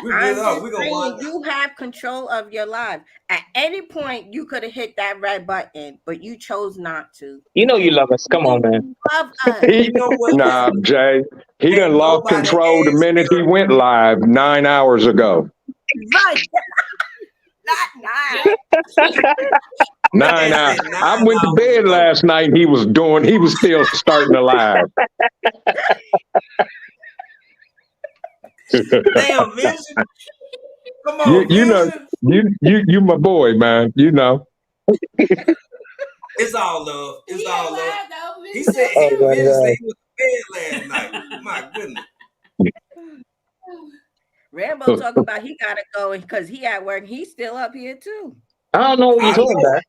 We you have control of your life. At any point, you could have hit that red button, but you chose not to. You know you love us. Come on, man. Love us. Nah, Jay. He done lost control the minute he went live 9 hours ago. Right. Not 9. 9 hours. I went to bed last night. He was still starting the live. Damn, Vision. Come on, you know, you my boy, man. You know. It's all love. It's all love. He said he was in bed last night. My goodness. Rambo talking about he gotta go because he at work. He's still up here too. I don't know what you're talking about.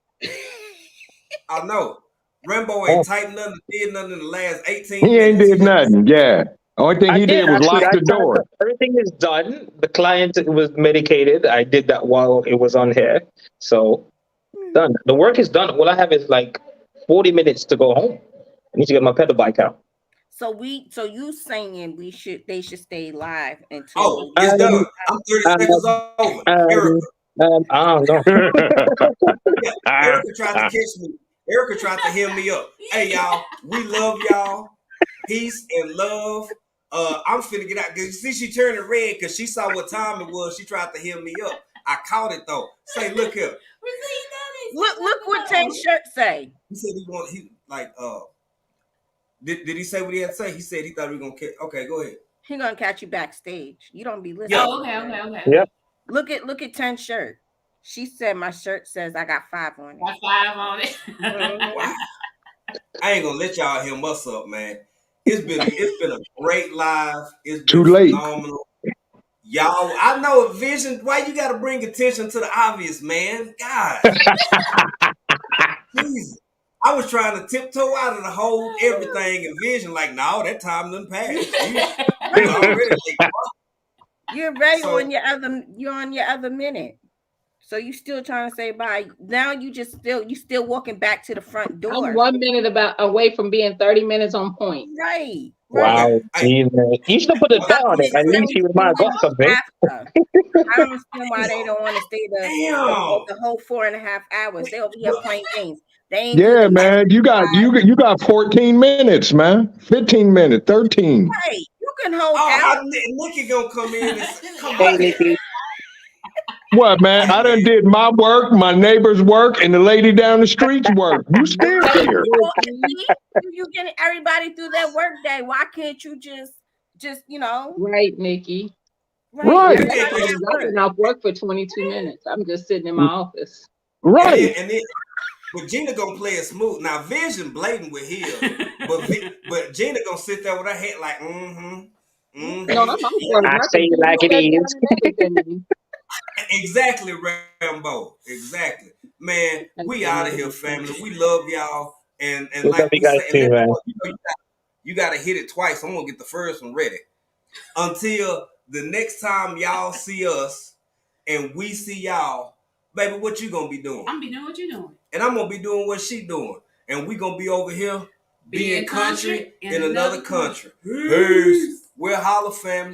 I know. Rambo ain't typed nothing, did nothing in the last 18 He ain't minutes. did nothing. Yeah. Only thing he did was lock the door. Everything is done. The client was medicated. I did that while it was on here. So done. The work is done. All I have is like 40 minutes to go home. I need to get my pedal bike out. So you saying they should stay live until it's done. I'm 30 seconds over. I don't know. Yeah, Erica tried to catch me. Erica tried to heal me up. Hey, y'all, we love y'all. Peace and love. I'm finna get out. Cause you see, she turned red because she saw what time it was. She tried to heal me up. I caught it though. Say, look here. Look what Tank's shirt say. He said Did he say what he had to say? He said he thought we were gonna catch. Okay, go ahead. He gonna catch you backstage. You don't be listening. Oh, okay. Yep. Look at Tank's shirt. She said my shirt says I got 5 on it. Got 5 on it. Wow. I ain't gonna let y'all hear us up, man. It's been a great live. It's been Too late. Phenomenal. Y'all, I know Vision. Why you gotta bring attention to the obvious, man? God. Jesus. I was trying to tiptoe out of the whole everything and Vision, like, no, that time done passed. You already late. You're ready on your other minute. So you still trying to say bye. Now you still walking back to the front door. I'm 1 minute away from being 30 minutes on point. Right. Wow. Geez, man. You should put it down. At least you might have got something. I don't understand why they don't want to stay the whole 4.5 hours. They'll be here playing games. They ain't man. You got 14 minutes, man. 15 minutes, 13. Right. You can hold out. Nikki gonna come in and come Hey, Nikki. What, man? I done did my work, my neighbor's work, and the lady down the street's work. You still here? You getting everybody through their work day. Why can't you just Right, Nikki. Right. I've been off work for 22 minutes. I'm just sitting in my office. Right. And then but Gina gonna play it smooth. Now Vision blatant with his, but Gina gonna sit there with her head like, No, I'm off I say it like it is. Exactly, Rambo. Exactly. Man, we out of here, family. We love y'all. And like we said, you gotta hit it twice. I'm gonna get the first one ready. Until the next time y'all see us and we see y'all, baby, what you gonna be doing? I'm be doing what you doing. And I'm gonna be doing what she doing. And we gonna be over here being country in another country. Peace. We're Holla family.